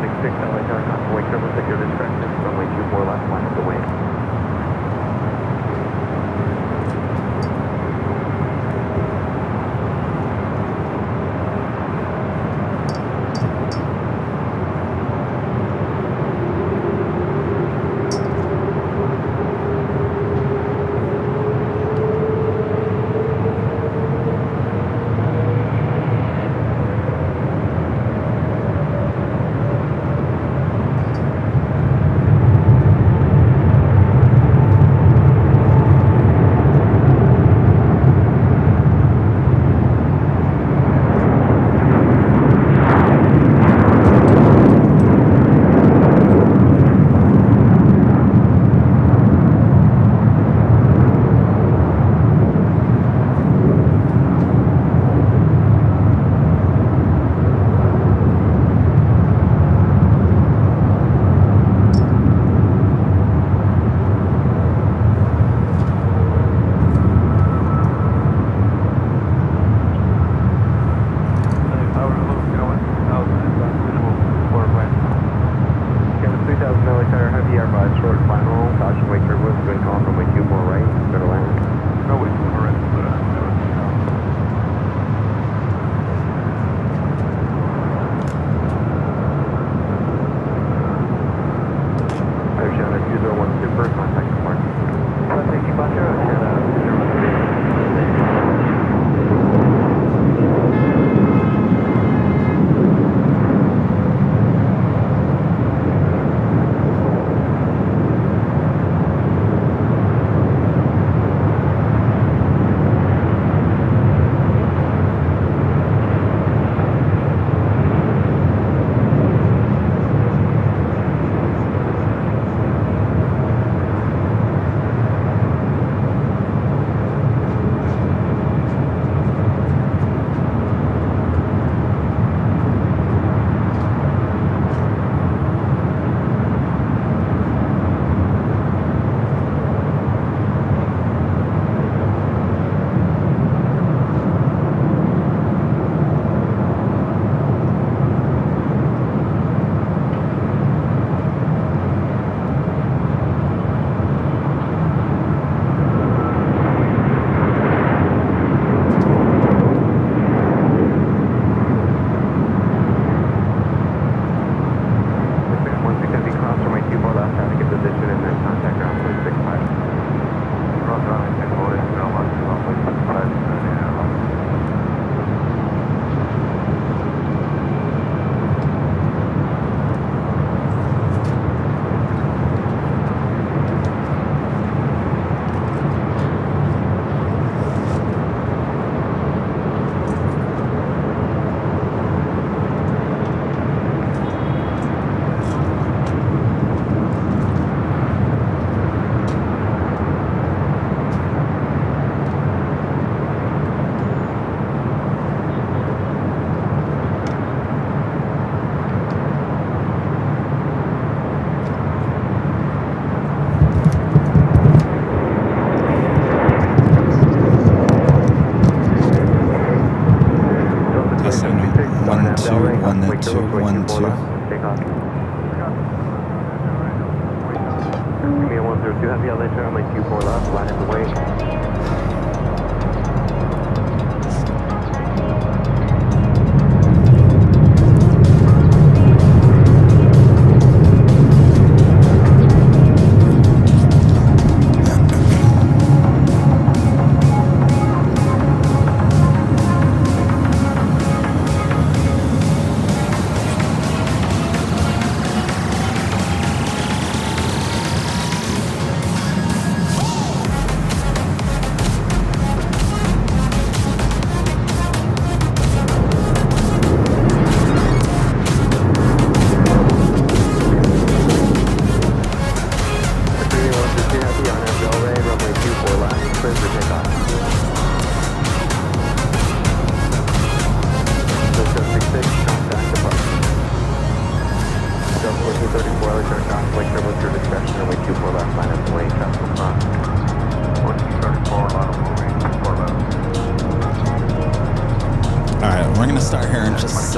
66 LA Tower, convoy service at your discretion, runway 24 left, line of the wing.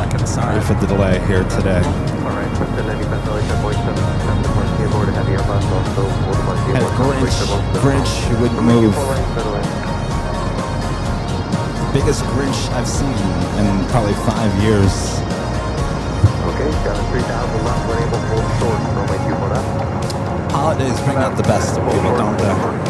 second. Sorry for the delay here today. Alright, Had Grinch wouldn't move. Biggest Grinch I've seen in probably 5 years. Okay, got a 3,000 left, unable to hold short, runway 24 left. Holidays bring out the best of people, don't they?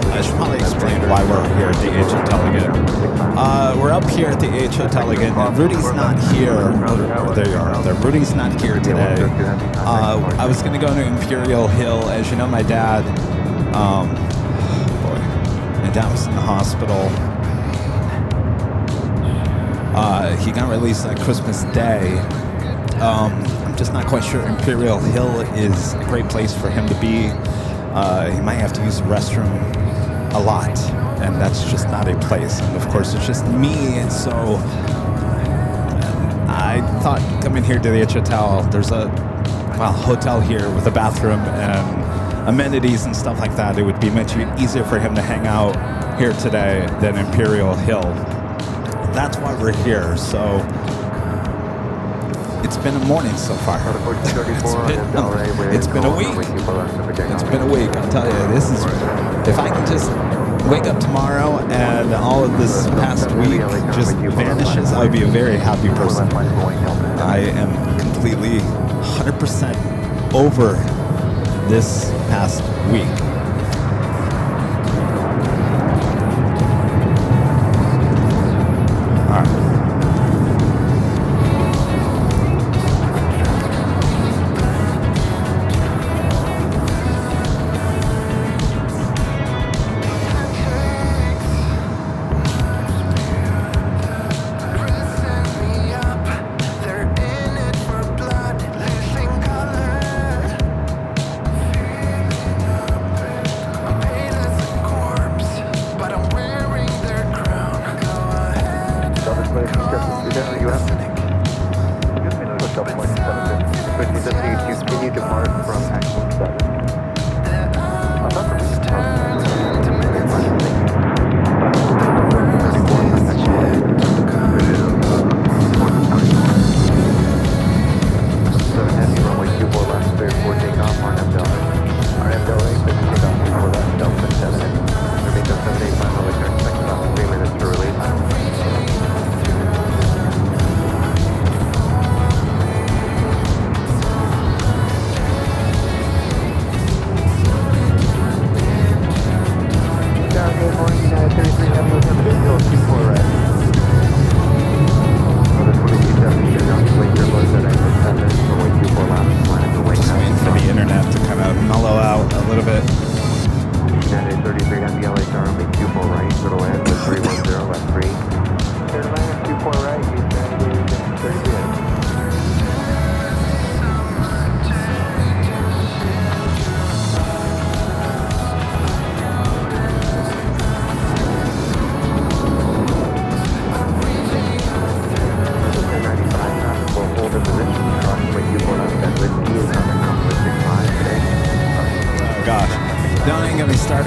I should probably explain why we're here at the H Hotel again. We're up here at the H Hotel again. Rudy's not here. Oh, there you are. Rudy's not here today. I was going to go to Imperial Hill. As you know, my dad, my dad was in the hospital. He got released on Christmas Day. I'm just not quite sure Imperial Hill is a great place for him to be. He might have to use the restroom a lot, and that's just not a place. And of course, it's just me, and so I thought coming here to the H Hotel, there's a hotel here with a bathroom and amenities and stuff like that. It would be much easier for him to hang out here today than Imperial Hill. That's why we're here. So it's been a morning so far. It's been a week. It's been a week. I'll tell you, this is. If I can just wake up tomorrow and all of this past week just vanishes, I would be a very happy person. I am completely 100% over this past week.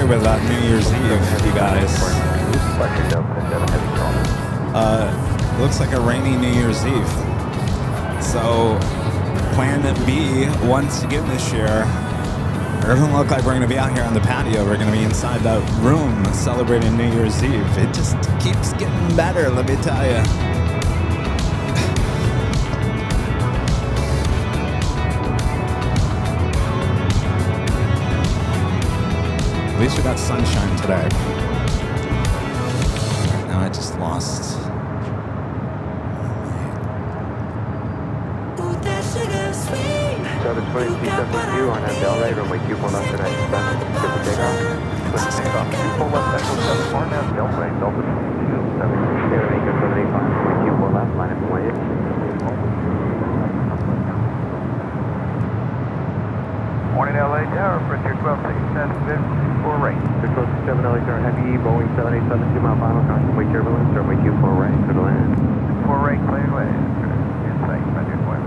With New Year's Eve, you guys. Looks like a rainy New Year's Eve. So, plan B once again this year. It doesn't look like we're going to be out here on the patio. We're going to be inside that room celebrating New Year's Eve. It just keeps getting better, let me tell you. At least we got sunshine today. Right now I just lost. 722 on that Delray, runway 24 left to 97, good for takeoff. Good takeoff, 24 left, Echo 74, now Delray, Delta 22, 785, runway 24 left, line up and wait. Morning LA Tower, Frontier 1267, for rate. 607 LA Tower, heavy, Boeing 787, 2 mile final, constant weight turbulence, runway 24 right, clear to land. 4 right, clear to land, insight, Frontier 12.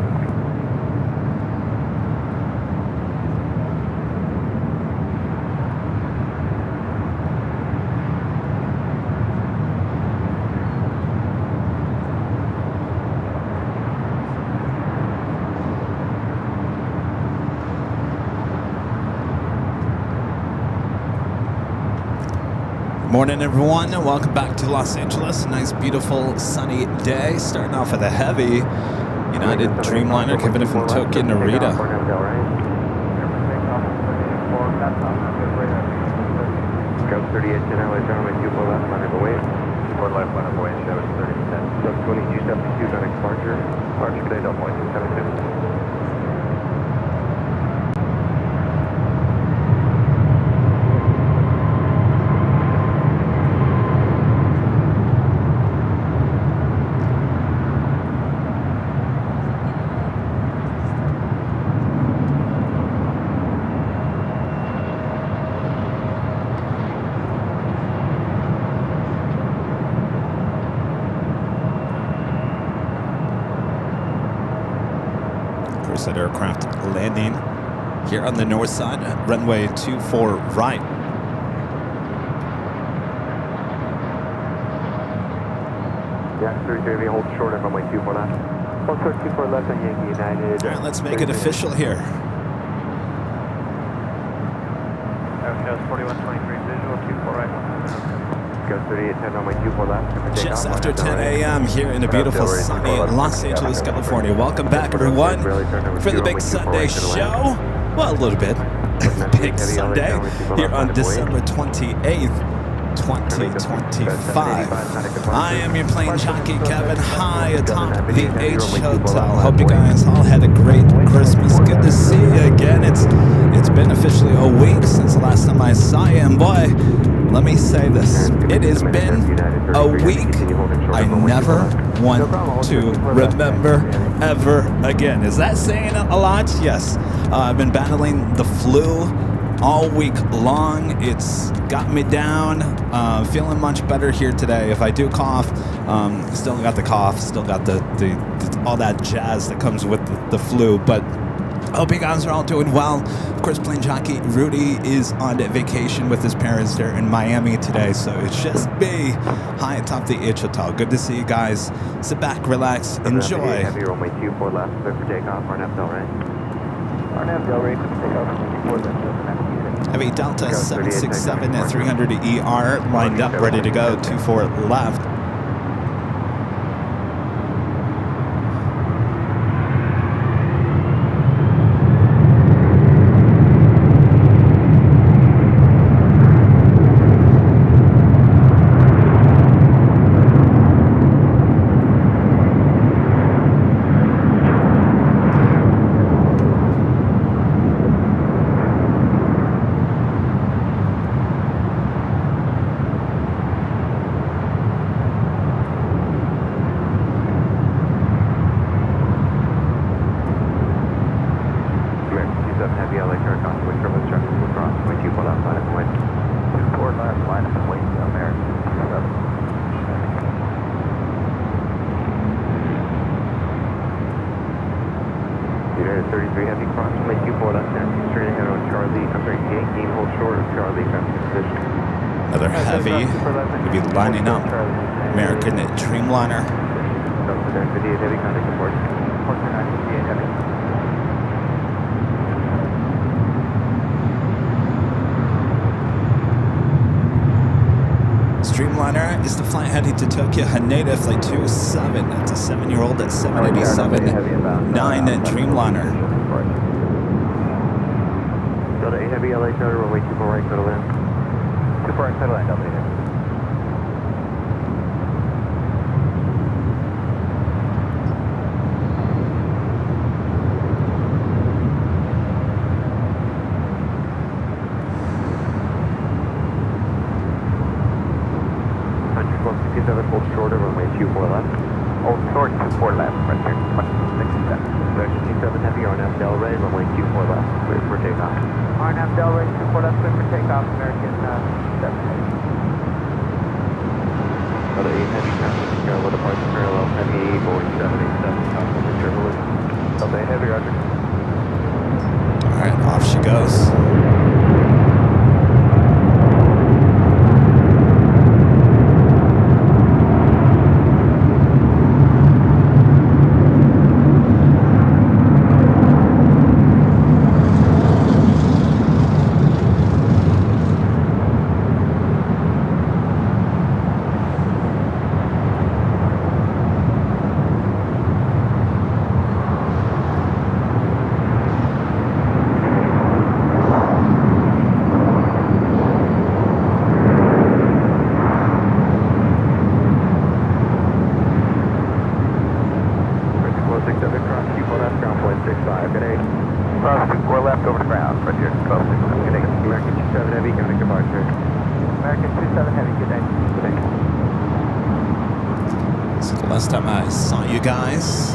Morning, everyone, and welcome back to Los Angeles. Nice, beautiful, sunny day. Starting off with a heavy United Dreamliner coming in from Tokyo, Narita. Scout 38 10 LA runway 24 left, line up away. 4 left, line up away, show 3010. Sub 2272, got departure. Departure today, 0.272. That aircraft landing here on the north side, runway 24 right. Yeah, 33, hold short of runway 24 left. 24 left on Yankee United. All right, let's make it official here. Shows 4123 visual, 24 right. Go 38 10 runway 24 left. Just after 10 a.m. here in a beautiful sunny Los Angeles, California. Welcome back, everyone, for the big Sunday show. Well, a little bit. Big Sunday here on December 28th, 2025. I am your plane jockey, Kevin, high atop the H Hotel. Hope you guys all had a great Christmas. Good to see you again. It's been officially a week since the last time I saw you, and boy, let me say this. It has been a week I never want to remember ever again. Is that saying a lot? Yes. I've been battling the flu all week long. It's got me down. Feeling much better here today. If I do cough, still got the cough, still got the all that jazz that comes with the flu, but hope you guys are all doing well. Of course, plane jockey Rudy is on vacation with his parents there in Miami today, so it's just me high atop the H Hotel. Good to see you guys. Sit back, relax, enjoy. Heavy runway 24 left, clear for takeoff, RNF Delray. RNF Delray, clear for takeoff, 24 left, Heavy Delta 767 at 300 ER, lined up, ready to go, 24 left. United 33 Heavy cross, make Q4 left hand, straight ahead on Charlie, Yankee, hold short of Charlie, fastest position. Another heavy, we'll be lining up, American Dreamliner. Delta 58 Heavy, contact report. Port 958 Heavy. Dreamliner is the flight heading to Tokyo, Haneda, flight 27. That's a 7-year-old at 787. 9 at Dreamliner. Delta 8 Heavy, LA Charter, runway 24 right, go to land. Depart clear to land, LA. Hold short of runway 24 left. Hold short 24 left, frontier 26 left. American 27 Heavy, RNAV Delray, runway 24 left, clear for takeoff. RNAV Delray, 24 left, clear for takeoff, American 7 Heavy. Other 8 Heavy, parallel departure, parallel Heavy, Boeing 787, top of the turbulence. LA Heavy, roger. Alright, off she goes. Last time I saw you guys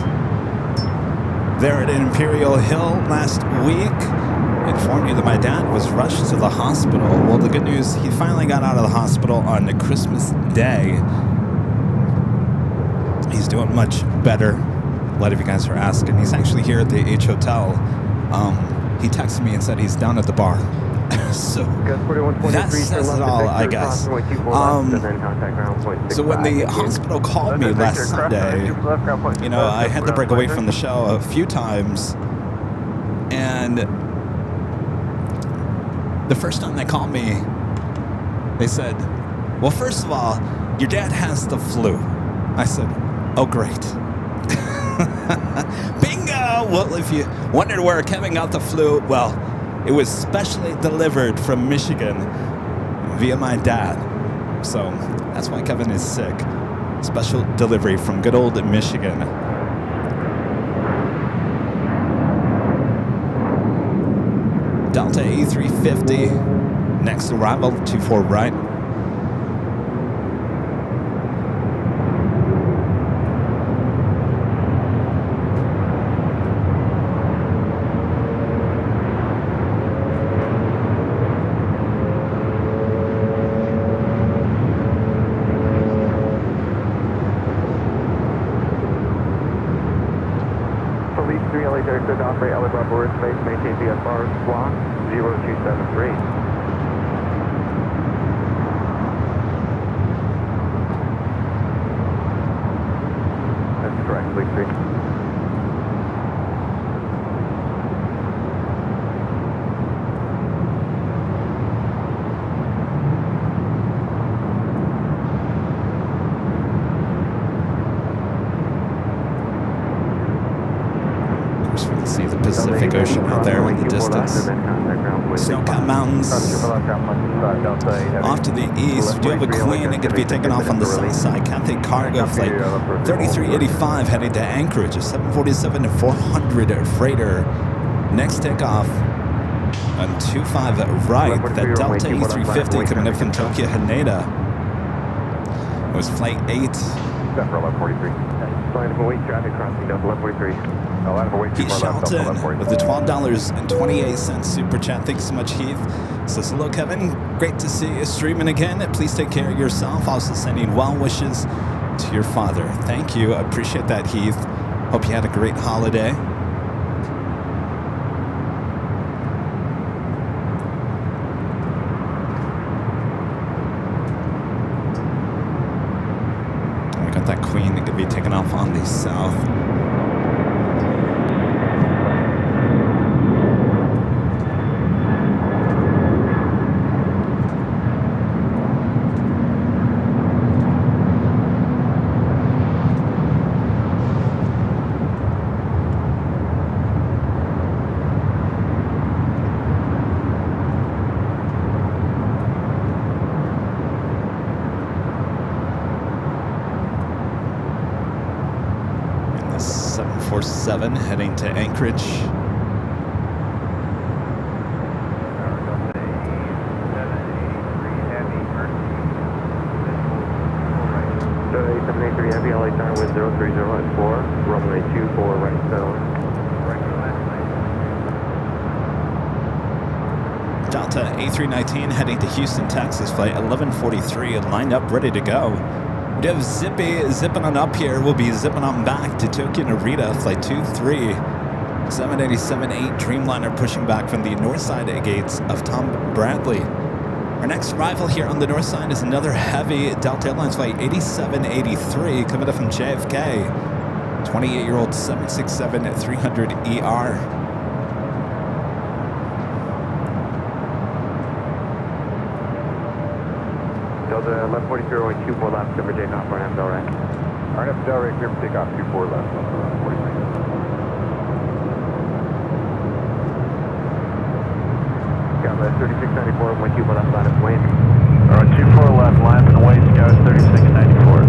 there at Imperial Hill last week, informed you that my dad was rushed to the hospital. Well, the good news, he finally got out of the hospital on Christmas Day. He's doing much better. A lot of you guys are asking. He's actually here at the H Hotel. He texted me and said he's down at the bar. So that says it all, I guess. So when the hospital called me last Sunday, you know, I had to break away from the show a few times. And the first time they called me, they said, well, first of all, your dad has the flu. I said, oh, great. Bingo! Well, if you wondered where Kevin got the flu, well, it was specially delivered from Michigan via my dad. So that's why Kevin is sick. Special delivery from good old Michigan. Delta A350. Next arrival, 24 right. Maintain VFR squawk 0273. That's correct, Fleet 3. Pacific Ocean out there in the distance. Snow-capped mountains. Off to the east, we do have a Queen going to be taking off on the south side. Cathay Cargo Flight 3385 heading to Anchorage, a 747-400 freighter. Next takeoff on 25 right, that Delta A350 coming up from Tokyo Haneda. It was flight 8. Zephyr 1143. Line of await traffic crossing Delta 1143. Heath Shelton with the $12.28 super chat. Thanks so much, Heath. Says, hello, Kevin. Great to see you streaming again. Please take care of yourself. Also sending well wishes to your father. Thank you. I appreciate that, Heath. Hope you had a great holiday. We got that Queen that could be taking off on the south. 747 heading to Anchorage. Heavy LA turn with 030 at 4, runway 24 right, settle. Delta A319 heading to Houston, Texas, flight 1143, lined up, ready to go. We have Zippy zipping on up here. We'll be zipping on back to Tokyo Narita, flight 23. 787-8 Dreamliner pushing back from the north side gates of Tom Bradley. Our next arrival here on the north side is another heavy Delta Airlines flight 8783 coming up from JFK. 28-year-old 767-300ER. Delta 1143 going 24 left, clear for takeoff for an Delray. RNF Delray, clear for takeoff 24 left, 46. Scout 3694, 124 left, line up and wait. Alright, 24 left, line up and wait, Scout 3694.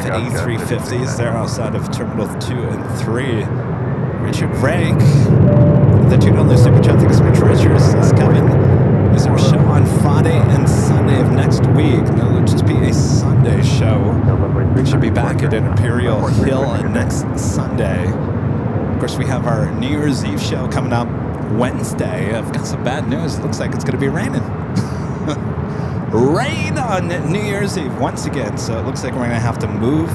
A350s there outside of Terminal 2 and 3. Richard Rake, the $2 super chat, thanks so much, Richard. Says Kevin, is there a show on Friday and Sunday of next week? No, it'll just be a Sunday show. We should be back at Imperial Hill next Sunday. Of course, we have our New Year's Eve show coming up Wednesday. I've got some bad news. It looks like it's going to be raining. Rain on New Year's Eve once again, so it looks like we're going to have to move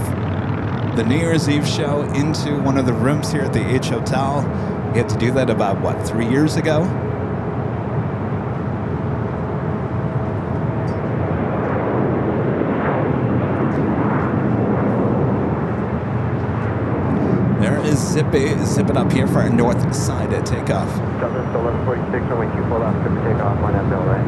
the New Year's Eve show into one of the rooms here at the H Hotel. We had to do that about, what, 3 years ago? There is Zippy zipping up here for our north side at takeoff. Delta 1146, runway 24 left, good for takeoff, line up, Delray.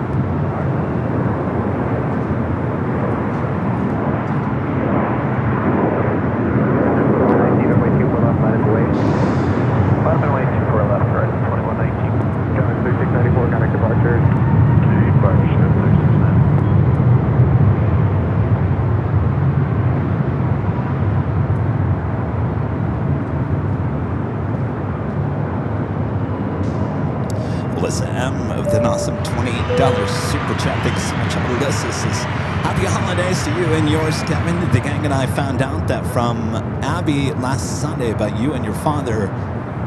Super chat. Thanks so much, Alyssa. Says, happy holidays to you and yours, Kevin. The gang and I found out that from Abby last Sunday about you and your father.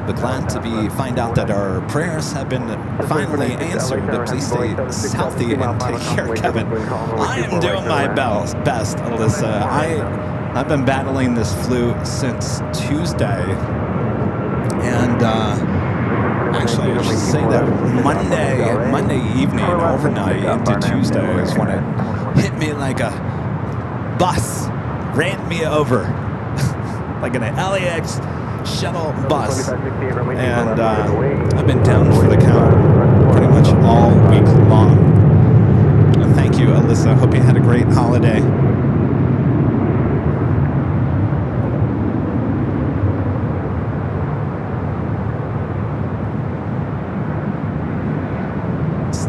But glad to find out that our prayers have been finally answered. But please stay healthy and take care, Kevin. I am doing my best, Alyssa. I've been battling this flu since Tuesday. And actually, I should say that Monday evening, overnight into Tuesday is when it hit me like a bus, ran me over, like an LAX shuttle bus. And I've been down for the count pretty much all week long. And thank you, Alyssa. Hope you had a great holiday.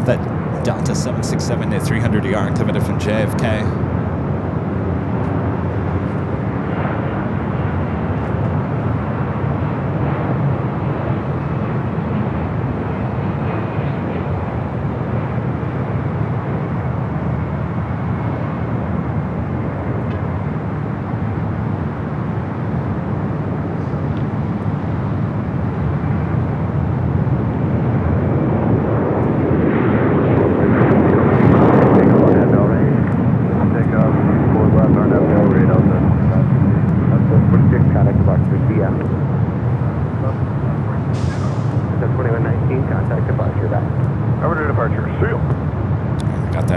That Delta 767-300ER coming in from JFK.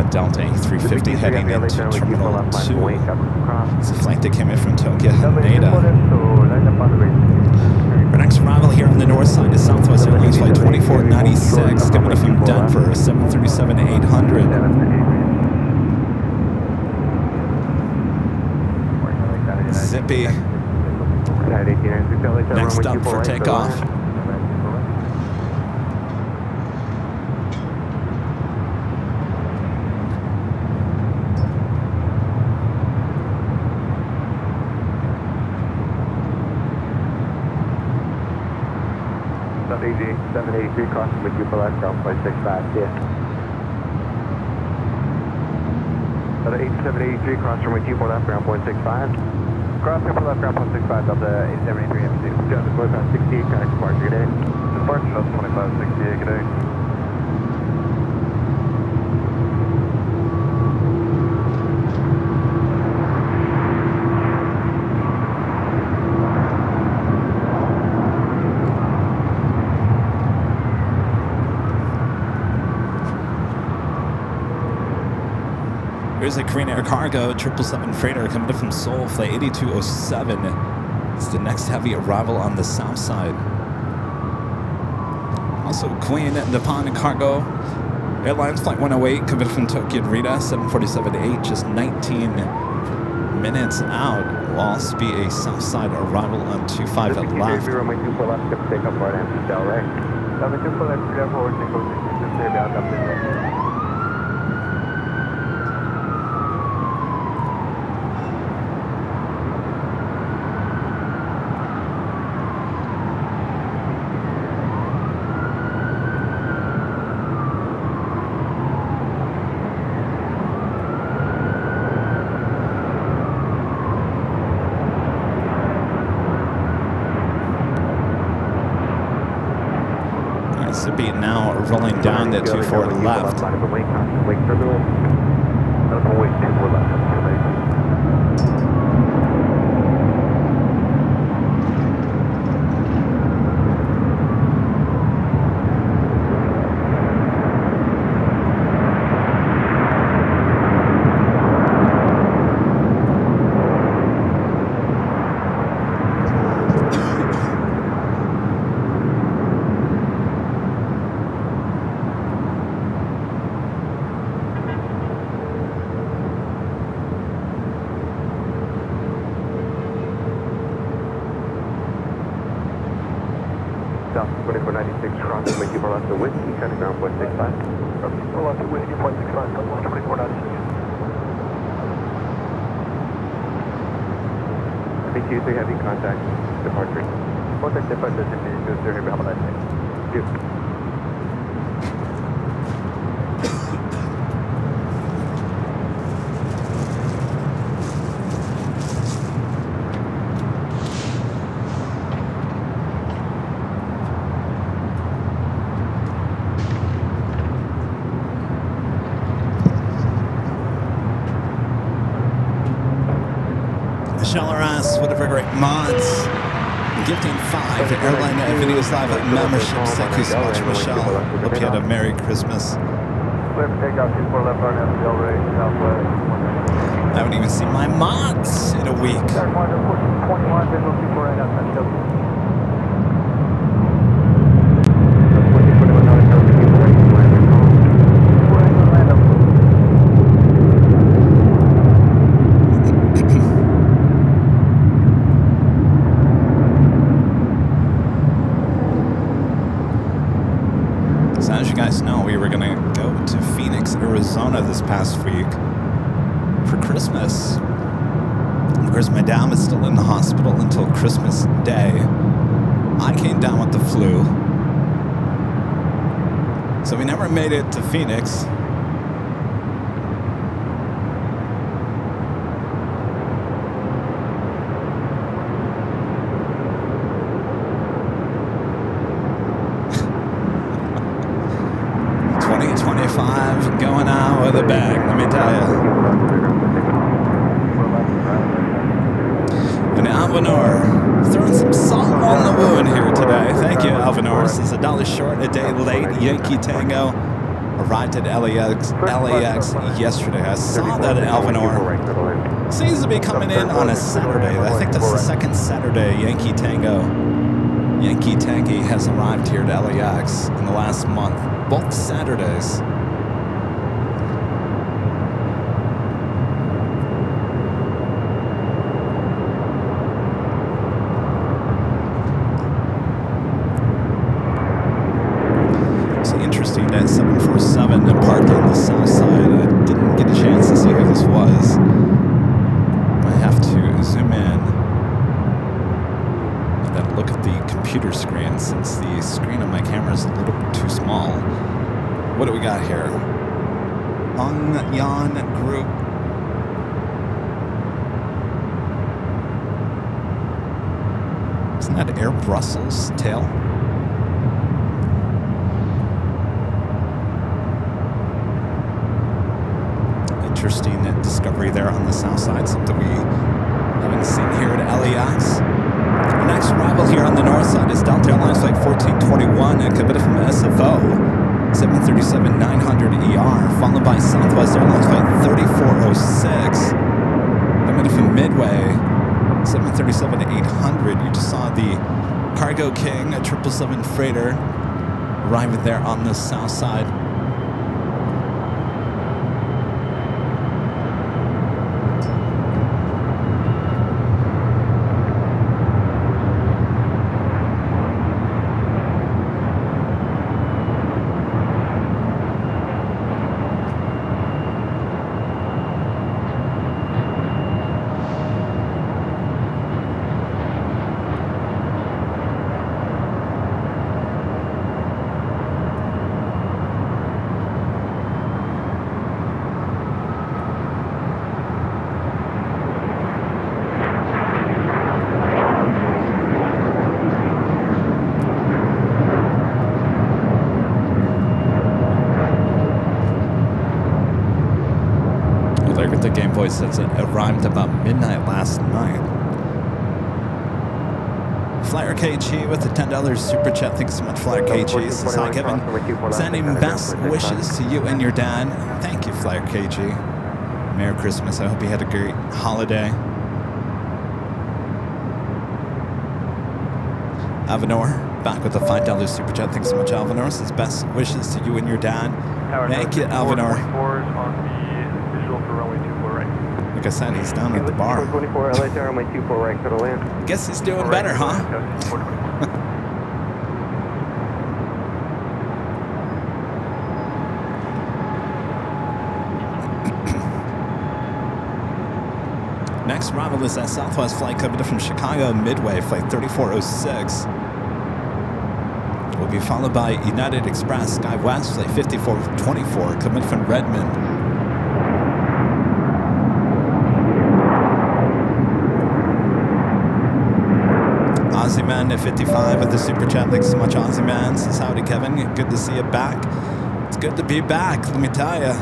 Delta A350 heading into Terminal 2. It's a flight that came in from Tokyo, Haneda. Our next arrival here on the north side is Southwest Airlines Flight 2496, coming in from Denver, 737-800. Zippy. Next up for takeoff. Easy, 783 crossing with you for left, ground flight 65, yeah. 783 crossing with you for left, ground point 65. Crossing for left, ground point 65, Delta 873 MC. Delta 2568, kind of departure, good day. Departure, Delta 2568, good day. Here's a Korean Air Cargo 777 freighter coming in from Seoul, flight 8207. It's the next heavy arrival on the south side. Also, Queen Nippon Cargo Airlines flight 108 coming in from Tokyo Narita, 747-8, just 19 minutes out. Will also be a south side arrival on 25 at left. Runway 24 left, take up right after Delray. Runway 24 left, clear forward, take over, just stay about up there. Zippy now rolling down the 24 left. South 2496 crossing with you for left of Whiskey, kind of ground point 65. For left of Whiskey, point 65, 2496. BQ3 heavy contact, departure. Contact departure, go through here, have a nice day. Good. Whatever great mods. Gifting 5 Airline Videos Live memberships. Thank you so much, Michelle. Hope you had a Merry Christmas. I haven't even seen my mods in a week. Arizona this past week for Christmas. Of course, my dad was still in the hospital until Christmas Day. I came down with the flu, so we never made it to Phoenix. Going out with a bag, let me tell you. And Alvanor throwing some salt on the wound here today. Thank you, Alvanor. This is $1 short, a day late. Yankee Tango Arrived at LAX yesterday. I saw that at Elvanor. Seems to be coming in on a Saturday. I think that's the second Saturday. Yankee Tango has arrived here to LAX in the last month. Both Saturdays. That 747 parked on the south side. I didn't get a chance to see who this was. I have to zoom in and then look at the computer screen since the screen on my camera is a little bit too small. What do we got here? Hong Yan Group. Isn't that Air Brussels tail? Interesting discovery there on the south side, something we haven't seen here at LAX. Our next arrival here on the north side is Delta Airlines Flight 1421 and committed from SFO 737-900ER, followed by Southwest Airlines Flight 3406, committed from Midway 737-800. You just saw the Cargo King, a 777 freighter, arriving there on the south side. The Game Boy says it arrived about midnight last night. Flyer KG with the $10 super chat. Thanks so much, Flyer KG. Says, hi, Kevin. Sending best wishes to you and your dad. Thank you, Flyer KG. Merry Christmas. I hope you had a great holiday. Alvanor, back with the $5 super chat. Thanks so much, Alvanor. Says, best wishes to you and your dad. Thank you, Alvanor. Like I said, he's down at the bar. 24 LA Tower, my 24 right, to land. Guess he's doing better, huh? Next arrival is that Southwest flight coming from Chicago Midway, flight 3406. Will be followed by United Express SkyWest, flight 5424, coming from Redmond. Aussie Man at 55 with the super chat. Thanks so much, Aussie Man. Says, howdy, Kevin. Good to see you back. It's good to be back, let me tell you.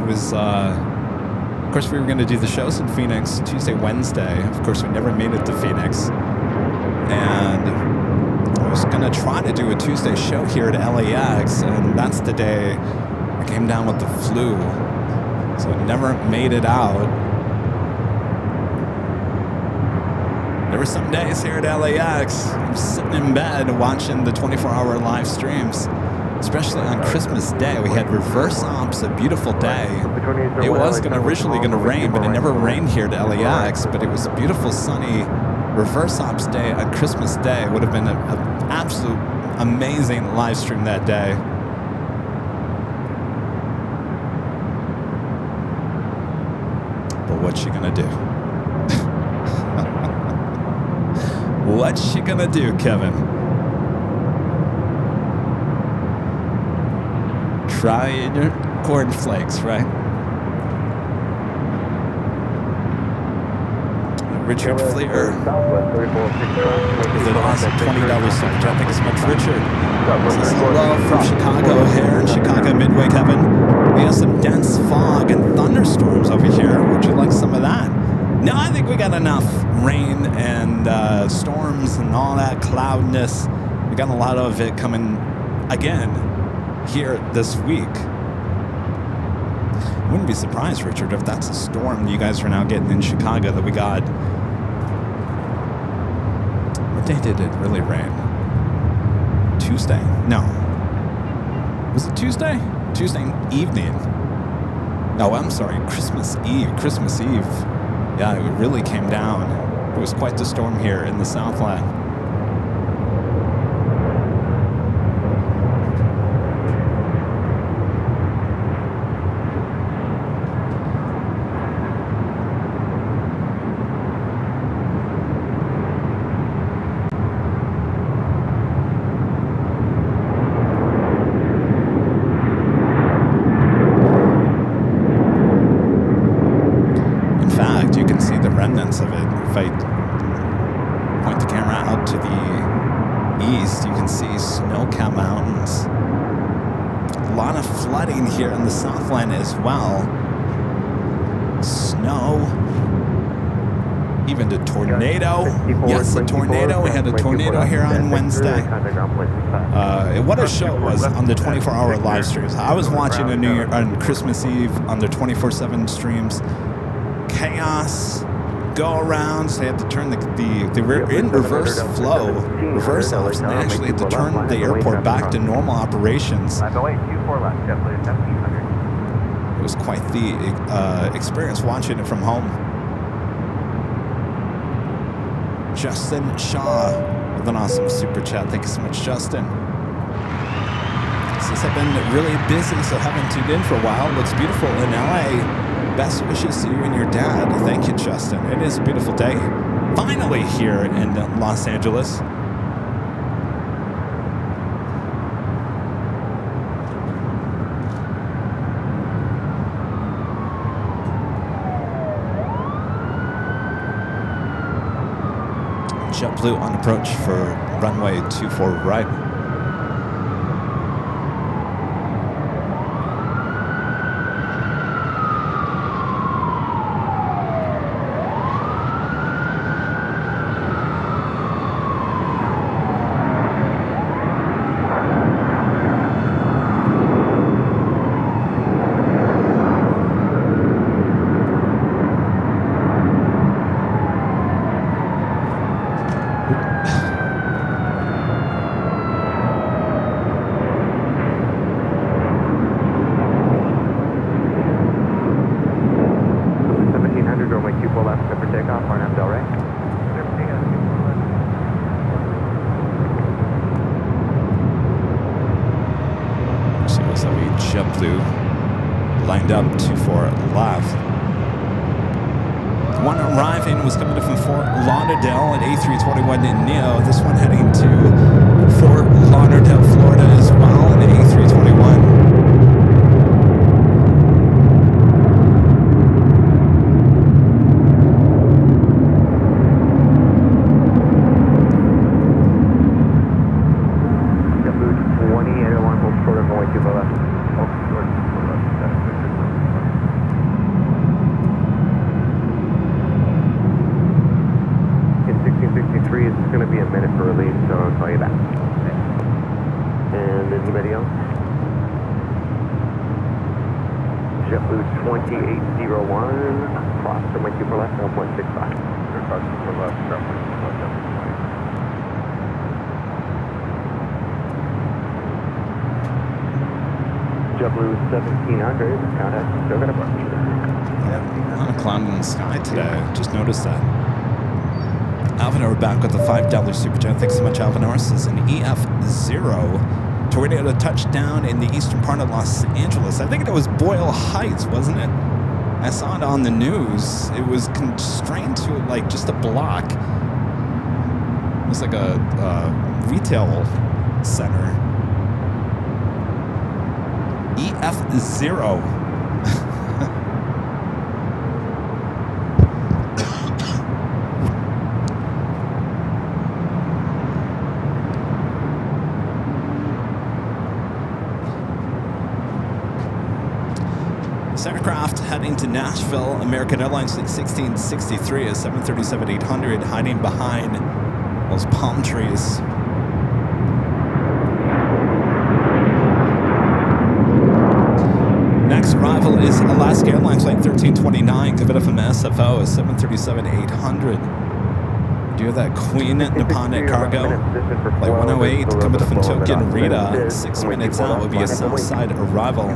It was, of course, we were going to do the shows in Phoenix Tuesday, Wednesday. Of course, we never made it to Phoenix. And I was going to try to do a Tuesday show here at LAX, and that's the day I came down with the flu. So I never made it out. There were some days here at LAX, I'm sitting in bed watching the 24-hour live streams, especially on Christmas Day. We had reverse ops, a beautiful day. It was originally going to rain, but it never rained here at LAX, but it was a beautiful, sunny reverse ops day on Christmas Day. It would have been an absolute amazing live stream that day. But what's she going to do? What's she gonna do, Kevin? Try your cornflakes, right? Richard Fleer with an awesome $20 super chat. Thanks so much, Richard. Says hello from Chicago here in Chicago Midway, Kevin. We have some dense fog and thunderstorms over here. Would you like some of that? No, I think we got enough rain and storms and all that cloudness. We got a lot of it coming again here this week. Wouldn't be surprised, Richard, if that's a storm you guys are now getting in Chicago that we got. What day did it really rain? Tuesday? No. Was it Tuesday? Tuesday evening. No, I'm sorry, Christmas Eve. Christmas Eve. Yeah, it really came down. It was quite the storm here in the Southland. Of it. If I point the camera out to the east, you can see snow-capped mountains. A lot of flooding here in the Southland as well. Snow. Even the tornado. Yes, a tornado. We had a tornado here on Wednesday. What a show it was on the 24-hour live streams. I was watching on Christmas Eve on the 24/7 streams. Chaos. Go around, so they had to turn they were in reverse flow, reverse ops, and they actually had to turn the airport back to normal operations. It was quite the experience watching it from home. Justin Shaw with an awesome super chat. Thank you so much, Justin. Since I've been really busy, so haven't tuned in for a while. Looks beautiful in LA. Best wishes to you and your dad. Thank you, Justin. It is a beautiful day. Finally here in Los Angeles. JetBlue on approach for runway 24 right. Lined up 24 left. The one arriving was coming from Fort Lauderdale at A321 in Neo. This one heading to Fort Lauderdale, Florida as well in A321. JetBlue 2801, cross runway 24 left, 1.65. Cross for left, JetBlue 1700, contact still got a bunch. Yeah, a lot of cloud in the sky today. Just noticed that. Alvinor back with the $5 super chat. Thanks so much, Alvinor. This is an EF0 tornado touchdown in the eastern part of Los Angeles. I think it was Boyle Heights, wasn't it? I saw it on the news. It was constrained to like just a block. It was like a retail center. EF0. This aircraft heading to Nashville, American Airlines 1663 is 737-800, hiding behind those palm trees. That is Alaska Airlines Flight 1329, coming up from SFO, 737-800. Do you have that Queen Nipponic Cargo? Flight 108, coming up from Tokyo Narita, 6 minutes out would be a Southside arrival.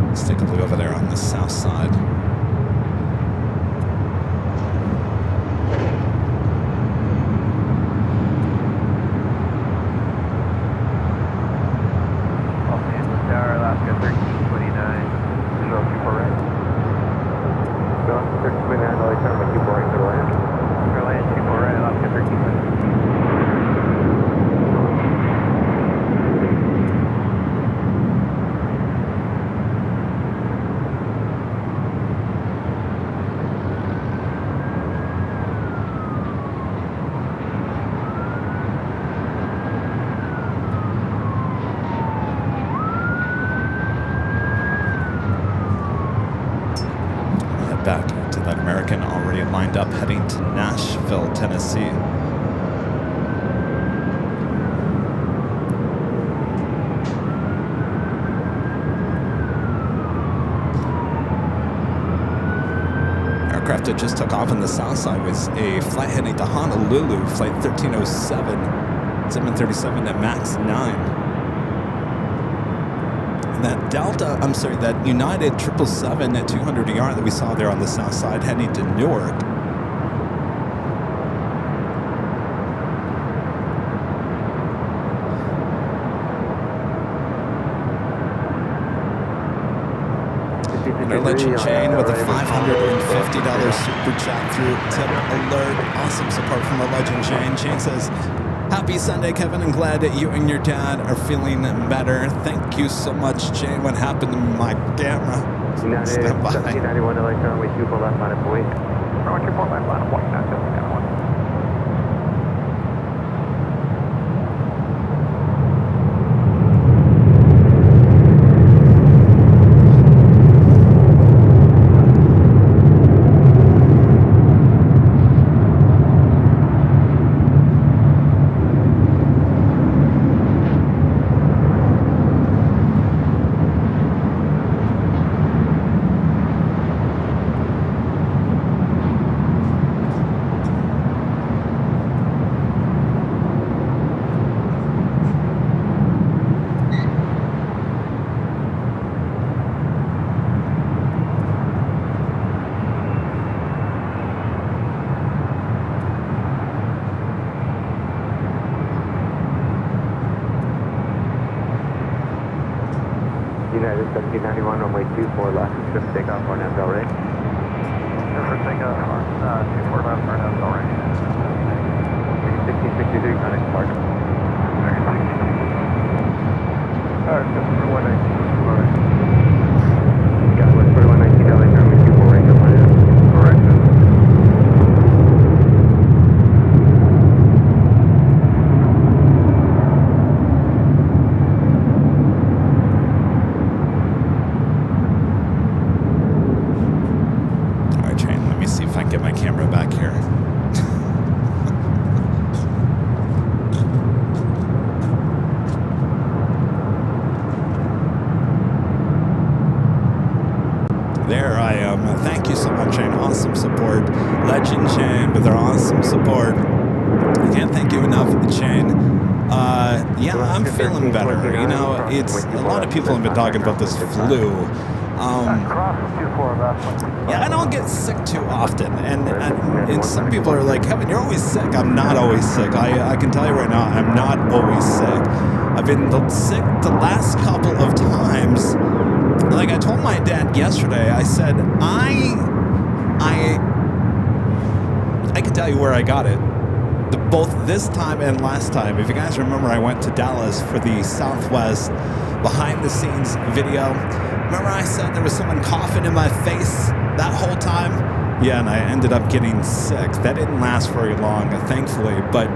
Let's take a look over there on the south side. Back to that American already lined up heading to Nashville, Tennessee. Aircraft that just took off on the south side was a flight heading to Honolulu, flight 1307, 737 at max 9. That Delta, that United 777 at 200 ER that we saw there on the south side heading to Newark. And our legend Jane with a $550 super chat through tip alert. Awesome support from our legend Jane. Jane says, "Happy Sunday, Kevin, and glad that you and your dad are feeling better. Thank you so much, Jane. What happened to my camera?" Stand by. 1791 LA runway 24 left on it, wait. Runway 24 left on it, point, not just that one. United 1791, runway 24 left, just take off on Nashville, right? Just take off on 24 left for Nashville, right? 1663, connect park. Alright, just for 119, alright. Got it, for 119, LA, runway 24 right, go on it. Correct. Get my camera back here. There I am. Thank you so much, Shane. Awesome support. Legend Shane with their awesome support. I can't thank you enough, Shane. Yeah, I'm feeling better. You know, it's a lot of people have been talking about this flu. Yeah, I don't get sick too often, and some people are like, Kevin, you're always sick. I'm not always sick. I can tell you right now, I'm not always sick. I've been sick the last couple of times. Like I told my dad yesterday, I said, I can tell you where I got it. Both this time and last time. If you guys remember, I went to Dallas for the Southwest behind-the-scenes video. Remember I said there was someone coughing in my face that whole time? Yeah, and I ended up getting sick. That didn't last very long, thankfully. But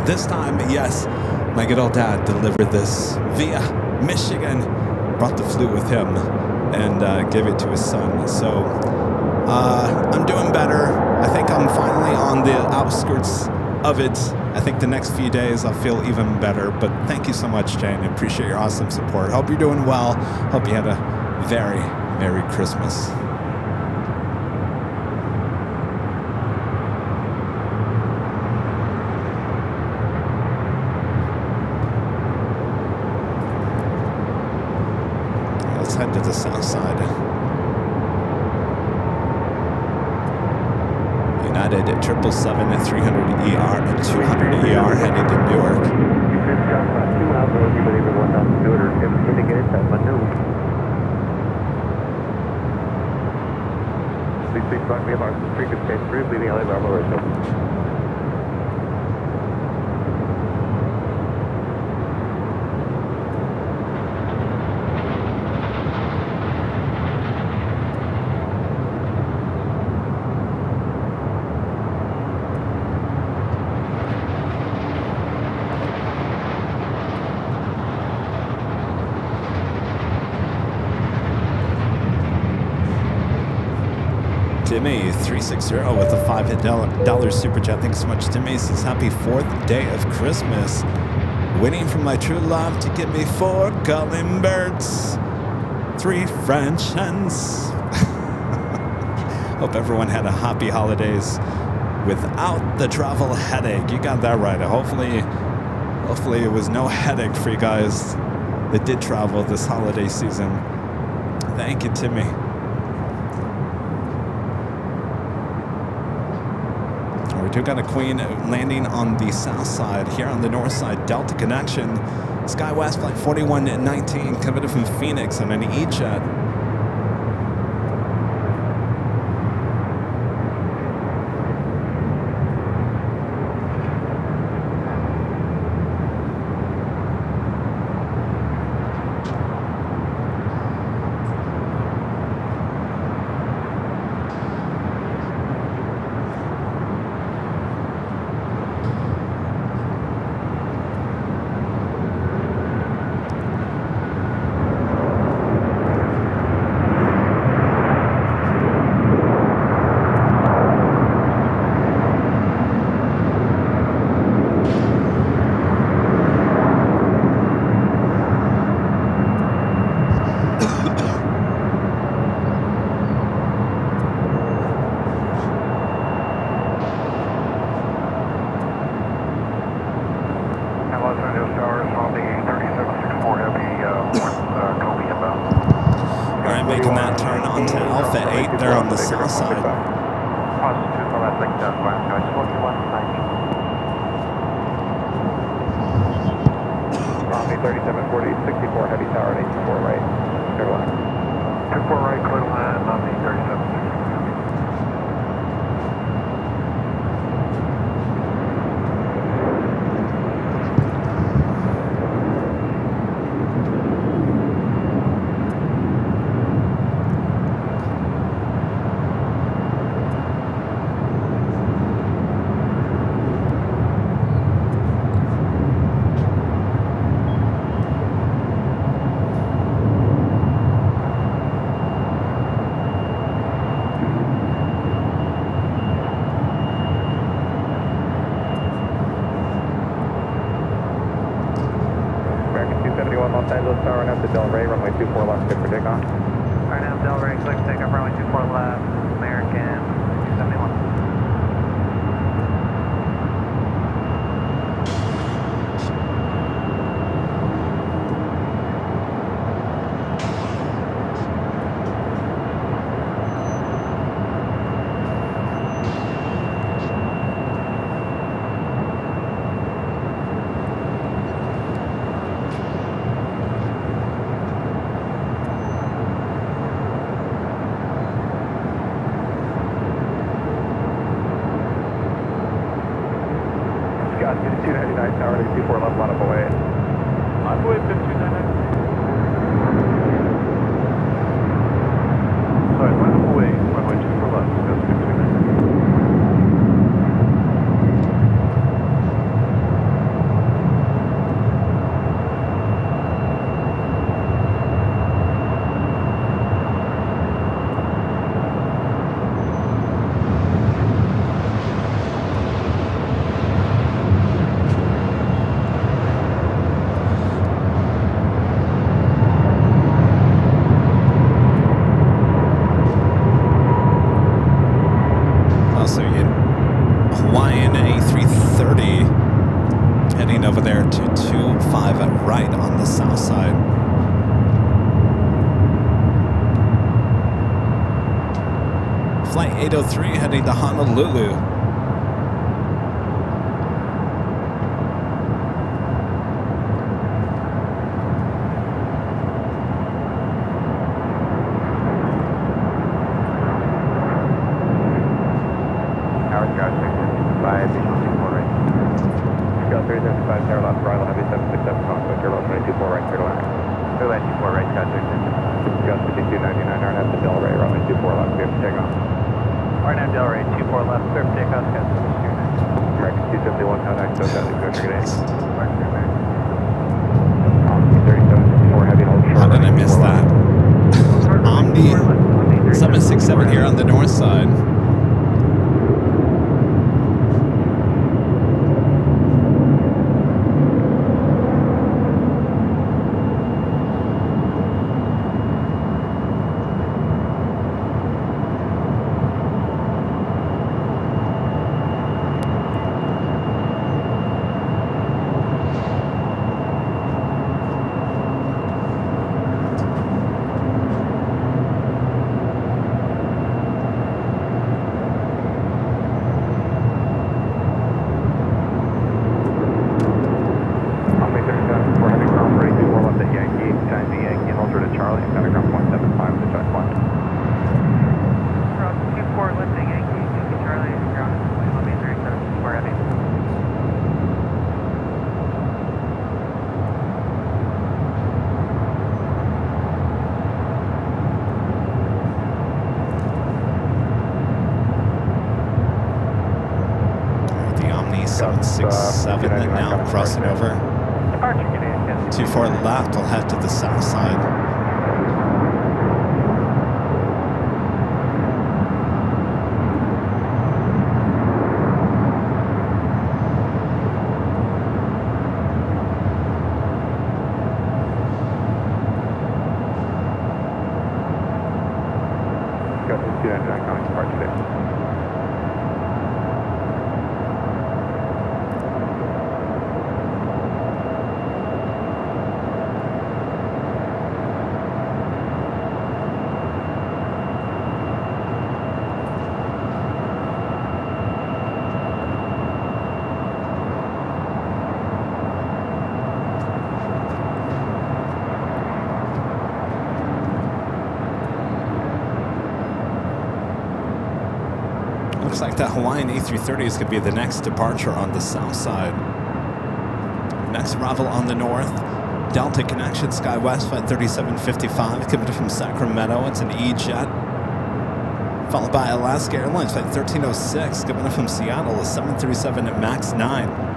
this time, yes, My good old dad delivered this via Michigan, brought the flute with him, and gave it to his son. So I'm doing better. I think I'm finally on the outskirts of it. I think the next few days I'll feel even better. But thank you so much, Jane. I appreciate your awesome support. Hope you're doing well. Hope you had a very Merry Christmas. Let's head to the south side. United 777-300ER and 200ER headed to Newark. Please talk to me about the frequency through leaving LA Bravo Rosso. Timmy 360 with a $5 super chat. Thanks so much, Timmy. Says happy 4th day of Christmas. Waiting for my true love to give me 4 calling birds, 3 French hens. Hope everyone had a happy holidays without the travel headache. You got that right. Hopefully it was no headache for you guys that did travel this holiday season. Thank you, Timmy. We do got a Queen landing on the south side. Here on the north side, Delta connection. SkyWest flight 4119 coming from Phoenix on an E-jet. Runway 24 left, good for takeoff. Right now, Delray, clear for takeoff, runway 24 left, American 271. to 25 right on the south side. Flight 803 heading to Honolulu. How did I miss that? Omni 767 here on the north side. The Omni 767 and now crossing over. 24 left, we'll head to the south side. Looks like that Hawaiian A330 is going to be the next departure on the south side. Next arrival on the north, Delta Connection SkyWest Flight 3755 coming from Sacramento. It's an E-Jet. Followed by Alaska Airlines Flight 1306 coming from Seattle, a 737 at MAX 9.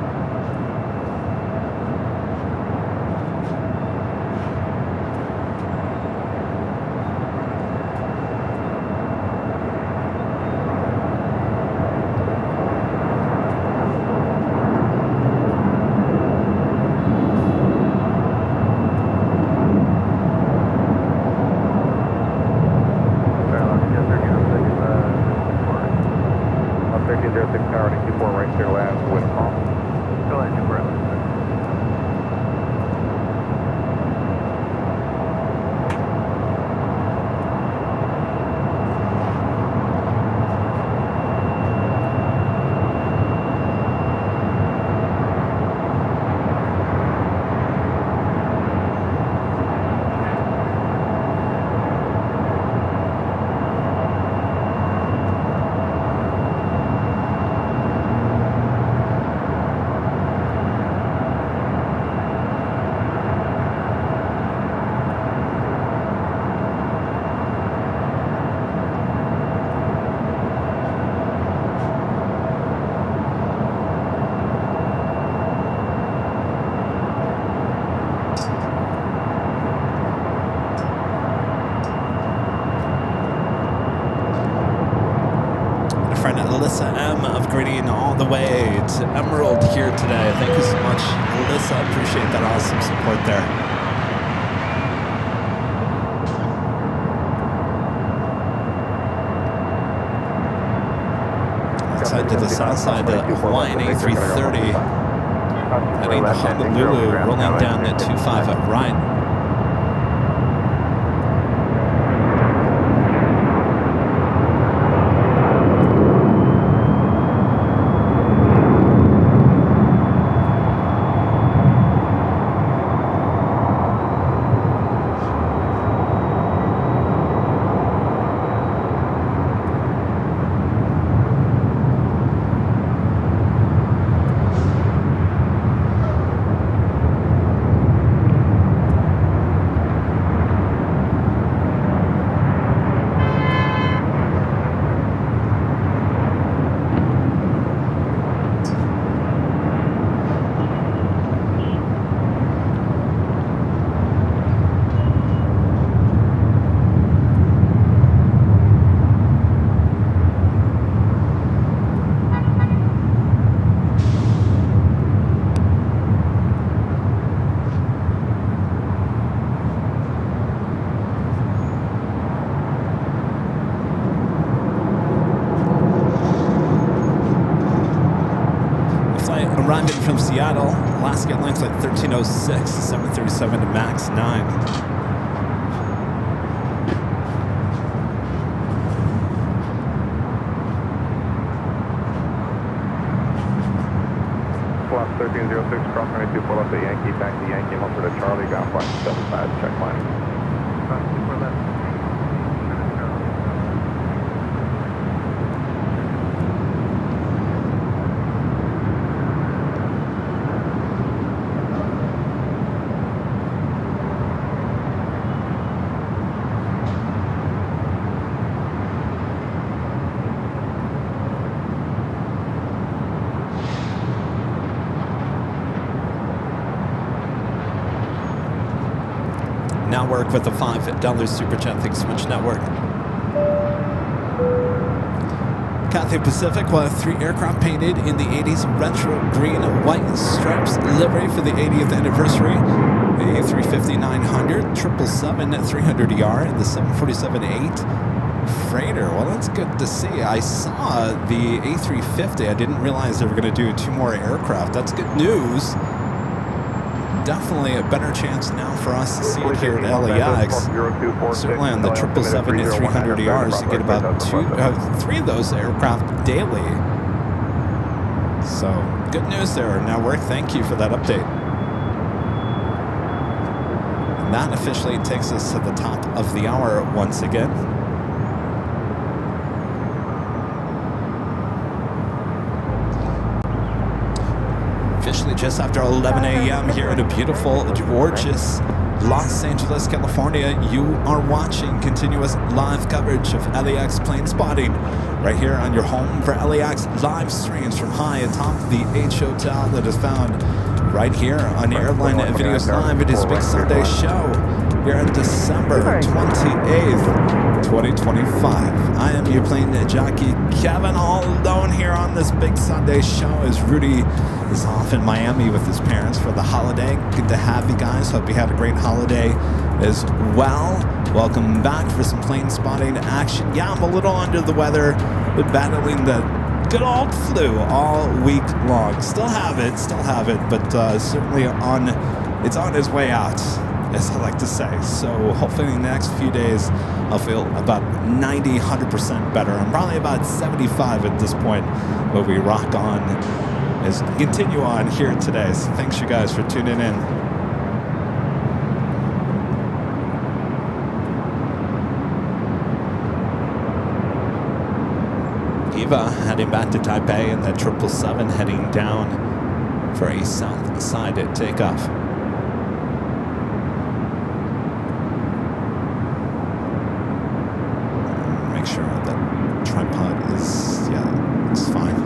Alyssa M upgrading all the way to Emerald here today. Thank you so much, Alyssa. Appreciate that awesome support there. Let's head to the south side, the Hawaiian A330. Heading to Honolulu, rolling down at 25 at right. Arriving from Seattle, last get length at 13:06, 737 to max 9. Plus 1306, cross 92, pull up the Yankee, back to Yankee, home for the Charlie, ground flight 75, check line. Cross 24 left. Now work with the $5 Super Jet Thing Switch Network. Cathay Pacific will have 3 aircraft painted in the 80s retro green, white stripes livery for the 80th anniversary. The A350-900, 777-300ER, and the 747-8 Freighter. Well, that's good to see. I saw the A350. I didn't realize they were going to do 2 more aircraft. That's good news. Definitely a better chance now for us to see it here at LAX. Certainly on the 777-300ERs, you get about 3 of those aircraft daily. So good news there. Now work, thank you for that update. And that officially takes us to the top of the hour once again. Officially just after 11 a.m. here in a beautiful, gorgeous Los Angeles, California. You are watching continuous live coverage of LAX plane spotting right here on your home for LAX live streams from high atop the H Hotel that is found right here on Airline Videos Live. It is Big Sunday show here on December 28th, 2025. I am your plane jockey, Kevin, all alone here on this Big Sunday show as Rudy is off in Miami with his parents for the holiday. Good to have you guys. Hope you had a great holiday as well. Welcome back for some plane spotting action. Yeah, I'm a little under the weather, been battling the good old flu all week long. Still have it, but certainly it's on its way out, as I like to say. So hopefully in the next few days, I'll feel about 90, 100% better. I'm probably about 75 at this point, but we rock on as we continue on here today. So thanks you guys for tuning in. Eva heading back to Taipei, and the 777 heading down for a south side takeoff. Make sure that tripod is, yeah, it's fine.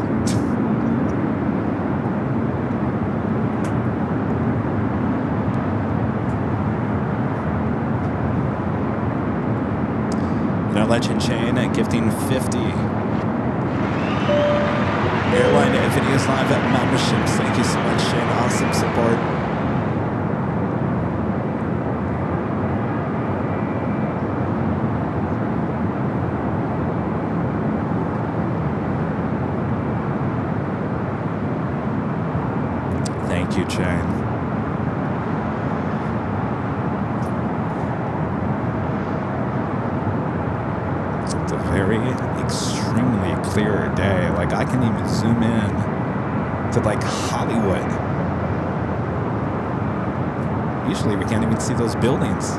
And our legend Shane gifting 50. Airline Videos Live at memberships. Thank you so much, Shane. Awesome support. Thank you, clear day. Like I can even zoom in to like Hollywood. Usually we can't even see those buildings.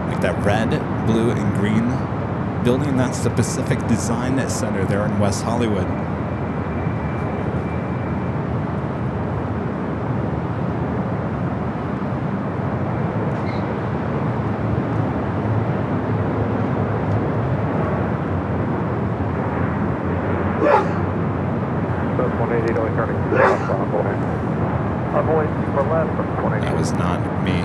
Like that red, blue, and green building, that's the Pacific Design Center there in West Hollywood. That was not me.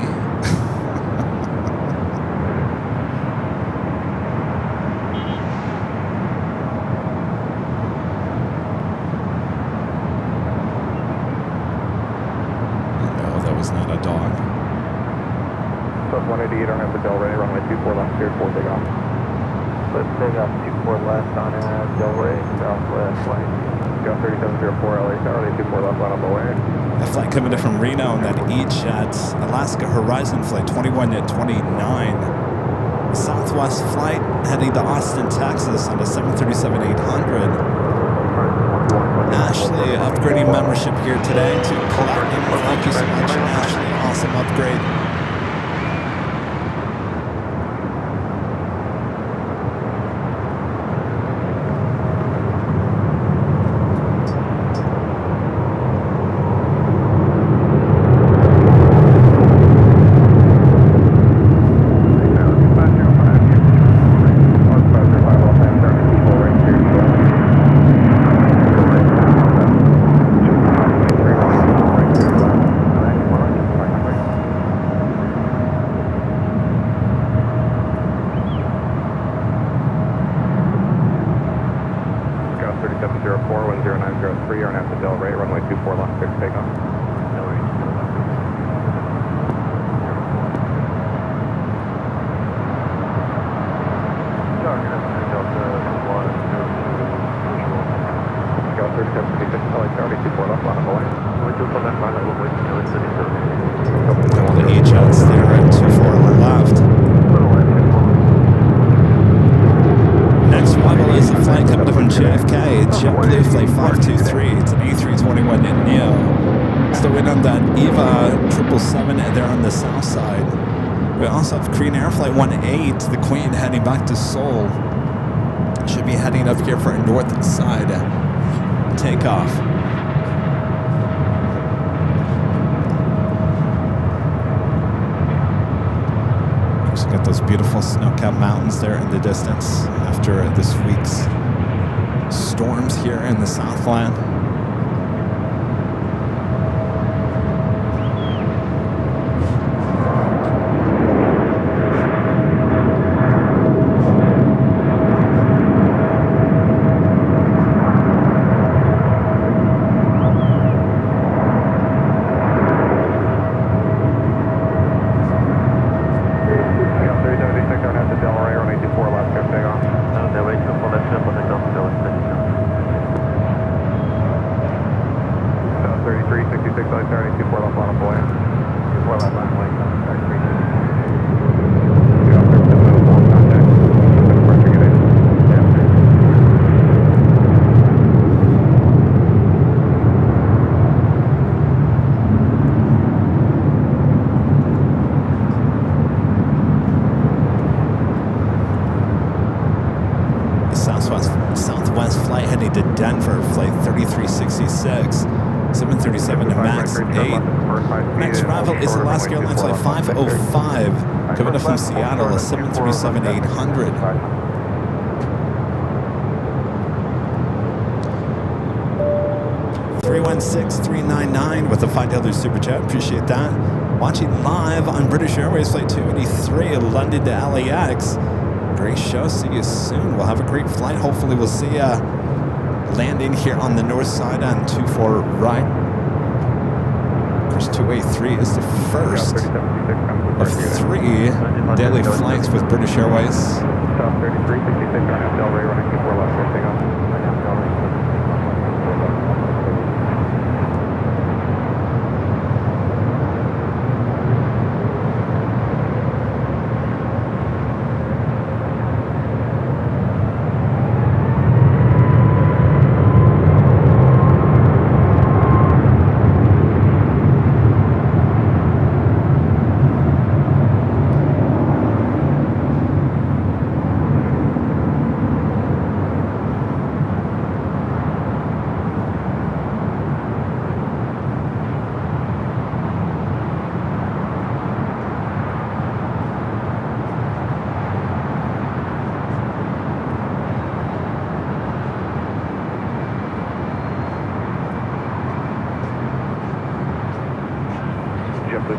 No, that was not a dog. Sub 188 on the Del Rey, runway 24 left, cleared for takeoff. Let's take off 24 left on Del Rey, southwest flight. Go 3704 LA Tower, 24 left on the way. A flight coming in from Reno on that E-Jet Alaska Horizon flight 21 at 29. Southwest flight heading to Austin, Texas on the 737-800. Ashley upgrading membership here today to Platinum. Thank you so much, Ashley. Awesome upgrade. The E-Jets there at 24 left. Next arrival is a flight coming from JFK, JetBlue Flight 523. It's an A321neo. Still waiting on that EVA 777 there on the south side. We also have Korean Air Flight 18, the Queen, heading back to Seoul. Should be heading up here for a north side takeoff. So got those beautiful snow-capped mountains there in the distance after this week's storms here in the Southland. Southwest flight heading to Denver, flight 3366, 737 to MAX 8. Next arrival is Alaska Airlines flight 505, coming up from Seattle, a 737-800. $316-399 with a $5 super chat. Appreciate that. Watching live on British Airways flight 283, London to LAX. Great show. See you soon. We'll have a great flight. Hopefully we'll see you landing here on the north side on 24 right. Of course, 283 is the first of 3 daily flights with British Airways.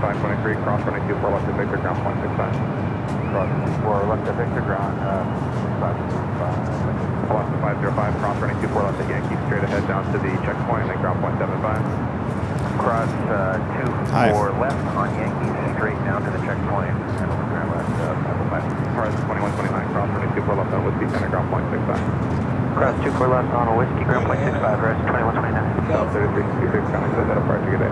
523, cross running 24 left at Victor, ground point 65. Cross 24 left at Victor, ground 505. Velocity 505, cross running 24 left at Yankee, straight ahead down to the checkpoint and then ground point 75. Cross 24 left on Yankee, straight down to the checkpoint and over ground left 505. Horizon 2129, cross running 24 left on Whiskey Center, ground point 65. Cross 24 left on a Whiskey, ground point 65, horizon 2129. South 33, 26, county says that apart to good day.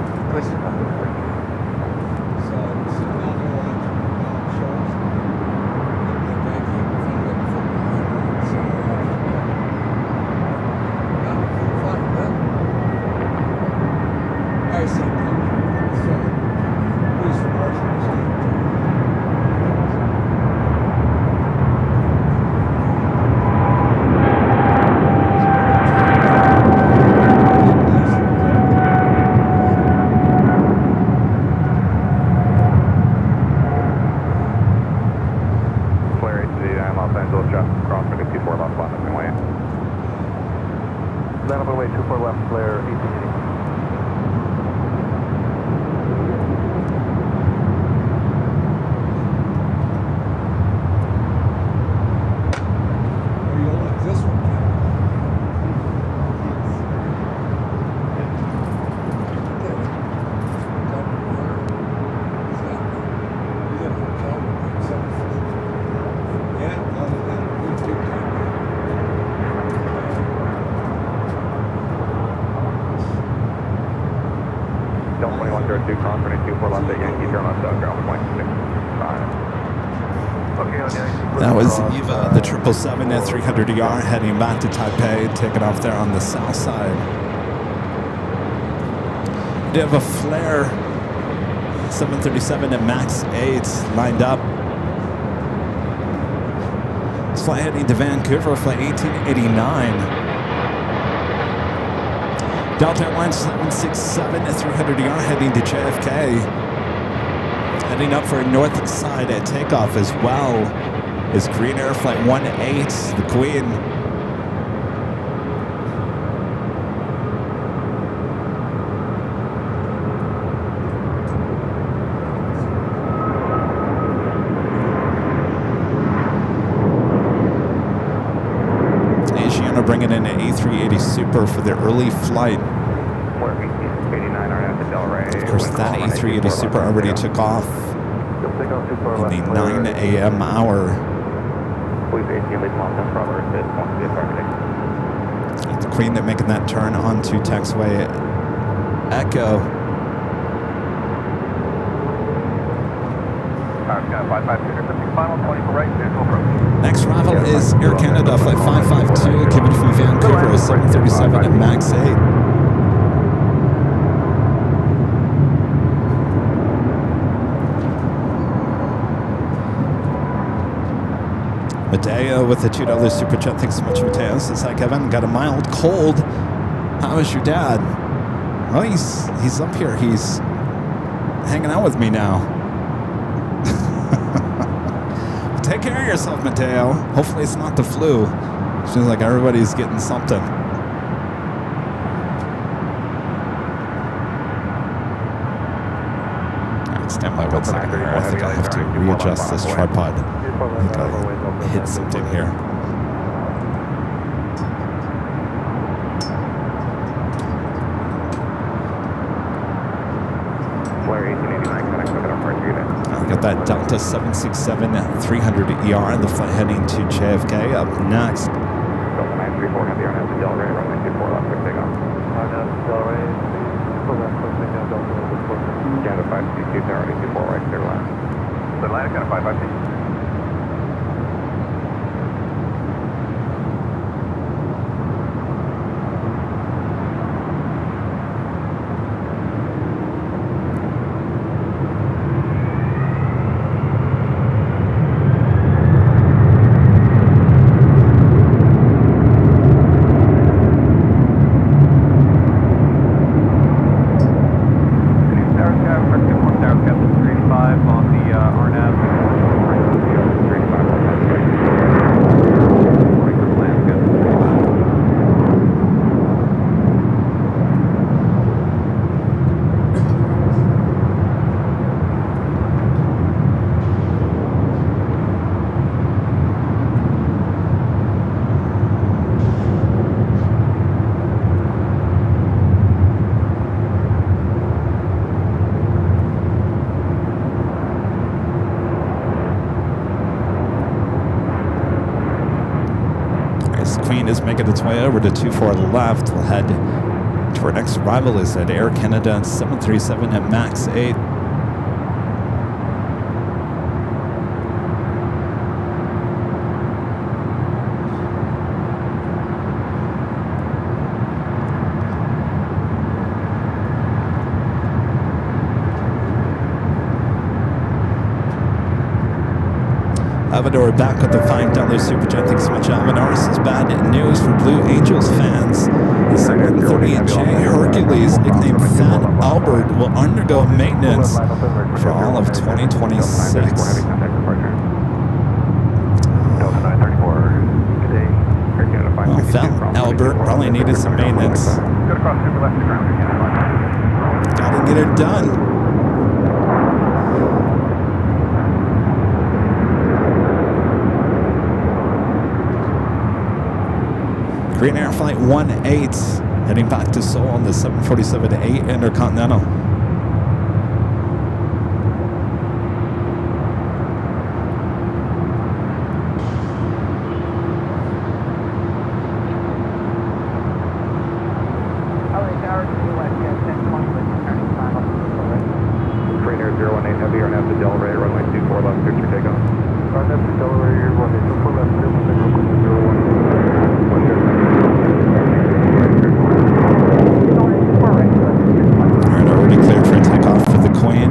That was Eva, the 777 at 300ER heading back to Taipei, taking off there on the south side. We have a Flare 737 at max 8 lined up. It's flight heading to Vancouver, flight 1889. Delta Airlines 767 at 300ER heading to JFK. Heading up for a north side at takeoff as well is Green Air Flight 18, the Queen. Asiana bringing in an A380 Super for their early flight. Of course, that A380 Super already took off in the 9 a.m. hour. The Queen that making that turn onto taxiway Echo. Next arrival is Air Canada flight 552 coming from Vancouver, 737 at max 8. Mateo with the $2 super chat. Thanks so much, Mateo. Says, hi, Kevin. Got a mild cold. How is your dad? Well, he's up here. He's hanging out with me now. Take care of yourself, Mateo. Hopefully it's not the flu. Seems like everybody's getting something. All right, stand by 1 second here. I think I have to readjust this tripod. I think I hit something here. I got that Delta 767 300ER and the flight heading to JFK up next. Delta 934 heavy on the Delray, runway 24 left, quick takeoff. Delray, Canada 522, tower 84 right, clear line. So Atlantic Canada 552. On the RNAV. Queen is making its way over to 24 left. We'll head to our next arrival is at Air Canada 737 at MAX 8. Salvador back with the $5 Super Jet. Thanks so much, Alvin. This is bad news for Blue Angels fans. The 738J Hercules, nicknamed Fat Albert, will undergo maintenance for all of 2026. Well, Fat Albert probably needed some maintenance. Gotta get it done. Green Air Flight 18 heading back to Seoul on the 747-8 Intercontinental. Green Air 018 Heavy, you're going to have to Delray, runway 24 left, clear for takeoff. Right, that's Delray, runway 24 left, clear for takeoff, 01. Alright, already cleared for takeoff for the Queen.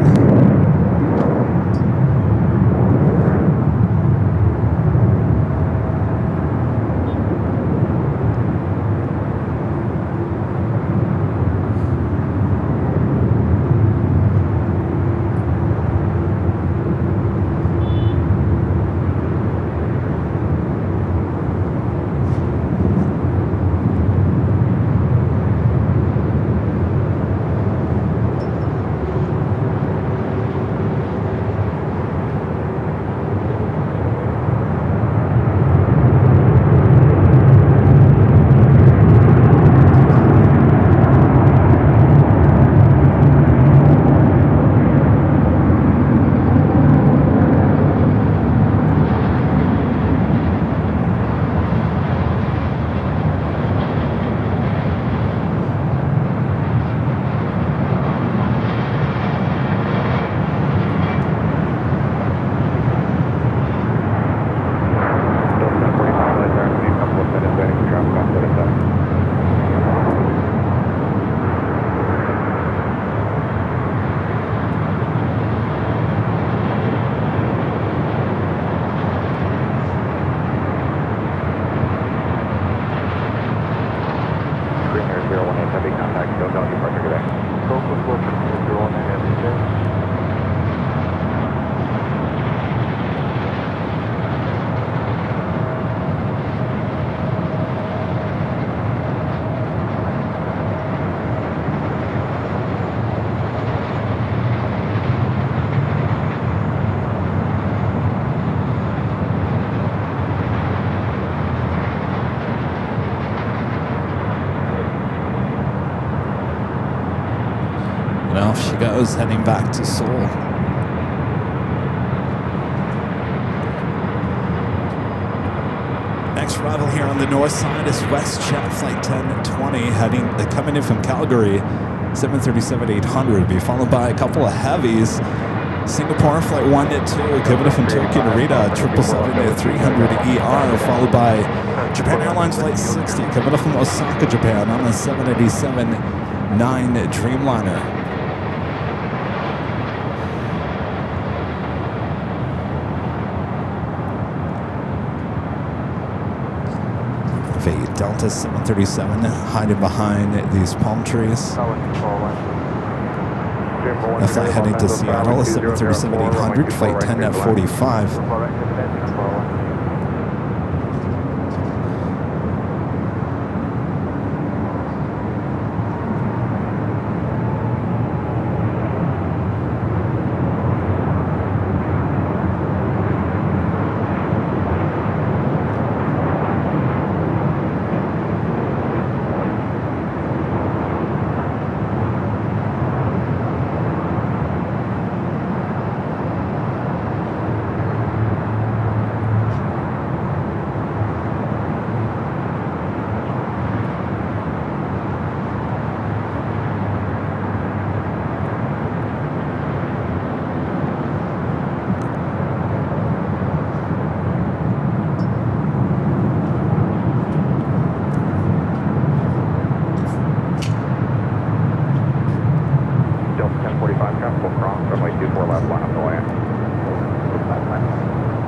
She goes, heading back to Seoul. Next arrival here on the north side is WestJet Flight 1020, coming in from Calgary, 737-800, be followed by a couple of heavies. Singapore Flight 1-2, coming in from Tokyo Narita, 777-300ER, followed by Japan Airlines Flight 60, coming in from Osaka, Japan, on the 787-9 Dreamliner. Delta 737 hiding behind these palm trees. A flight heading to Seattle, 737-800, flight 10-45.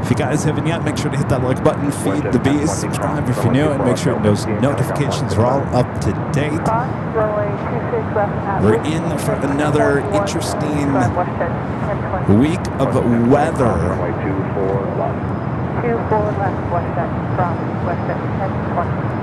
If you guys haven't yet, make sure to hit that like button, feed the bees, subscribe if you're new, and make sure those notifications are all up to date. We're in for another interesting week of weather. Runway 24 left. 24 left, Western, from Western, 1020.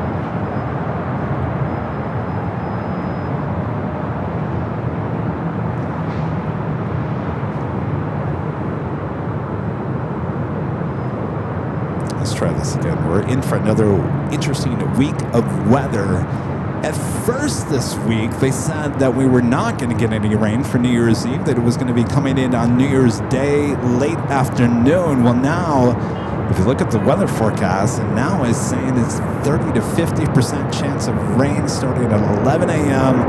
Let's try this again. We're in for another interesting week of weather. At first this week, they said that we were not going to get any rain for New Year's Eve, that it was going to be coming in on New Year's Day, late afternoon. Well, now, if you look at the weather forecast, and now it's saying it's 30 to 50% chance of rain starting at 11 a.m.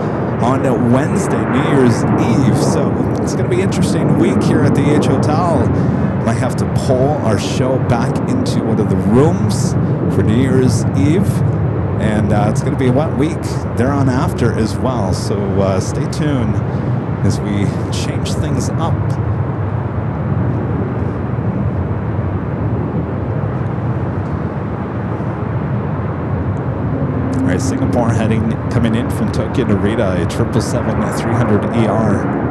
on Wednesday, New Year's Eve. So it's going to be an interesting week here at the H Hotel. Might have to pull our show back into one of the rooms for New Year's Eve. And it's going to be a wet week there on after as well. So stay tuned as we change things up. All right, Singapore coming in from Tokyo Narita, a 777-300ER.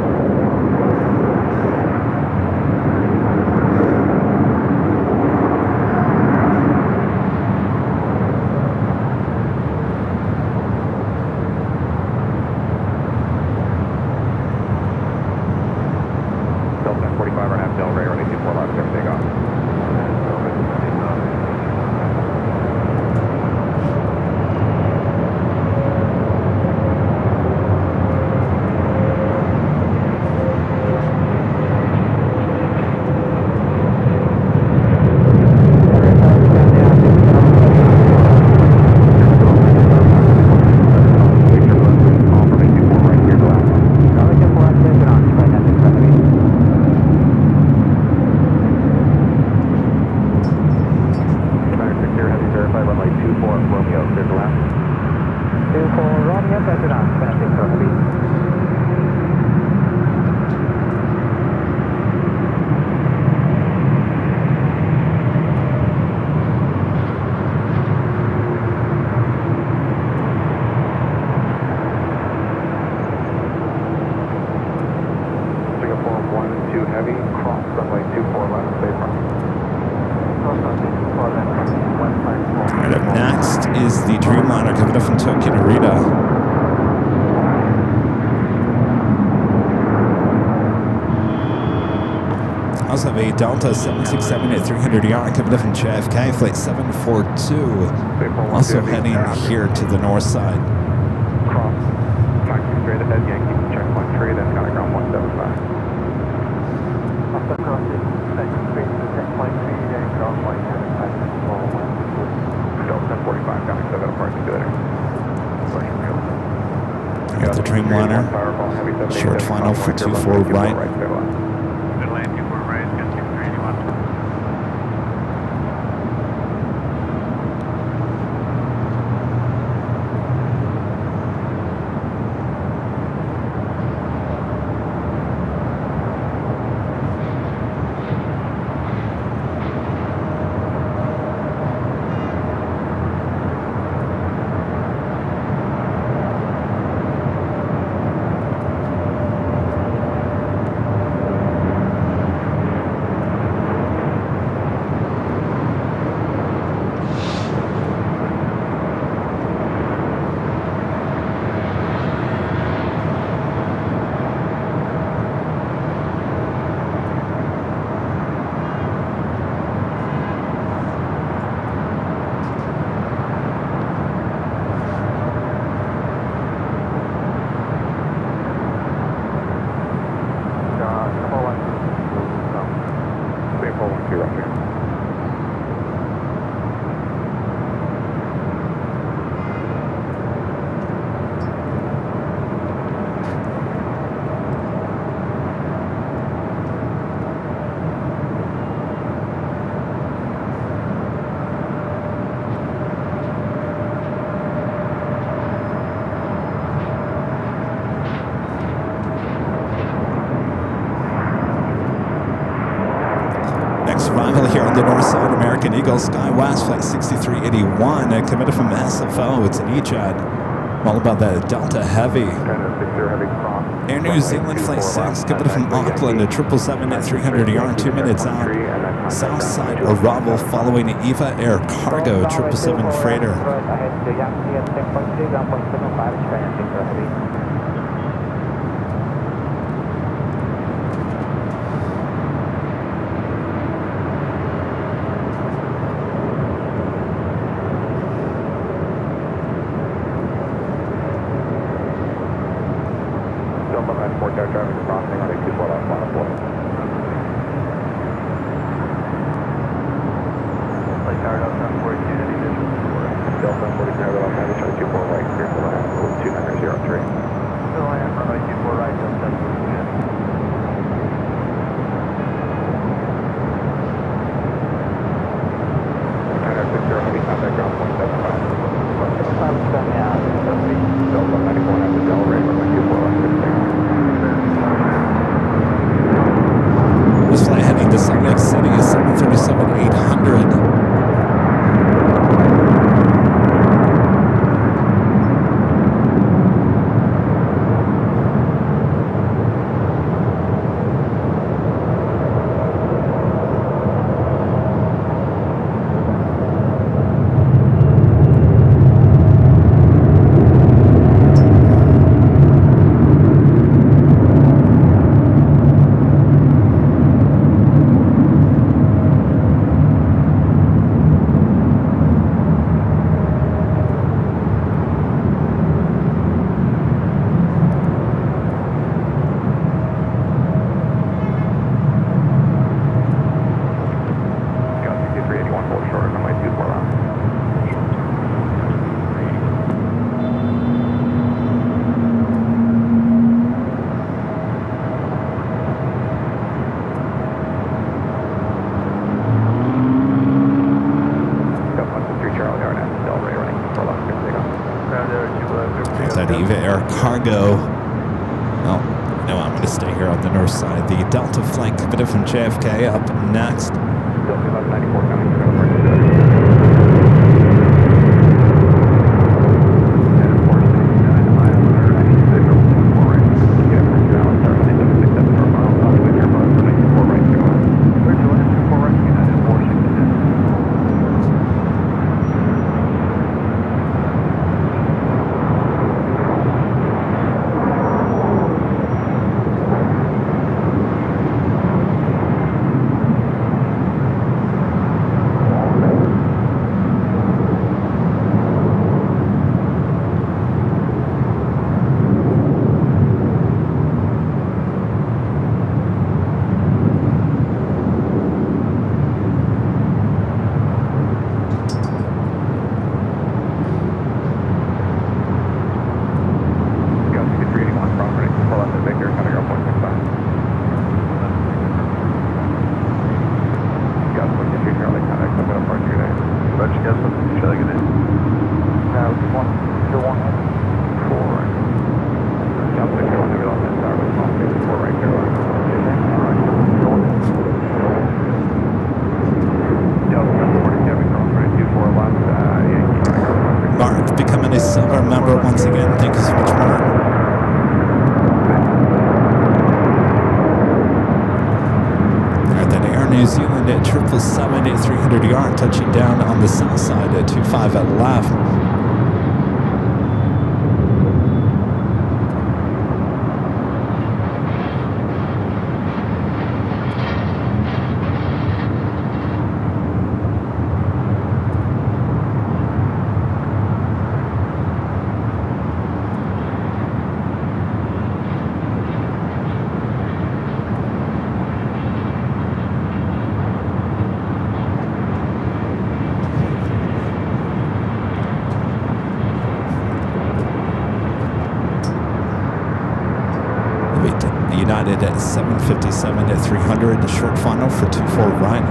Also have a Delta 767-300ER coming up from JFK, flight 742. Also heading here to the north side. Cross. Taxi straight ahead, Yankee. Checkpoint 3, then got ground 175. Also crossing, taxi straight to checkpoint 3, then ground 175. Delta 1045, got to apart together. Got the Dreamliner. Short final for 24 right. on the north side, American Eagle, Sky West, flight 6381, committed from SFO. It's an E-Jet. All about that Delta Heavy. Air New Zealand, flight 6, committed from Auckland, a 777 at 300 yards, 2 minutes out. South side arrival following Eva Air Cargo, 777 freighter. Driving the crossing on a 24 left, final floor. Like Tower Delta 42, any vision? Delta 42, Tower Delta 24 right, clear for land, 2903. Still land, runway 24 right, Delta 42. Heavy contact ground 0.75. Delta 94 has the Delray, runway 24 left, 6. This flight heading to Salt Lake City is 737-800. Eva Air Cargo. Well, no, I'm going to stay here on the north side. The Delta flight committed from JFK up next. Delta 94 coming through. Becoming a silver member once again. Thank you so much, Mark. Alright, then Air New Zealand at 777 at 300 yard, touching down on the south side at 25 at left. United at 757 at 300, the short final for 24 right.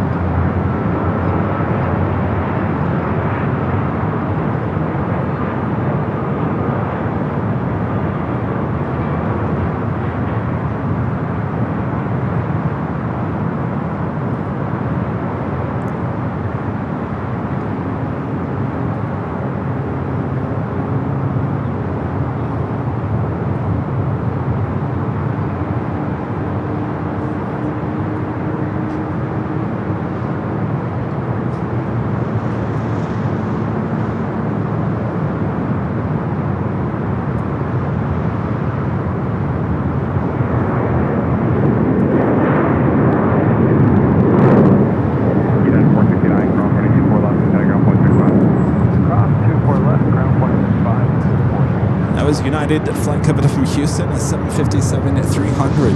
was United flight coming from Houston at 757 at 300.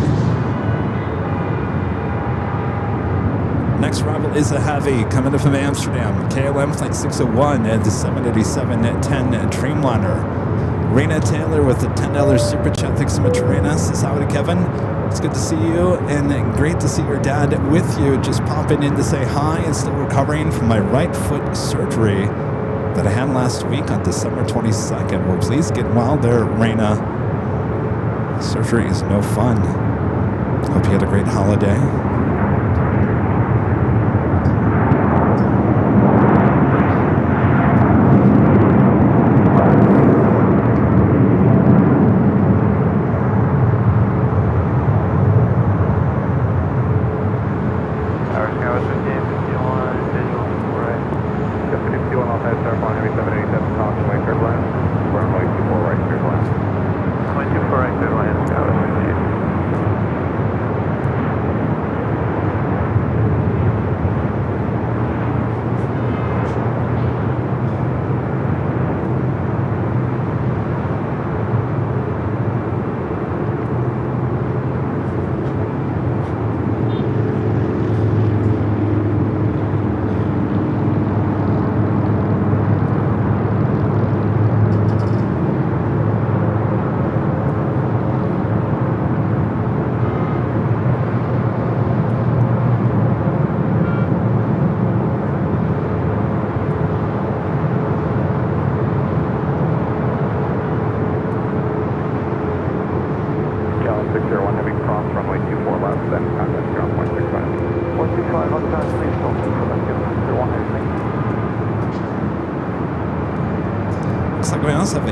Next arrival is a heavy coming in from Amsterdam. KLM flight 601 at the 787 at 10 at Dreamliner. Raina Taylor with the $10 super chat. Thanks so much, Raina. Says hi to Kevin. It's good to see you and great to see your dad with you. Just popping in to say hi and still recovering from my right foot surgery that I had last week on December 22nd. Well, please get well there, Raina. Surgery is no fun. Hope you had a great holiday.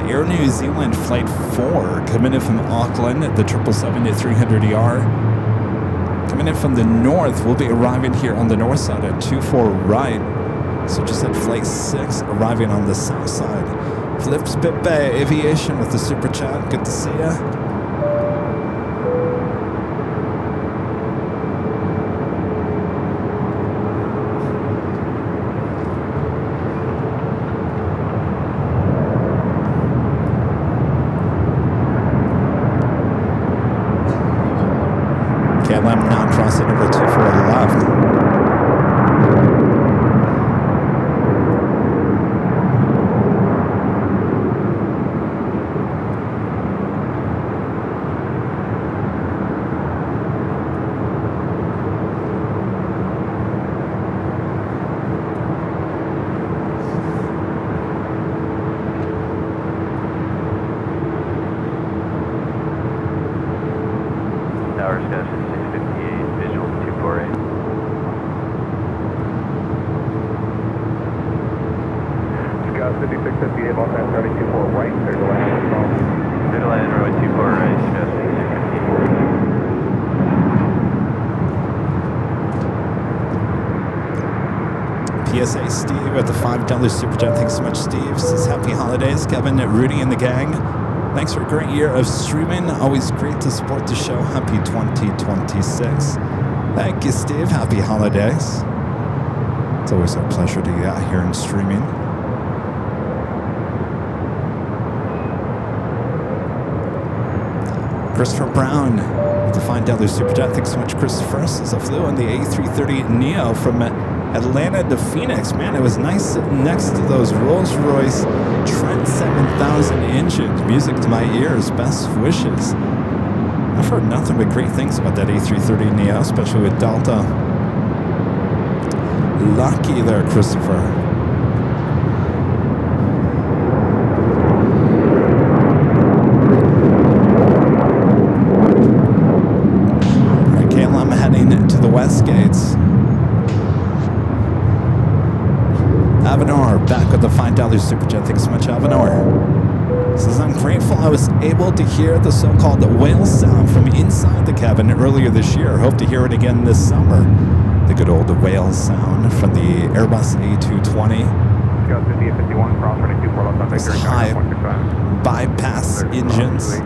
Air New Zealand Flight 4 coming in from Auckland at the 777 at 300ER. Coming in from the north, we'll be arriving here on the north side at 24 right. So just at Flight 6 arriving on the south side. Flips Pepe Aviation with the super chat. Good to see ya. KLM now crossing over 24 left. PSA Steve at the $5 super chat. Thanks so much, Steve. Says happy holidays, Kevin, Rudy, and the gang. Thanks for a great year of streaming. Always great to support the show. Happy 2026. Thank you, Steve. Happy holidays. It's always a pleasure to get out here and streaming. Christopher Brown with the $5 super chat. Thanks so much, Christopher. As I flew on the A330neo from Atlanta to Phoenix. Man, it was nice sitting next to those Rolls-Royce Trent 7000 engines. Music to my ears. Best wishes. I've heard nothing but great things about that A330neo, especially with Delta. Lucky there, Christopher. All right, KLM heading to the West Gates. Avenor back with the $5 super chat. Thanks so much, Avenor. Says, I'm grateful I was able to hear the so-called whale sound from inside the cabin earlier this year. Hope to hear it again this summer. The good old whale sound from the Airbus A220. Those high bypass engines.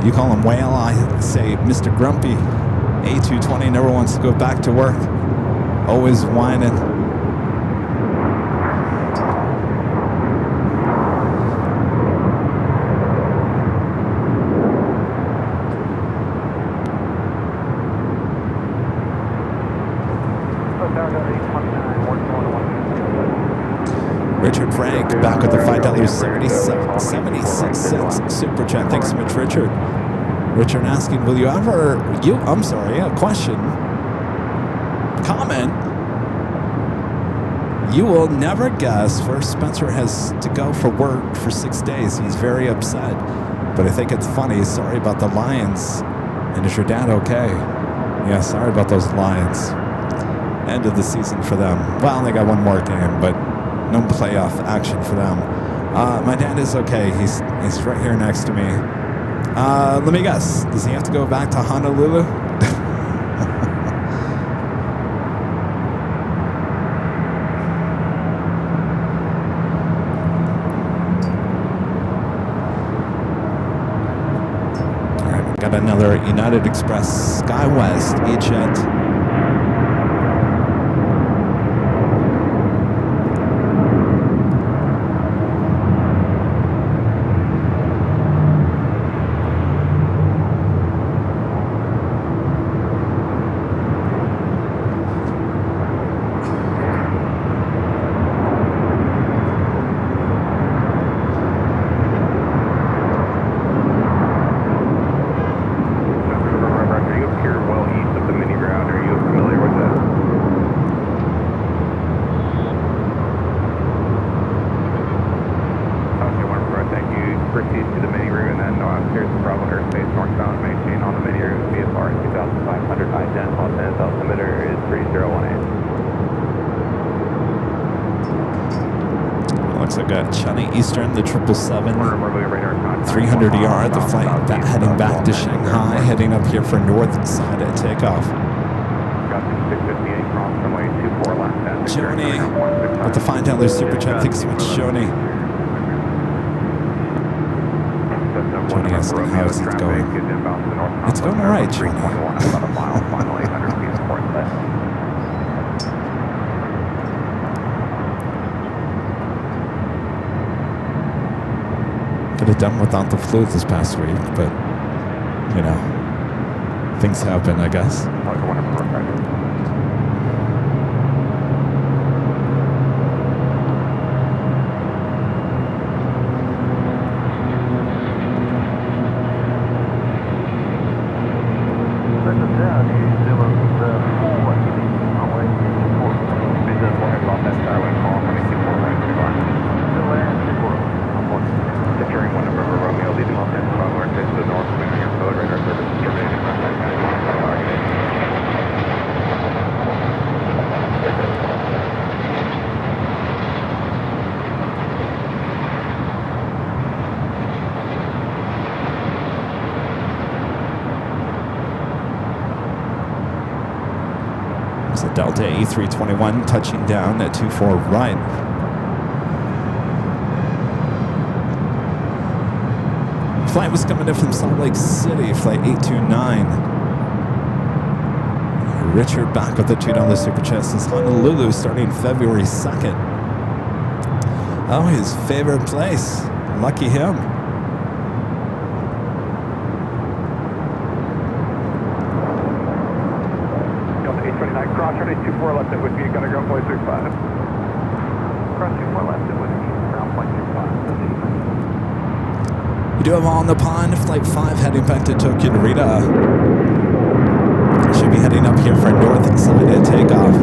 You call him whale, I say Mr. Grumpy. A220 never wants to go back to work. Always whining. Richard Frank back with the $5.76 super chat. Thanks so much, Richard. Richard asking, will you ever, I'm sorry, a question, comment, you will never guess where Spencer has to go for work for 6 days. He's very upset, but I think it's funny. Sorry about the Lions. And is your dad okay? Yeah, sorry about those Lions. End of the season for them. Well, they got one more game, but no playoff action for them. My dad is okay. He's right here next to me. Let me guess. Does he have to go back to Honolulu? All right, we've got another United Express SkyWest E-Jet. Eastern, the 777, 300 yard, the flight heading back to Shanghai, heading up here for north side at takeoff. Joni with the $5 super chat. Thanks so much, Joni. Joni asking, how is it going? It's going all right, Joni. Could have done without the flu this past week, but, you know, things happen, I guess. Delta A321 touching down at 24 right. Flight was coming in from Salt Lake City, flight 829. Richard back with the $2 super chat says Honolulu starting February 2nd. Oh, his favorite place. Lucky him. Left at Whiskey, gonna go point 35. Cross 24 left at Whiskey, ground point 35. You do have all on the pond, flight 5 heading back to Tokyo Narita. Should be heading up here for north side at takeoff.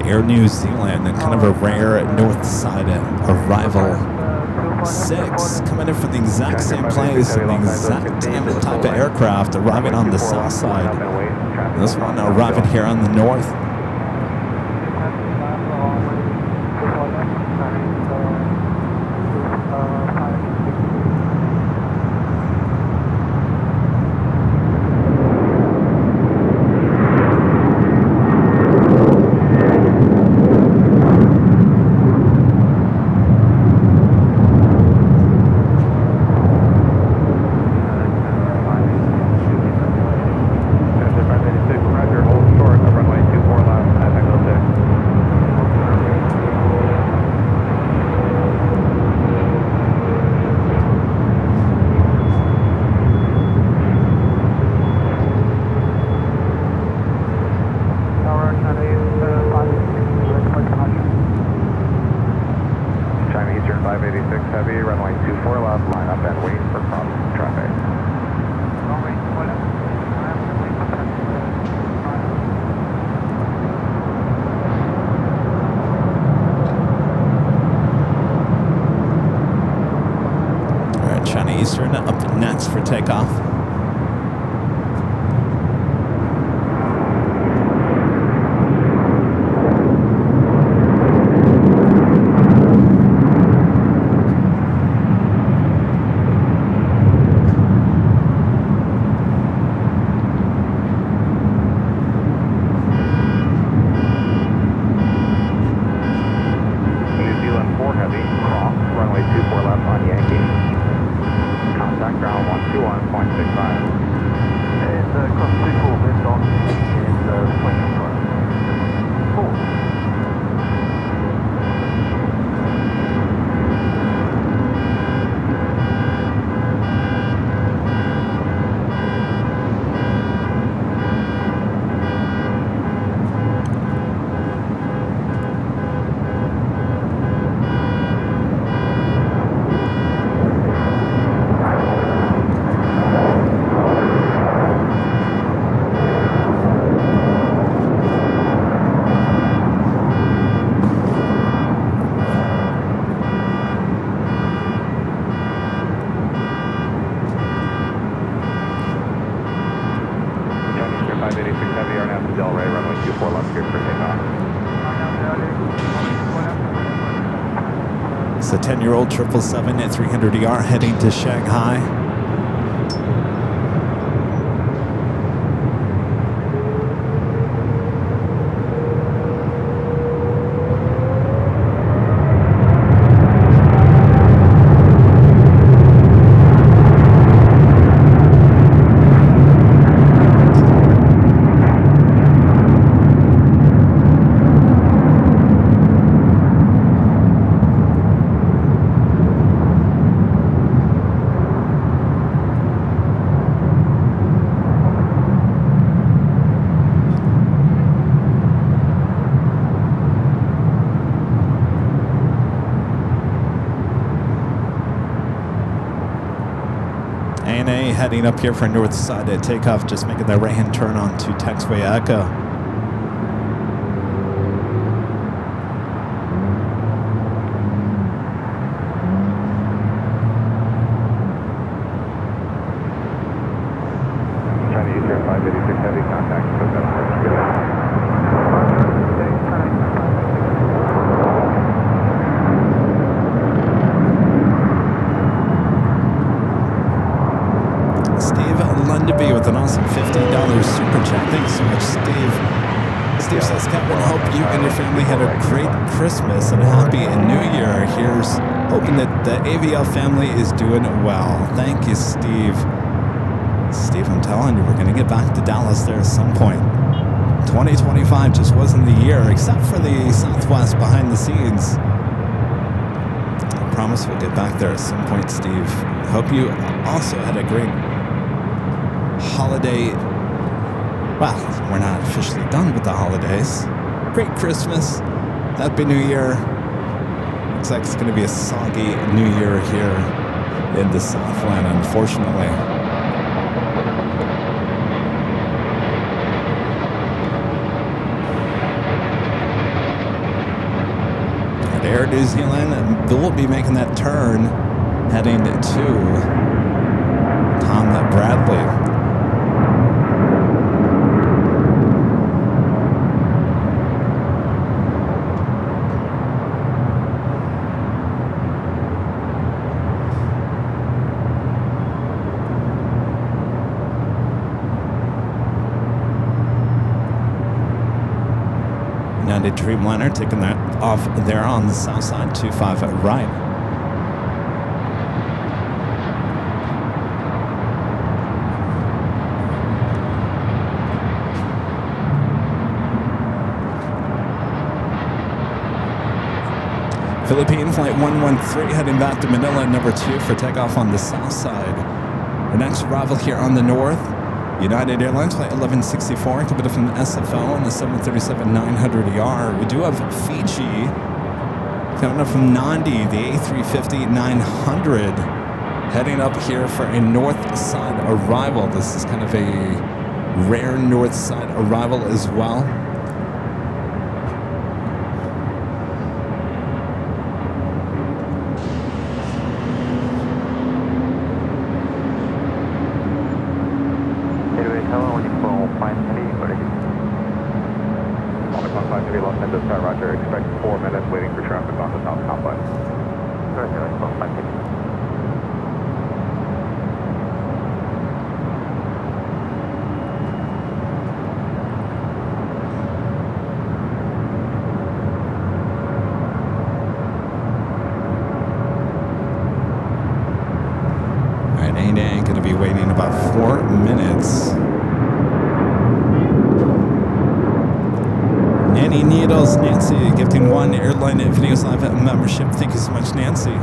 Air New Zealand, and kind of a rare north side arrival. 6 coming in from the exact same place and the exact same type of aircraft arriving on the south side. This one arriving here on the north. up next for takeoff. It's a 10-year-old 777 at 300ER heading to Shanghai. ANA heading up here for north side at takeoff, just making their right-hand turn onto taxiway Echo. Trying to use your 586 heavy contact. With an awesome $50 super chat. Thanks so much, Steve. Steve says, Kevin, hope you and your family had a great Christmas and a happy New Year. Here's hoping that the AVL family is doing well. Thank you, Steve. Steve, I'm telling you, we're going to get back to Dallas there at some point. 2025 just wasn't the year, except for the Southwest behind the scenes. I promise we'll get back there at some point, Steve. Hope you also had a great holiday. Well, we're not officially done with the holidays. Great Christmas. Happy New Year. Looks like it's going to be a soggy New Year here in the Southland, unfortunately. At Air New Zealand, we'll be making that turn heading to Tom Bradley. Dreamliner taking that off there on the south side, 25 right. Philippine flight 113 heading back to Manila, number 2 for takeoff on the south side. The next arrival here on the north, United Airlines flight 1164 coming from the SFO on the 737-900ER. We do have Fiji coming up from Nandi, the A350-900, heading up here for a north side arrival. This is kind of a rare north side arrival as well. Hello, Info 53 for ready. Only 53 Los Angeles, Roger. Expect 4 minutes waiting for traffic on the south complex. Roger, Info 53. Going to be waiting about 4 minutes. Nanny Needles, Nancy, gifting 1 Airline Videos Live membership. Thank you so much, Nancy.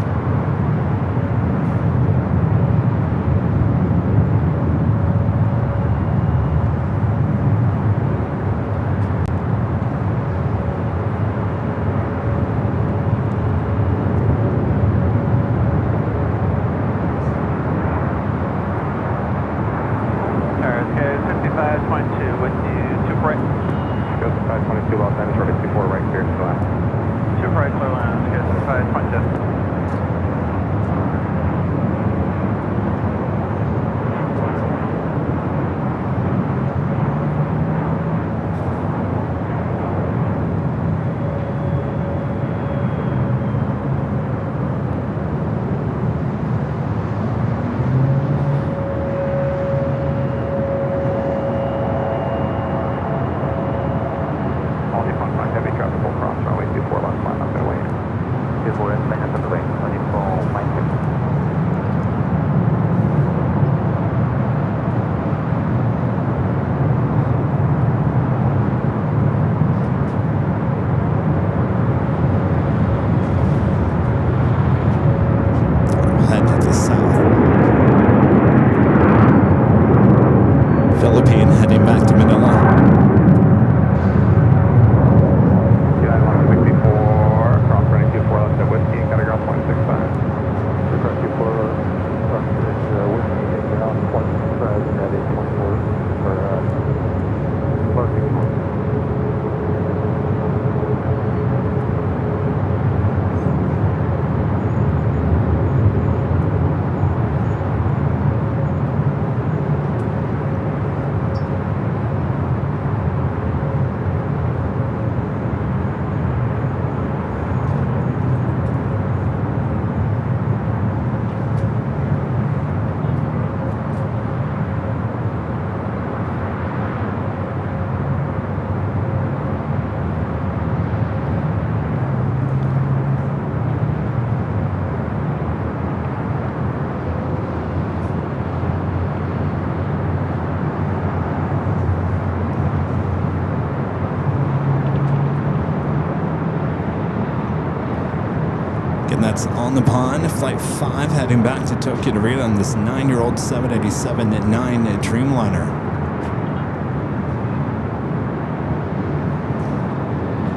That's on the pond. Flight 5 heading back to Tokyo to read on this 9-year-old 787-9 Dreamliner.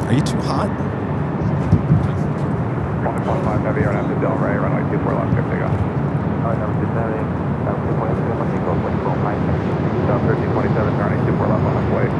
Are you too hot? 1.5 heavy on after Delray, runway 24 left, good to go. Alright, number 27, number 227, South 1327, turning 24 left on the way.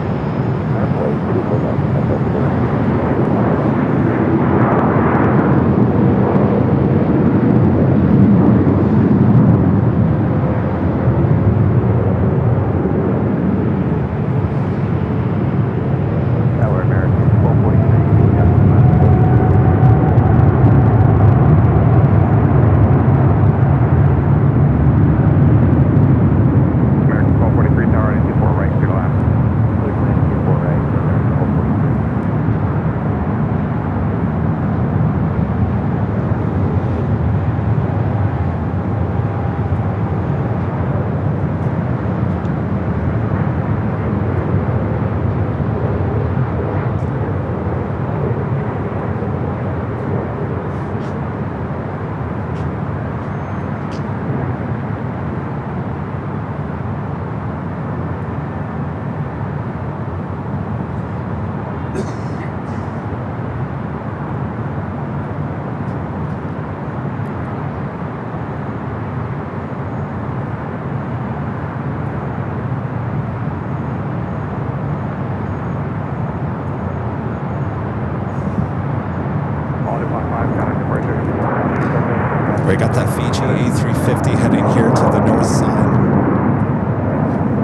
We got that Fiji A350 heading here to the north side.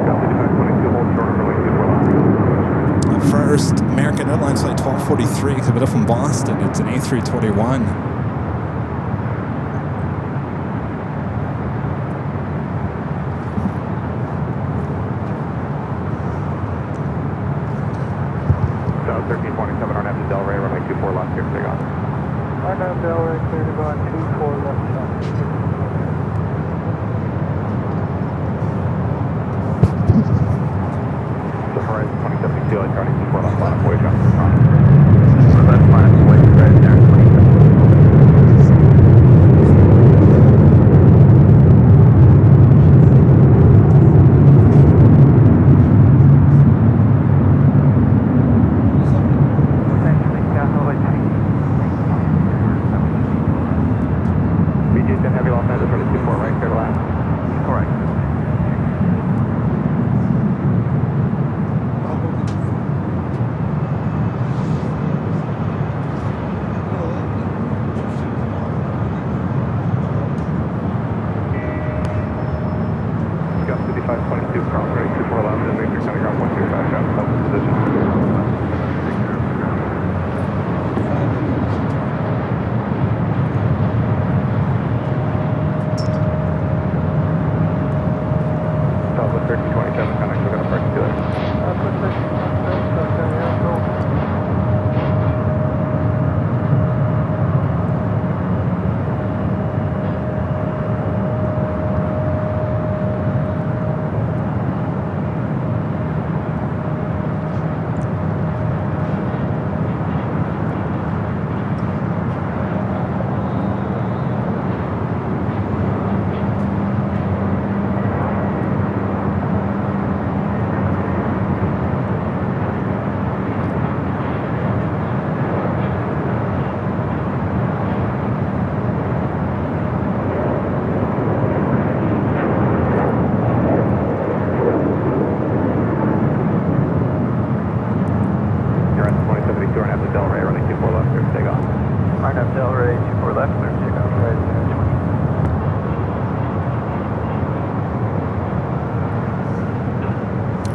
Delta 2522 43 coming up from Boston. It's an A321. So 1327 on after Delray, runway 24 left, here, take off. On Delray, clear to go on 24 left. So Horizon 2072, like running 24 left, line of voyage on the front. So that's line of voyage right there, 27.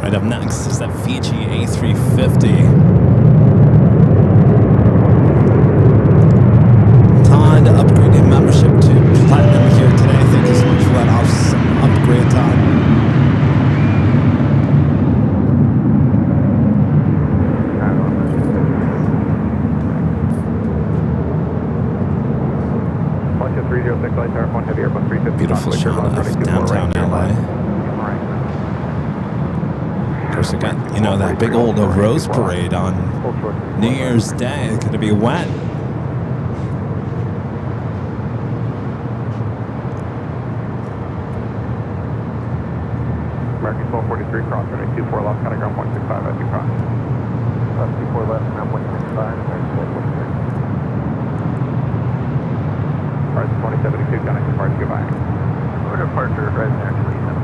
Right up next is that Fiji A350. Todd upgraded membership to Platinum here today. Thank you so much for that awesome upgrade, Todd. Beautiful shot of downtown LA. Of course, we got, you know, that big old Rose Parade on New Year's Day. It's going to be wet. American 1243 cross, runway 24 left, counting ground 165 as you cross. Left 24 left, ground 165, American 1243. Horizon 2072, counting departure, goodbye. Our departure, Horizon Air 2072.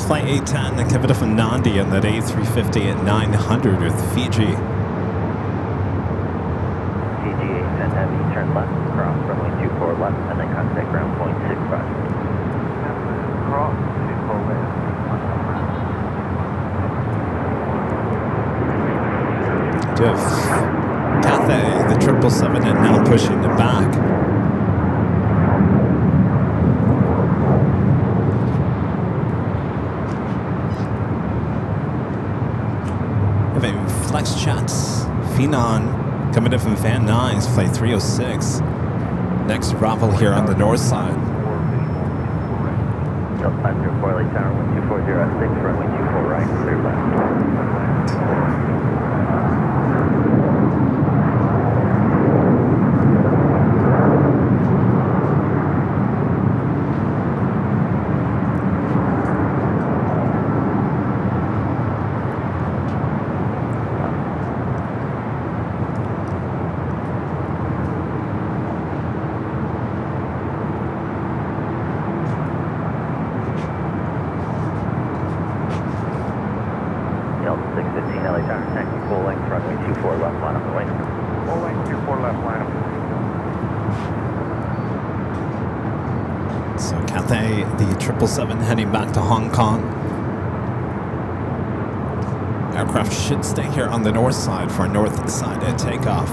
Flight 810, the Kevin from Nandi on that A350 at 900 with Fiji. Fiji 810 heavy, turn left, cross runway 24 left, and then contact ground point 65. Cross, 24 left. Do have Cathay, the 777, and now pushing it back. LAX Chats, Phenon, coming in from Van Nuys, flight 306. Next arrival here on the north side. Delta 504, LA Tower 1240 at 6, runway 24 right, clear left. So Cathay, the 777 heading back to Hong Kong. Aircraft should stay here on the north side for a north side takeoff.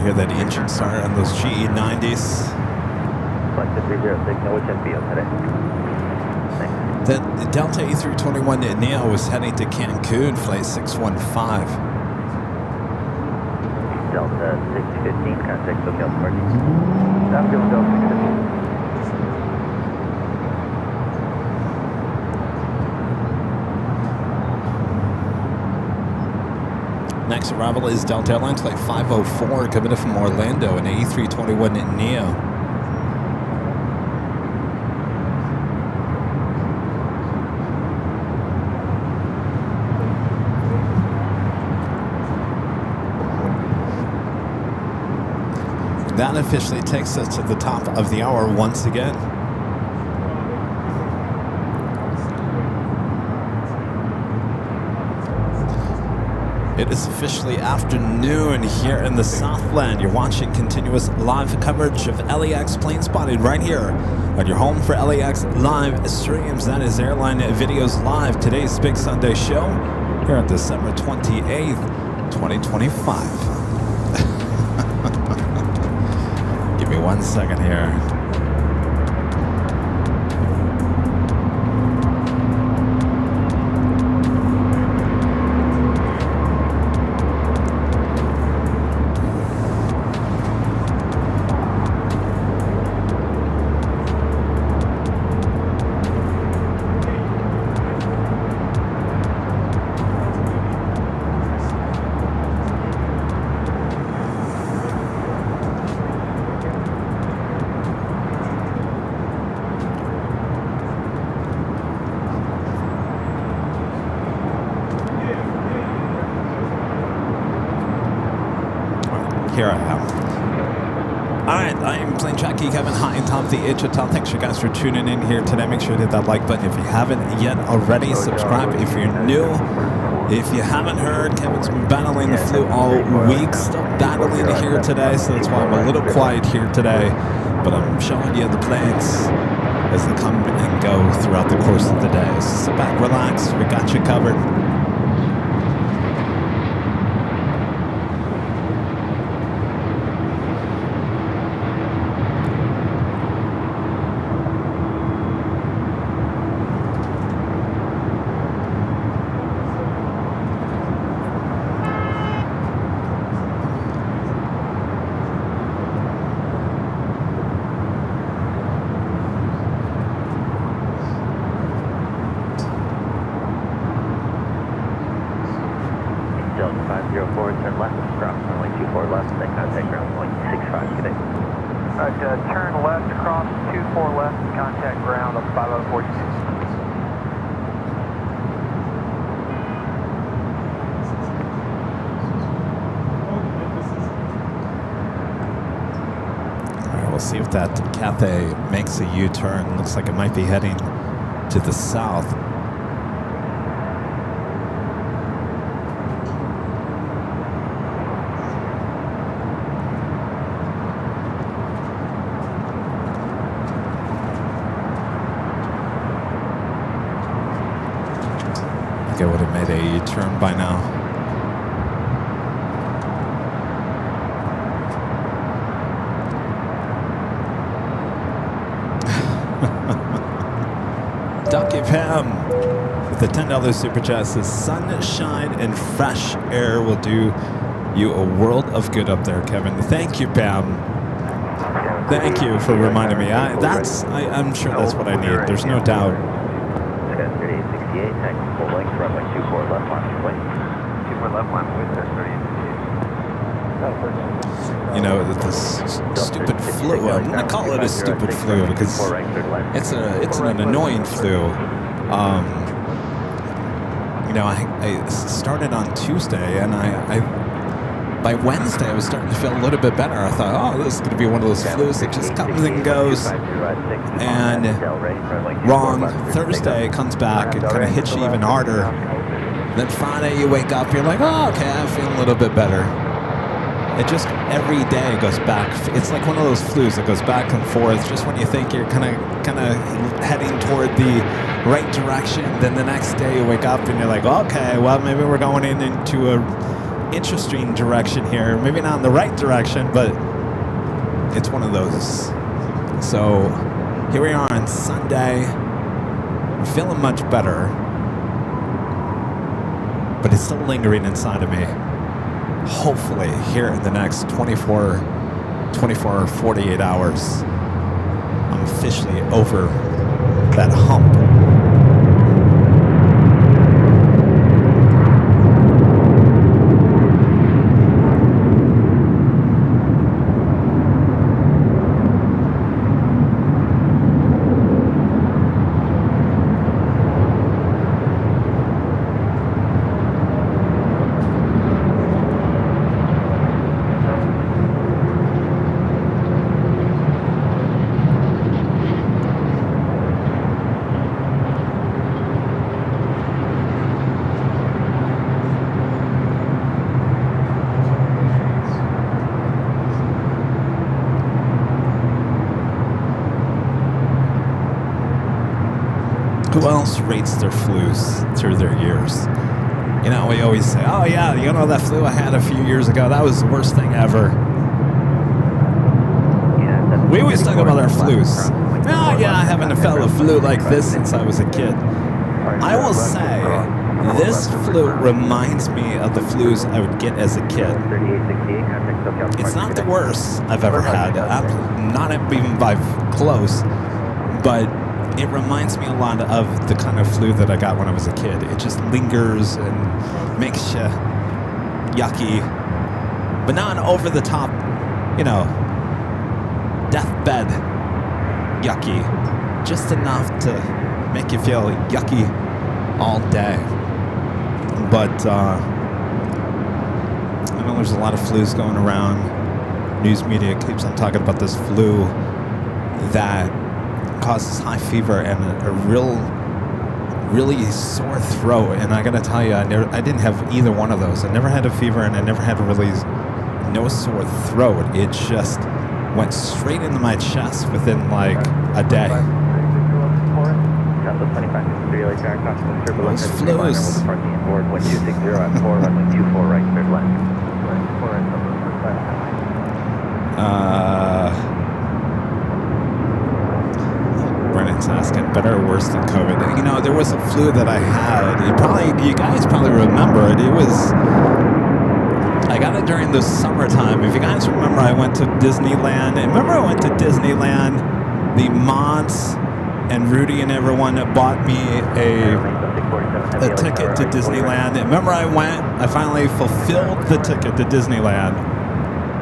Hear that engine start on those GE90s. Selected 306, no HMPO today. The Delta A321neo was heading to Cancun, flight 615. Delta 615, contact SoCal Parking. Delta 615. Next arrival is Delta Airlines flight 504 coming in from Orlando, an A321neo. That officially takes us to the top of the hour once again. It is officially afternoon here in the Southland. You're watching continuous live coverage of LAX plane spotting right here on your home for LAX live streams. That is Airline Videos Live, today's Big Sunday show here on December 28th, 2025. Give me 1 second here. Here I am. Alright, I am Plane Jockey Kevin high on top of the HOTL. Thanks you guys for tuning in here today. Make sure to hit that like button if you haven't yet already. Subscribe if you're new. If you haven't heard, Kevin's been battling the flu all week, still battling it here today, so that's why I'm a little quiet here today. But I'm showing you the planes as they come and go throughout the course of the day. So sit back, relax, we got you covered. Turn left, cross runway 24 left, then contact ground point 65, good day. Turn left, cross 24 left, contact ground on 5046. All right, we'll see if that Cathay makes a U-turn. Looks like it might be heading to the south. I would have made a U-turn by now. Ducky Pam with the $10 super chat says, sunshine and fresh air will do you a world of good up there, Kevin. Thank you, Pam. Thank you for reminding me. I'm sure that's what I need. There's no doubt. 3868, taxi full length, runway 24 left, launch plane. 24 left, launch with 3868. You know, this stupid flu. I'm gonna call it a stupid flu because it's an annoying flu. You know, I started on Tuesday, and by Wednesday I was starting to feel a little bit better. I thought, oh, this is going to be one of those flus that just comes and goes. And wrong. Thursday it comes back and kind of hits you even harder. Then Friday you wake up, you're like, oh, okay, I'm feeling a little bit better. It just every day goes back. It's like one of those flus that goes back and forth. Just when you think you're kind of heading toward the right direction, then the next day you wake up and you're like, okay, well, maybe we're going into a interesting direction here. Maybe not in the right direction, but it's one of those. So here we are on Sunday. I'm feeling much better, but it's still lingering inside of me. Hopefully here in the next 24 or 48 hours, I'm officially over that hump. Who else rates their flus through their years? You know, we always say, oh yeah, you know that flu I had a few years ago, that was the worst thing ever. Yeah, we always talk about our flus. Oh yeah, I haven't felt a flu like this since I was a kid. I will say, this flu reminds me of the flus I would get as a kid. It's not the worst I've ever had, not even by close, but it reminds me a lot of the kind of flu that I got when I was a kid. It just lingers and makes you yucky, but not an over-the-top, you know, deathbed yucky. Just enough to make you feel yucky all day. But I know there's a lot of flus going around. News media keeps on talking about this flu that causes high fever and a real really sore throat, and I gotta tell you, I didn't have either one of those. I never had a fever, and I never had a really no sore throat. It just went straight into my chest within like a day. Those flus. Brennan's asking, better or worse than COVID? You know, there was a flu that I had. You guys probably remember it. I got it during the summertime. If you guys remember, I went to Disneyland. And remember, I went to Disneyland. The Mods and Rudy and everyone bought me a ticket to Disneyland. And remember, I finally fulfilled the ticket to Disneyland.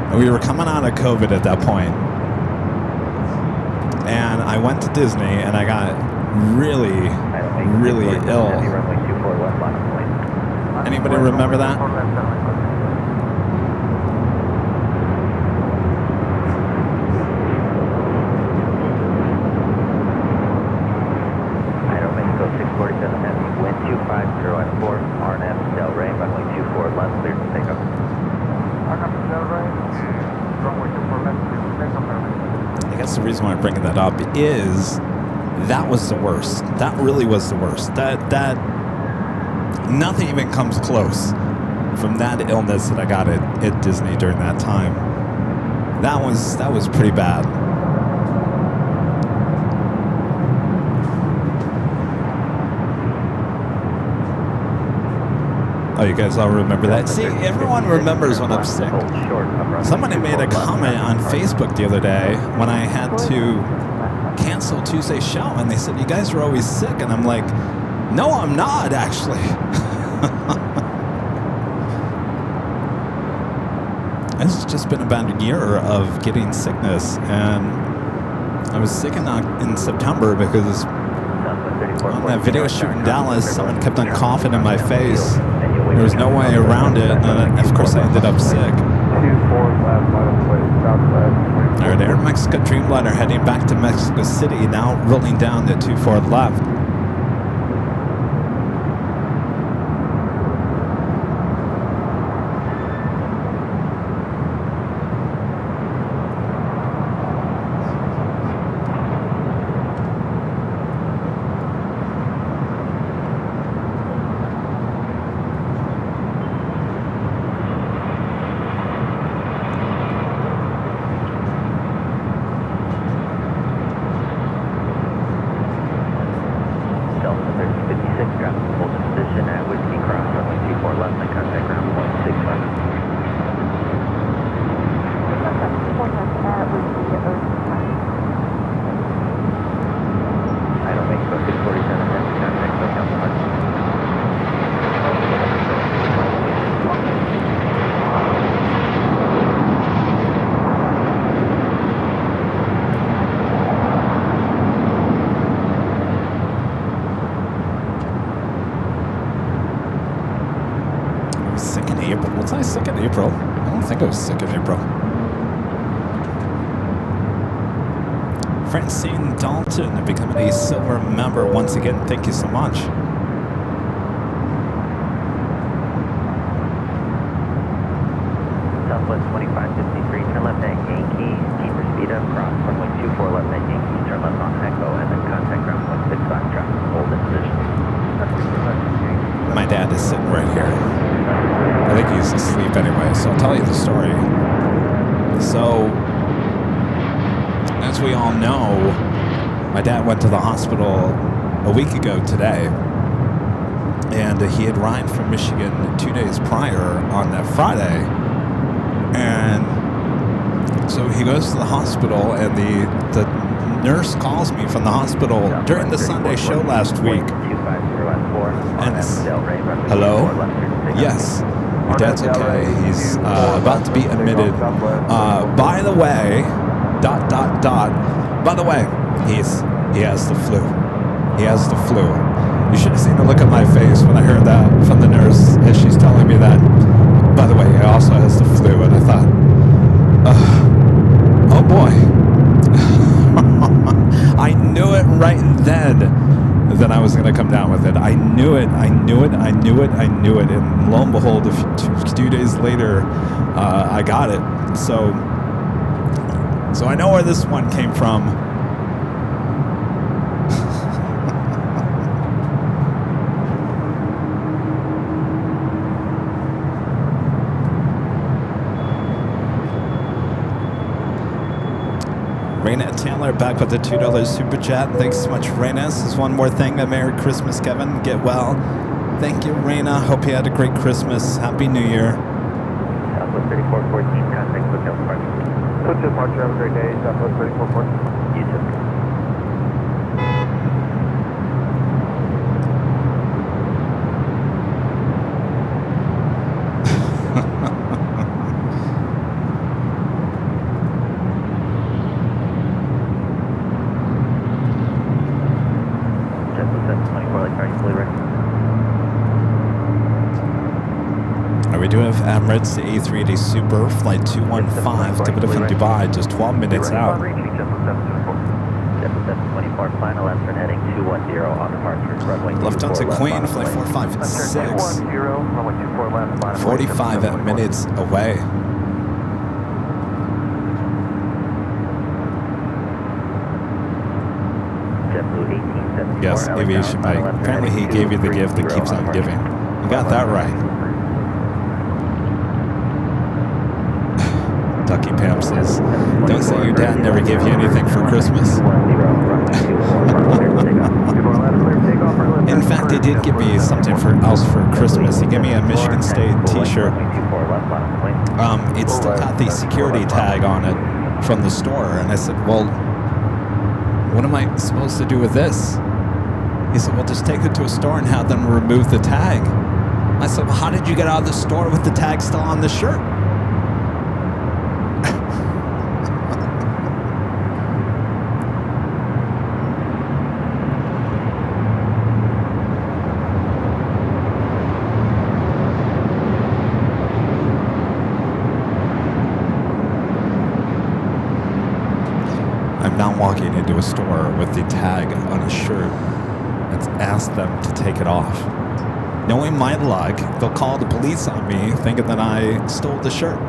And we were coming out of COVID at that point. And I went to Disney and I got really, really ill. Anybody remember that? The reason why I'm bringing that up is that was the worst. That really was the worst. That nothing even comes close from that illness that I got at Disney during that time. That was pretty bad. Oh, you guys all remember that? See, everyone remembers when I'm sick. Somebody made a comment on Facebook the other day when I had to cancel Tuesday's show, and they said, you guys are always sick. And I'm like, no, I'm not, actually. It's just been about a year of getting sickness, and I was sick in September because on that video shoot in Dallas, someone kept on coughing in my face. There was no way around it, and of course I ended up sick. All right, Air Mexico Dreamliner heading back to Mexico City, now rolling down to 24 left. Was I sick in April? I don't think I was sick in April. Francine Dalton becoming a silver member once again. Thank you so much. Southwest 2553, turn left at Yankee, keep your speed up, cross runway 24 left at Yankee, turn left on Echo, and then contact ground 16 traffic, hold in position. My dad is sitting right here. I think he's asleep anyway, so I'll tell you the story. So, as we all know, my dad went to the hospital a week ago today, and he had arrived from Michigan 2 days prior on that Friday, and so he goes to the hospital, and the nurse calls me from the hospital during the Sunday show last week. And hello? Yes. My dad's okay. He's about to be admitted. By the way, ... By the way, he has the flu. He has the flu. You should have seen the look on my face when I heard that from the nurse as she's telling me that. By the way, he also has the flu. And I thought, oh boy. I knew it right then that I was going to come down with it. I knew it. And lo and behold, a few days later, I got it. So I know where this one came from. Raina Taylor back with the $2 super chat. Thanks so much, Raina. This is one more thing. Merry Christmas, Kevin. Get well. Thank you, Raina. Hope you had a great Christmas. Happy New Year. Southwest 3414, contact Hotel Park. Hotel Park, have a great day. Southwest 3414. You too. We do have Emirates, the A380 Super, flight 215, typical from Dubai, just 12 minutes out. Final Lester heading 210 on departure. Runway Lufthansa Queen, flight 456. 45 minutes away. Yes, Aviation Mike. Apparently he gave you the gift that keeps on giving. You got that right. Ducky Pam says, don't say your dad never gave you anything for Christmas. In fact, he did give me something else for Christmas. He gave me a Michigan State t-shirt. It still got the security tag on it from the store. And I said, well, what am I supposed to do with this? He said, well, just take it to a store and have them remove the tag. I said, well, how did you get out of the store with the tag still on the shirt? Walking into a store with the tag on a shirt and ask them to take it off. Knowing my luck, they'll call the police on me thinking that I stole the shirt.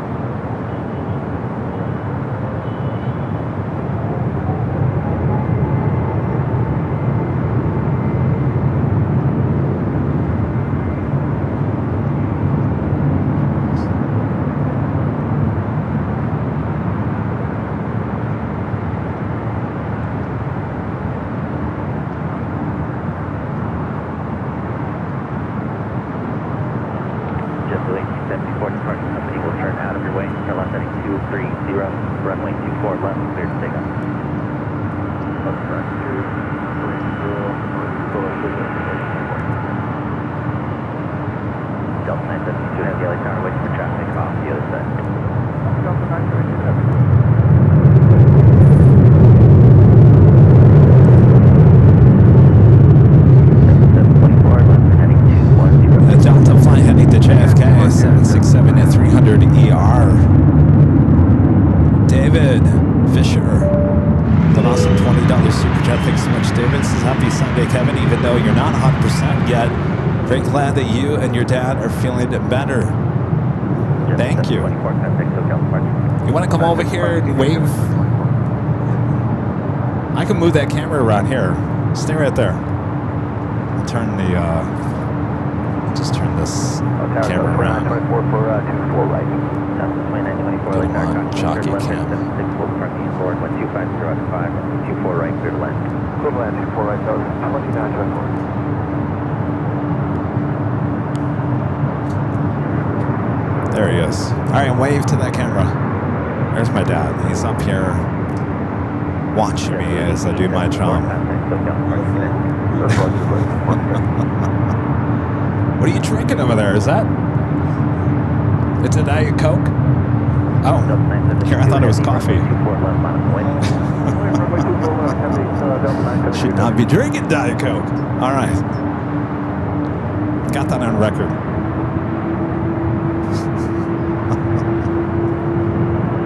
Glad that you and your dad are feeling better. Thank you. You want to come over here and wave? I can move that camera around here. Stay right there. I'll turn the, just turn this camera around. Go on, jockey cam. There he is. All right, wave to that camera. There's my dad. He's up here watching me as I do my job. What are you drinking over there? Is that? It's a Diet Coke? Oh, here, I thought it was coffee. Should not be drinking Diet Coke. All right. Got that on record.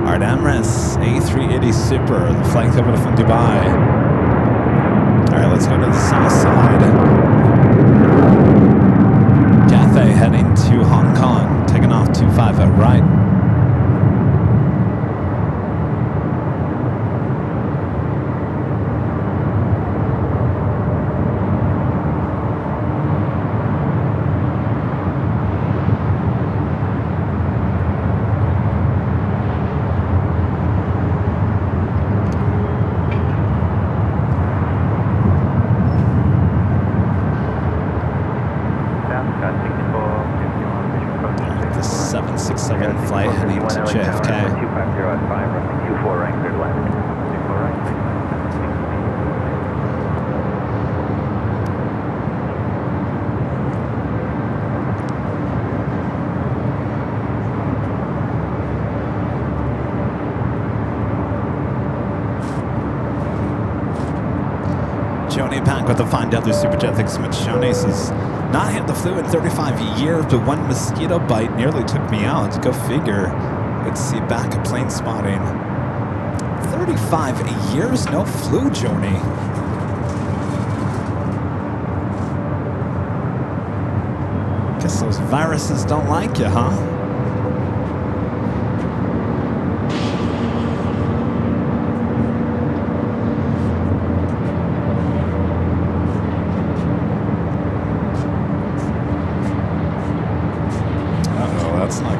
All right, Emirates A380 Super, the flight coming from Dubai. All right, let's go to the south side. Cathay heading to Hong Kong, taking off 25 at right. The 767 flight heading to JFK. 250 at 5, runway 24 right, clear to land. 24 right. Joni back with the Fine Delta Superjet. Thanks so much, Joni. Says, not had the flu in 35 years, but one mosquito bite nearly took me out. Go figure. Let's see back at plane spotting. 35 years, no flu, Joni. Guess those viruses don't like you, huh?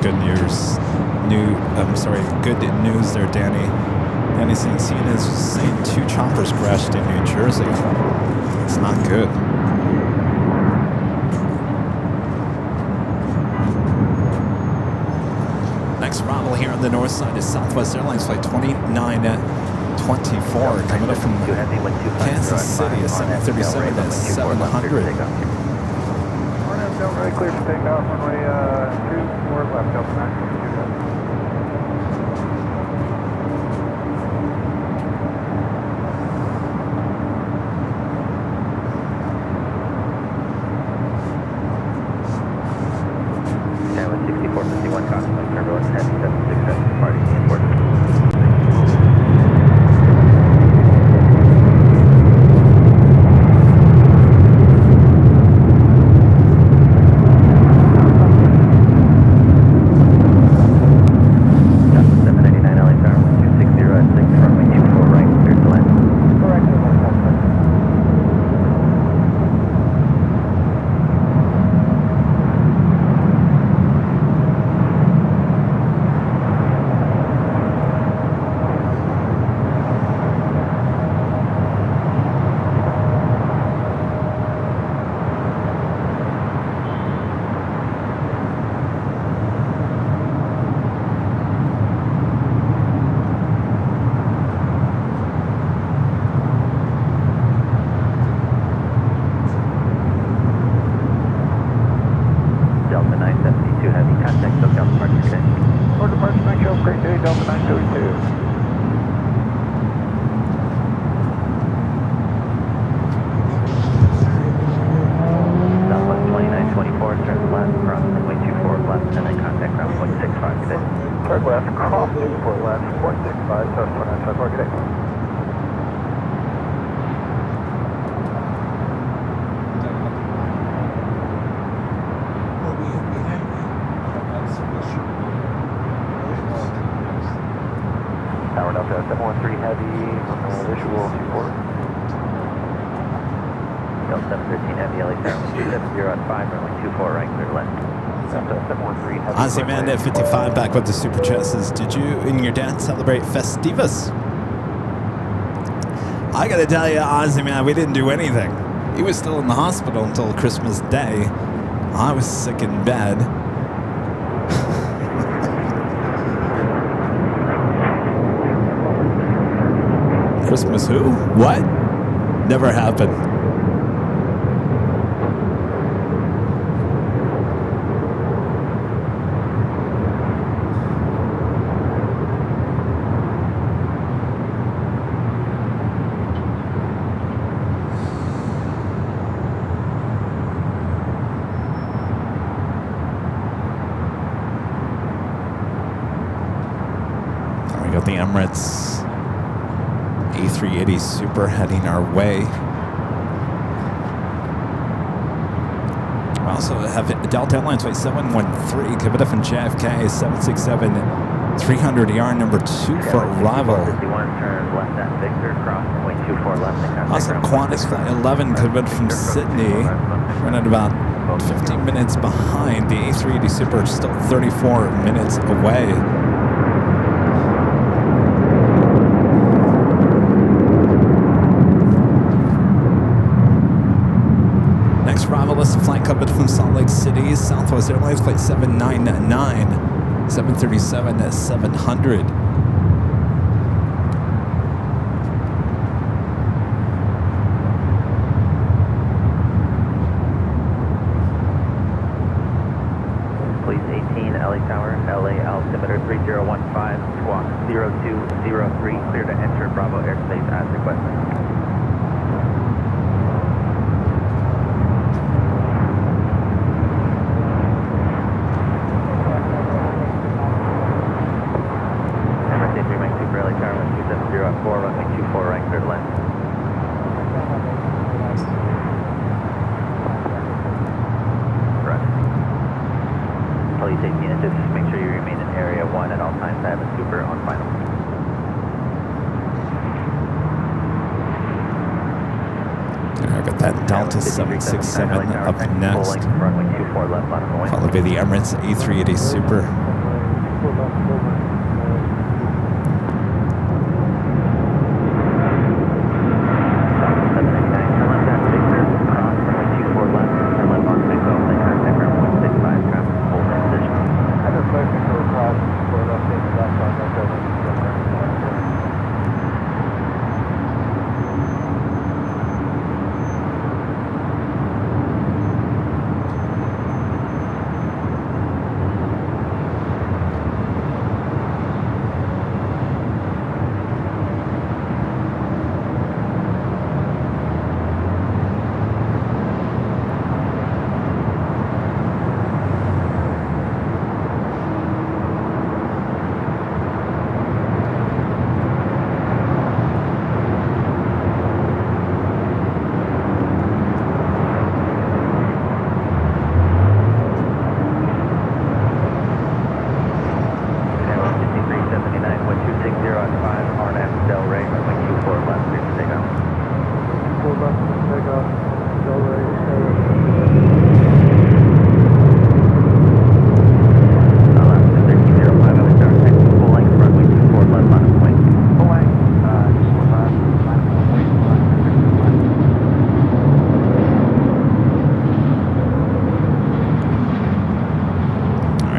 Good news. Good news there, Danny. Danny saying CNN is saying 2 choppers crashed in New Jersey. It's not good. Next arrival here on the north side is Southwest Airlines flight 2924 coming up from Kansas City at 737 at 700. Right, clear for takeoff, runway 24 left, Delta 9. Down with 6451, Cosmo, turbulence, heading 767, departing the airport. Ozzy Man at 55 back with the Super Chat says, did you and your dad celebrate Festivus? I gotta tell you, Ozzy Man, we didn't do anything. He was still in the hospital until Christmas Day. I was sick in bed. Christmas who? What? Never happened. The Emirates A380 Super heading our way. also have Delta Airlines Flight 713, Kibidif and JFK 767 300ER number 2 for arrival. 51, turn left at Victor, cross runway 24 left and contact Also ground Qantas Flight 11 Kibidif from Sydney, running about 15 minutes behind. The A380 Super still 34 minutes away. Next arrival is the flight covered from Salt Lake City, Southwest Airlines Flight 799. 737-700. Police 18, LA Tower, LA altimeter 3015, squawk 0203, clear to enter Bravo airspace as requested. Delta 767 up next, followed by the Emirates A380 Super.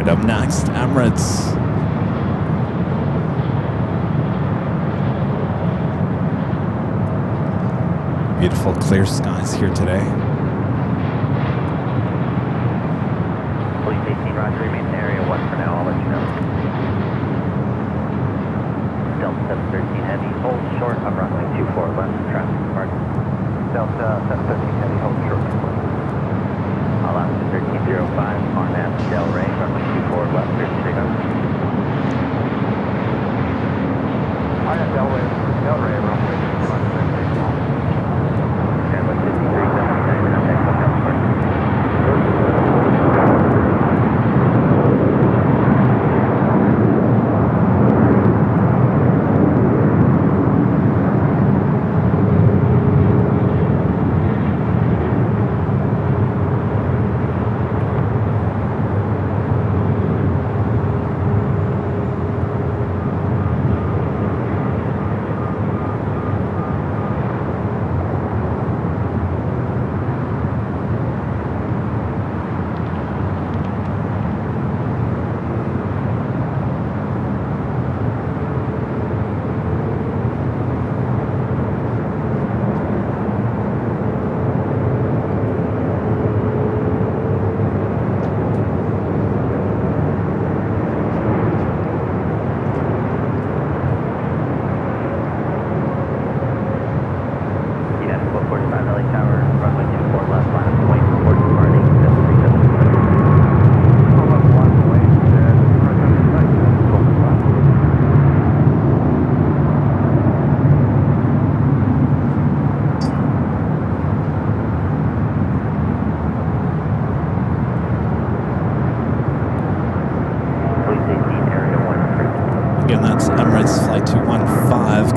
Up next, Emirates. Beautiful clear skies here today. Police 18, roger, remain in area 1 for now, I'll let you know. Delta 713 Heavy, hold short of runway 24 left, traffic departure. Delta 713 Heavy, hold short. Alaska 1305, RNAV Del Rey, runway 24 left, clear to take off. RNAV Del Rey, runway 24 left, clear to take off. Skyline 5379, contact hotel departure.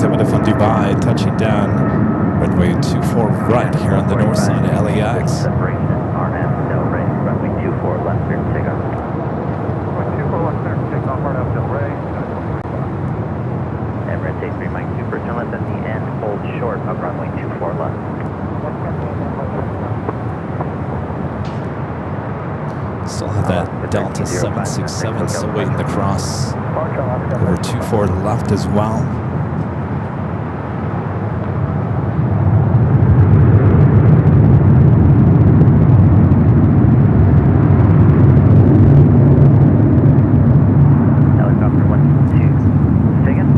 coming to from Dubai, touching down runway 24 right here on the north side of LAX. Separation, RNAV, Delray, runway 24 left, clear to take off. Runway 24 left, clear to take off, RNAV, Delray. Emirates A3 Mike 2 for turn left at the end, hold short of runway 24 left. Still have that Delta 767 still waiting to cross over 24 left as well. Helicopter 1-2, second.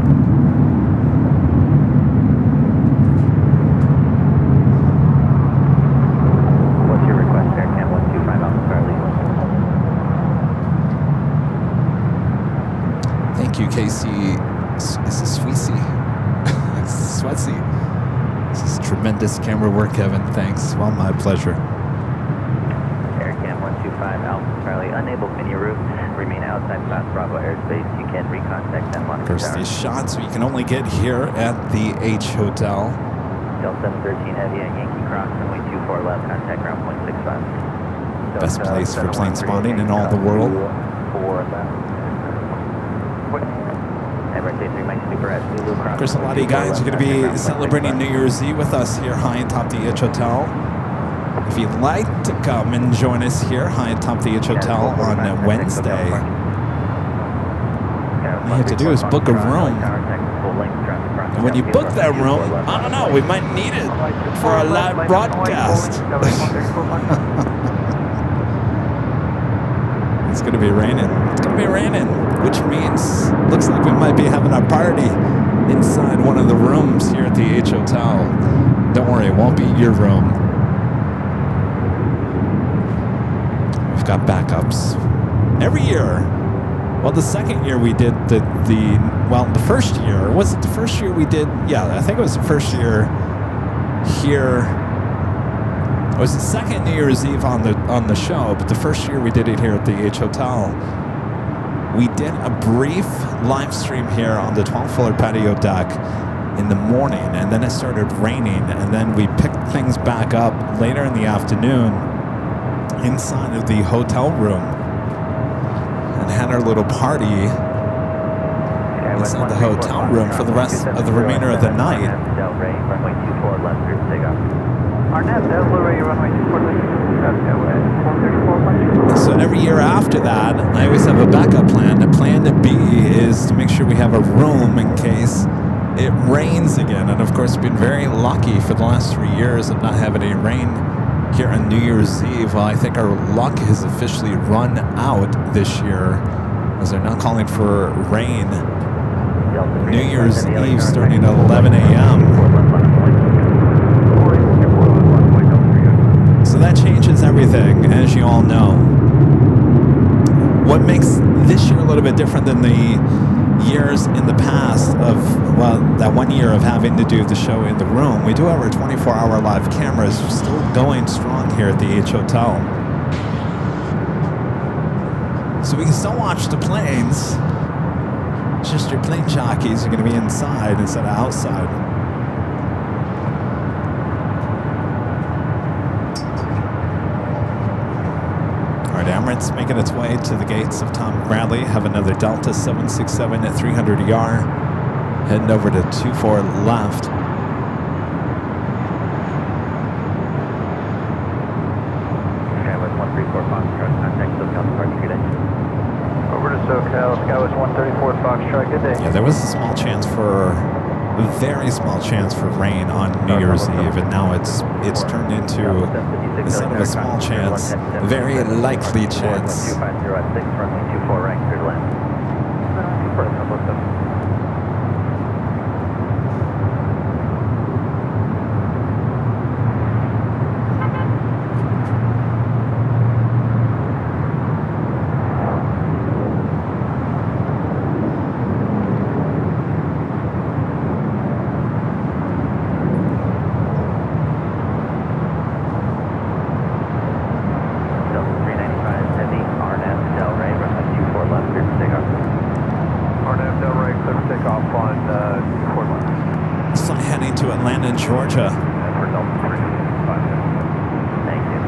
What's your request, Aircam 125 Alpha Charlie? Thank you, Casey. This is Sweezy. Sweatsy. This is tremendous camera work, Kevin. Thanks. Well, my pleasure. Aircam 125 Alpha Charlie, unable to continue route. Remain outside Class Bravo airspace. You can recontact them on First these shots we can only get here at the H Hotel. Delta 713 Heavy at Yankee Cross, runway 24 left, contact ground 165. Best place for plane spotting in all the world. Of course, a lot of you guys are going to be celebrating New Year's Eve with us here high atop the H Hotel. If you'd like to come and join us here high atop the H Hotel on Wednesday, all you have to do is book a room. And when you book that room, I don't know, we might need it for a live broadcast. It's going to be raining. It's going to be raining, which means looks like we might be having our party inside one of the rooms here at the H Hotel. Don't worry, it won't be your room. We've got backups every year. Well, the second year we did the first year, was it the first year we did? Yeah, I think it was the first year here. It was the second New Year's Eve on the show, but the first year we did it here at the H Hotel. We did a brief live stream here on the 12th floor patio deck in the morning, and then it started raining, and then we picked things back up later in the afternoon inside of the hotel room and had our little party inside the hotel room for the rest of the remainder of the night. Runway 24 left, clear to take off. RNAV, Delray, runway 24 left, So every year after that, I always have a backup plan. The plan B is to make sure we have a room in case it rains again. And of course, we've been very lucky for the last 3 years of not having any rain here on New Year's Eve. Well, I think our luck has officially run out this year, as they're now calling for rain New Year's Eve starting at 11 a.m. So that changes everything, as you all know. What makes this year a little bit different than the years in the past of, well, that 1 year of having to do the show in the room, we do have our 24-hour live cameras still going strong here at the H Hotel. So we can still watch the planes. It's just your plane jockeys are going to be inside instead of outside. Emirates making its way to the gates of Tom Bradley. Have another Delta 767 at 300 ER. Heading over to 24 left. Skywest 134 Foxtrot, contact SoCal departure, good day. Over to SoCal, Skywest 134 Foxtrot, good day. Yeah, there was a small chance for, a very small chance for rain on New Year's Eve, and now it's turned into, instead of a small chance, a very likely chance. 250 at 6, runway 24 right, clear to land. to Atlanta, Georgia. For Delta 3, thank you.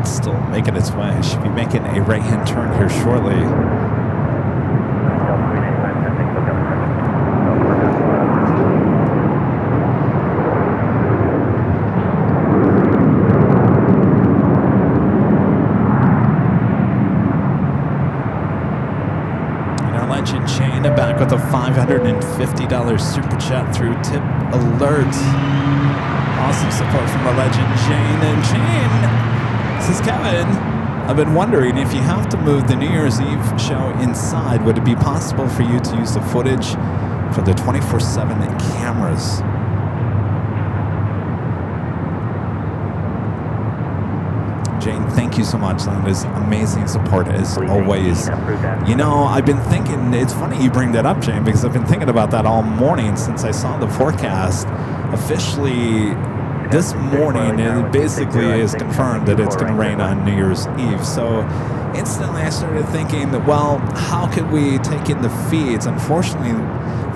Still making its way. Should be making a right-hand turn here shortly. And our legend Shane back with a $550 super chat through Tip Alert. Awesome support from our legend Shane. And Shane, this is Kevin. I've been wondering, if you have to move the New Year's Eve show inside, would it be possible for you to use the footage for the 24/7 cameras? Jane, thank you so much. That is amazing support as always. You know, I've been thinking, it's funny you bring that up, Jane, because I've been thinking about that all morning since I saw the forecast. Officially, this morning, it basically is confirmed that it's going to rain on New Year's Eve. So instantly I started thinking, well, how could we take in the feeds? Unfortunately,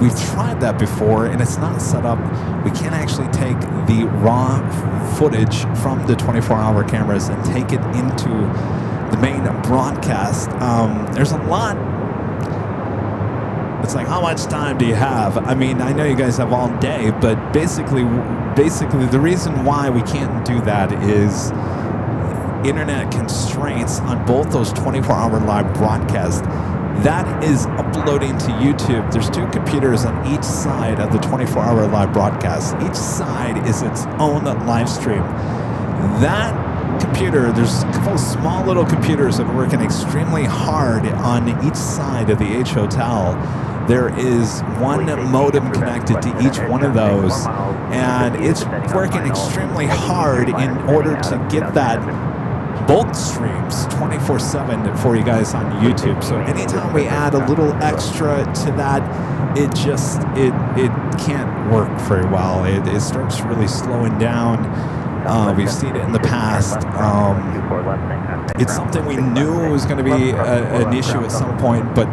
we've tried that before and it's not set up. We can't actually take the raw footage from the 24-hour cameras and take it into the main broadcast. There's a lot. It's like, how much time do you have? I mean, I know you guys have all day, but basically the reason why we can't do that is internet constraints on both those 24-hour live broadcasts. That is uploading to YouTube. There's two computers on each side of the 24-hour live broadcast. Each side is its own live stream. That computer, there's a couple of small little computers that are working extremely hard on each side of the H Hotel. There is one modem connected to each one of those, and it's working extremely hard in order to get that both streams 24/7 for you guys on YouTube. So anytime we add a little extra to that, it can't work very well. It starts really slowing down. We've seen it in the past. It's something we knew was going to be an issue at some point, but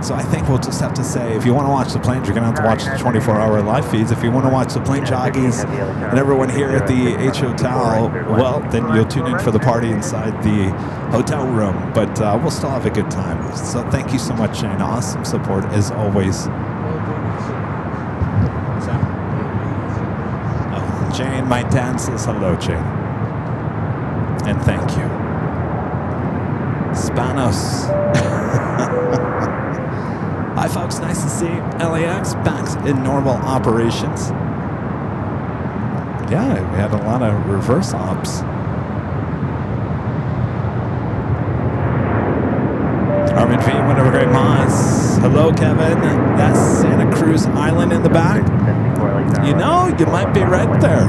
so I think we'll just have to say, if you want to watch the planes, you're going to have to watch the 24-hour live feeds. If you want to watch the plane jockeys and everyone here at the H Hotel, well, then you'll tune in for the party inside the hotel room. But we'll still have a good time. So thank you so much, Shane. Awesome support as always. Oh, Jane, my dad says hello, Jane. And thank you. Spanos. Hi folks, nice to see LAX back in normal operations. Yeah, we had a lot of reverse ops. Armin V, whatever, great Moz. Hello, Kevin. That's Santa Cruz Island in the back. You know, you might be right there.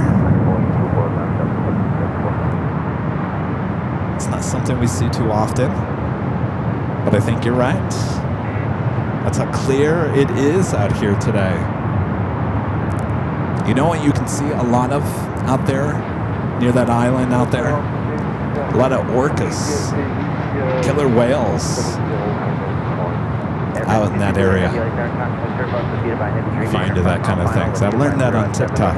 It's not something we see too often, but I think you're right. That's how clear it is out here today. You know what you can see a lot of out there, near that island out there? A lot of orcas, killer whales out in that area. If you're into that kind of things. I learned that on TikTok.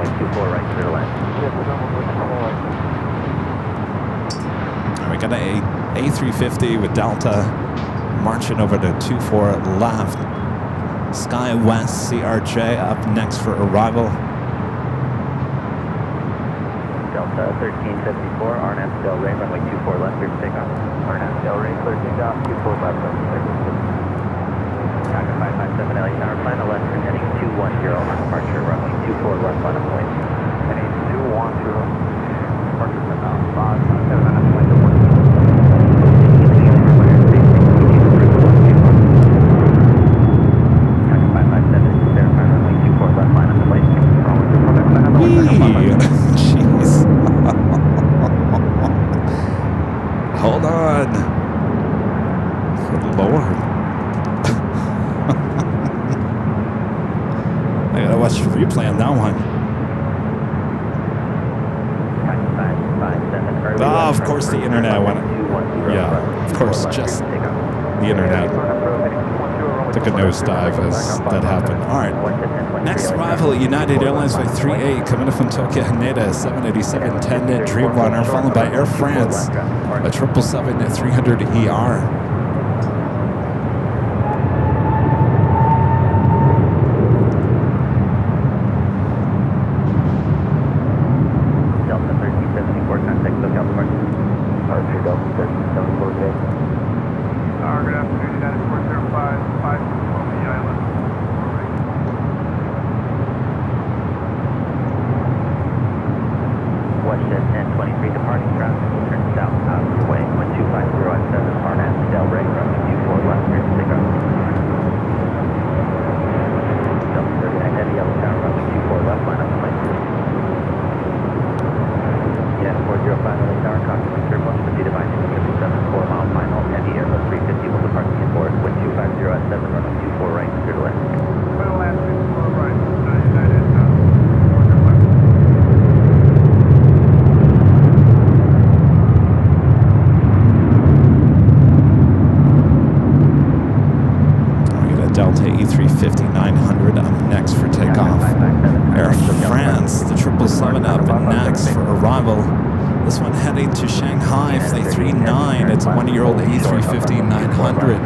And we got an A350 with Delta marching over to 24 left. Sky West CRJ up next for arrival. Delta 1374, RNAV Del Rey, runway 24 left, clear for takeoff. RNAV Del Rey, clear to takeoff, 24 left, Chicago 557 LA Tower, final left, heading 210 on departure, runway 24 left, final point. Heading 210, departure from now, 557 at window 1. Jeez. Hold on. Good Lord. I gotta watch the replay on that one. Oh, of course the internet went. Yeah, of course, just the internet took a nosedive as that happened. All right. Next arrival, United Airlines Flight 38 coming in from Tokyo Haneda, 787-10 Dreamliner, followed by Air France, a 777-300ER. Delta E350-900 up next for takeoff. Air France, the 777 up next for arrival. This one heading to Shanghai, Flight 39. It's a 1-year-old E350-900.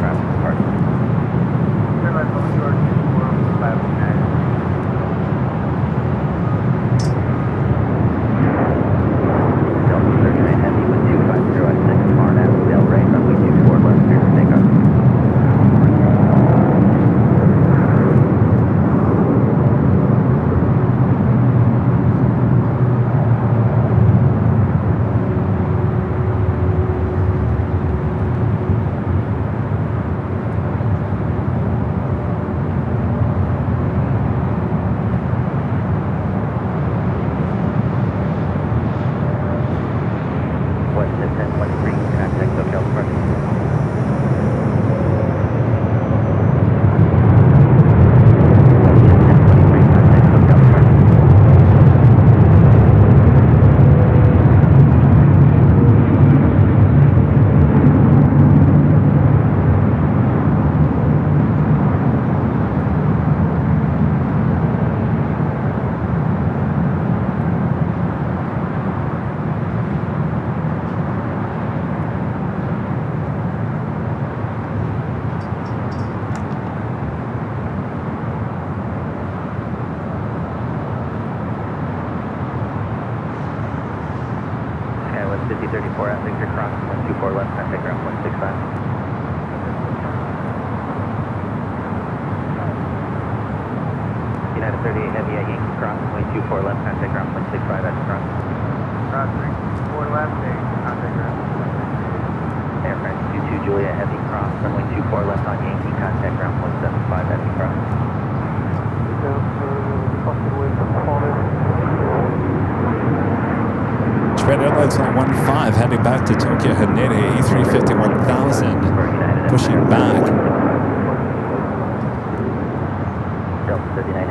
Heading back to Tokyo Haneda, E350-1000, pushing back.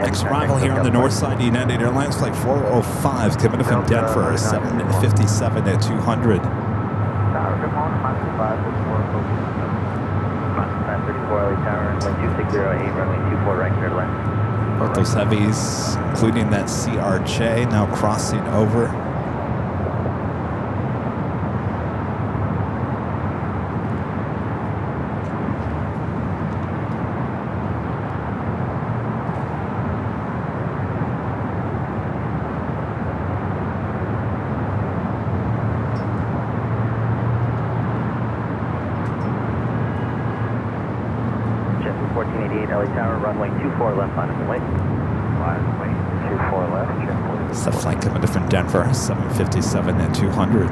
Next arrival here on the north side, United Airlines Flight 405, coming in from Denver, 757-200. Both those heavies, including that CRJ, now crossing over. runway 24 left on the way. Runway 24 left, check. It's the flight coming in from Denver, 757 at 200.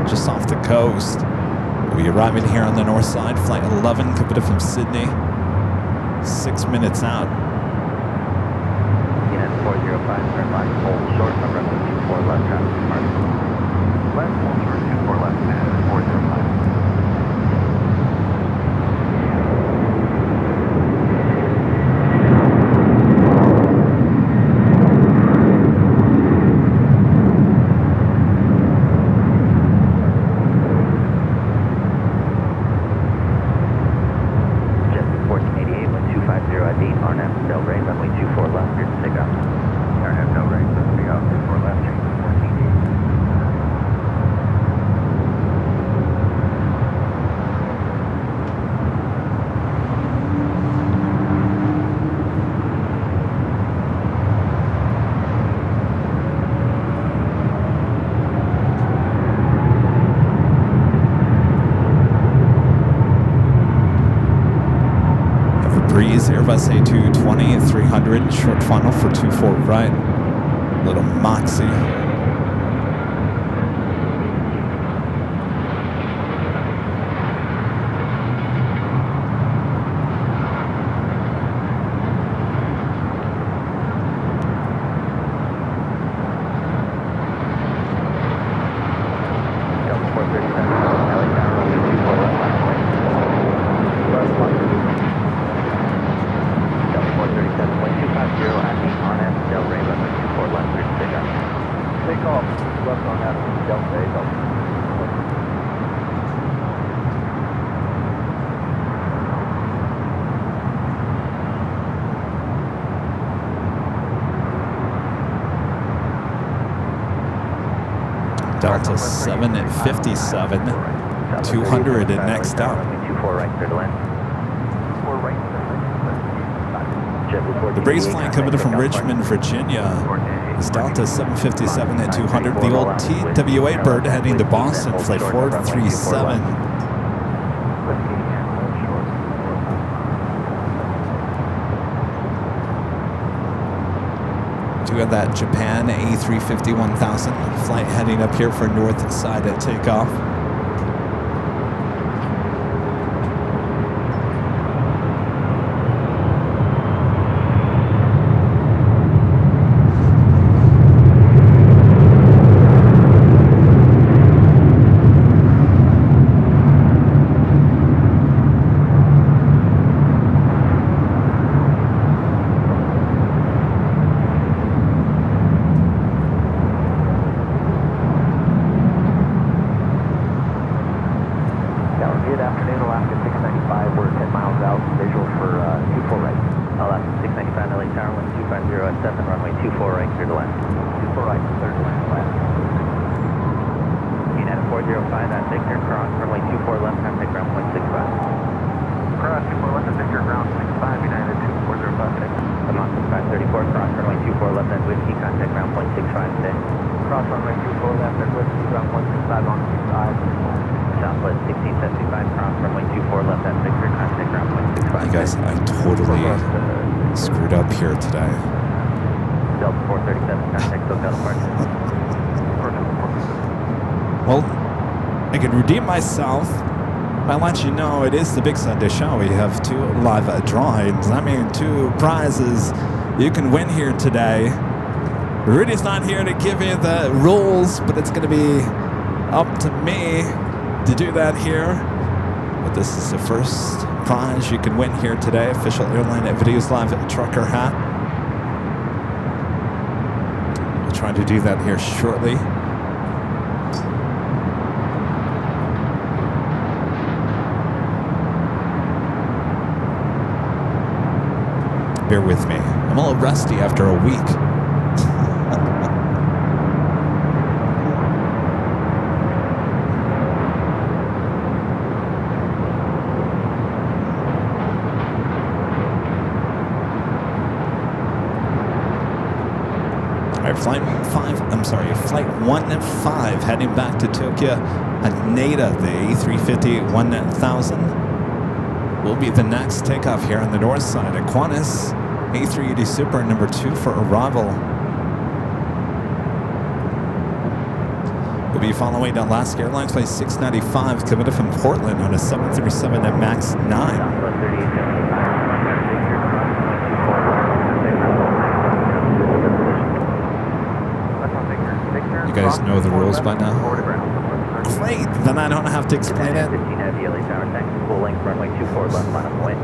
Just off the coast. We'll be arriving here on the north side, flight 11, coming in from Sydney. 6 minutes out. Unit 405, turn left, hold short on runway 24 left, traffic departure. Left, hold short, 24 left, and 405. Airbus A220 at 300, short funnel for 24 right. Little Moxie. Delta 7 at 57, 200 and next up. 24 right, clear to land. The breeze flying coming in from Richmond, Virginia is Delta 757 at 200. The old TWA bird heading to Boston, flight 437. Do have that Japan A350 1000 flight heading up here for north side at takeoff. Myself, I let you know it is the Big Sunday Show. We have 2 live drawings. I mean, 2 prizes you can win here today. Rudy's not here to give you the rules, but it's going to be up to me to do that here. But this is the first prize you can win here today. Official Airline Videos Live trucker hat. We'll try to do that here shortly. Bear with me. I'm a little rusty after a week. Flight 15 heading back to Tokyo. Haneda, the A350 1000 will be the next takeoff here on the north side at Qantas. A380 Super number 2 for arrival. We'll be following Alaska Airlines flight 695 coming from Portland on a 737 at MAX 9. You guys know the rules by now? Great, then I don't have to explain it. 15 heavy LA tower, thanks. Full length, runway 24 left, line up away.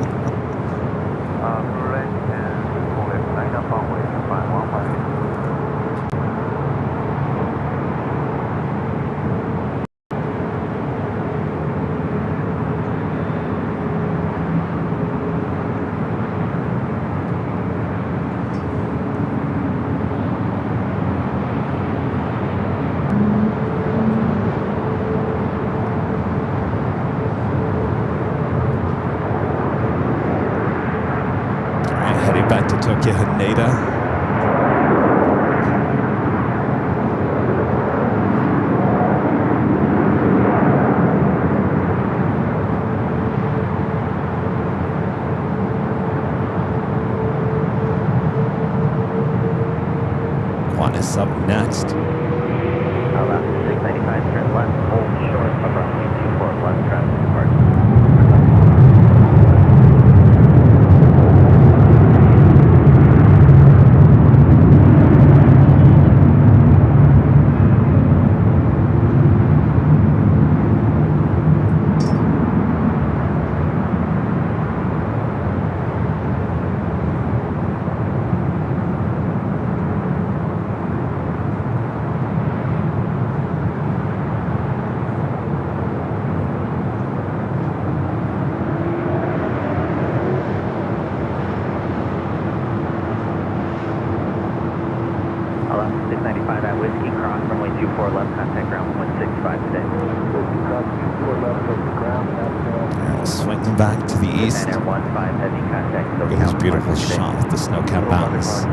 Tokyo Haneda. Qantas up next. Allow 695 turn left, hold short of runway 24 left, traffic departure. Back to the east. Look at this beautiful shot with the snow-capped mountains.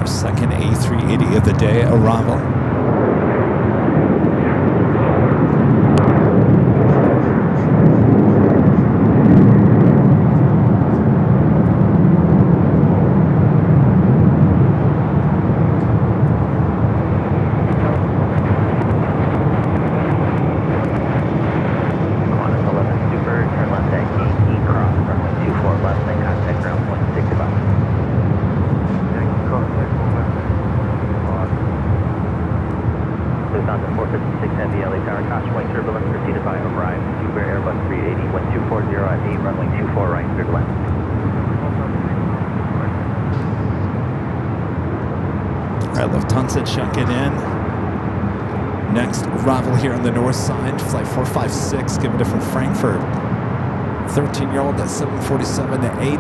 Second A380 of the day arrival. Lufthansa checking in. Next arrival here on the north side, flight 456, giving it from Frankfurt. 13-year-old at 747 to 8,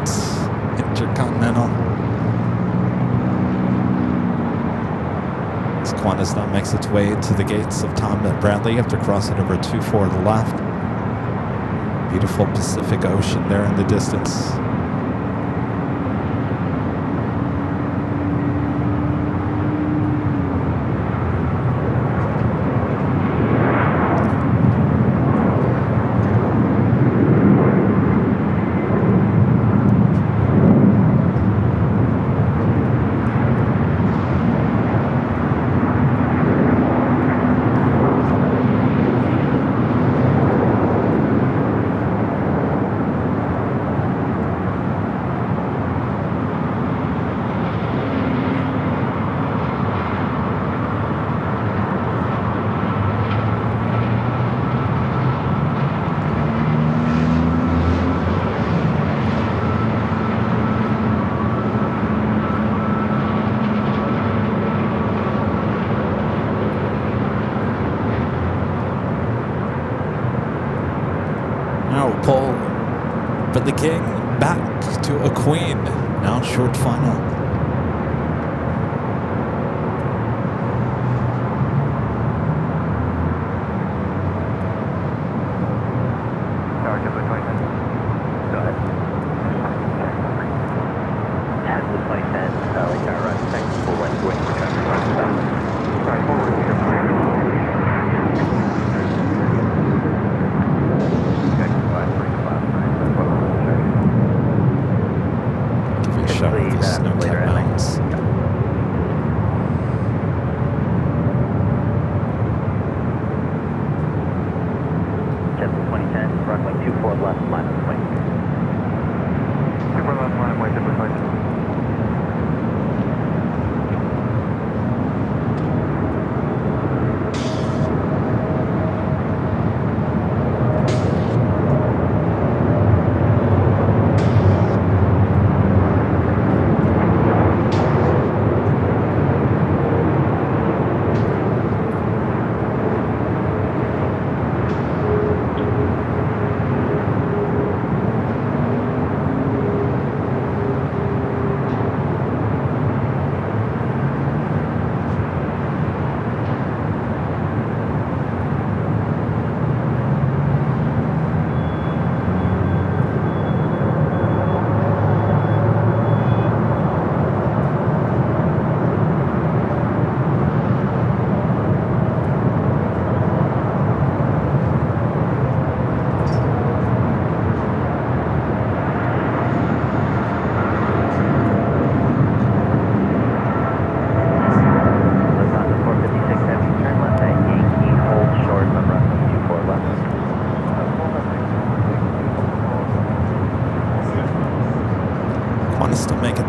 Intercontinental. As Qantas now makes its way to the gates of Tom Bradley after crossing over 24 to the left. Beautiful Pacific Ocean there in the distance. For the king, back to a queen. Now short final. Tower 2 by 2010. Go ahead. 10 with 2010, LAX Airline, technical left wing for traffic light stop. Sorry, forward here. Give you a shot of the snow-capped mountains. Jet 2010, runway 24 left, line of wing. 24 left, line of wing, 2010.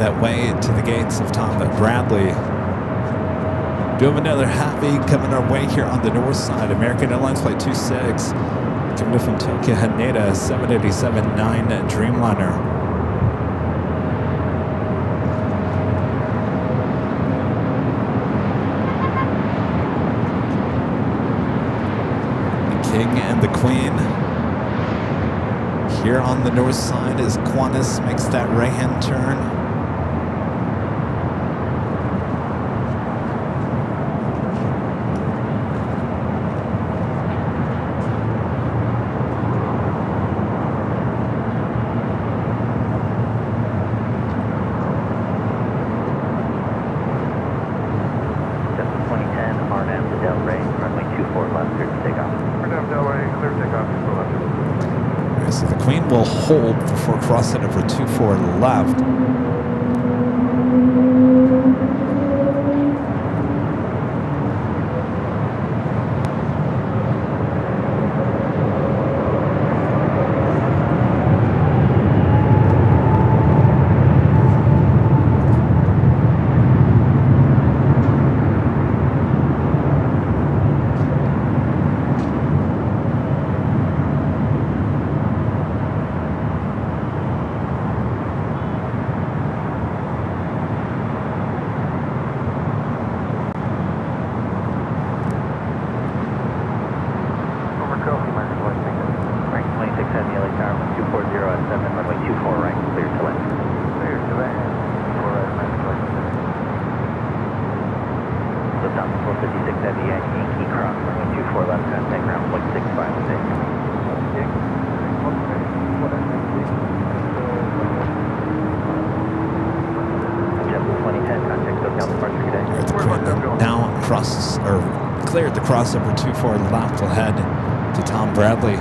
That way to the gates of Tom Bradley. Do have another happy coming our way here on the north side. American Airlines Flight 26 coming in from Tokyo Haneda 787-9 Dreamliner. The King and the Queen. Here on the north side as Qantas makes that right-hand turn. So the Queen will hold before crossing over 24 left. crossover 24 left, we'll head to Tom Bradley.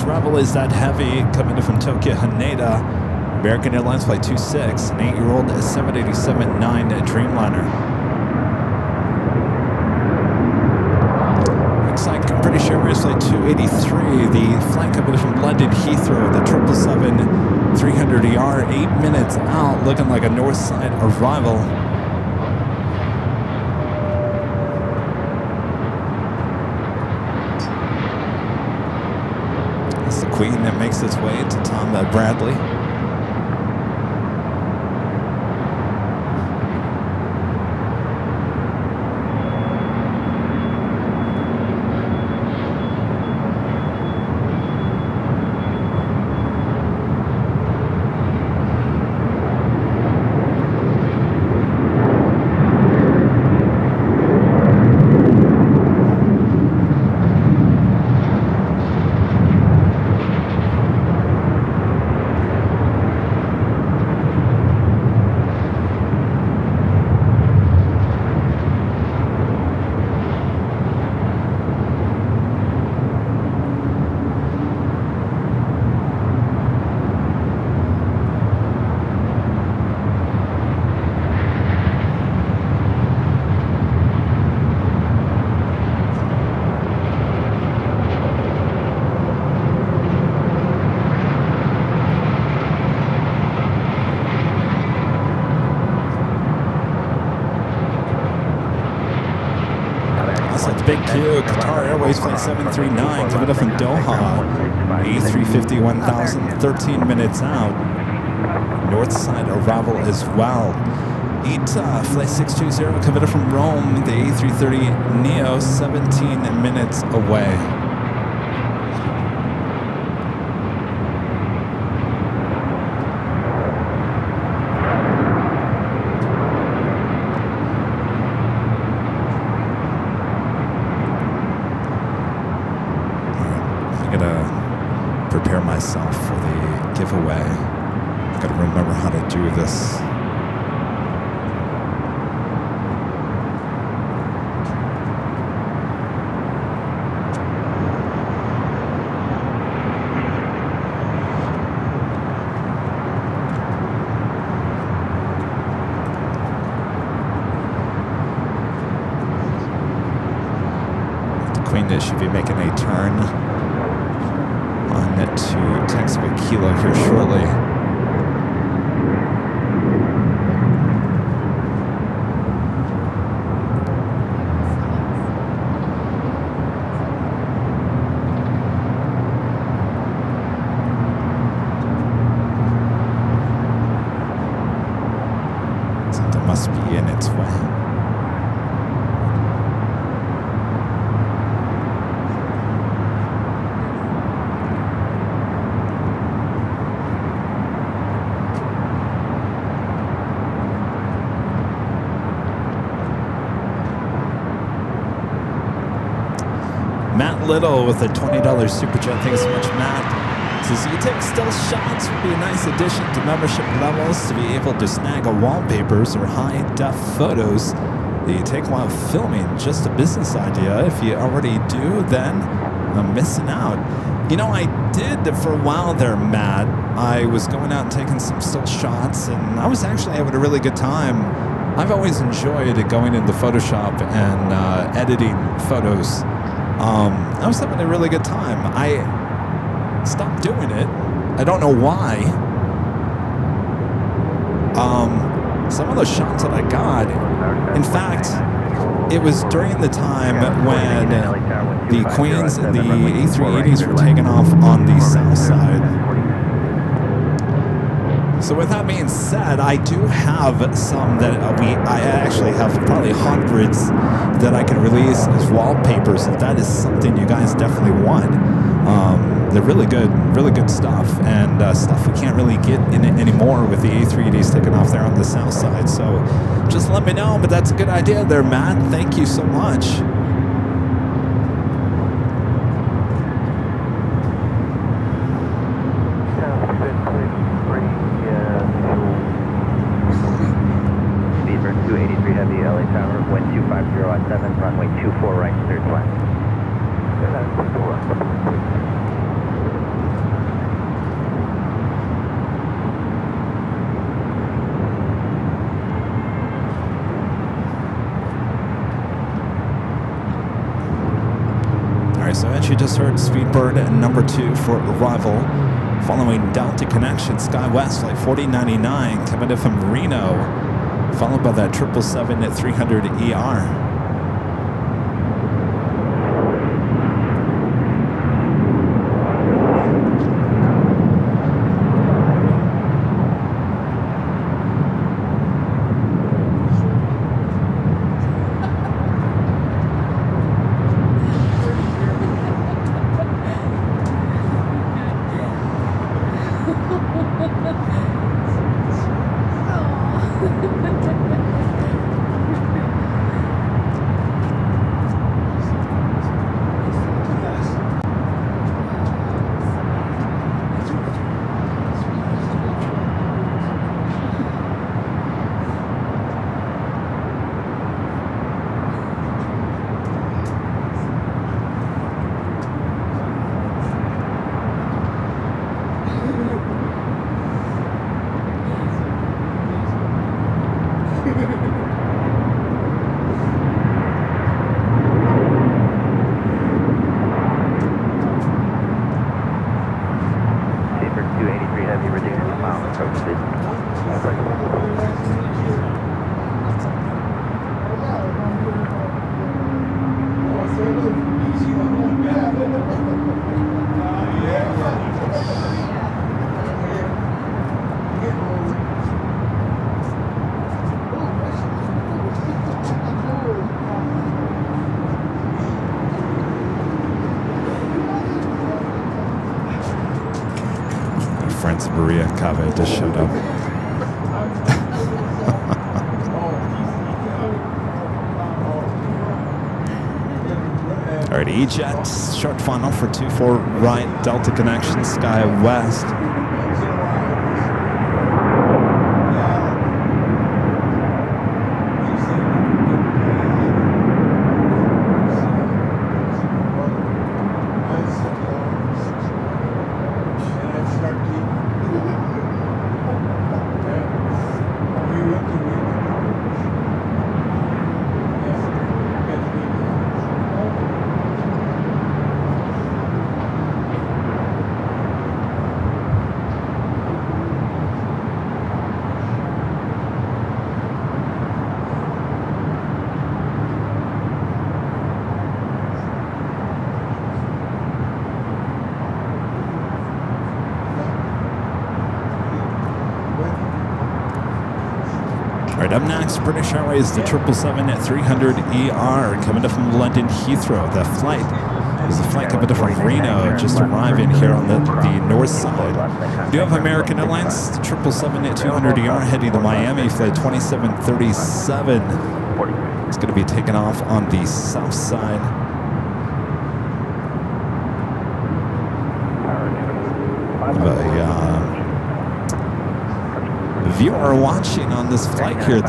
Arrival is that heavy coming in from Tokyo Haneda. American Airlines Flight 26, an 8-year-old 787-9 Dreamliner. Looks like, I'm pretty sure it's Flight 283, the flight coming in from London Heathrow, the 777-300ER, 8 minutes out, looking like a north side arrival. Queen that makes its way to Tom Bradley. Big Q, Qatar Airways Flight 739, coming up from Doha. A350 1000, 13 minutes out. North side arrival as well. Flight 620, coming up from Rome, the A330 Neo, 17 minutes away. Myself for the giveaway. I gotta remember how to do this. The Queen should be making a turn to Texas Kilo here shortly. Something must be in its way. Little with a $20 super chat. Thank you so much, Matt. Says you take still shots would be a nice addition to membership levels to be able to snag wallpapers or high-def photos that you take while filming. Just a business idea. If you already do, then I'm missing out. You know, I did for a while there, Matt. I was going out and taking some still shots, and I was actually having a really good time. I've always enjoyed going into Photoshop and editing photos. I was having a really good time. I stopped doing it. I don't know why. Some of those shots that I got, in fact, it was during the time when the Queens and the A380s were taken off on the south side. So with that being said, I do have some that I actually have probably hundreds that I can release as wallpapers if that is something you guys definitely want. They're really good stuff, and stuff we can't really get in it anymore with the A380s taken off there on the south side. So just let me know, but that's a good idea there, Matt. Thank you so much. Speedbird 283 Heavy, LA Tower, wind 250 at 7, runway 24 right, third left. So as you just heard, Speedbird number 2 for arrival, following Delta Connection, SkyWest flight 4099 coming in from Reno, followed by that 777-300ER. Maria Cave just showed up. All right, E-Jet, short final for 24 right, Delta Connection, SkyWest. Up next, British Airways, the 777-300ER coming up from London Heathrow. That flight is a flight coming up from Reno, just arriving here on the north side. We do have American Airlines, the 777-200ER heading to Miami for the 2737. It's going to be taken off on the south side. Viewer watching on this flight here,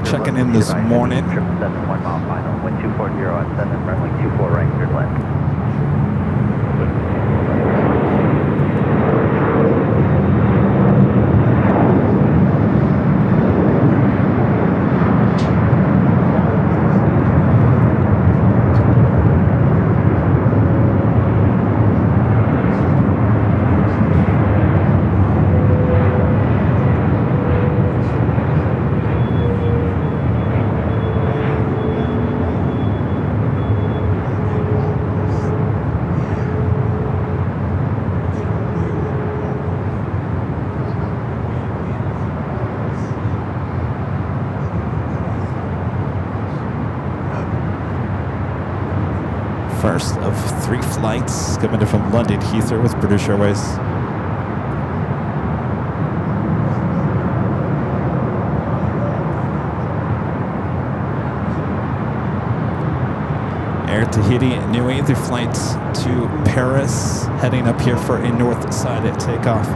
checking in this morning. 771 mile final, wind 240 at 7, runway 24 right, third left. first of 3 flights coming in from London Heathrow with British Airways. Air Tahiti, new either flights to Paris, heading up here for a north side at takeoff.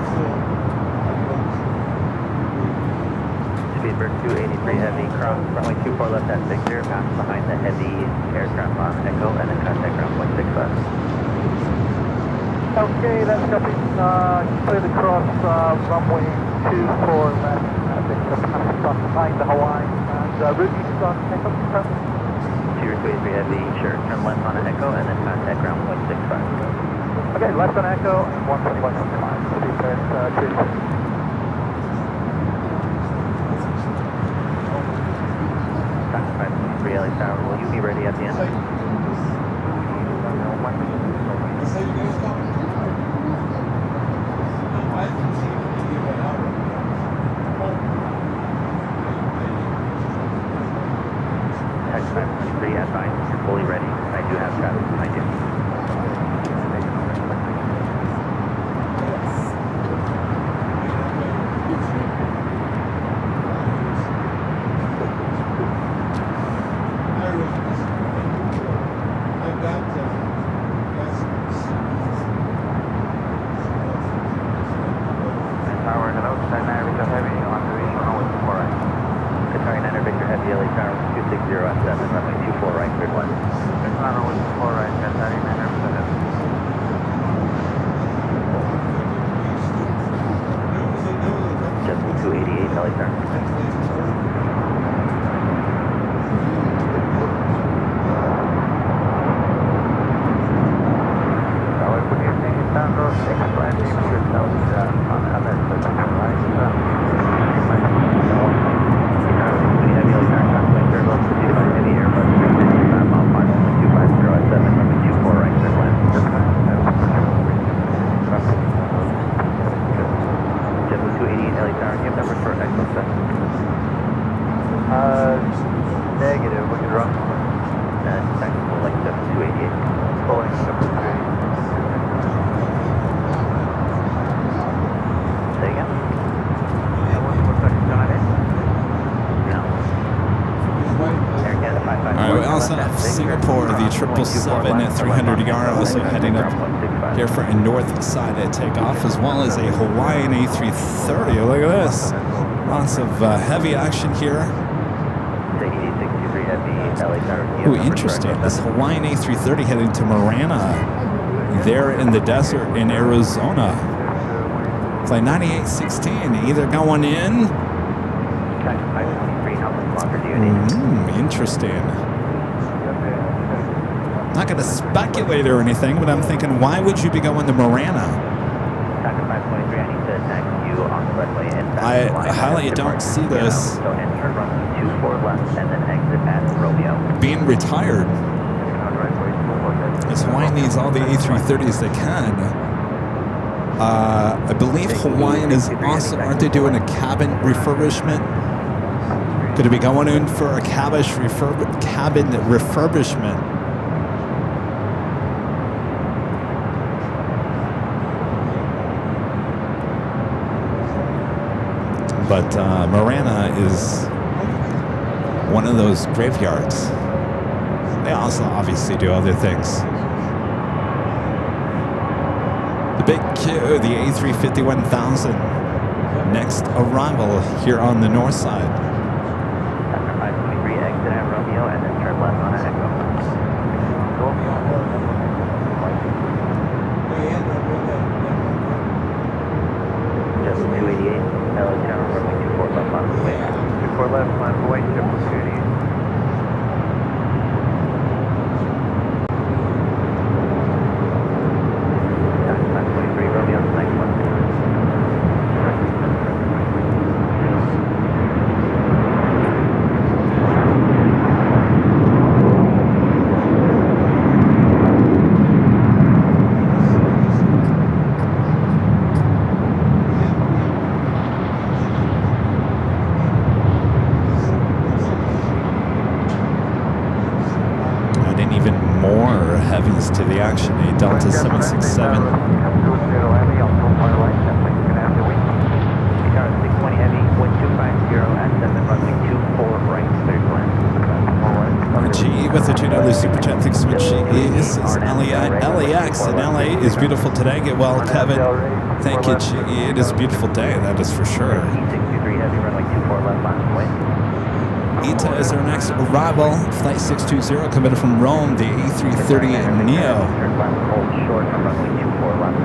Speedbird 283 Heavy, cross runway 24 left at 60, pass behind the heavy aircraft on Echo, and then contact ground 165. Okay, that's copy. Clear the cross runway 24 left. Cross behind the Hawaii. And route east on takeoff. Confirm. 283 Heavy, sure. Turn left on Echo, and then contact ground 165. Okay, left on Echo, 121.5. Speedbird 283. LAX Tower, will you be ready at the end? Taxi 523 advised, you're fully ready. I do have traffic behind you. Singapore, the 777 at 300 yard, also heading up here for a north side at takeoff, as well as a Hawaiian A330. Look at this. Lots of heavy action here. Ooh, interesting. This Hawaiian A330 heading to Marana, there in the desert in Arizona. Flight 9816, either going in. Interesting. Not going to speculate or anything, but I'm thinking, why would you be going to Marana? I highly don't see this being retired. This Hawaiian needs all the A330s they can. I believe Hawaiian is also, aren't they doing a cabin refurbishment? Going to be going in for a cabin refurbishment. But Marana is one of those graveyards. They also obviously do other things. The big Q, the A350-1000, next arrival here on the north side. After 523, exit at Romeo and then turn left on Echo. Just 288, LA Tower, runway 24 left on the way. 24 left on the way, 288. the 767. Tower 620 Heavy, 1250 at 7, runway 24 right, clear to land. GE with the $2 super chat. Thanks so much, GE. This is LAX in LA is beautiful today. Get well, Kevin. Thank you, GE. It is a beautiful day, that is for sure. E623 Heavy, runway 24 left, last way. ITA is our next arrival. Flight 620 coming from Rome, the A330 Neo. Turn left, hold short on runway 24 left.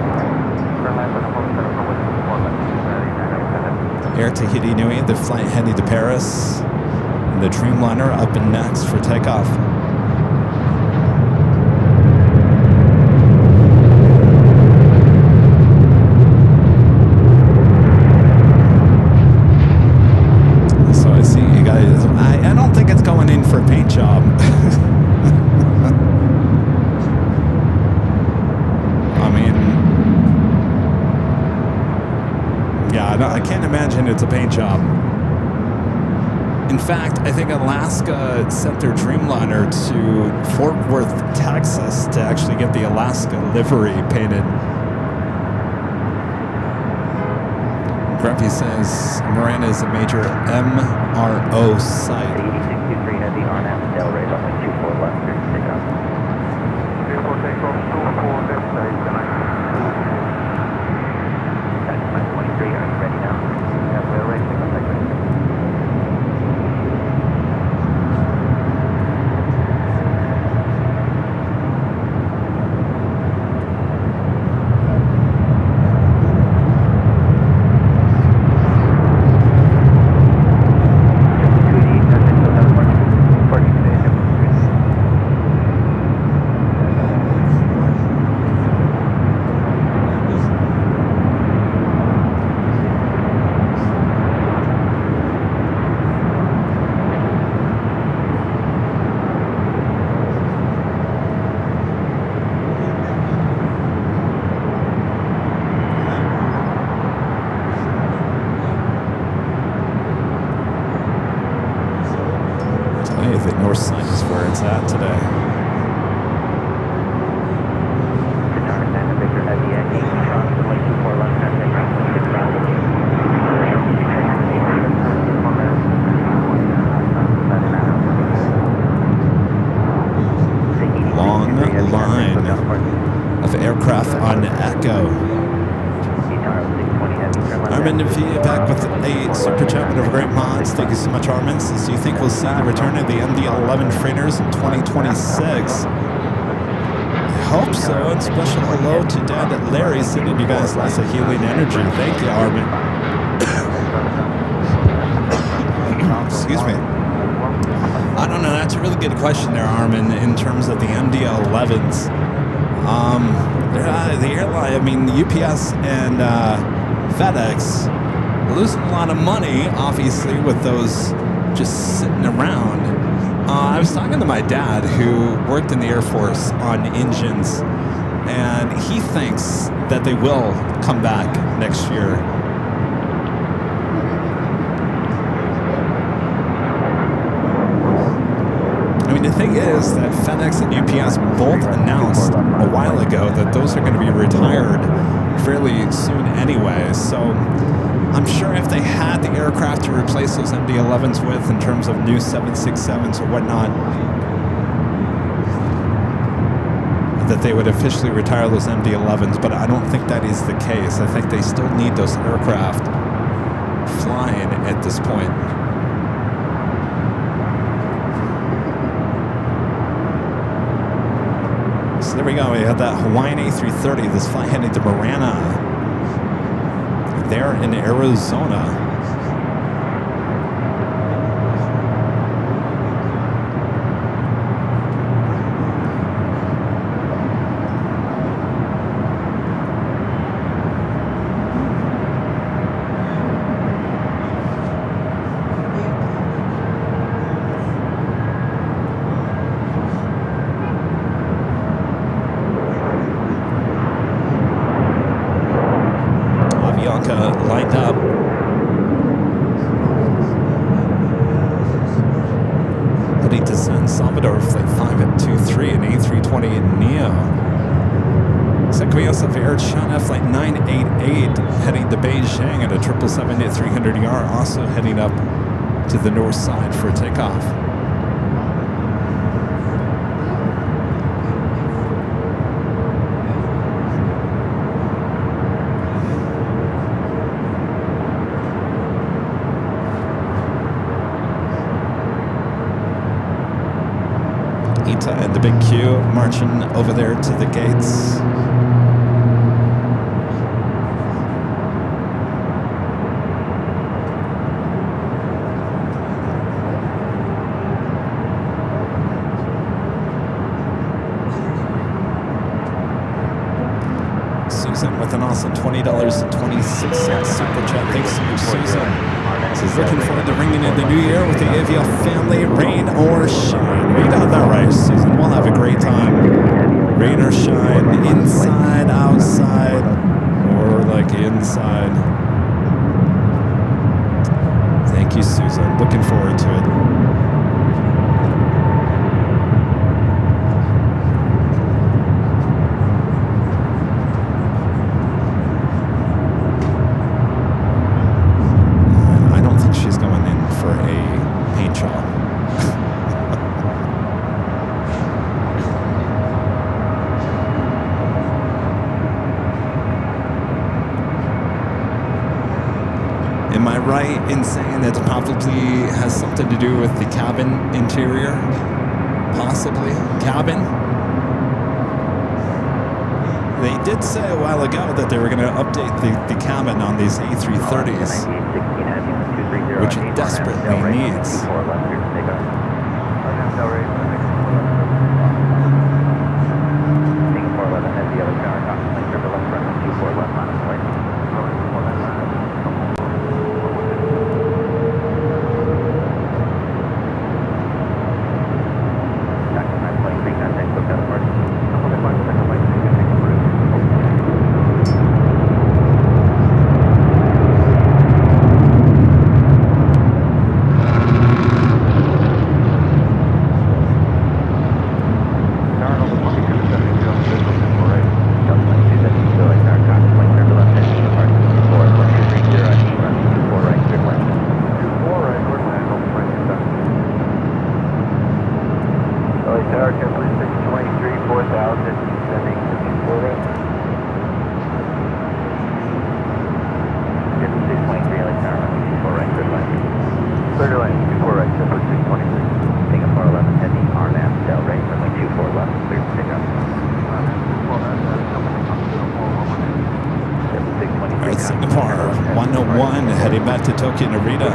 Turn left, hold short on runway 24 left. Air Tahiti Nui, the flight heading to Paris. And the Dreamliner up and next for takeoff. So I see you guys. I don't think it's going in for a paint job. I mean, yeah, I can't imagine it's a paint job. In fact, I think Alaska sent their Dreamliner to Fort Worth, Texas to actually get the Alaska livery painted. Grumpy says Miranda is a major MRO site. 8623 Heavy on Amsterdam, right runway 24 left, clear to take off. 24 takeoff, 24 left side, That's 23, are you ready now? Yeah, we're racing on that. The north side is where it's at today. Tower Santa Victor Heavy at 8 cross runway 24 left, contact ground 16 ground. Long line of aircraft on Echo. Armin Via back with a super chat with great mods. Thank you so much, Armin. Says, do you think we'll see the return of the MD-11 freighters in 2026? I hope so. And special hello to Dad Larry, sending you guys lots of healing energy. Thank you, Armin. Excuse me. I don't know. That's a really good question there, Armin, in terms of the MD-11s. The airline, I mean, UPS and FedEx losing a lot of money, obviously, with those just sitting around. I was talking to my dad, who worked in the Air Force on engines, and he thinks that they will come back next year. I mean, the thing is that FedEx and UPS both announced a while ago that those are going to be retired fairly soon anyway. So I'm sure if they had the aircraft to replace those MD-11s with in terms of new 767s or whatnot, that they would officially retire those MD-11s, but I don't think that is the case. I think they still need those aircraft flying at this point. So there we go. We had that Hawaiian A330. This flight heading to Marana. There in Arizona. Lined up. Heading to San Salvador, flight 5 at 23, an A320 Neo. we also have Air China Flight 988 heading to Beijing at a 777-300ER, also heading up to the north side for takeoff. And the big queue marching over there to the gates. Susan with an awesome $20.26 super chat. Thanks so much, Susan. Says looking forward to ringing in the new year with the AVL family, rain or shine. You got that right, Susan. We'll have a great time. Rain or shine, inside, outside, or like inside. Thank you, Susan. Looking forward to it. Right in saying that it probably has something to do with the cabin interior, possibly cabin. They did say a while ago that they were going to update the cabin on these A330s, which it desperately needs. To Tokyo Narita.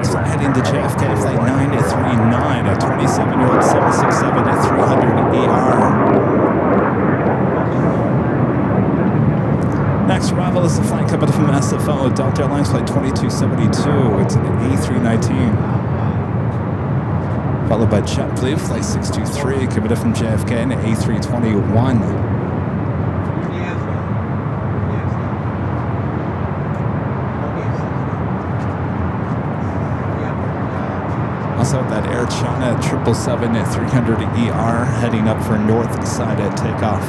So heading to JFK flight 939, a 27-year-old 767-300ER. Next arrival is the flight coming from SFO, Delta Airlines flight 2272. It's an A319. Followed by JetBlue flight 623, coming from JFK, and A321. Also that Air China 777-300ER heading up for north side at takeoff.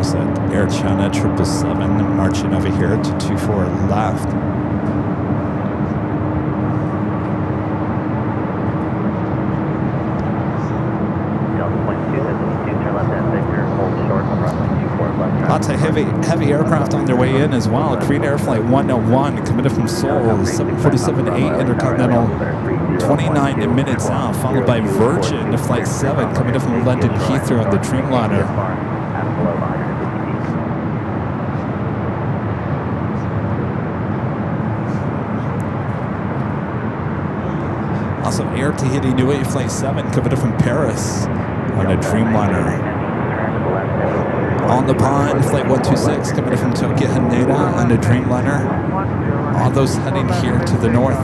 Looks at Air China 777 marching over here to 24 left. Lots of heavy aircraft on their way in as well. Korean Air Flight 101 committed from Seoul, 747-8 Intercontinental, 29 minutes out, followed by Virgin Flight 7 committed from London Heathrow on the Dreamliner. Also, Air Tahiti Nui Flight 7 committed from Paris on a Dreamliner. On the Pond, Flight 126 coming from Tokyo Haneda on the Dreamliner. All those heading here to the north.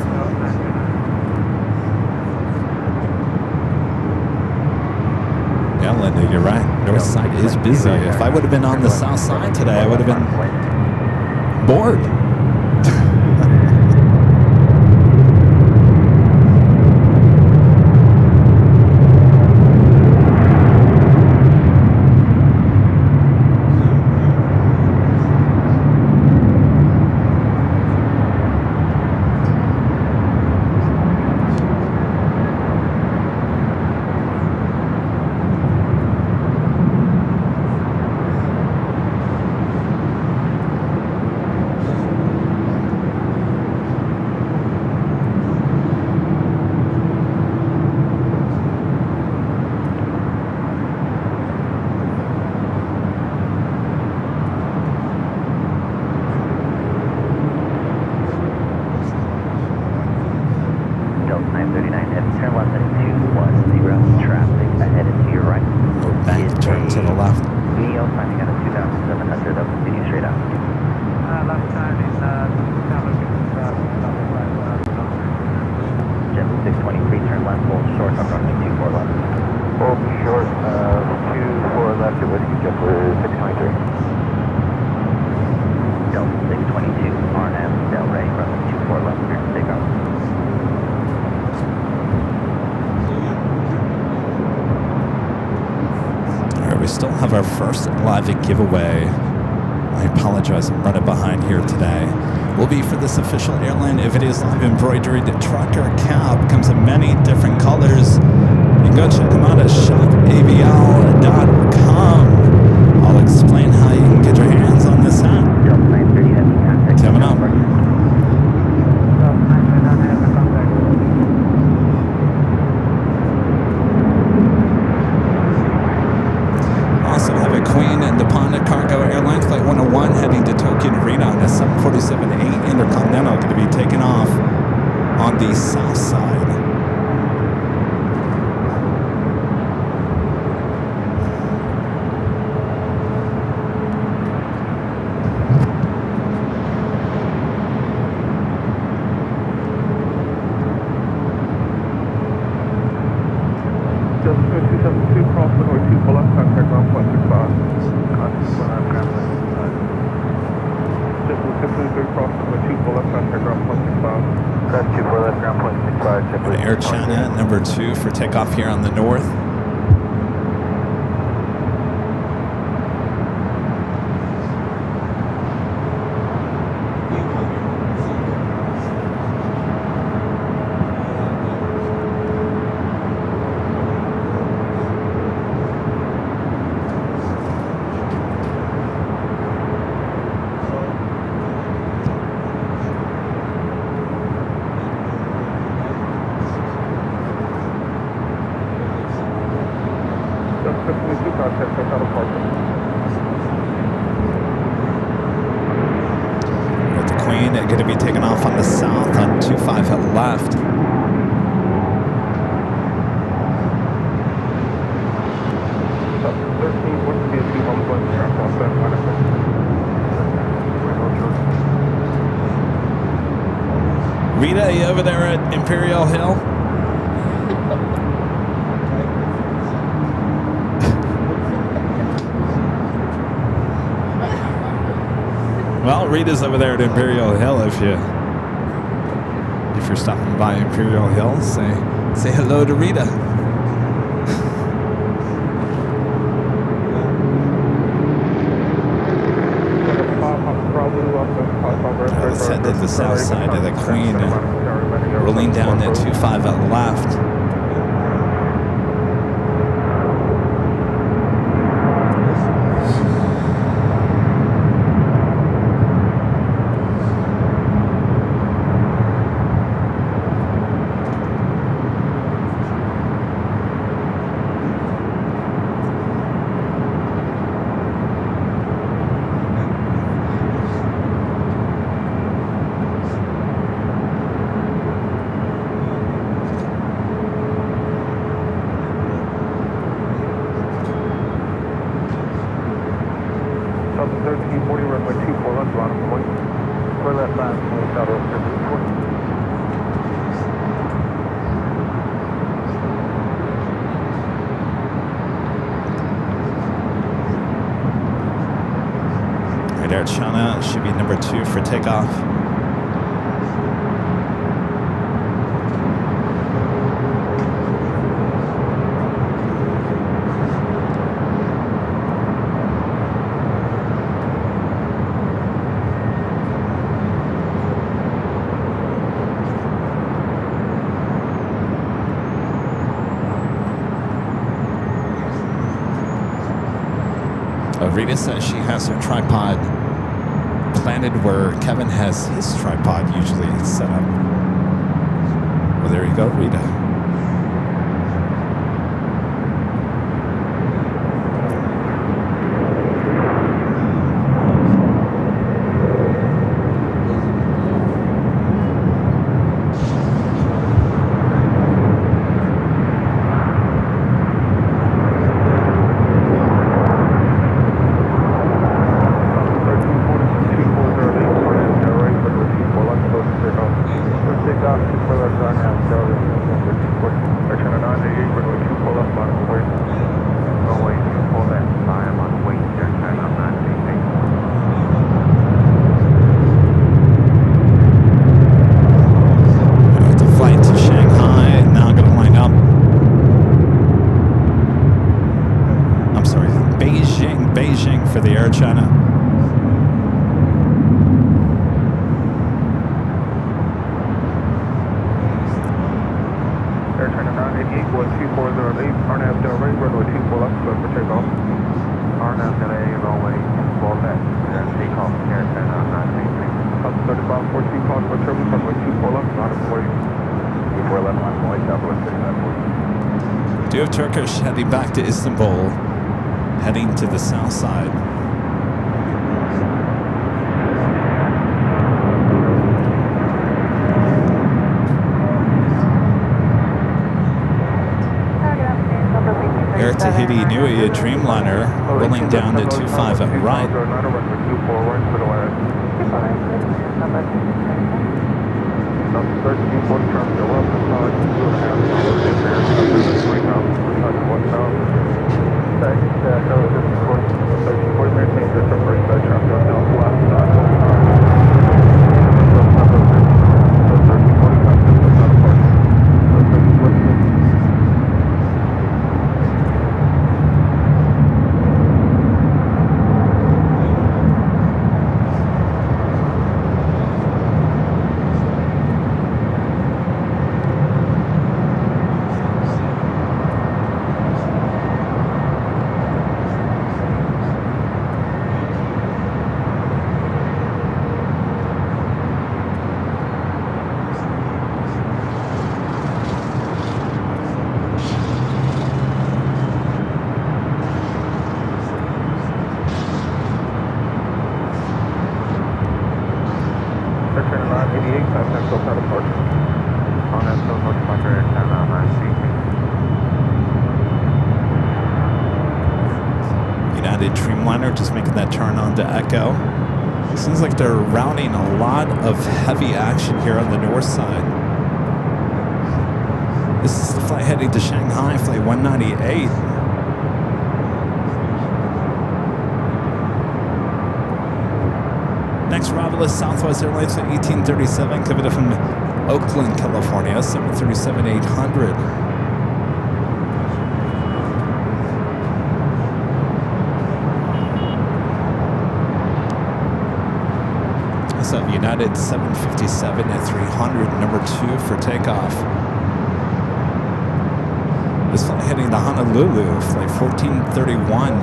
Yeah, Linda, you're right. North side is busy. If I would have been on the south side today, I would have been bored. Our first live giveaway. I apologize, I'm running behind here today. Will be for this official Airline Videos Live embroidered trucker cap. Comes in many different colors. You can go check them out at shopavl.com. I'll explain how you can get your hands on this hat. Coming up. Queen and Depana Cargo Airlines Flight 101 heading to Tokyo Narita on a 747-8 Intercontinental, going to be taking off on the south side. Air China number 2 for takeoff here on the north. With the Queen going to be taking off on the south on 25 at left. Rita, are you over there at Imperial Hill? Well, Rita's over there at Imperial Hill. If you're stopping by Imperial Hill, say hello to Rita. the south side of the Queen, rolling down at 25 out left. Air China should be number 2 for takeoff. Rita says she has her tripod planted where Kevin has his tripod usually set up. Well, there you go, Rita. For the Air China. Air China 988, 12408, RNAV delay, runway 24 left, clear for takeoff. RNAV delay, runway 24 left, takeoff, Air China 988. 35, 14, call for turbulence, runway 24 left, not a 40. 24 left, line, runway, Southwest 3940. Do have Turkish heading back to Istanbul, heading to the south side. Air Tahiti Nui, a Dreamliner, rolling down to 25 at right. Dreamliner just making that turn on to Echo. Seems like they're routing a lot of heavy action here on the north side. This is the flight heading to Shanghai, flight 198. Next arrival is Southwest Airlines at 1837, coming from Oakland, California, 737-800. of United 757 at 300, number 2 for takeoff. This flight heading to Honolulu, flight 1431.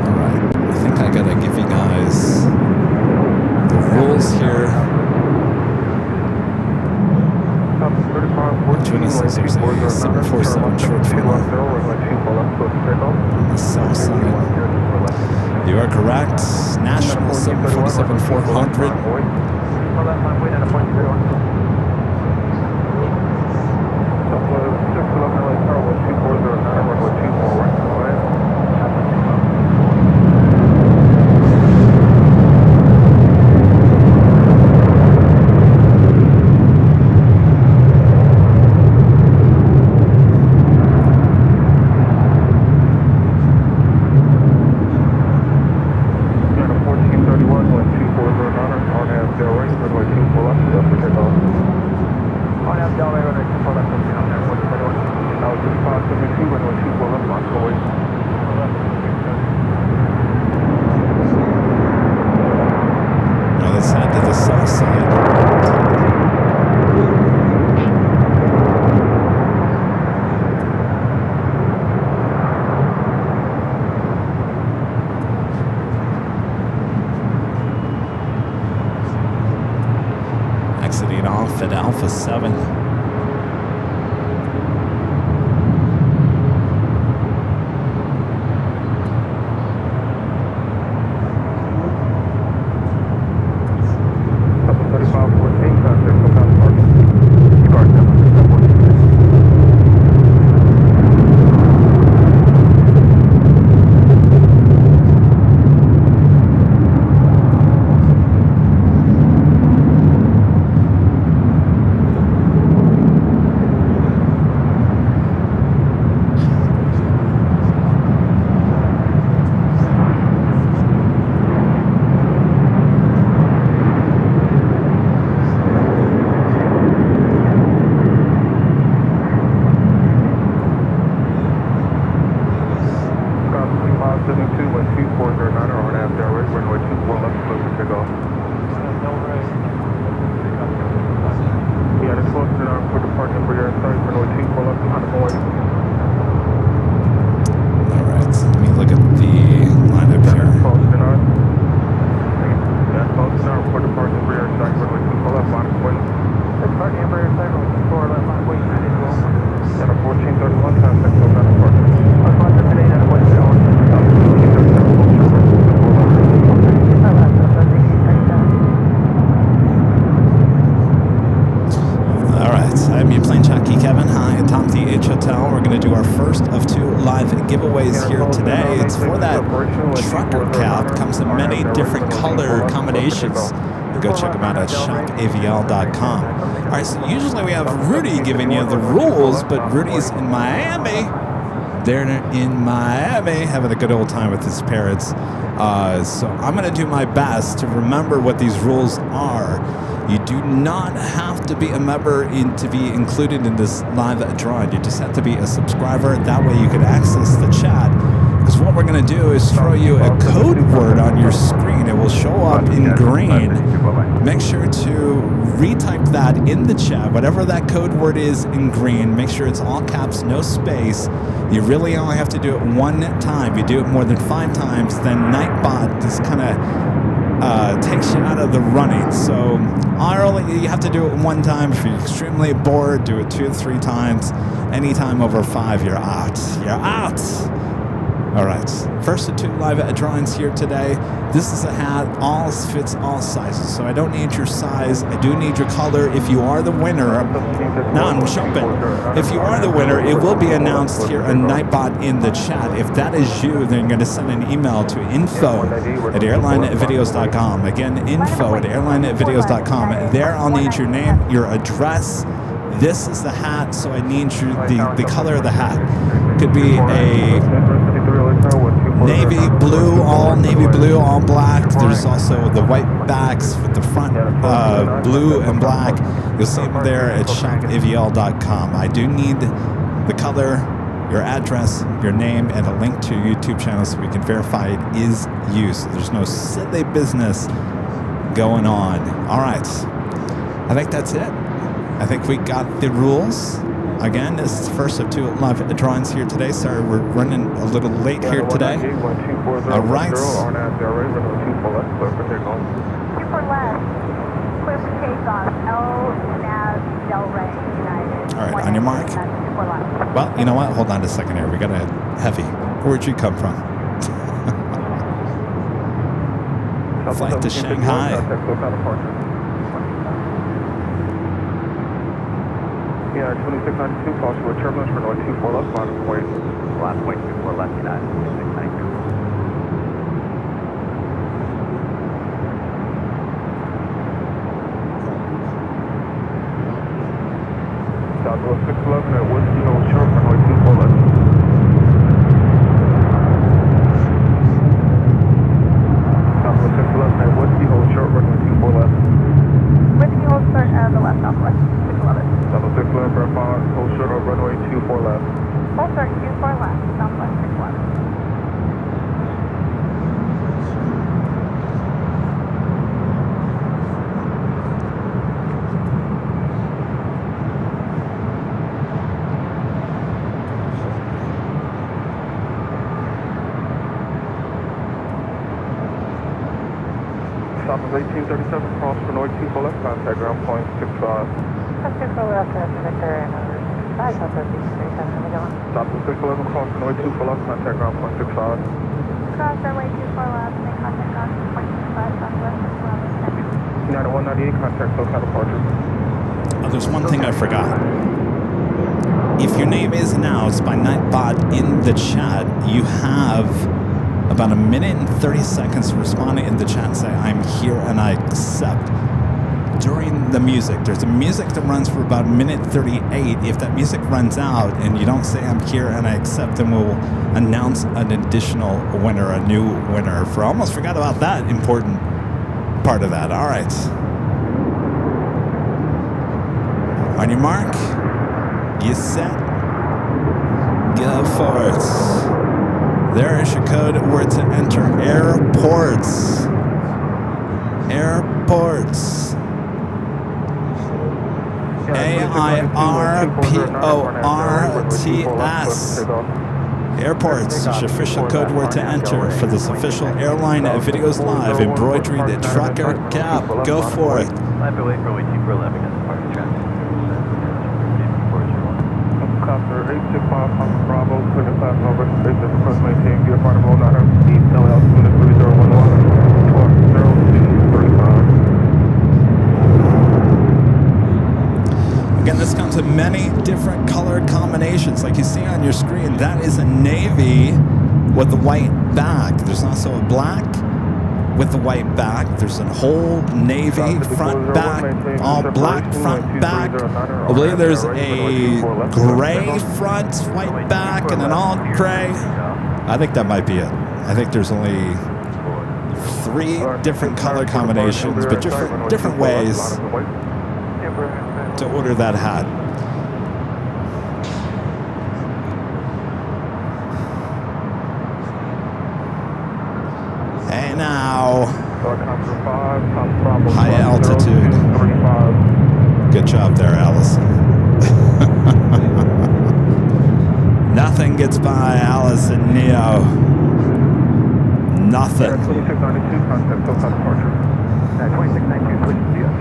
All right, I think I gotta give you guys the rules here. Join us as there's a 747 short funnel on the south side. You are correct. National 747-400. Now let's head to the south side. Exiting off at Alpha 7. Giveaways here today. It's for that trucker cap. Comes in many different color combinations. You go check them out at shopavl.com. All right, so usually we have Rudy giving you the rules, but Rudy's in Miami. They're in Miami having a good old time with his parents. So I'm going to do my best to remember what these rules are. You do not have to be a member to be included in this live drawing. You just have to be a subscriber. That way you can access the chat. Because what we're going to do is throw you a code word on your screen. It will show up in green. Make sure to retype that in the chat. Whatever that code word is in green, make sure it's all caps, no space. You really only have to do it one time. You do it more than 5 times, then Nightbot just kind of takes you out of the running. So you have to do it one time. If you're extremely bored, do it 2 to 3 times. Anytime over 5, you're out. You're out. All right, first of 2 live drawings here today. This is a hat, all fits all sizes, so I don't need your size. I do need your color. If you are the winner, now I'm jumping. If you are the winner, it will be announced here on Nightbot in the chat. If that is you, then you're going to send an email to info@airlinevideos.com. Again, info@airlinevideos.com. There I'll need your name, your address. This is the hat, so I need the color of the hat. Could be a navy blue, all black. There's also the white backs with the front blue and black. You'll see them there at shopavl.com. I do need the color your address, your name, and a link to your YouTube channel so we can verify it is you. So there's no silly business going on. All right. I think that's it. I think we got the rules. Again, this is the first of 2 live drawings here today. Sorry, we're running a little late here today. All right. 2 for left. Clear for takeoff. LNAV Del Rey United. All right, on your mark. 2 for left. Well, you know what? Hold on a second here. We got a heavy. Where'd you come from? Flight to Shanghai. Yeah, 2692, call to a turbulence for North 24 left, line of way. Last point 24 left, United 2692. Southwest 611 at Whiskey Hill short for North 24 left. Southwest 611 at Whiskey Hill short for North 24 left. Whiskey hold start the left southwest. 611. Southwest 611 for 5, hold short of runway 24 left. Hold start 24 left. Southwest 611. Southwest 1837, cross for North 24 left, contact ground point 65. Southwest 6 left, Victor, and 5 Southwest 837. Southwest 611, cross for North 24 left, contact ground point 65. Cross runway 24 left, make contact ground point 65, Southwest 611. United 198, contact SoCal departure. Oh, there's one thing I forgot. If your name is announced by Nightbot in the chat, you have about 1 minute and 30 seconds to respond in the chat and say, I'm here and I accept. During the music, there's a music that runs for about 1 minute 38. If that music runs out and you don't say I'm here and I accept, then we'll announce an additional winner, a new winner. I almost forgot about that important part of that. All right. On your mark, you set, go for it. There is your code word to enter. Airports. Airports. AIRPORTS. Airports is your official code word to enter for this official Airline Videos Live embroidery the trucker cap. Go for it. Might be waiting for way 24 left because of party traffic. Copter 865, Papa Bravo, clear to pass over space at the first maintain, via part of roll 900 feet, no altitude 3011, 0235. Again, this comes in many different color combinations. Like you see on your screen, that is a navy with the white back. There's also a black with the white back. There's a whole navy front back, all black front back. I believe there's a gray front, white back, and an all gray. I think that might be it. I think there's only 3 different color combinations, but different ways to order that hat. Hey now, high altitude. Good job there, Allison. Nothing gets by Allison Neo. Nothing. 2692, contact SoCal departure. 2692, switch to DS.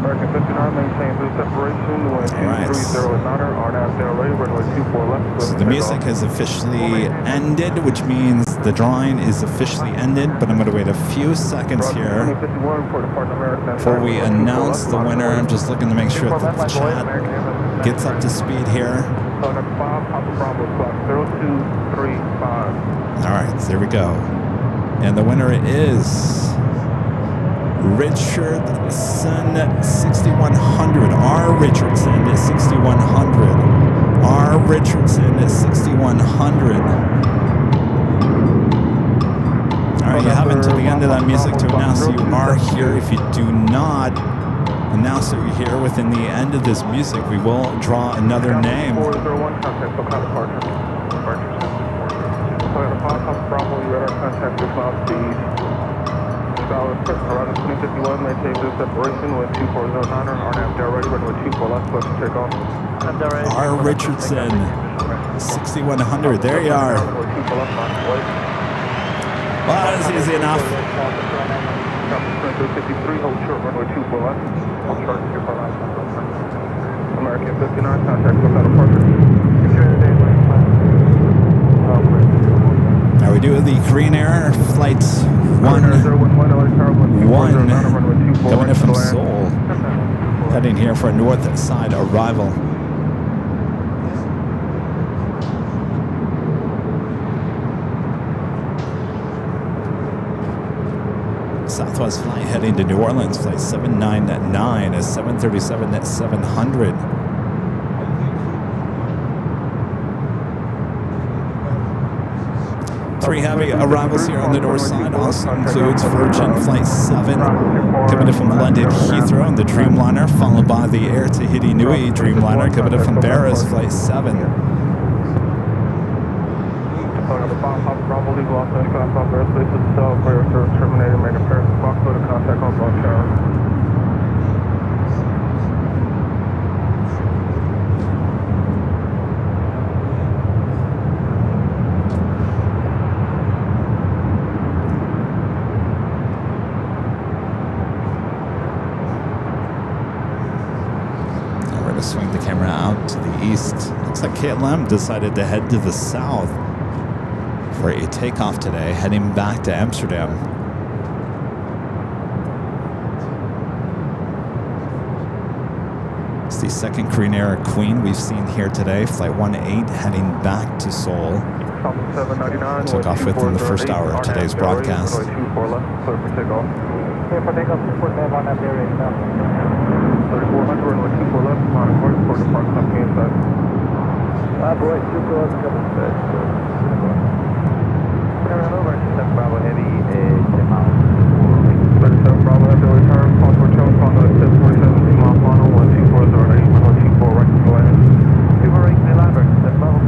American 59, maintain blue separation, wind 230 at 9er, RNAV LA, runway 24 left. So the music has officially ended, which means the drawing is officially ended, but I'm going to wait a few seconds here before we announce the winner. I'm just looking to make sure that the chat gets up to speed here. All right, there we go. And the winner is Richardson 6100. R. Richardson is 6100. R. Richardson is 6100. All right, you have until the end of that music to announce you are here. If you do not And now, so here within the end of this music, we will draw another name. 401, contact SoCal departure. Toyota Pop, Bravo, radar contact with cloud speed. Around 2051, maintain this separation with 2409er, RNAV down ready, runway 24 left, close to take off. R. Richardson, 6100, there you are. Well, that was easy enough. 53, hold short, runway 24 left. Hold short, 24 left. American 59, contact SoCal departure. Now we do the Korean Air Flight 111 coming in from Seoul, heading here for a north side arrival. Southwest flight heading to New Orleans, flight 799 is 737 at 700. 3 heavy arrivals here on the north side. Also includes Virgin Flight 7 coming in from London Heathrow and the Dreamliner, followed by the Air Tahiti Nui Dreamliner coming in from Paris Flight 7. Bravo legal off French class off airspace itself, clear service terminated, made a Paris Fox, go to contact on block tower. We're going to swing the camera out to the east. Looks like KLM decided to head to the south for a takeoff today, heading back to Amsterdam. It's the second Korean Air Queen we've seen here today, Flight 18 heading back to Seoul. Took off within the first hour of today's broadcast. 24 left, clear for takeoff. Clear for takeoff, 245 on that area now. 3400, runway 24 left, on course for the park company inside. Boy, 24 left, coming back. Over, 7 Bravo Heavy, 10 miles. 37 Bravo Heavy, return, call for Chow, call to 747, 2 mile final, 12408, 124 right to go ahead. 248, stay line, 7 Bravo.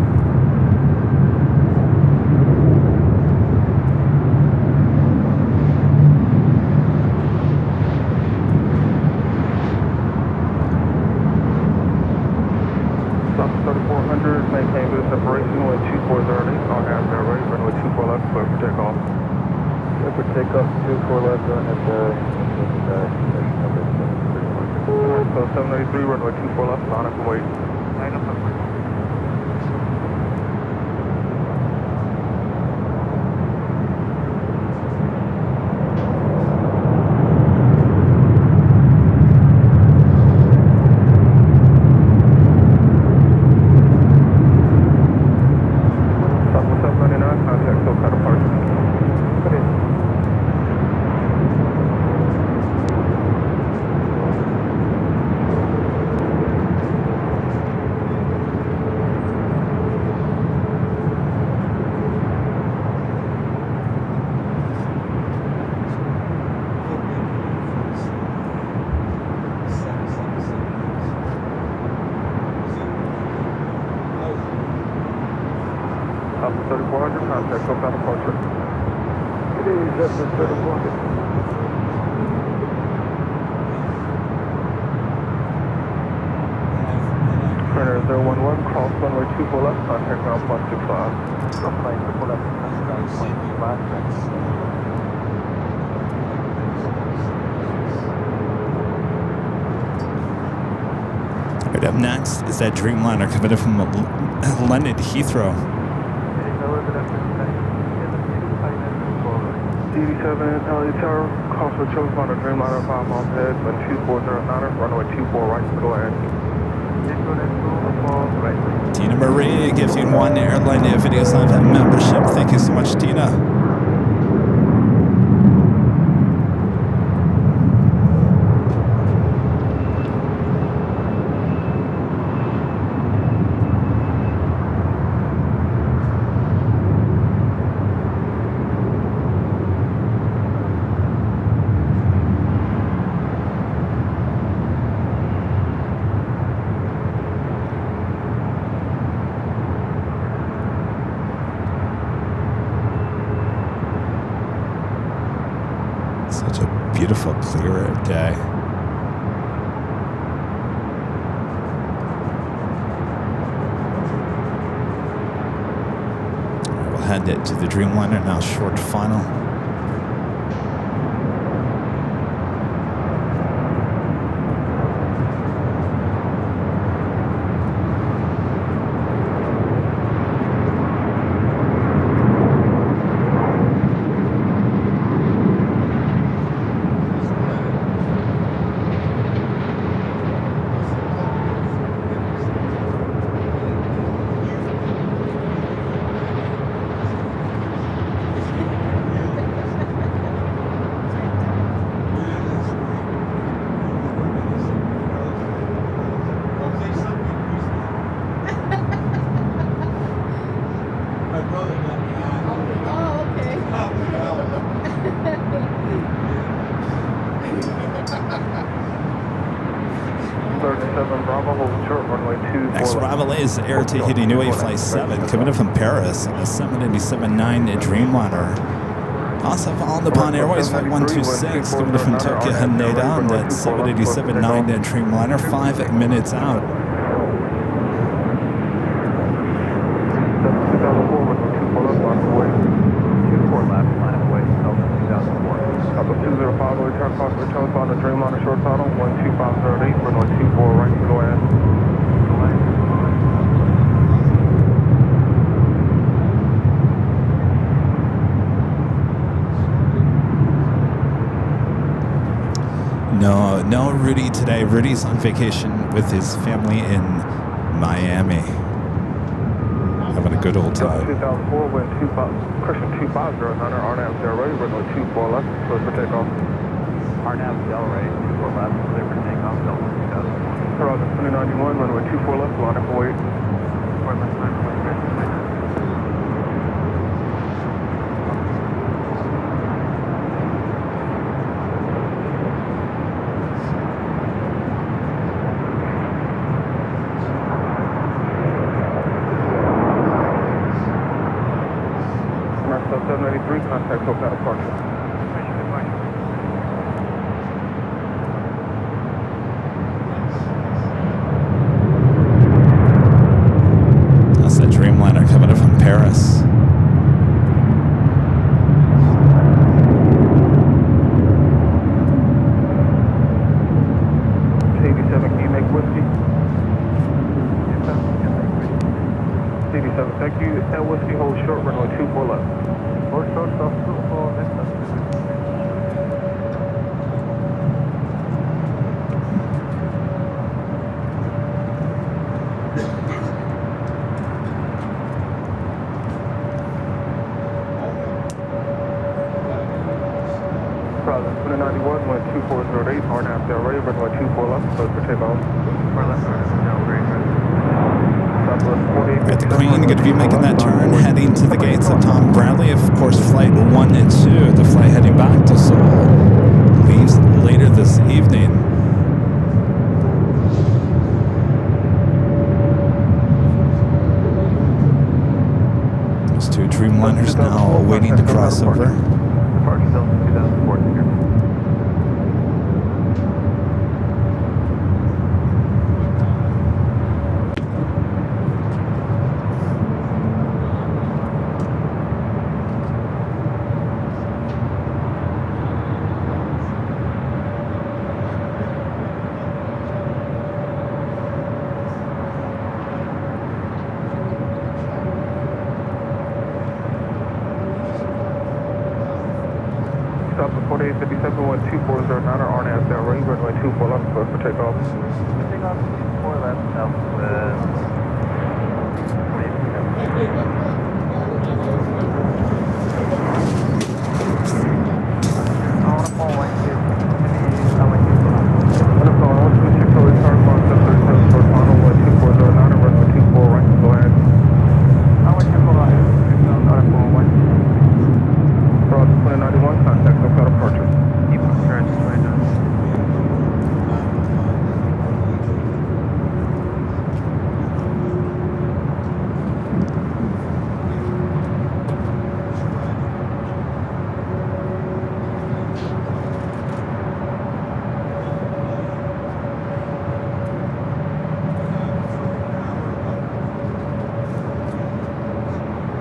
Stop 3400, maintain good separation with 2430, on air ready, runway 24 left, clear for takeoff. Clear for takeoff, 24 left on at the... So 783, runway 24 left, line up and wait. Line up and wait. Alpha 3400, contact SoCal departure. It is Justin 3400. Printer 011, cross runway 24 left, contact ground 165. Runway 24 left, contact ground 165. Right up next is that Dreamliner coming in from London Heathrow. DD7, LA Tower, call for chosen on the Dreamliner 5 miles ahead, when 2409er, runway 24 right to go ahead. Tina Marie gives you 1 Airline Videos Live membership. Thank you so much, Tina. beautiful, clear day. We'll head it to the Dreamliner now, short final. Next arrival is Air Tahiti Nui Flight 7, coming in from Paris on the 787-9 Dreamliner. Also on the Nippon Airways Flight 126, coming in from Tokyo Haneda on that 787-9 Dreamliner, 5 minutes out. No Rudy today. Rudy's on vacation with his family in Miami. Having a good old time. 2004, wind Christian 250, Hunter, RNAV Delray, runway 24 left, clear for takeoff. RNAV Delray, 24 left, clear for takeoff, Delta 2004. Horizon 2091, runway 24 left, line up for wait. Contact Hope out of departure. That's the Dreamliner coming in from Paris. CD7, can you make whiskey? CD7, thank you. That whiskey holds short, runway 24 left. Or short stuff, for distance. Process 2091, wind 2408, RNAV Delray, runway 24 left, close for takeoff. At the Queen, going to be making that turn, heading to the gates of Tom Bradley. Of course, flight 1 and 2, the flight heading back to Seoul, leaves later this evening. Those two Dreamliners now waiting to cross over. Departure Delta 2014 here. Stop at 4857, wind 2409, RNAV Delray, runway 24 left, close for takeoff. Takeoff 24 left,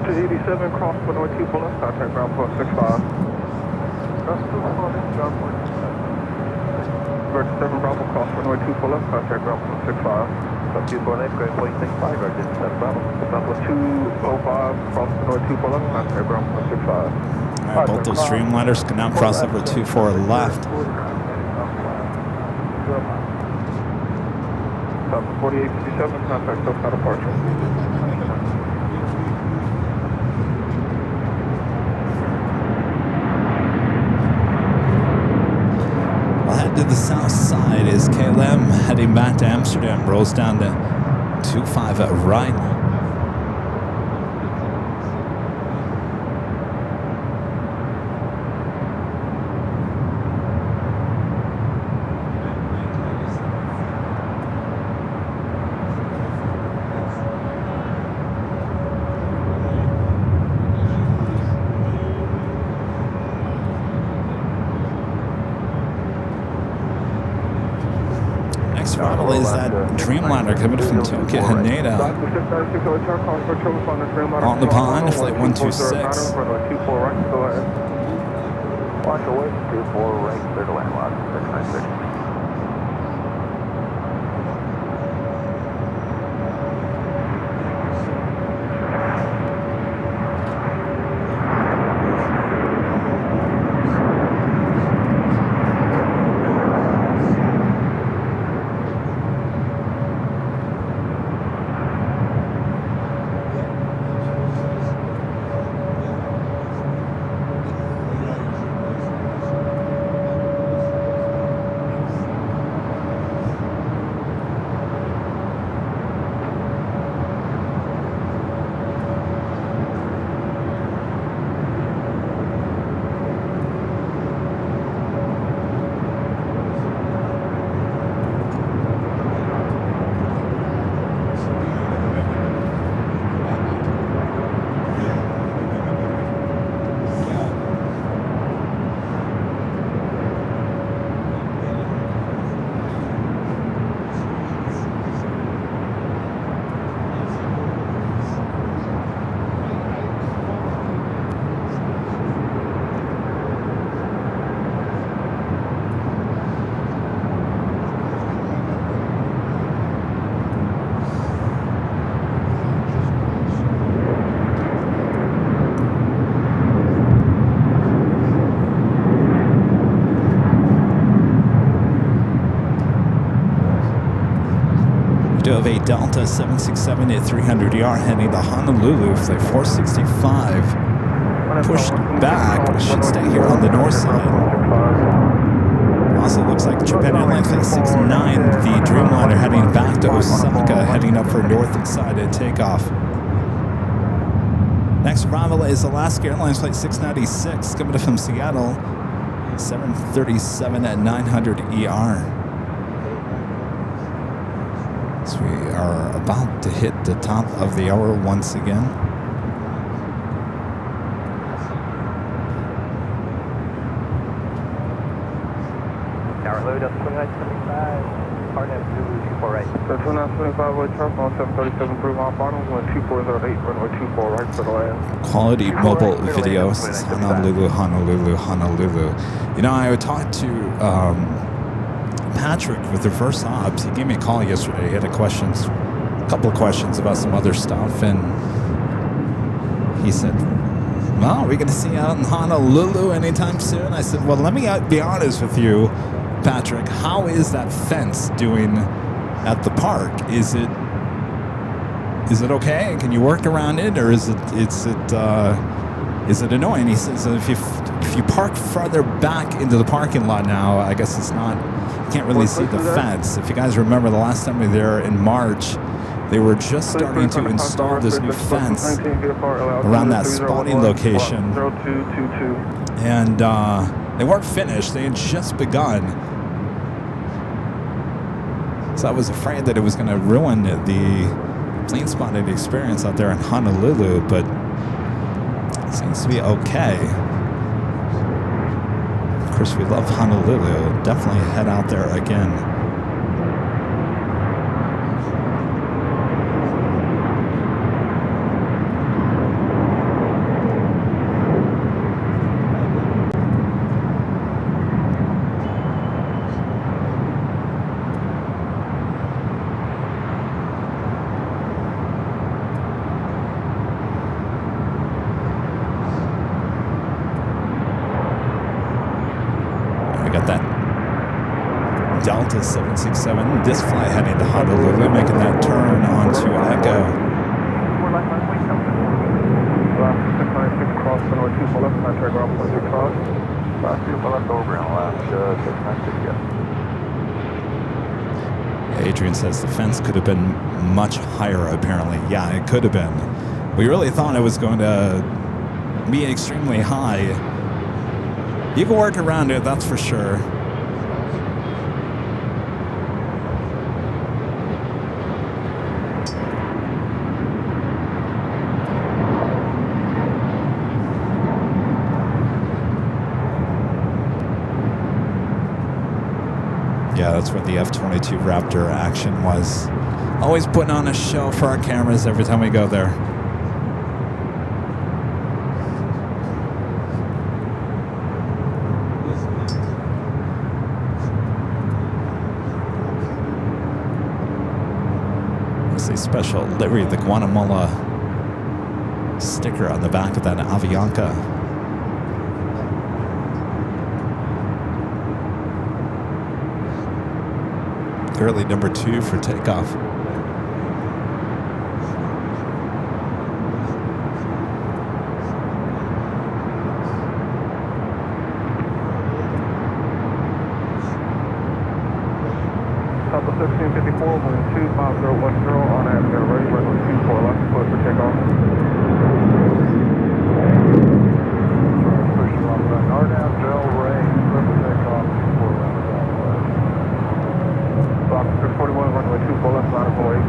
to 87, cross runway 24 left, contact ground point 65. Cross 24 left, ground point 7 Bravo, cross runway 24 left, contact ground point 65. South 24 left, ground point 65, Roger 7 Bravo. Southwest 205, cross runway 24 left, contact ground point 65. All right, both those Streamliners can now cross over 24 left. Southwest 4857, contact SoCal departure. To the south side is KLM heading back to Amsterdam, rolls down to 25 at right. Is that Dreamliner coming from Tokyo Haneda on the pond, flight 126. Watch away, 24 right, clear to land, lock, 6930. Of a Delta 767 at 300 ER heading to Honolulu, flight 465. Pushed back, should stay here on the north side. Also looks like Japan Airlines flight 69, the Dreamliner heading back to Osaka, heading up for north side at takeoff. Next arrival is Alaska Airlines flight 696 coming from Seattle, 737 at 900 ER. So we are about to hit the top of the hour once again. Tower low, Delta 2975, hard Zulu 24 right. Delta 2975, way traffic on 737 through Mount Bottom, wind 2408, runway 24 right for the land. Quality mobile videos, Honolulu, Honolulu, Honolulu. You know, I talked to Patrick with the first ops. He gave me a call yesterday. He had a couple of questions about some other stuff, and he said, well, are we going to see you out in Honolulu anytime soon? I said, well, let me be honest with you, Patrick. How is that fence doing at the park? Is it okay? Can you work around it, or is it annoying? He says if you park farther back into the parking lot now, I guess it's not. You can't really see the fence. If you guys remember the last time we were there in March, they were just starting to install this new fence around that spawning location, and they weren't finished. They had just begun. So I was afraid that it was going to ruin the plane spotting experience out there in Honolulu, but it seems to be okay. Of course, we love Honolulu. Definitely head out there again. Delta 767. This flight heading to Honolulu, making that turn onto Echo. 4 left runway, Delta. 696 cross runway 24 left, contact ground point 65. 24 left over in Alaska, 696, yes. Adrian says the fence could have been much higher, apparently. Yeah, it could have been. We really thought it was going to be extremely high. You can work around it, that's for sure. Yeah, that's where the F-22 Raptor action was. Always putting on a show for our cameras every time we go there. It's a special livery, the Guatemala sticker on the back of that Avianca. Early number 2 for takeoff. Delta 1654, wind 25010 on Airline, ready, runway 24 left, close for takeoff. Push you off that Arnab, Del Rey, clear for takeoff, 24 left. Box 641, runway 24 left, line of 48.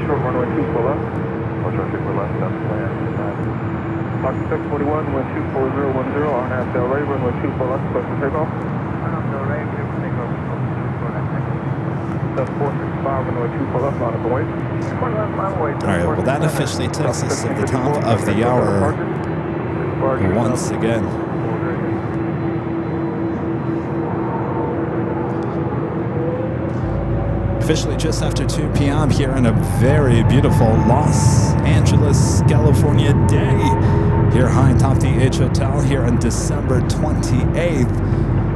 Short runway 24 left. Watch our 6 left, that's plan. Box 641, wind 24010, Arnab Del Rey, runway 24 left, close for takeoff. Arnab Del Rey, clear for takeoff, 24 left. That's 465, runway 24 left, line up and wait. Alright, well that officially takes us at the top of the hour once again. Officially just after 2 p.m. here on a very beautiful Los Angeles, California day here high atop the H Hotel here on December 28th,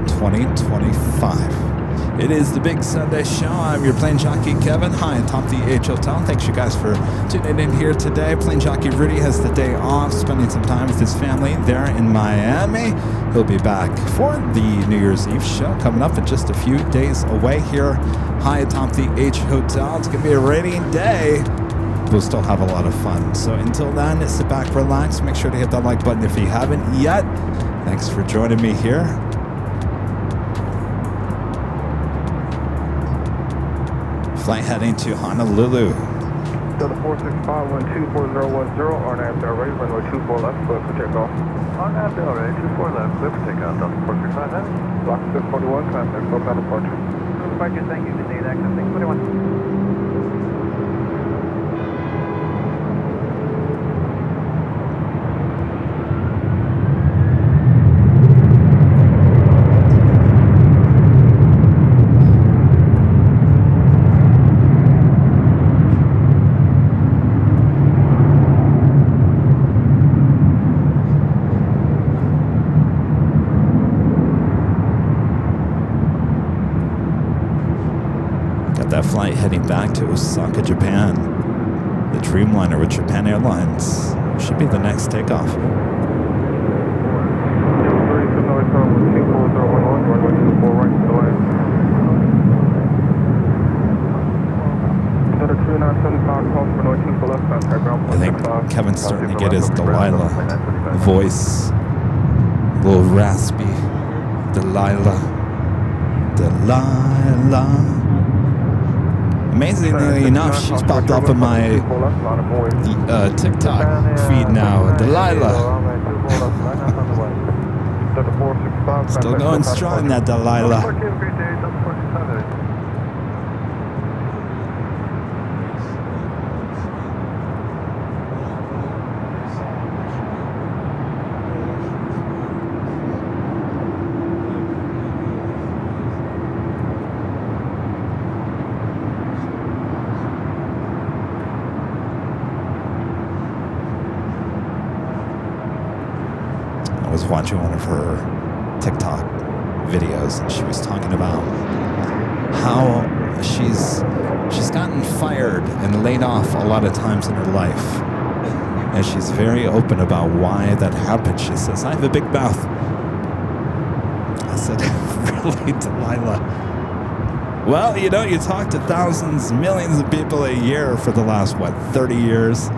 2025. It is the Big Sunday Show. I'm your plane jockey, Kevin, high atop the H Hotel. Thanks you guys for tuning in here today. Plane jockey Rudy has the day off, spending some time with his family there in Miami. He'll be back for the New Year's Eve show coming up in just a few days away here high atop the H Hotel. It's going to be a rainy day. We'll still have a lot of fun. So until then, sit back, relax. Make sure to hit that like button if you haven't yet. Thanks for joining me here. Flight heading to Honolulu. Delta 465, wind 24010, Arnab Del Rey, runway 24 left, clear for takeoff. Arnab Del Rey, 24 left, clear for takeoff, Delta 465, heavy. Block 641, contact southbound departure. Departure, thank you, good day, access 641. That flight heading back to Osaka, Japan. The Dreamliner with Japan Airlines should be the next takeoff. I think Kevin's starting to get his Delilah voice. A little raspy. Delilah. Amazingly enough, she's popped up in my TikTok feed now. Delilah. Still going strong, that Delilah. I was watching one of her TikTok videos, and she was talking about how she's gotten fired and laid off a lot of times in her life, and she's very open about why that happened. She says, "I have a big mouth." I said, "Really, Delilah? Well, you know, you talk to thousands, millions of people a year for the last, 30 years.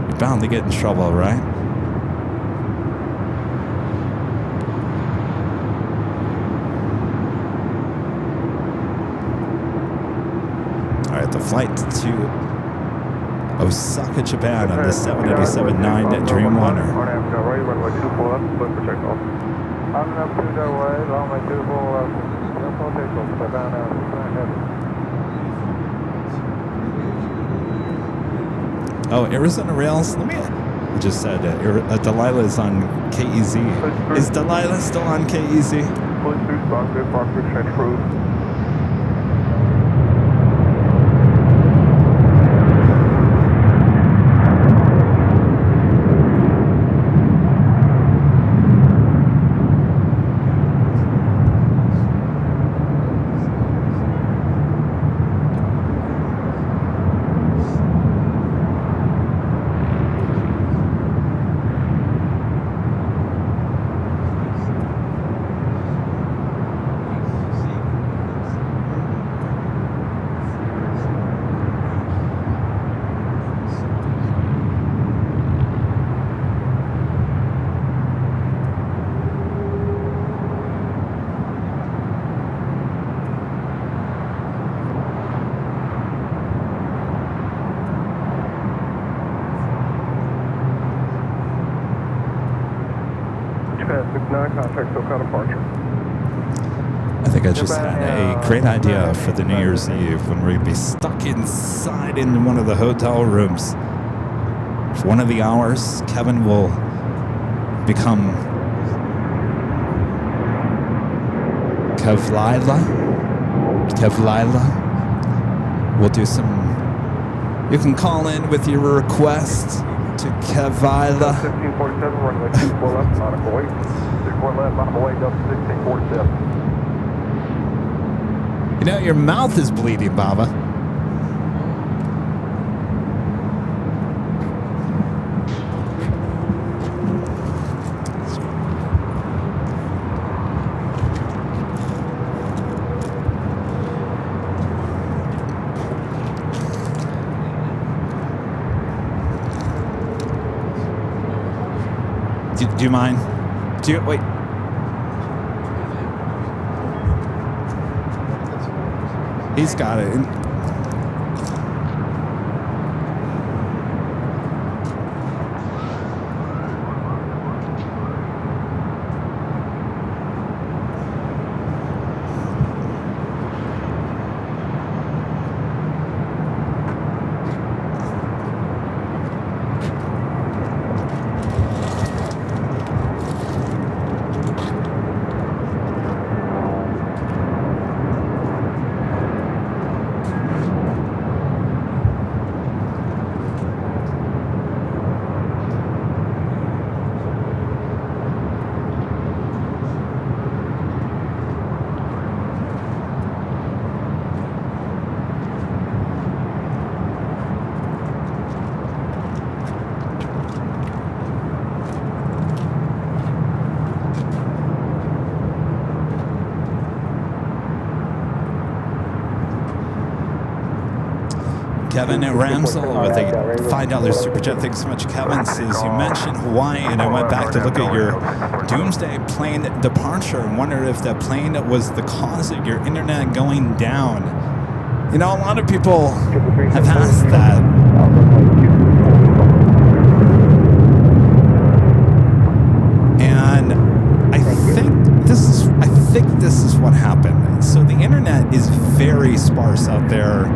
You're bound to get in trouble, right?" The flight to Osaka, Japan on the 787-9 Dreamliner. Oh, Arizona Rails. Let me. I just said Delilah is on KEZ. Is Delilah still on KEZ? I think I just had a great idea for the New Year's Eve when we'd be stuck inside in one of the hotel rooms. For one of the hours, Kevin will become Kevlila. We'll do some. You can call in with your request to Kevlila. 1647, runway 24 left, nautical weight. 64 left, nautical weight, up 1647. You know, your mouth is bleeding, Baba. Do you mind? Wait. He's got it. Kevin Ramsel with a $5 super chat. Thanks so much, Kevin. Says you mentioned Hawaii, and I went back to look at your Doomsday plane departure and wondered if that plane was the cause of your internet going down. You know, a lot of people have asked that. And I think this is what happened. So the internet is very sparse out there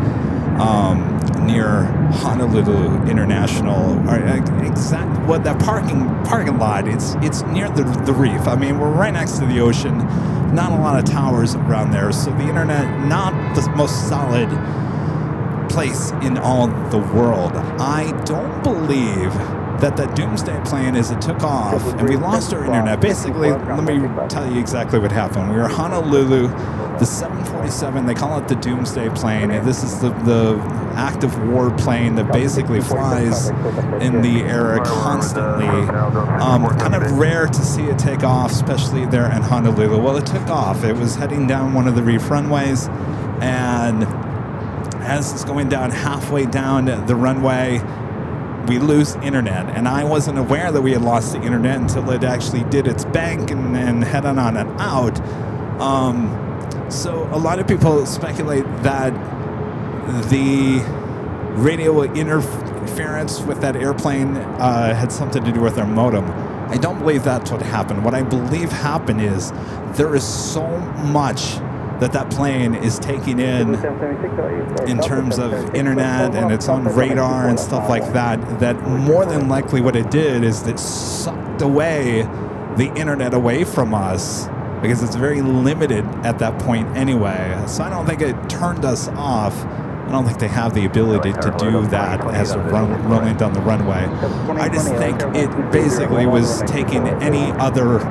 near Honolulu International. That parking lot. It's near the reef. I mean, we're right next to the ocean. Not a lot of towers around there, so the internet not the most solid place in all the world. I don't believe that doomsday plane, as it took off and we lost our internet. Basically, let me tell you exactly what happened. We were in Honolulu, the 747, they call it the doomsday plane, and this is the active war plane that basically flies in the air constantly. Kind of rare to see it take off, especially there in Honolulu. Well, it took off. It was heading down one of the reef runways, and as it's going down halfway down the runway, we lose internet, and I wasn't aware that we had lost the internet until it actually did its bank and head on and out. So a lot of people speculate that the radio interference with that airplane had something to do with our modem. I don't believe that's what happened. What I believe happened is there is so much that plane is taking in terms of internet, and it's on radar and stuff like that more than likely what it did is it sucked away the internet away from us, because it's very limited at that point anyway. So I don't think it turned us off. I don't think they have the ability to do that as we're rolling down the runway. I just think it basically was taking any other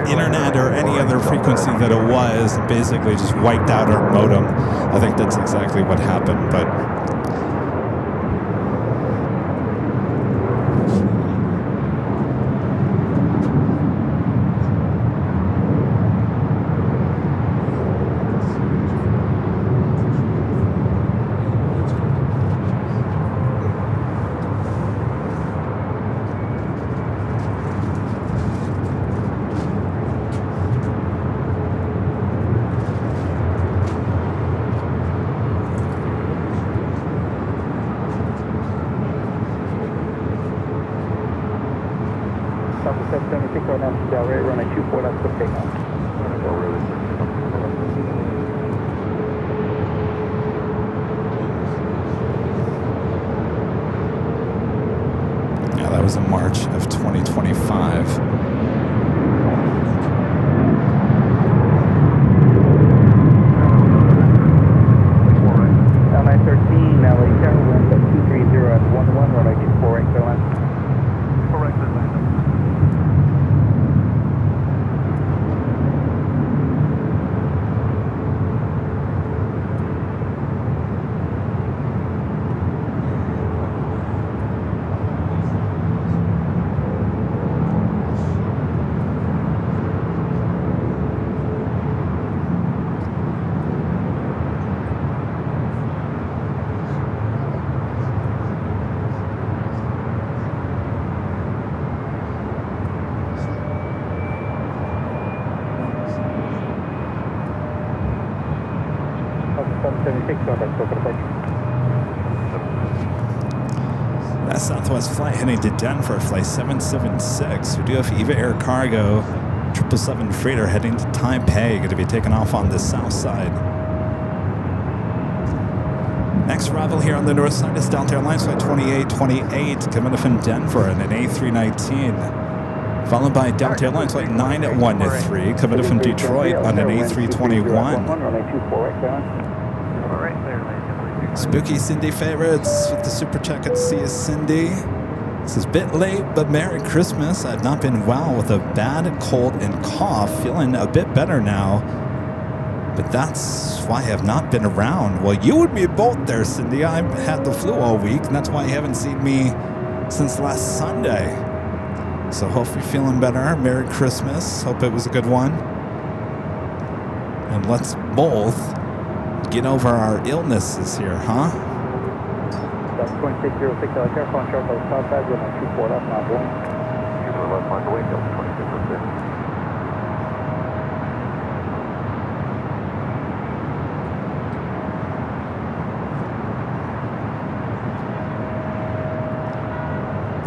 internet or any other frequency that it was and basically just wiped out our modem. I think that's exactly what happened. But yeah, that was in March of 2025. That Southwest flight heading to Denver, flight 776. We do have EVA Air Cargo 777 freighter heading to Taipei, going to be taking off on the south side. Next arrival here on the north side is Delta Airlines flight 2828 coming in from Denver in an A319. Followed by Delta Airlines flight 913 coming in from Detroit on an A321. Spooky Cindy favorites with the super chat. Good to see you, Cindy. This is a bit late, but Merry Christmas. I've not been well with a bad cold and cough. Feeling a bit better now, but that's why I have not been around. Well, you and me both there, Cindy. I've had the flu all week, and that's why you haven't seen me since last Sunday. So hope you're feeling better. Merry Christmas. Hope it was a good one. And let's both get over our illnesses here, huh? That's 2606 LAX Airport, short of Southside, runway 24 left, not going. 24 left, on the way, Delta 2606.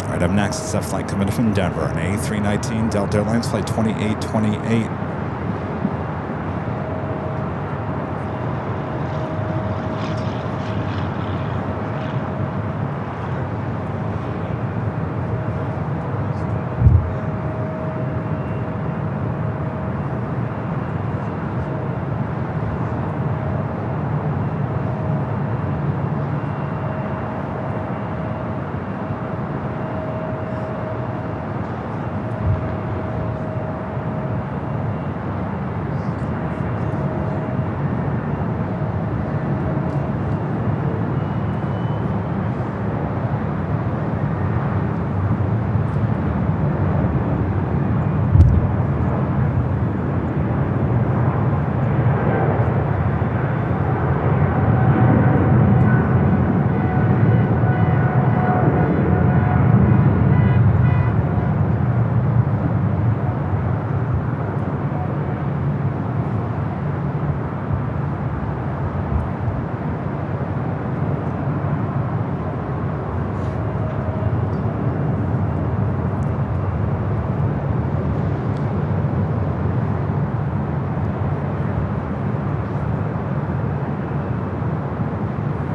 All right, up next is that flight coming from Denver, an A319 Delta Airlines flight 2828.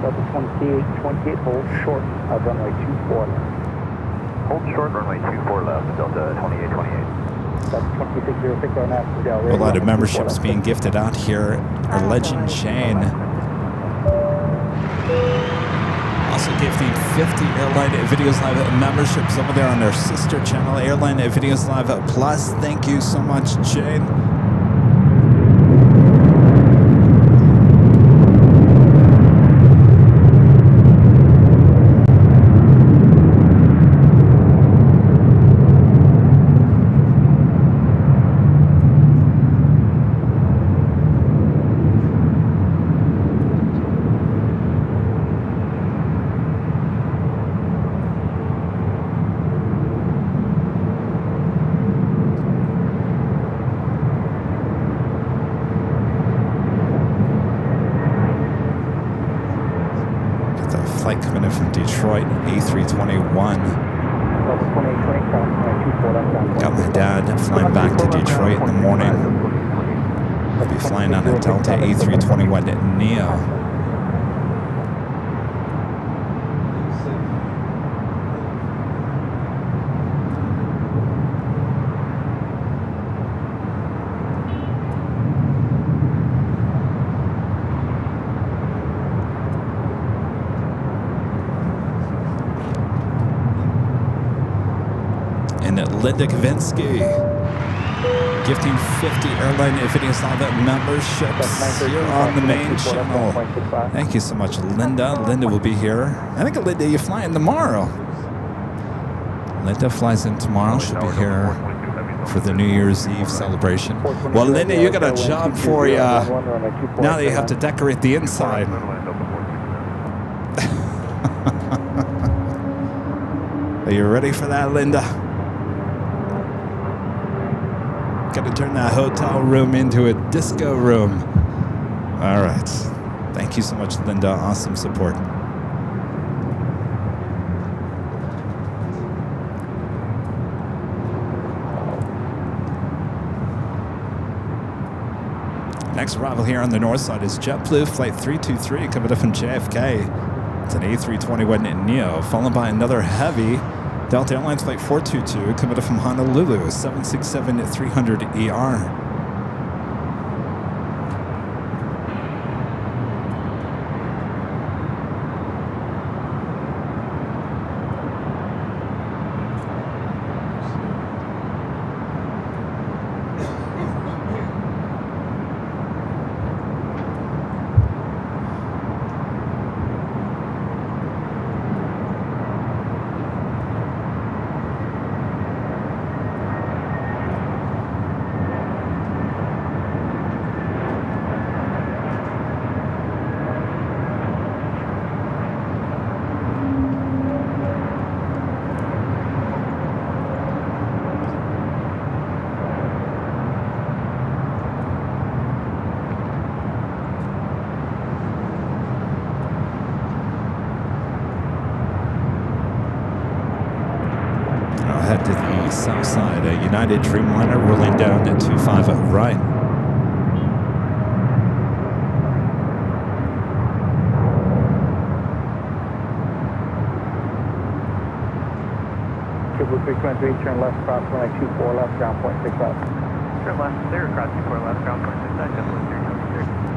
Delta 28, hold short of runway 24 left. Hold short, runway 24 left, Delta 2828. Delta 2606 on that. A lot of memberships being gifted out here. Our legend Shane. Also gifting 50 Airline Videos Live memberships over there on our sister channel, Airline Videos Live Plus. Thank you so much, Shane. Flight coming in from Detroit, A321. Got my dad flying back to Detroit in the morning. I'll be flying on a Delta A321 Neo. Linda Kavinsky gifting 50 Airline Videos Live memberships here on the main channel. Thank you so much, Linda. Linda will be here. I think, Linda, you're flying tomorrow. Linda flies in tomorrow. She'll be here for the New Year's Eve celebration. Well, Linda, you got a job for you now that you have to decorate the inside. Are you ready for that, Linda? Got to turn that hotel room into a disco room. All right. Thank you so much, Linda. Awesome support. Next arrival here on the north side is JetBlue Flight 323 coming up from JFK. It's an A321 Neo, followed by another heavy Delta Airlines Flight 422 coming up from Honolulu, 767-300ER. Head to the south side, a United Dreamliner rolling down at 25 right. Triple 323, turn left, cross runway 24 left, ground point 6 left. Turn left, clear, cross 24 left, ground point 6 left, just 1326.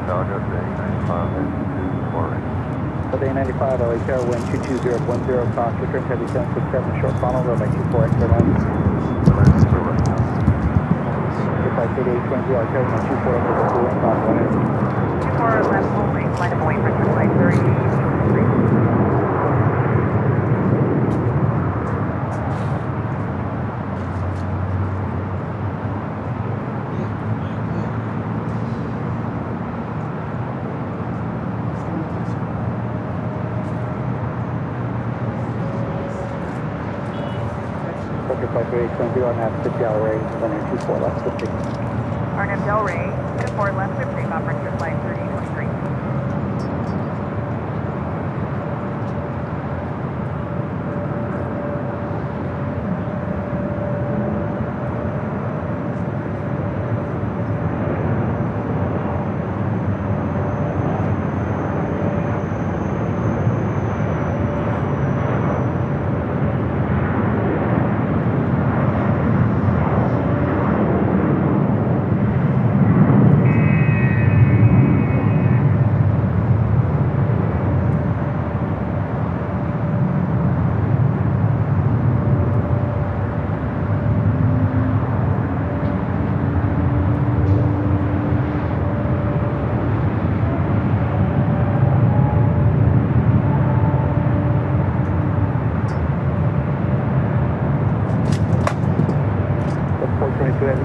Delta A95, LA Tower, wind 22010, cross, return heavy 767, short funnel, runway 24 extra line. Flight 8820, LA Tower, wind 24 extra line, cross, runway 24 left, holding, flight of away for flight 30. Flight 3820 on that 50 Del Rey, runway 24 left, 50. Arnhem Del Rey, 24 left, clear takeoff, return flight 3023. 22 heavy,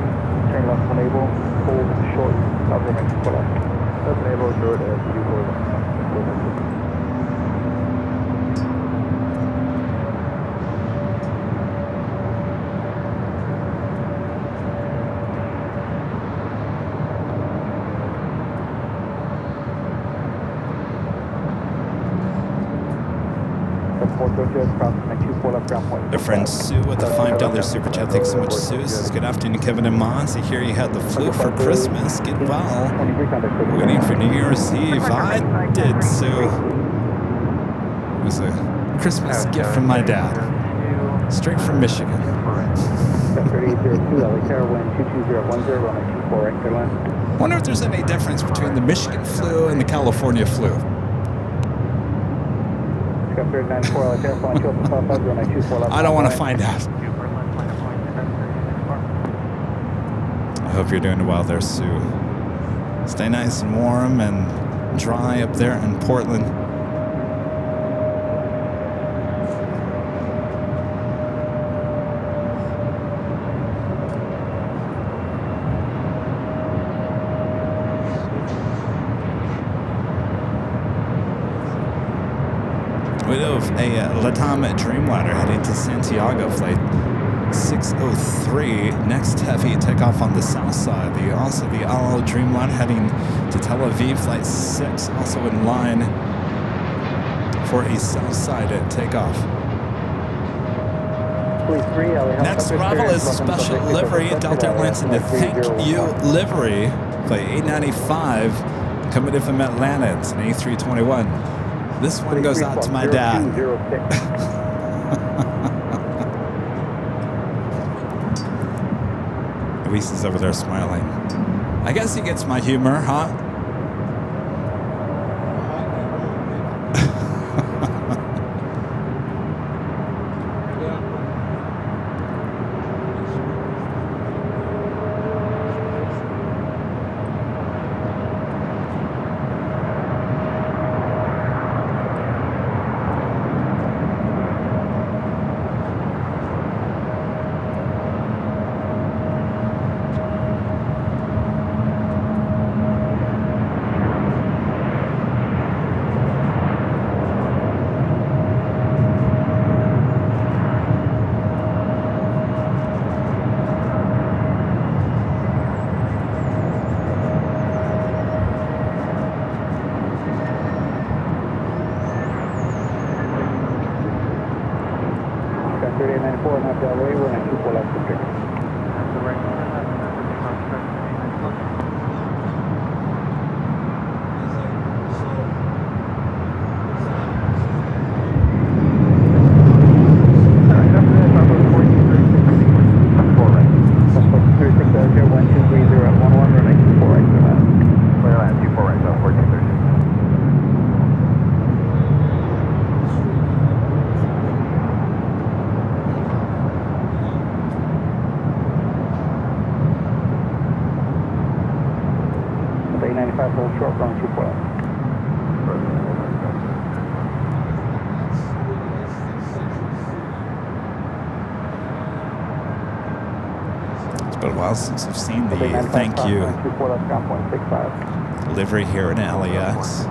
turn left on able, hold short of runway 24 left. Left enable, short as U4 left. Our friend Sue with the $5 super chat. Thanks so much, Sue. This is good afternoon, Kevin and Moz. I hear you had the flu for Christmas. Get well. Waiting for New Year's Eve. I did, Sue. It was a Christmas gift from my dad. Straight from Michigan. Wonder if there's any difference between the Michigan flu and the California flu. I don't want to find out. I hope you're doing well there, Sue. Stay nice and warm and dry up there in Portland. We have a LATAM Dreamliner heading to Santiago, flight 603. Next heavy takeoff on the south side. Also the LL Dreamliner heading to Tel Aviv, flight 6, also in line for a south side takeoff. Next arrival is a special livery, Delta Airlines in the Thank You livery, flight 895, coming from Atlanta. It's an A321. This one goes out to my dad. Luis is over there smiling. I guess he gets my humor, huh? Since I've seen the Thank You livery here in LAX.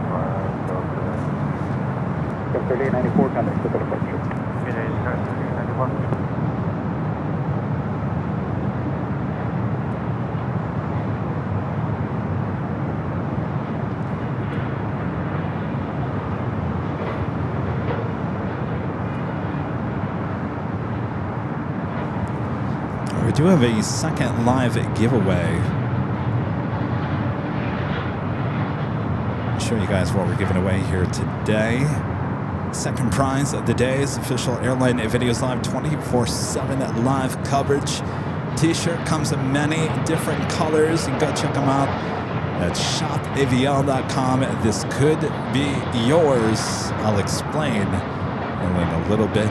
We do have a second live giveaway. I'll show you guys what we're giving away here today. Second prize of the day is official Airline Videos Live 24/7 live coverage. T-shirt comes in many different colors. You can go check them out at shopavl.com. This could be yours. I'll explain in a little bit.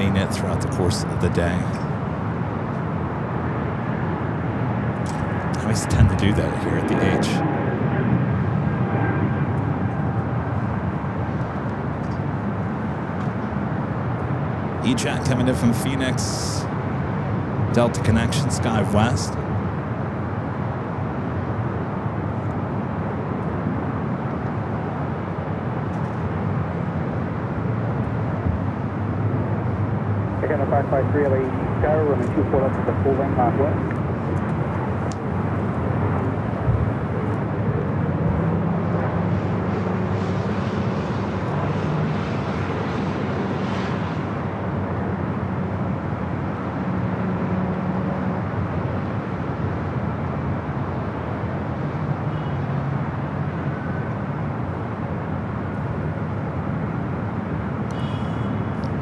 refining it throughout the course of the day. I always tend to do that here at the H. EJAC coming in from Phoenix. Delta Connection, Sky West. Again, 553 LA Tower, running 24 left to the full length northwest.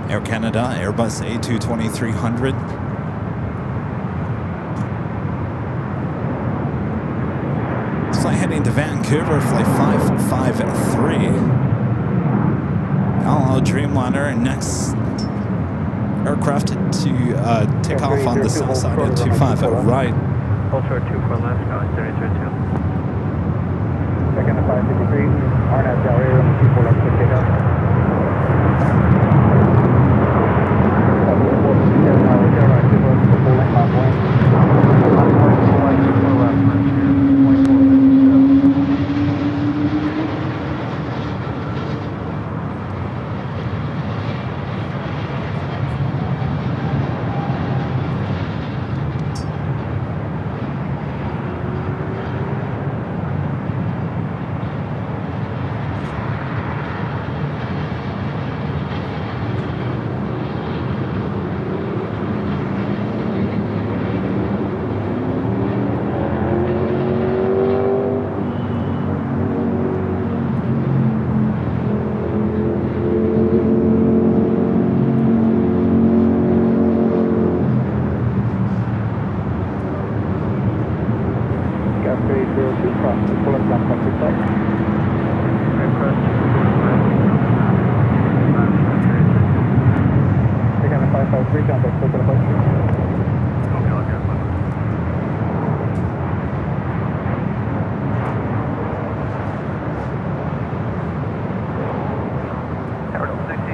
Air Canada, Airbus A220-300. Flight heading to Vancouver, flight 553. LL Dreamliner, next aircraft to take off on the south side of 25 at right. Ultra 24 left, going 3032. Second to 553, RNAV Delray, running 24 left to take off.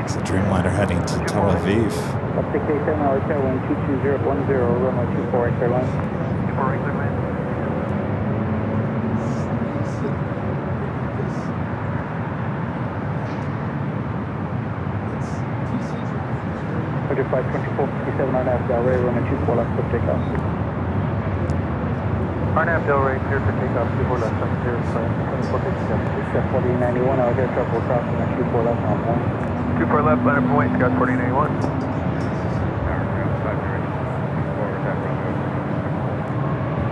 It's a Dreamliner heading to Tel Aviv. 687 Hotel 12210, runway 24 Airline. 24 Airline. Roger, flight 2457 RNAV Delray, runway 24 left for takeoff. RNAV Delray, clear for takeoff, 24 left, 2457. Step 4091, our air traffic will cross on 24 left on 1. 24 left, line of point, Scott 4091.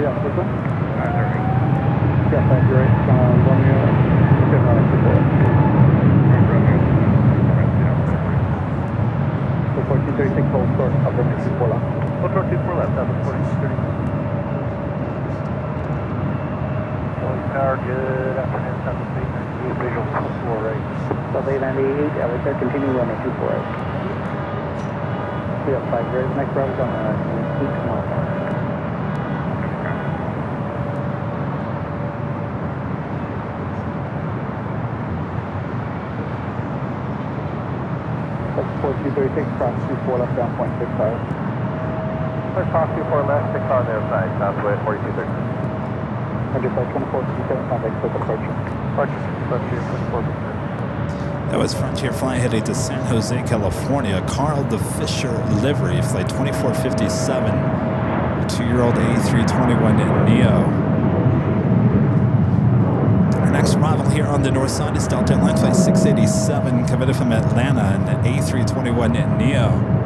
Yeah, this one? Yeah, 508, Romeo, 794. So 1436, hold short, up to 24 left. Hold short, 24 left, up to 1430. Tower, good afternoon, South of State, visual 24 right. South 898, LAX Airport, continue running 24 right. Yeah, 5 right, next route is on the east mile. That's 4236, cross 24 left down 0.65. Let's cross 24 left, 6 on the other side, southwest 4236. Roger, flight 2457, contact with approaching. Roger, Frontier 2457. That was Frontier flight heading to San Jose, California. Carl the Fisher livery, flight 2457. A 2-year-old A321neo. Our next arrival here on the north side is Delta Airlines flight 687, coming from Atlanta, and the A321neo.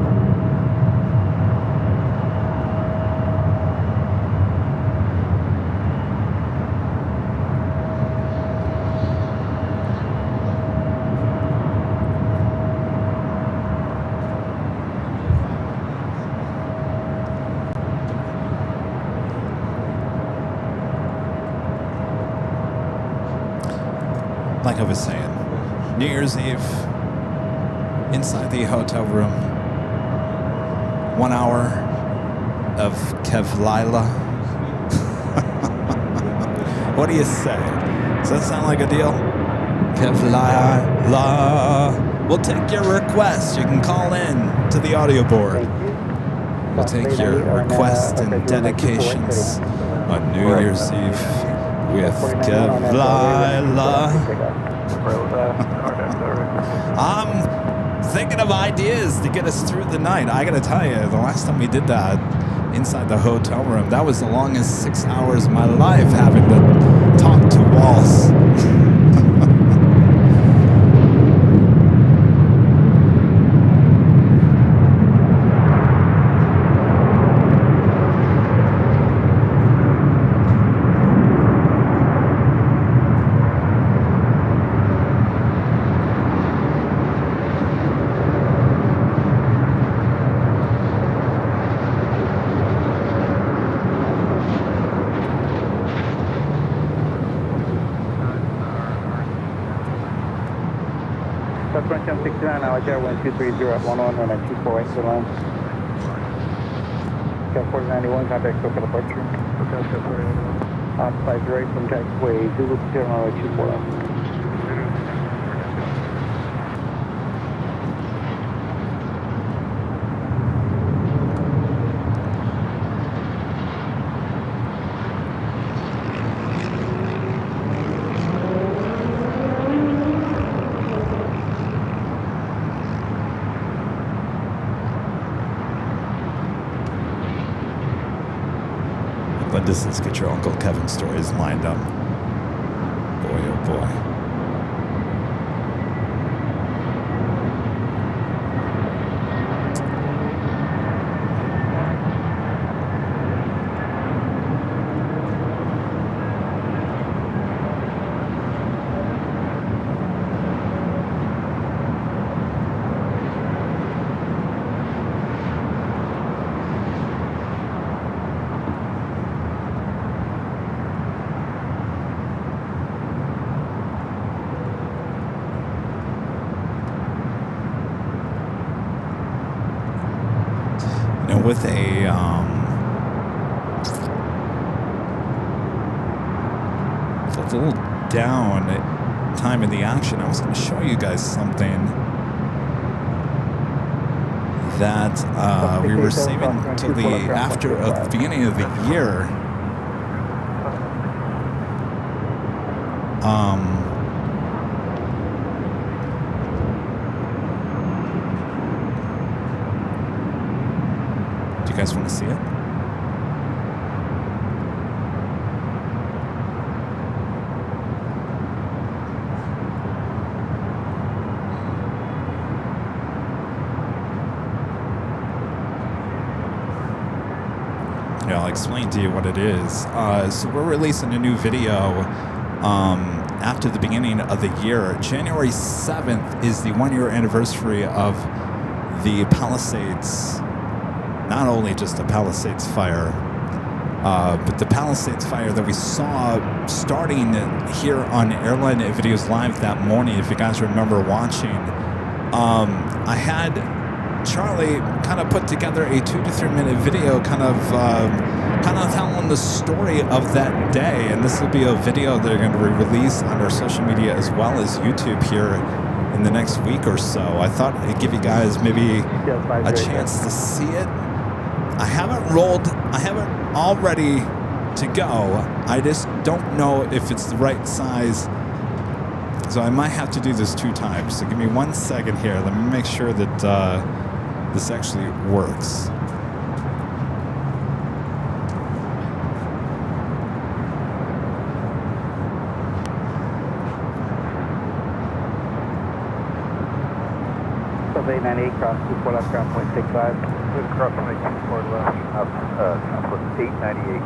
Like I was saying, New Year's Eve, inside the hotel room, 1 hour of Kevlila. What do you say? Does that sound like a deal? Kevlila. We'll take your request. You can call in to the audio board. We'll take your requests and dedications on New Year's Eve with Kevlila. I'm thinking of ideas to get us through the night. I gotta tell you, the last time we did that inside the hotel room, that was the longest 6 hours of my life, having to talk to walls. French M69, now Airline 230 at 11 and 248 to land. Cat 4091, contact for departure. Outside right from taxiway, Zulu Sierra 240. But let's get your Uncle Kevin stories lined up. Boy, oh boy. With a little down time in the action, I was going to show you guys something that we were saving till the beginning of the year. Do you guys want to see it? Yeah, I'll explain to you what it is. So we're releasing a new video after the beginning of the year. January 7th is the 1-year anniversary of the Palisades. Not only just the Palisades fire, but the Palisades fire that we saw starting here on Airline Videos Live that morning, if you guys remember watching. I had Charlie kind of put together a 2 to 3 minute video kind of telling the story of that day, and this will be a video they're going to release on our social media as well as YouTube here in the next week or so. I thought I'd give you guys maybe a chance to see it. I have it all ready to go. I just don't know if it's the right size, so I might have to do this 2 times. So give me 1 second here. Let me make sure that this actually works. Sub 898 cross 24 left ground 0.65. Good cross 24 left, up 898.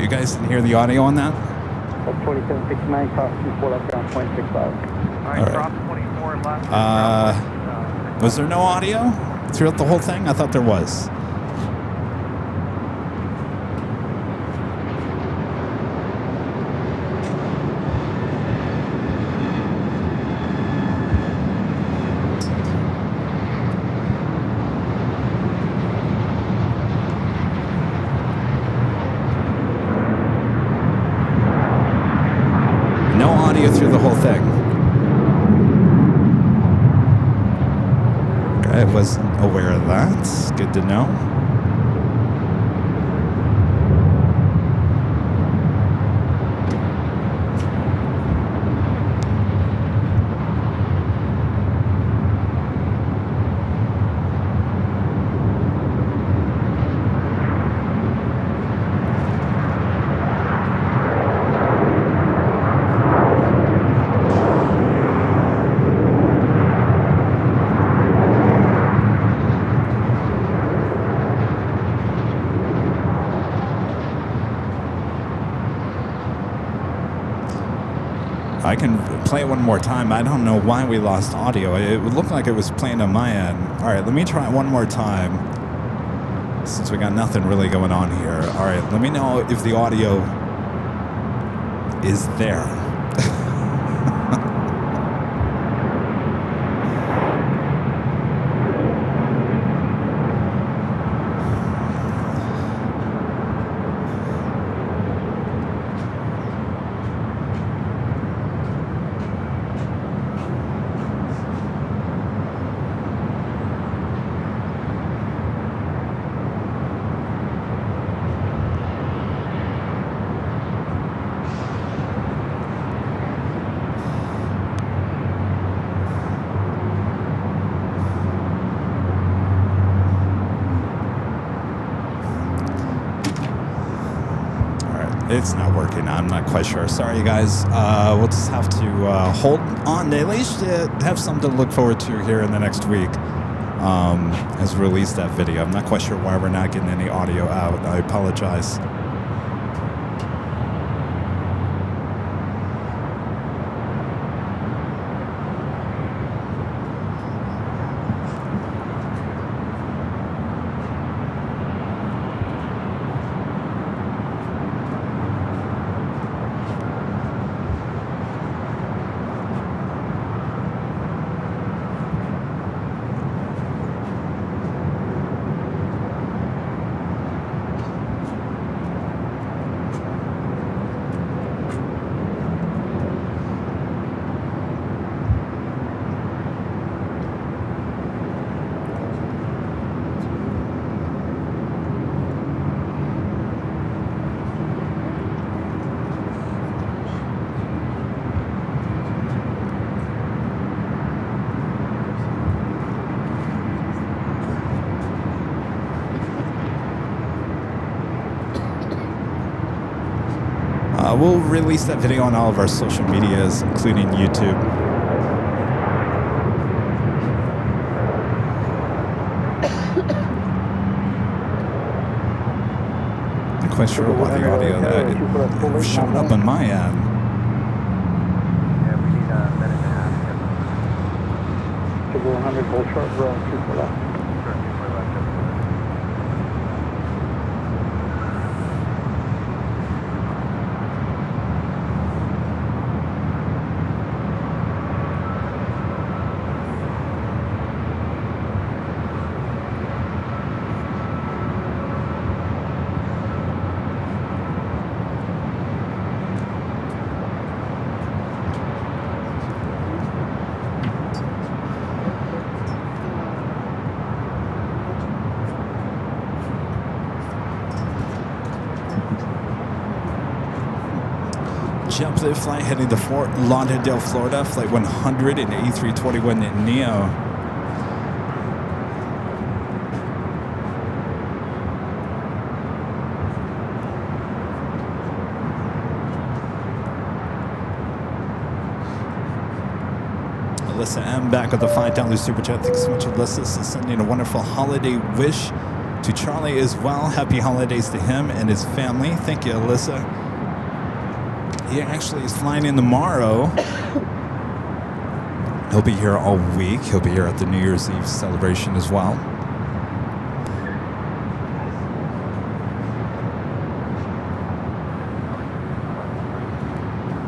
you guys didn't hear the audio on that? 2769, cross 24 left down, 0.65. All right, cross 24 left. Was there no audio throughout the whole thing? I thought there was. Through the whole thing. Okay, I wasn't aware of that. Good to know. I can play it one more time. I don't know why we lost audio. It would look like it was playing on my end. All right, let me try it one more time since we got nothing really going on here. All right, let me know if the audio is there. It's not working. I'm not quite sure. Sorry, guys. We'll just have to hold on. At least have something to look forward to here in the next week as we release that video. I'm not quite sure why we're not getting any audio out. I apologize. We'll release that video on all of our social medias, including YouTube. I'm quite sure about the audio that is showing up on my end. Yeah, we need a minute and a half. To go 100 volt short, ground 24 left. Sure, 24 left. JetBlue flight heading to Fort Lauderdale, Florida, flight 100 and A321 Neo. Alyssa M back with the $5 super chat. Thanks so much, Alyssa. Sending a wonderful holiday wish to Charlie as well. Happy holidays to him and his family. Thank you, Alyssa. He actually is flying in tomorrow. He'll be here all week. He'll be here at the New Year's Eve celebration as well.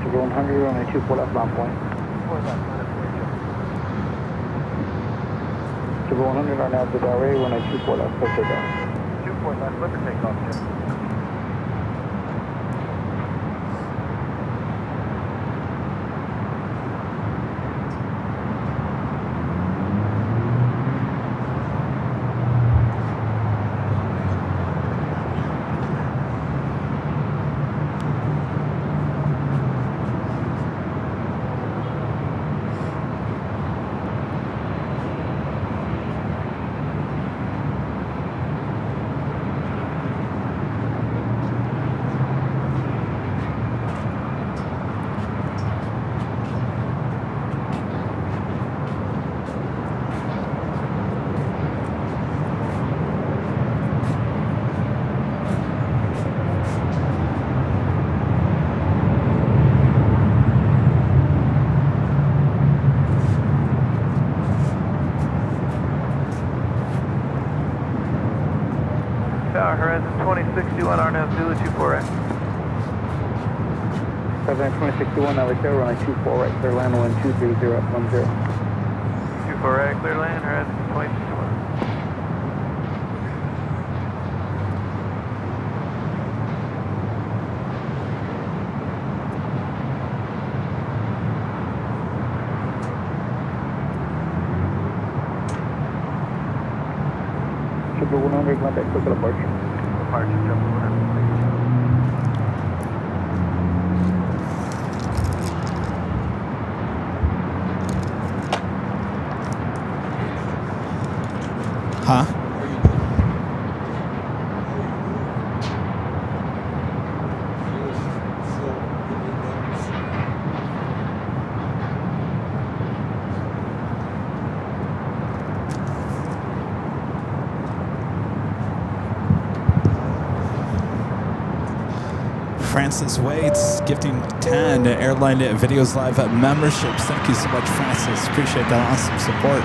To 100 on a 24 left bound point. To 100 on out the Delray, when I 24 left, clear takeoff. 24 left, clear takeoff, Jim. Horizon 2061, RNAV Zulu 24 right. Horizon 2061, LAX Airport, runway 24 right, clear land, wind 230 up 10. 24 right, clear land, Horizon 2061. Triple 100, contact quick departure. Departure, triple 100. Huh? Francis Waits gifting 10 Airline Videos Live memberships. Thank you so much, Francis. Appreciate that awesome support.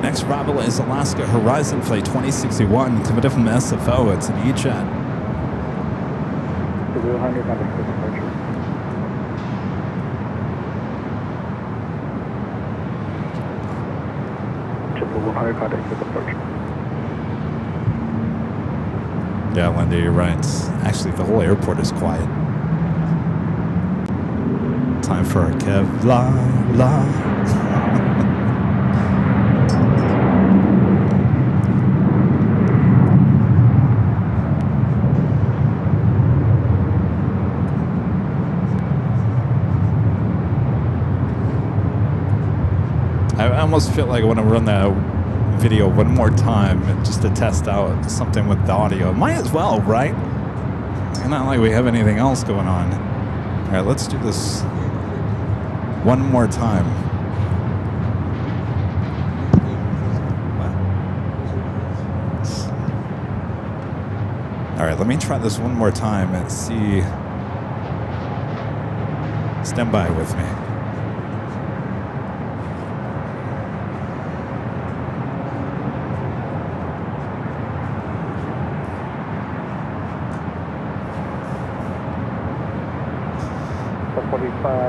Next arrival is Alaska Horizon Flight 2061 coming from SFO. It's an E-Jet. 100, contact quick departure. Triple 100, contact quick departure. Yeah, Linda, you're right. Actually, the whole airport is quiet. Time for a Kevlar. I almost feel like I want to run that video one more time just to test out something with the audio. Might as well, right? It's not like we have anything else going on. All right, let's do this one more time. All right, let me try this one more time and see. Stand by with me.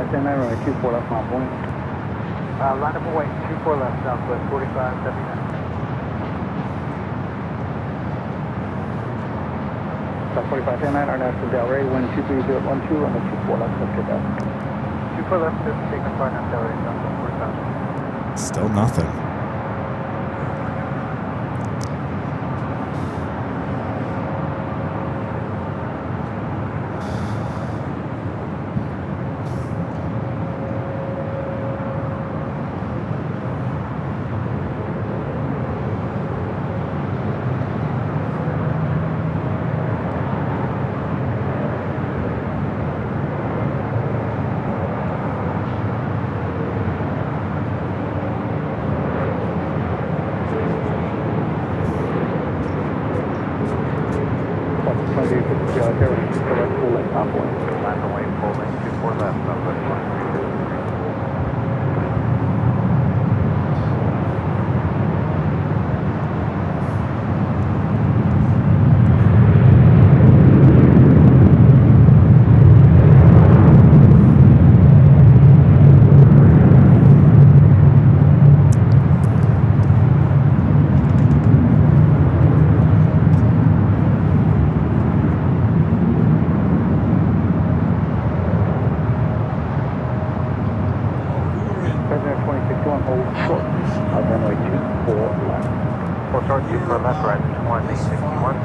Stand by, runway 24 left, mile point. Line up away, 24 left, southwest, 4579. South 45, stand by, RNAV to Delray, wind 23012 on the 24 left, clear takeoff. 24 left, taking a partner, Delray, southwest, 45. Still nothing. 253 LAX Airline, 24 left, full left, halfway. Land runway, full left, 24 left, Southwest 23. Short 24 left, right 2061.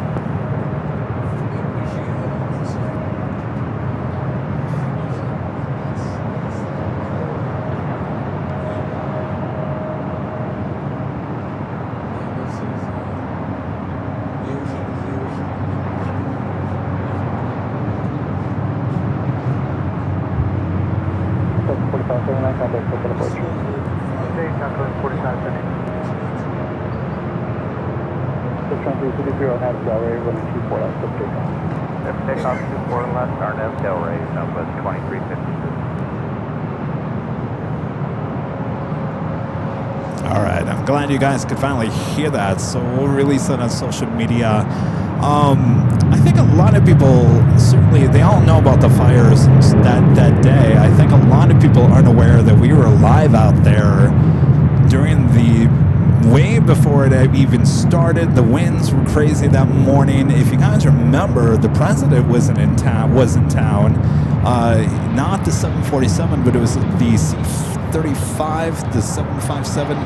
Takeoff 24 left, Arnhem Delray, Southwest 2352. All right, I'm glad you guys could finally hear that. So we'll release it on social media. I think a lot of people, certainly they all know about the fires that day. I think a lot of people aren't aware that we were live out there during the way before it even started. The winds were crazy that morning. If you guys remember, the president wasn't in town. Not the 747, but it was the C-35, the 757.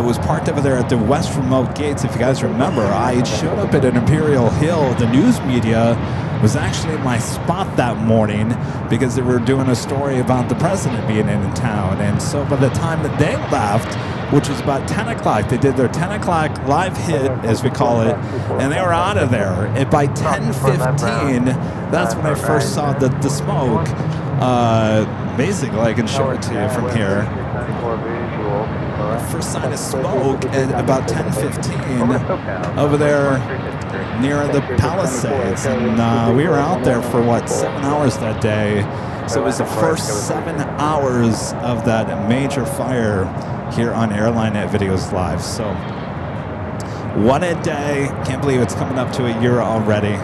Was parked over there at the west remote gates. If you guys remember, I showed up at an Imperial Hill. The news media was actually in my spot that morning because they were doing a story about the president being in town. And so by the time that they left, which was about 10 o'clock, they did their 10 o'clock live hit, as we call it, and they were out of there. And by 10:15, that's when I first saw the smoke. Basically, I can show it to you from here. First sign of smoke at about 10:15 over there near the Palisades, and we were out there for what, 7 hours that day. So it was the first 7 hours of that major fire here on Airline Videos Live. So what a day. Can't believe it's coming up to a year already.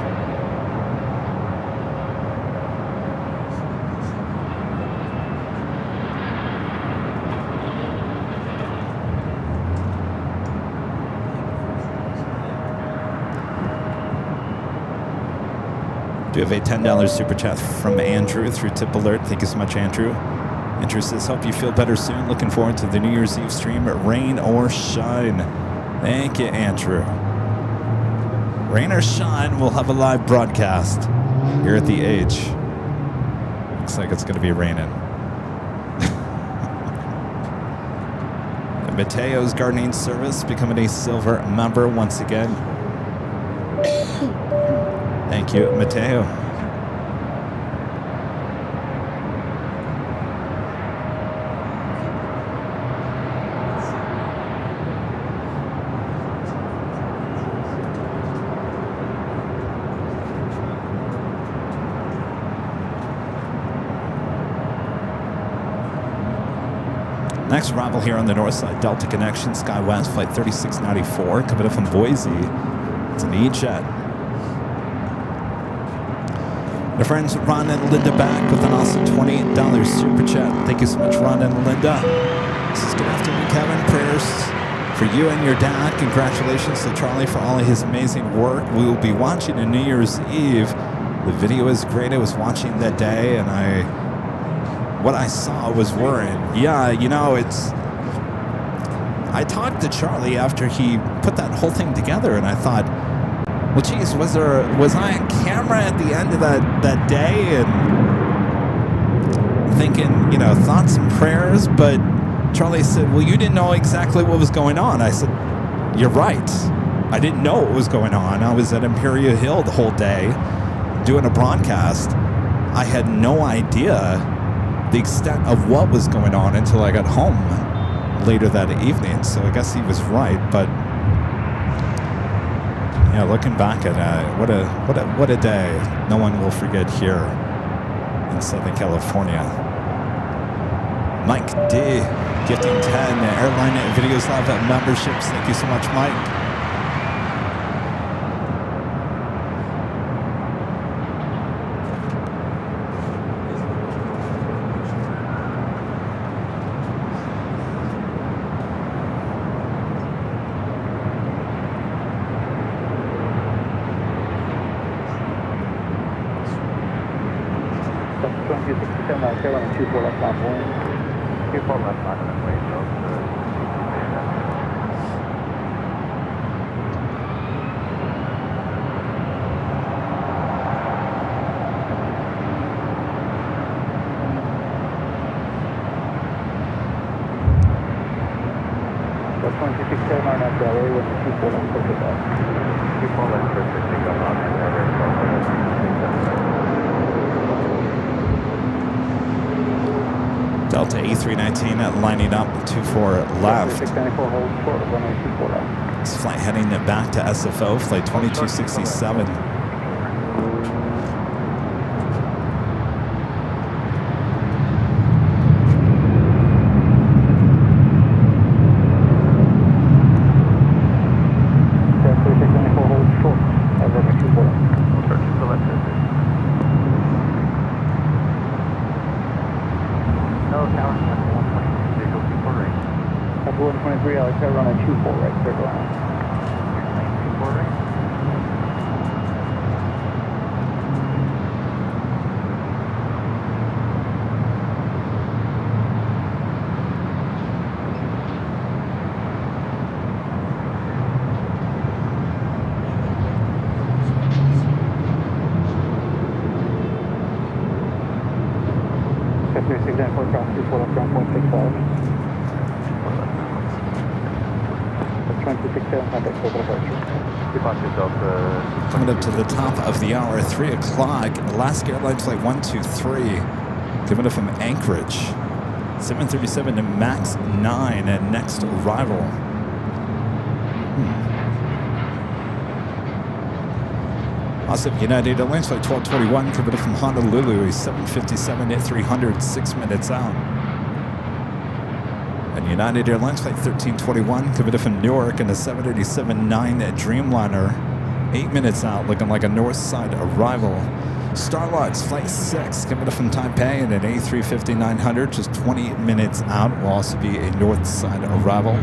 Do have a $10 super chat from Andrew through Tip Alert. Thank you so much, Andrew. Andrew says, hope you feel better soon. Looking forward to the New Year's Eve stream, rain or shine. Thank you, Andrew. Rain or shine, we'll have a live broadcast here at the H. Looks like it's going to be raining. Mateo's Gardening Service becoming a silver member once again. Thank you, Mateo. Next arrival here on the north side, Delta Connection, SkyWest Flight 3694, coming up from Boise. It's an E-Jet. My friends Ron and Linda back with an awesome $28 super chat. Thank you so much, Ron and Linda. This is good afternoon, Kevin. Prayers for you and your dad. Congratulations to Charlie for all of his amazing work. We will be watching a New Year's Eve. The video is great. I was watching that day, and what I saw was worrying. Yeah, you know, I talked to Charlie after he put that whole thing together, and I thought, well, geez, was I on camera at the end of that day and thinking, you know, thoughts and prayers? But Charlie said, well, you didn't know exactly what was going on. I said, you're right. I didn't know what was going on. I was at Imperial Hill the whole day doing a broadcast. I had no idea the extent of what was going on until I got home later that evening. So I guess he was right, but Yeah, looking back at what a day. No one will forget here in Southern California. Mike D, gifting 10 Airline Videos Live memberships. Thank you so much, Mike. Airline 24 left on point. 24 left on runway, so That's 26 Airline at LA with the 24 left for pickup. 24 left for pickup on the Delta A319 lining up 24 left. 694 hold short of runway 24 left. This flight heading back to SFO, flight 2267. LAX Airline 24 right, clear to land. 24 right. Sector 694 cross 24 left ground 0.65. 26 contact for departure. Coming up to the top of the hour, 3 o'clock. Alaska Airlines flight 123. Coming up from Anchorage. 737 to MAX 9 and next arrival. Also, United Airlines flight 1221 coming up from Honolulu. 757 at 300, 6 minutes out. And United Airlines flight 1321 coming from Newark in a 787-9 Dreamliner, 8 minutes out, looking like a north side arrival. Starlux flight 6 coming from Taipei in an A350-900, just 20 minutes out, will also be a north side arrival.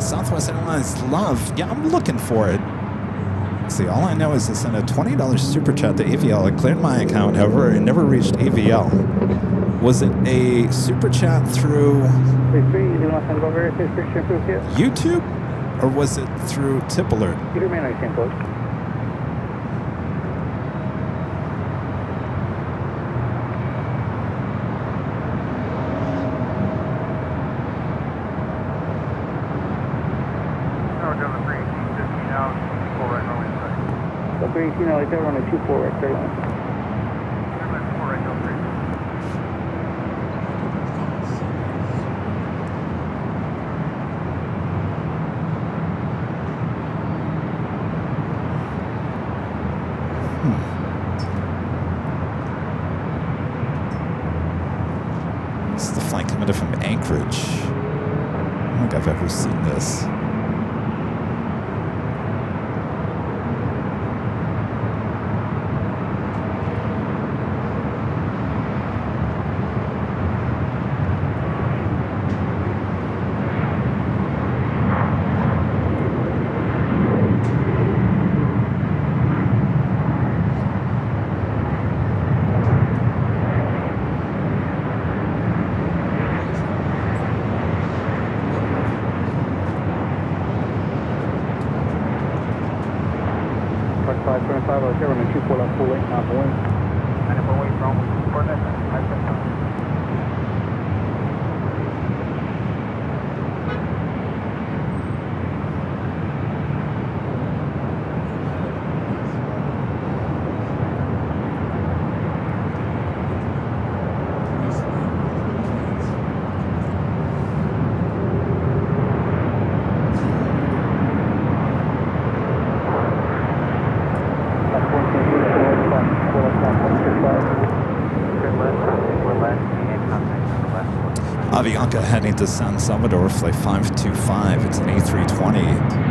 Southwest Airlines Love, yeah, I'm looking for it. Let's see, all I know is to send a $20 super chat to AVL. It cleared my account, however, it never reached AVL. Was it a super chat through YouTube, or was it through Tip Alert? You remain on the same post. Delta 18 LAX Airline on 24 right, clear line. This is the flight coming in from Anchorage. I don't think I've ever seen this. Airline 24 left full length, not Boeing. And if we're waiting for almost 4 minutes, Avianca heading to San Salvador, flight 525. It's an A320.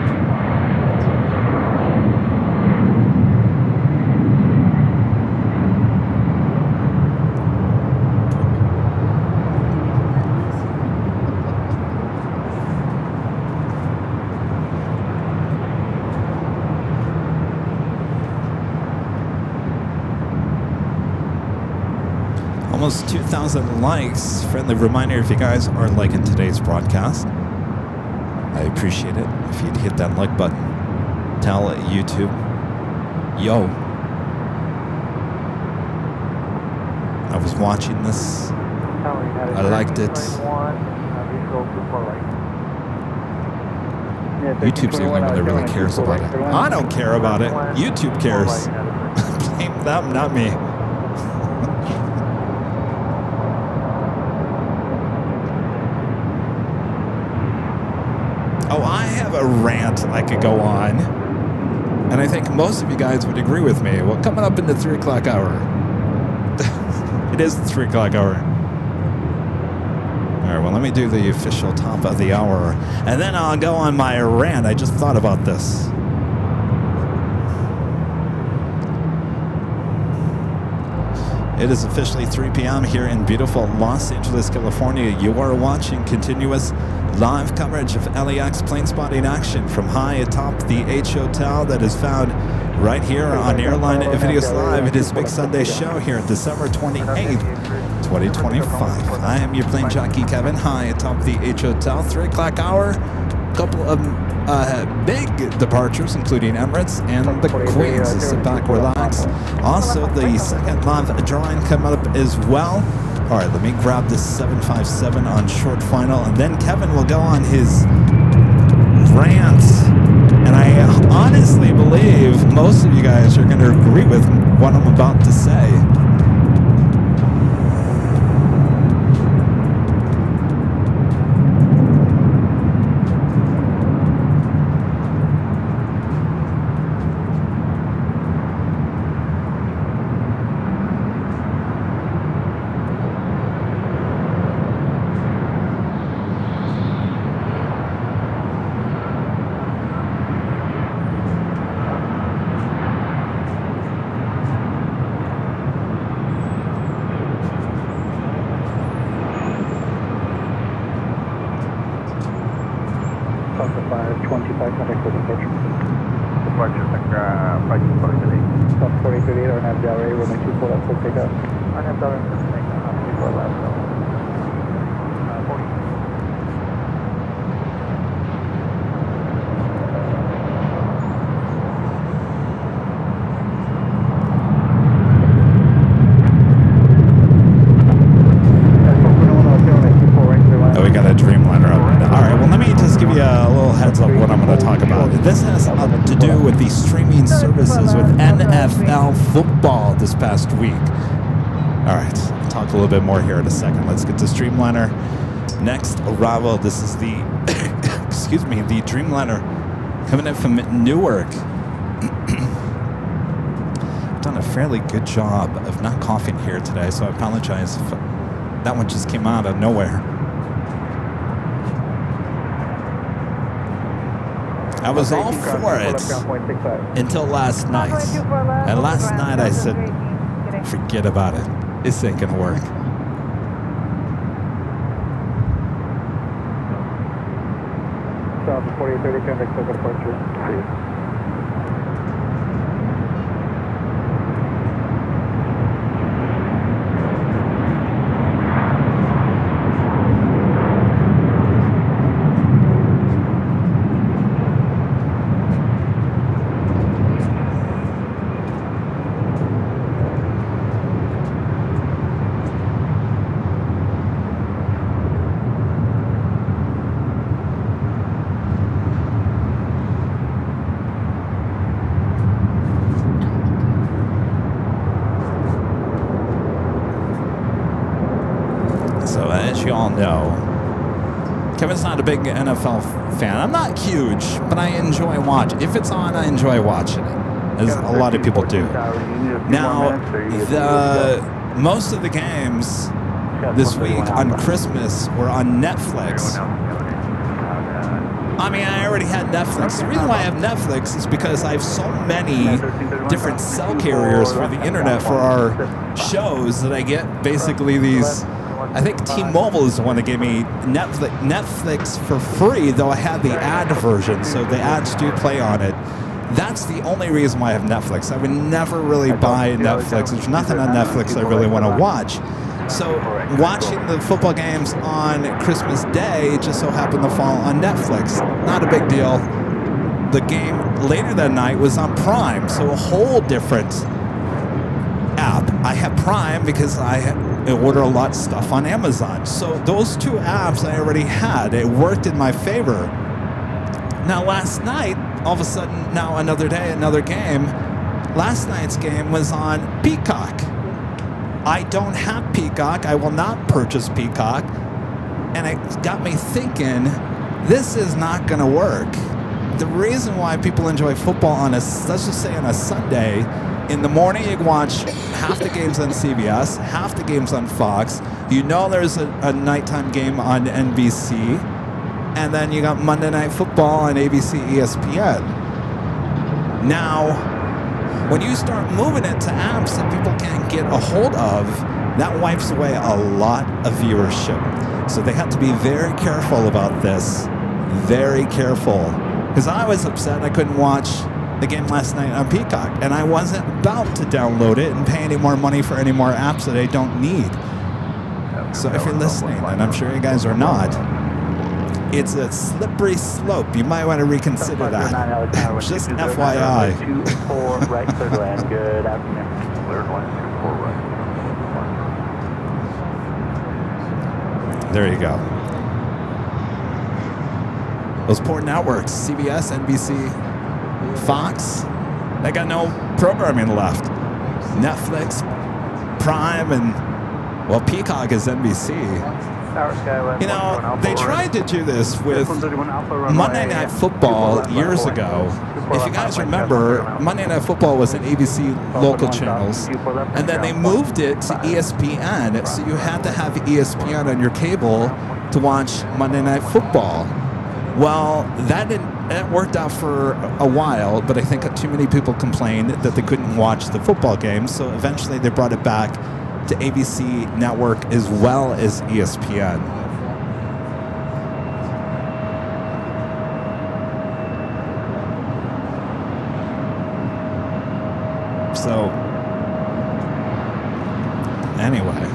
Almost 2,000 likes. Friendly reminder, if you guys are liking today's broadcast, I appreciate it. If you'd hit that like button, tell YouTube, yo, I was watching this, I liked it. YouTube's the only one that really cares about it. I don't care about it. YouTube cares. Blame them, not me. Oh, I have a rant I could go on, and I think most of you guys would agree with me. Well, coming up in the 3 o'clock hour. It is the 3 o'clock hour. All right, well, let me do the official top of the hour, and then I'll go on my rant. I just thought about this. It is officially 3 p.m. here in beautiful Los Angeles, California. You are watching continuous live coverage of LAX plane spotting action from high atop the H Hotel that is found right here on Airline Videos Live. It is Big Sunday show here, December 28th, 2025. I am your plane jockey, Kevin, high atop the H Hotel. 3 o'clock hour, couple of big departures, including Emirates and the Queens. Sit back, relax. Also, the second live drawing coming up as well. All right, let me grab this 757 on short final, and then Kevin will go on his rant. And I honestly believe most of you guys are going to agree with what I'm about to say. Football this past week. All right, I'll talk a little bit more here in a second. Let's get to Streamliner. Next arrival, this is the, excuse me, the Dreamliner coming in from Newark. I've done a fairly good job of not coughing here today, so I apologize if that one just came out of nowhere. I was all for it until last night. And last night I said, forget about it. This ain't gonna work. South 4830, contact local departure. No. Kevin's not a big NFL fan. I'm not huge, but I enjoy watching. If it's on, I enjoy watching it, as a lot of people do. Now, most of the games this week on Christmas were on Netflix. I mean, I already had Netflix. The reason why I have Netflix is because I have so many different cell carriers for the internet for our shows that I get basically these. I think T-Mobile is the one that gave me Netflix for free, though I had the ad version, so the ads do play on it. That's the only reason why I have Netflix. I would never really buy Netflix. There's nothing on Netflix I really want to watch. So watching the football games on Christmas Day just so happened to fall on Netflix. Not a big deal. The game later that night was on Prime, so a whole different app. I have Prime because I order a lot of stuff on Amazon. So those two apps I already had. It worked in my favor. Now last night, all of a sudden, now another day, another game. Last night's game was on Peacock. I don't have Peacock. I will not purchase Peacock. And it got me thinking, this is not going to work. The reason why people enjoy football on let's just say on a Sunday, in the morning you can watch half the games on CBS, half the games on Fox. You know there's a nighttime game on NBC. And then you got Monday Night Football on ABC, ESPN. Now, when you start moving it to apps that people can't get a hold of, that wipes away a lot of viewership. So they have to be very careful about this. Very careful. Because I was upset I couldn't watch the game last night on Peacock. And I wasn't about to download it and pay any more money for any more apps that I don't need. So if you're listening, and I'm sure you guys are not, it's a slippery slope. You might want to reconsider that. Just FYI. 24 right, clear to land. Good afternoon. Clear to land, 24 right. There you go. Those poor networks, CBS, NBC, Fox, they got no programming left. Netflix, Prime, and, well, Peacock is NBC. You know, they tried to do this with Monday Night Football years ago. If you guys remember, Monday Night Football was on ABC local channels, and then they moved it to ESPN, so you had to have ESPN on your cable to watch Monday Night Football. Well, that worked out for a while, but I think too many people complained that they couldn't watch the football games, so eventually they brought it back to ABC Network as well as ESPN. So, anyway.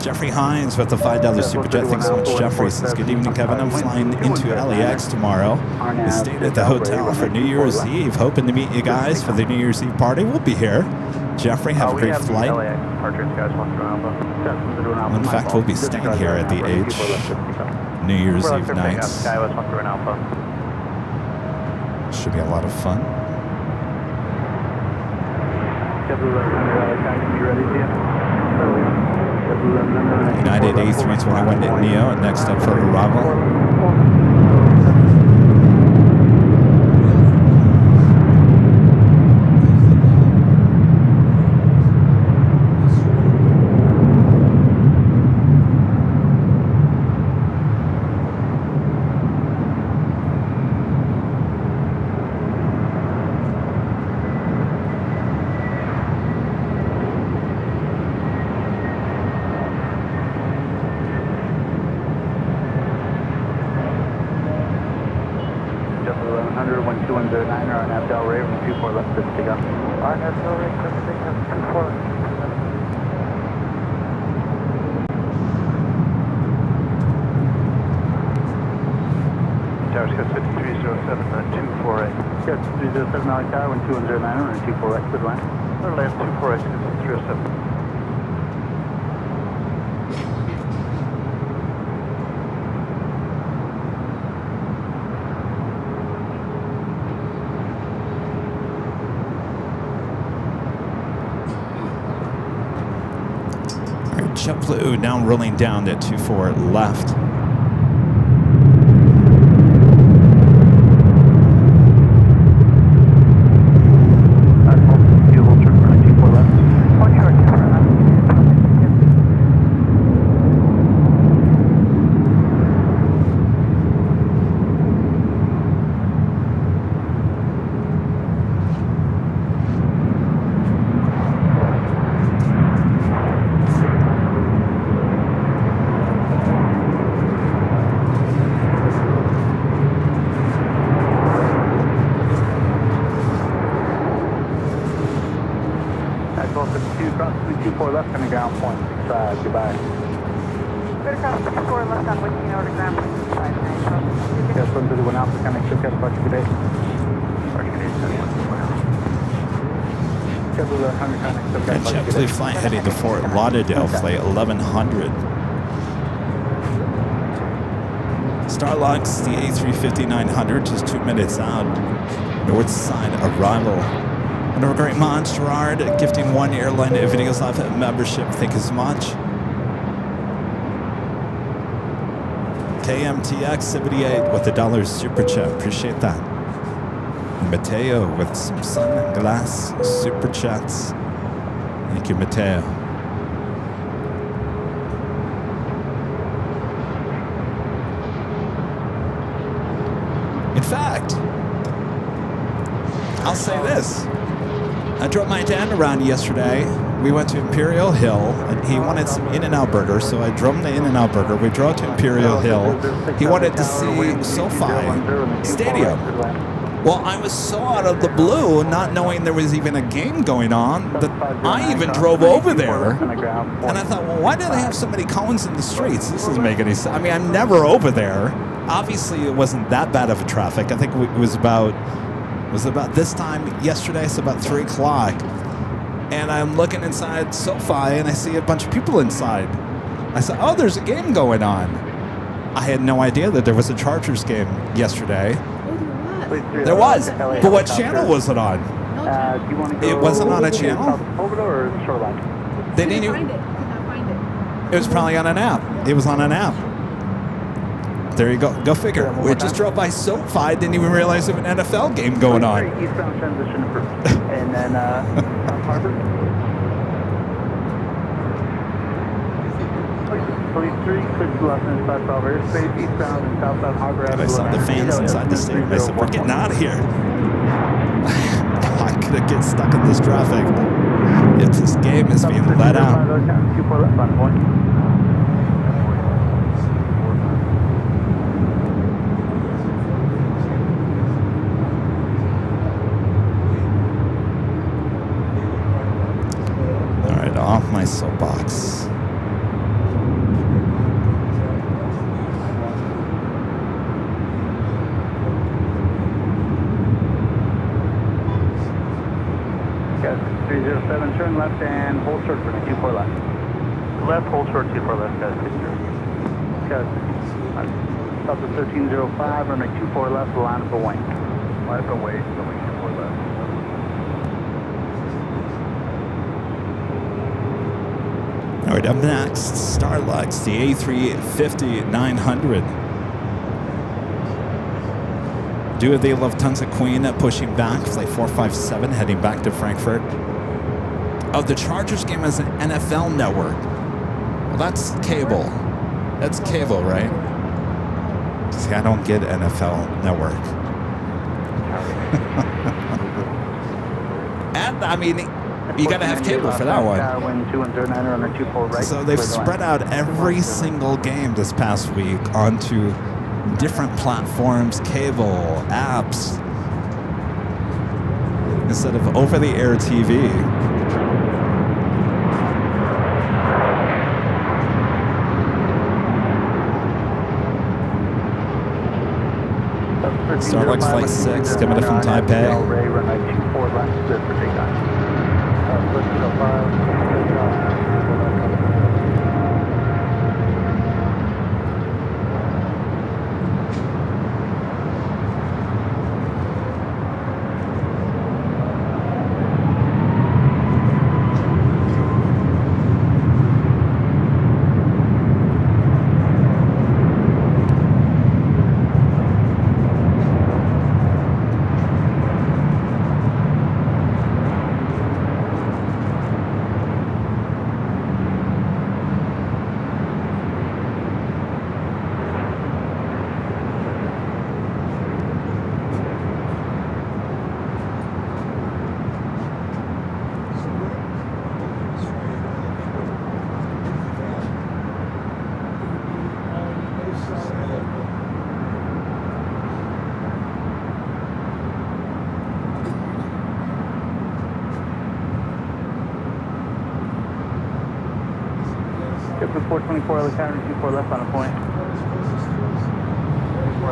Jeffrey Hines with the $5 Super Jet. Thanks so much, Jeffrey. Says, good evening, Kevin. I'm flying into LAX tomorrow. We stayed at the hotel for New Year's Eve. Hoping to meet you guys for the New Year's Eve party. We'll be here. Jeffrey, have a great flight. In fact, we'll be staying here at the H New Year's Eve night. Should be a lot of fun. United A321 at Neo, next up for arrival. JetBlue now rolling down to 24 left. 24 left on the ground, point 6, goodbye. Good across 24 left on Whiskey Order Ground, 5 9. Yes, 131 Alpha, connect to Cat Departure, good day. And JetBlue flight heading to Fort Lauderdale, flight 1100. Starlux, the A350-900, just 2 minutes out. North side arrival. And a great Mons, Gerard, gifting 1 Airline Videos Live membership. Thank you so much. KMTX 78 with the $1 super chat. Appreciate that. Mateo with some sunglass super chats. Thank you, Mateo. In fact, I'll say this. I drove my dad around yesterday. We went to Imperial Hill, and he wanted some In-N-Out burger, so I drove him the In-N-Out burger. We drove to Imperial Hill. He wanted to see SoFi Stadium. Well, I was so out of the blue, not knowing there was even a game going on, that I even drove over there. And I thought, well, why do they have so many cones in the streets? This doesn't make any sense. I mean, I'm never over there. Obviously, it wasn't that bad of a traffic. I think it was about this time yesterday, so about 3 o'clock. And I'm looking inside SoFi, and I see a bunch of people inside. I said, oh, there's a game going on. I had no idea that there was a Chargers game yesterday. There was, but what channel was it on? It wasn't on a channel. They didn't even. It was probably on an app. It was on an app. There you go. Go figure. We just drove by SoFi, didn't even realize there was an NFL game going on. Eastbound transition approved. And then Harbor. Police 3, clear to left and southbound airspace, eastbound and southbound Harbor. And I saw the fans inside the stadium. I said, we're getting out of here. I could get stuck in this traffic if this game is being let out. All right, off my soapbox. Turn left and hold short for 24 left. Left, hold short, 24 left, guys. Stop at 1305, runway 24 left, line up away. Line up away, runway 24 left. All right, up next, Starlux, the A350-900. Due to the Lufthansa Queen pushing back, flight 457 heading back to Frankfurt. Oh, the Chargers game is an NFL network. Well, that's cable. That's cable, right? See, I don't get NFL network. And, I mean, you got to have cable for that one. So they've spread out every single game this past week onto different platforms, cable, apps, instead of over-the-air TV. Starlux Flight 6 coming in from Taipei. 424 LAX Airline 24 left on a point. 4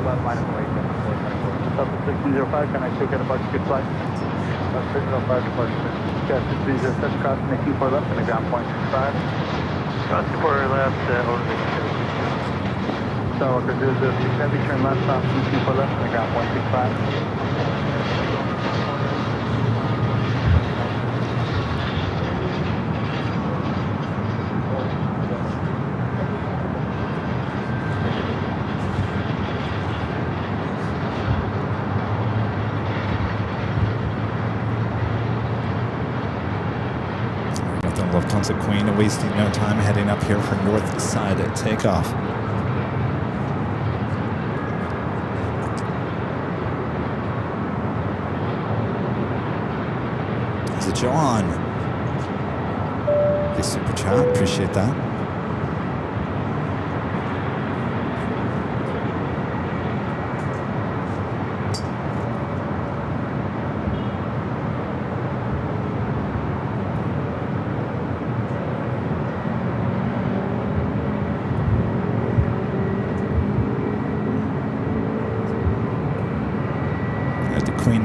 left, minus away, 424. Delta 1605, can I take a departure, good flight? Delta 605, departure. Got 6306, crossing the 24 left on the ground point 65. Cross 24 left, over the Starwalker 006 Heavy, turn left, off from 24 left on the ground point 65. Lufthansa Queen, wasting no time, heading up here for north side at takeoff. Is it John? The super chat, appreciate that.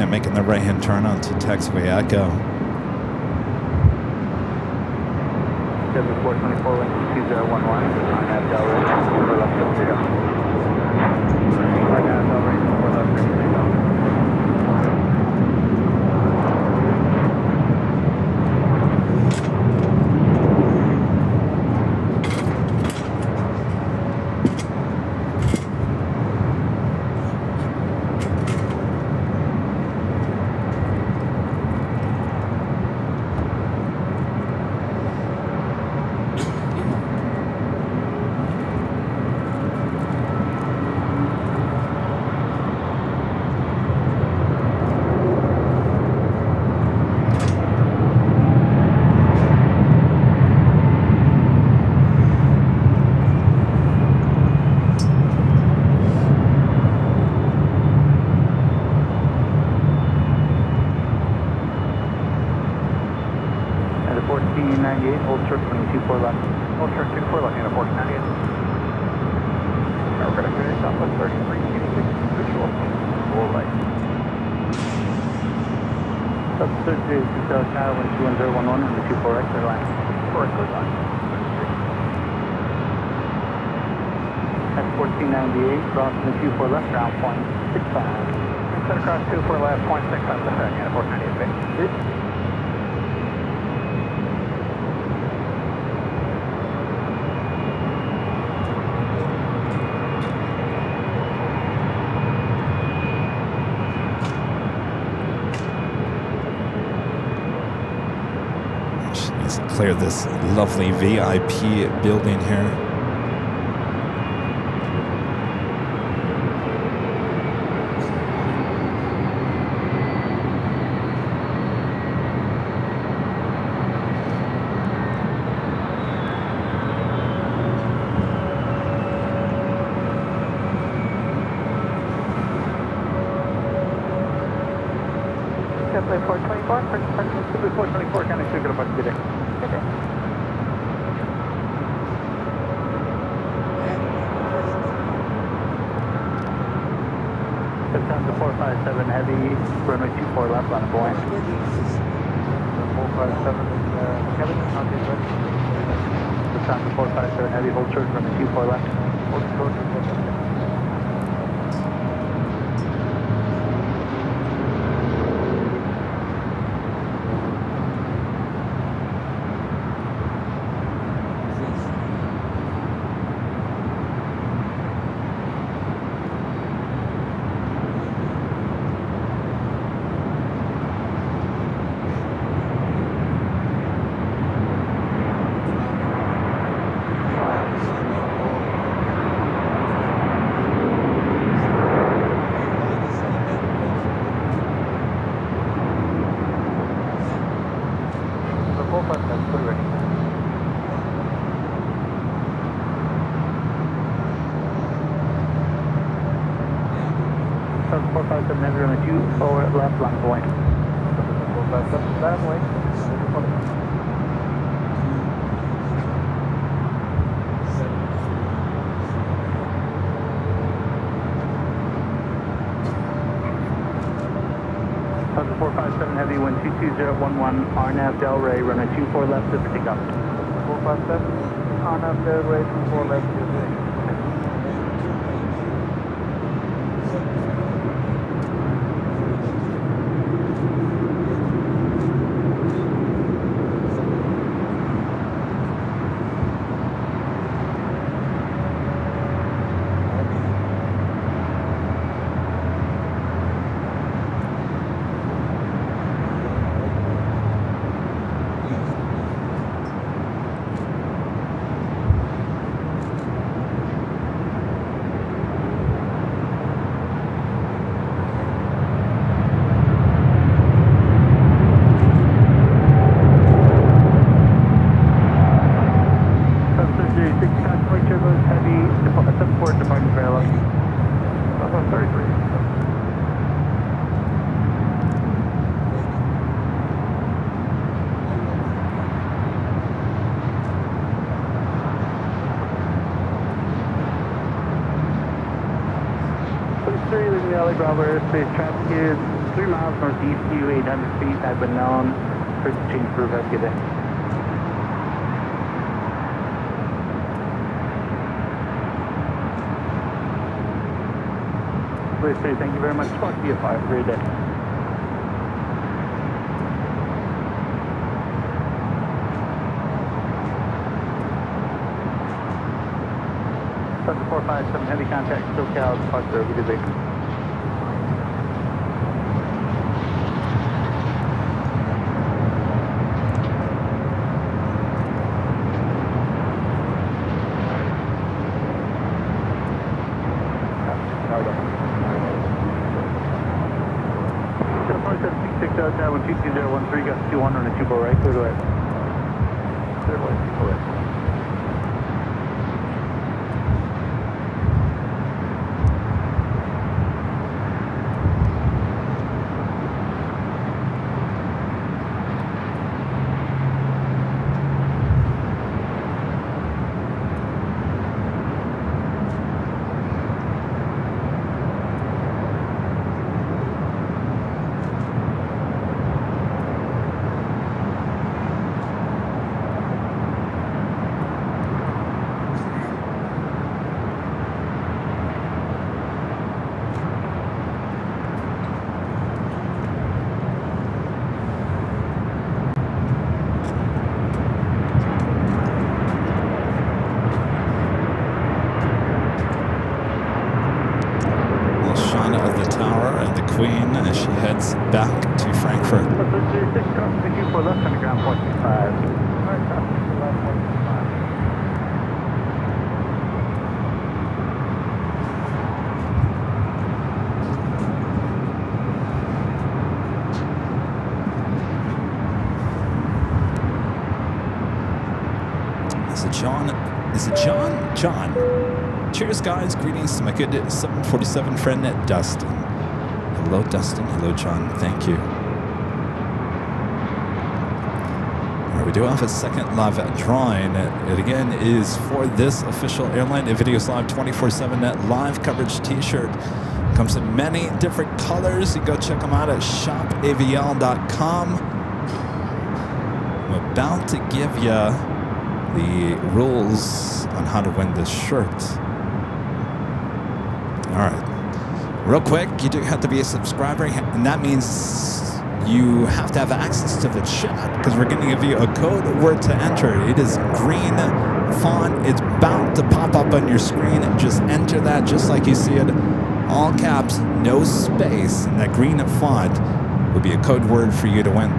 Making the right-hand turn onto taxiway Echo. 7424 Link 2011 on that Delray, over left up to go. Right now, Delray, over left up to go. Crossing the 24 left, ground point 65. Set across 24 left, point 6 on the second, and 498 base. Let's clear this lovely VIP building here. Runway 24 left on the Boeing. 457 Kevin, on the left. Lufthansa 457 Heavy, hold short, runway 24 left. Hold short, left line point. That way. Delta 457 Heavy, wind 22011, RNAV Delray, runway 24 left to takeoff. 457, RNAV Delray, 24 left to takeoff. Bravo airspace, traffic is 3 miles northeast of you, 800 feet, I've been known. First change for have a good day. Please say thank you very much. Talk to you at 5. Great day. Delta 457 heavy contact, SoCal, departure, good day. Delta 12213, got 21 on the 24 right, clear to right. Clear to right, 24 right. Queen as she heads back to Frankfurt. For left on the ground, 0.25. Is it John? Is it John? John. Cheers, guys. Greetings to my good 747 friend, Dustin. Hello, Dustin. Hello, John. Thank you. All right, we do have a second live drawing. It again is for this official Airline Videos Live 24/7 live coverage T-shirt. Comes in many different colors. You go check them out at shopavl.com. I'm about to give you the rules on how to win this shirt. All right. Real quick, you do have to be a subscriber, and that means you have to have access to the chat because we're going to give you a code word to enter. It is green font. It's bound to pop up on your screen. Just enter that just like you see it. All caps, no space. And that green font will be a code word for you to win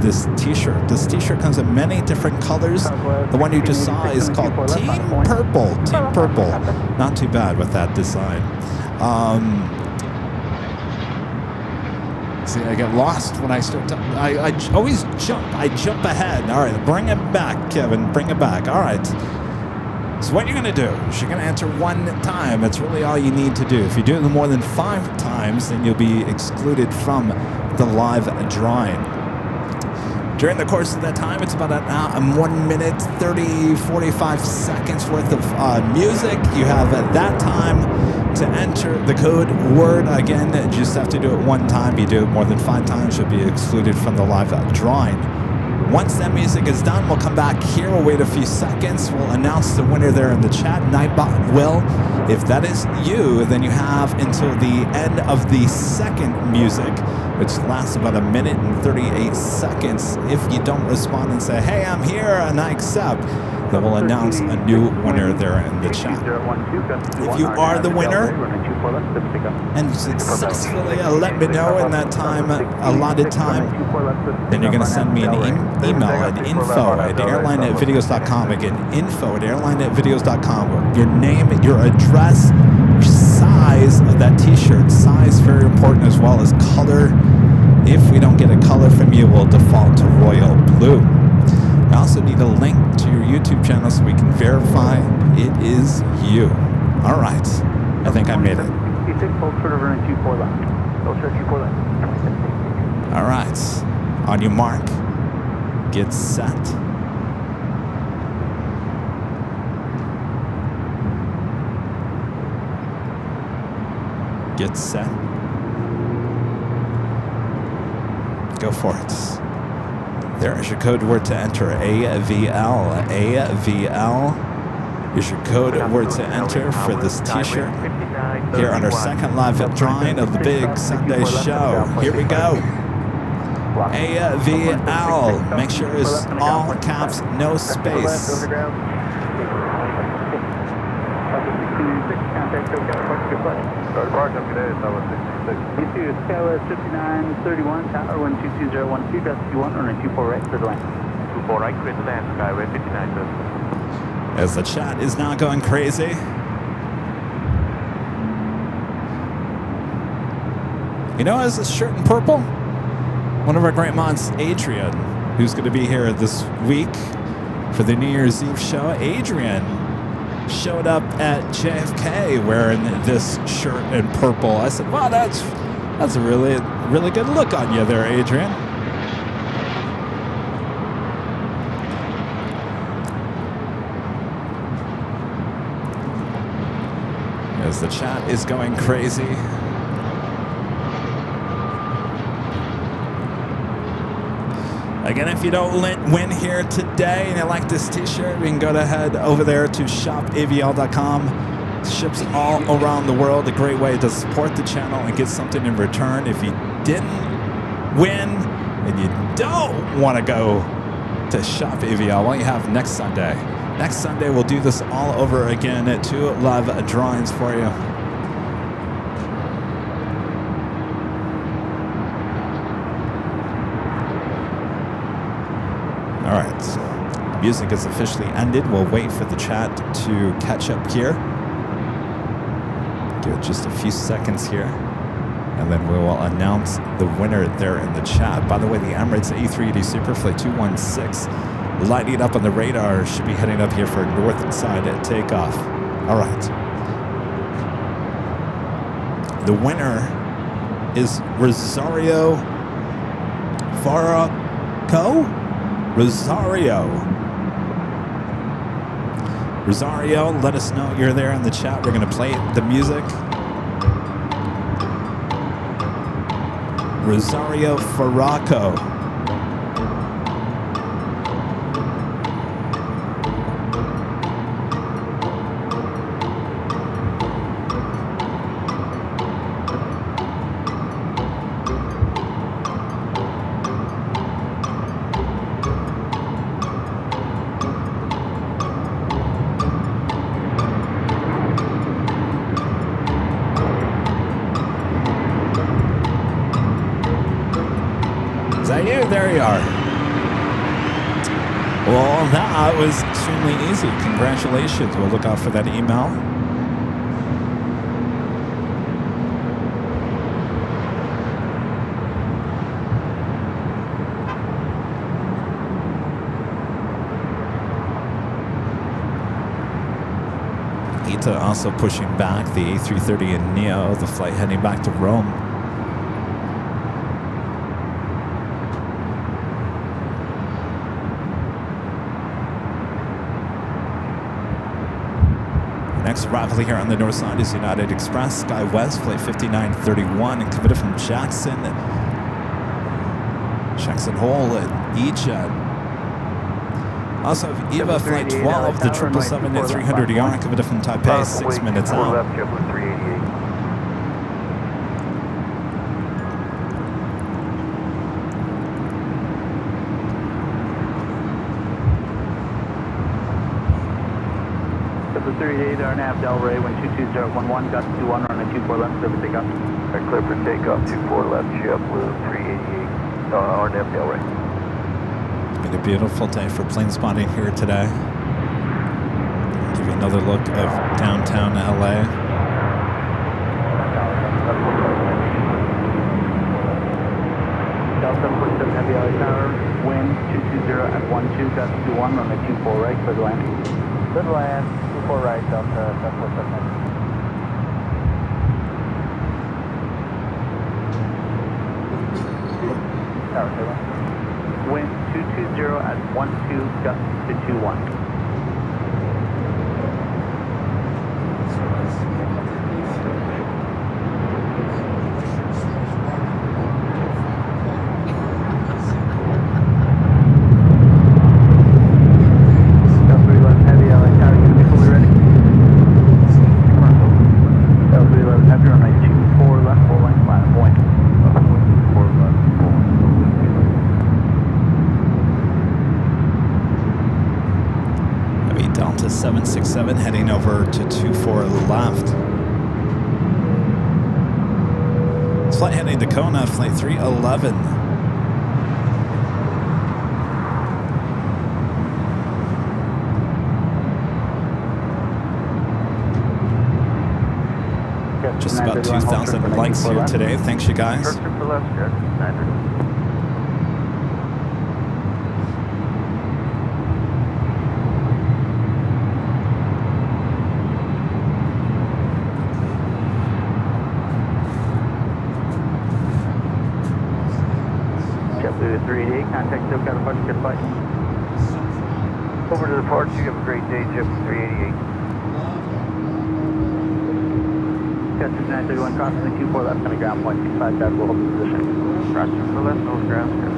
this T-shirt. This T-shirt comes in many different colors. The one you just saw is called Team Purple. Team Purple. Not too bad with that design. See, I get lost when I start to, I always jump. I jump ahead. All right, bring it back, Kevin. Bring it back. All right. So what you're going to do is you're going to enter one time. That's really all you need to do. If you do it more than 5 times, then you'll be excluded from the live drawing. During the course of that time, it's about 1 minute, 30, 45 seconds worth of music. You have that time to enter the code word. Again, you just have to do it one time. If you do it more than 5 times, you'll be excluded from the live drawing. Once that music is done, we'll come back here. We'll wait a few seconds. We'll announce the winner there in the chat. Nightbot will. If that is you, then you have until the end of the second music, which lasts about 1 minute and 38 seconds. If you don't respond and say, hey, I'm here and I accept, then we'll announce a new winner there in the chat. If you are the winner and successfully let me know in that time, allotted time, then you're going to send me an email at info@airlinevideos.com. Again, info@airlinevideos.com. Your name, your address, your size of that t-shirt. Size very important, as well as color. If we don't get a color from you, we'll default to royal blue. I also need a link to your YouTube channel so we can verify it is you. All right. I think I made it. All right. On your mark. Get set. Get set. Go for it. There is your code word to enter, AVL. AVL is your code word to enter for this t-shirt here on our second live drawing of the big Sunday show. Here we go. AVL. Make sure it's all caps, no space. You see your Scala 5931, tower 122.012, gust 1 runway 24 right, clear to land. 24 right, clear to land, Skyway 59, sir. As the chat is now going crazy. You know, as a shirt in purple, one of our great mods, Adrian, who's going to be here this week for the New Year's Eve show. Adrian showed up at JFK wearing this shirt in purple. I said, wow, that's a really good look on you there, Adrian. As the chat is going crazy. Again, if you don't win here today and you like this t-shirt, you can go ahead over there to shopavl.com. Ships all around the world. A great way to support the channel and get something in return. If you didn't win and you don't want to go to Shop AVL, well, you have next Sunday. Next Sunday, we'll do this all over again at 2 live drawings for you. All right, music is officially ended. We'll wait for the chat to catch up here. Give it just a few seconds here, and then we will announce the winner there in the chat. By the way, the Emirates A380 Superflight 216 lighting up on the radar, should be heading up here for north side takeoff. All right. The winner is Rosario Faraco. Rosario, let us know you're there in the chat. We're going to play the music. Rosario Faraco. There you are. Well, that was extremely easy. Congratulations. We'll look out for that email. ITA also pushing back the A330 and Neo, the flight heading back to Rome. next arrival here on the north side is United Express, SkyWest, flight 5931, and committed from Jackson Hole at Egypt. Also have EVA flight 12, the 777 at 300 ER, committed from Taipei, 6 minutes out. Left, JetBlue 388. JetBlue 388, RNAV Delray, wind 22011, gust 21, runway 24 left, clear for takeoff. Clear for takeoff, 24 left, JetBlue 388, RNAV Delray. It's been a beautiful day for plane spotting here today. Give you another look of downtown LA. Delta 747 Heavy LA Tower, wind 220 at 12, gust 21, runway 24 right, clear to land. Clear to land, 24 right, Delta 747. Tower, clear land. Wind 220 at 12, gust to 21. Delta 767 heading over to 24 left. Flight heading to Kona, flight 311. Just about 2,000 likes here today. Thanks, you guys. Super left, jet, standard. JetBlue 388, contact SoCal departure, good flight. Over to the departure, you have a great day, JetBlue 388. Catcher 931, crossing the 24 left on the ground point, 65 guide, will hold the position. Crossing for left, nose ground, sir.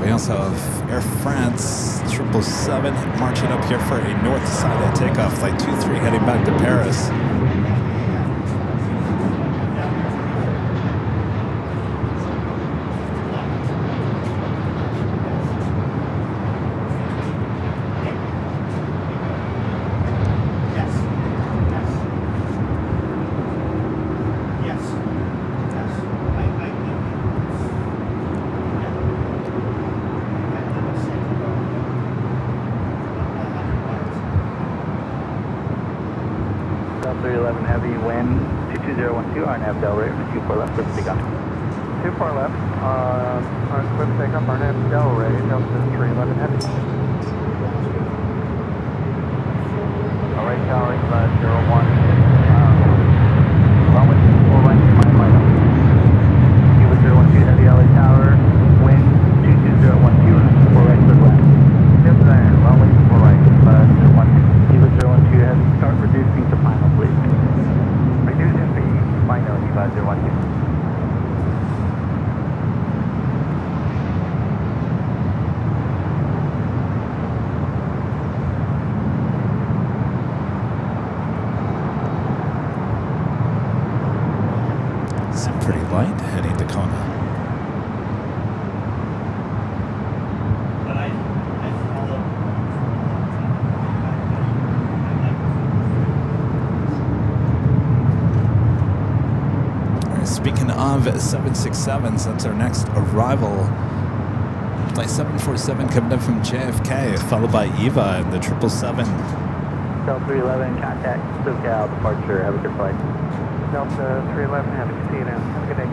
We also have Air France 777 marching up here for a north side of takeoff, flight 23 heading back to Paris. Delta 311 heavy, wind 22012, RNAV Delray, 24 left, clear for takeoff. 24 left, clear for takeoff, RNAV Delray, Delta 311 heavy. Alright, tower, 501, runway 24 right, to my final. Cuba 012 heavy LA Tower, wind 22012, 4 right, clear to land. Yes, sir, runway 4 right, 501. Cuba 012 heavy, start reducing to final, please. Reducing to final, Cuba 012. Some pretty light heading to Kona. Speaking of 767s, that's our next arrival. Flight 747 coming up from JFK, followed by EVA and the 777. Delta 311, contact SoCal departure, have a good flight. Delta 311, happy to see you now. Have a good day.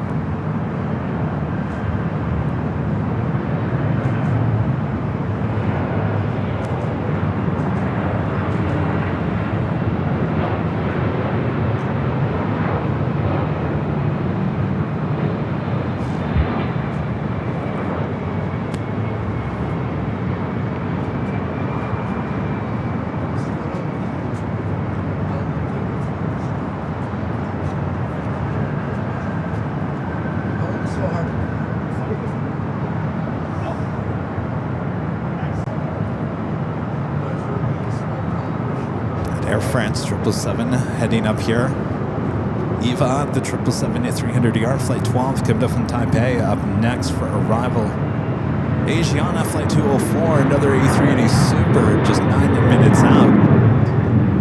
Air France 777 heading up here. Eva, the 777 at 300ER, flight 12, coming up from Taipei, up next for arrival. Asiana, flight 204, another A380 Super, just 9 minutes out.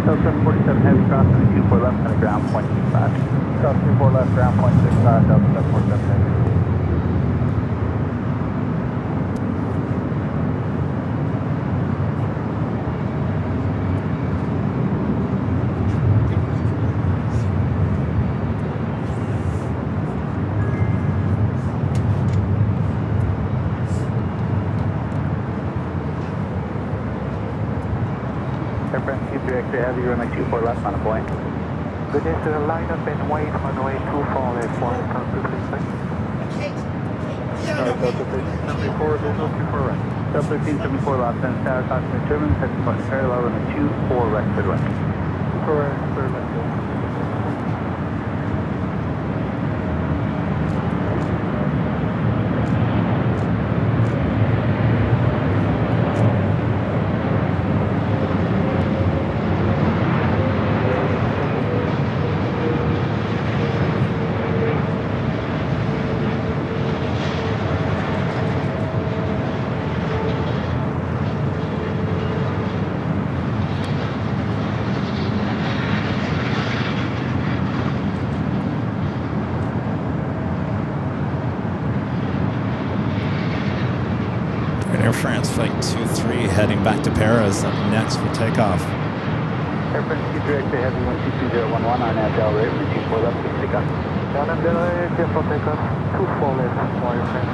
Delta 747 Heavy, crossing 24 left on the ground, 0.65. Cross 24 left, ground, 0.65, Delta 747 Heavy. Air France Q3X-ray Heavy, runway 24 left on a point. Good day, sir. Line up and wait, runway 24 left, 1, confirm, please. Delta 1374, visual 24 right. Delta 1374, Los Angeles Tower, caution turbulence, heading point parallel, runway 24 right, clear left. 24 right, clear left. Air France flight 23 heading back to Paris, up next for takeoff. Air France Q3X-ray Heavy, 1222011, on Del Rey, runway 24 left, please take off. Down and Del Rey, clear for takeoff, 24 left, Air France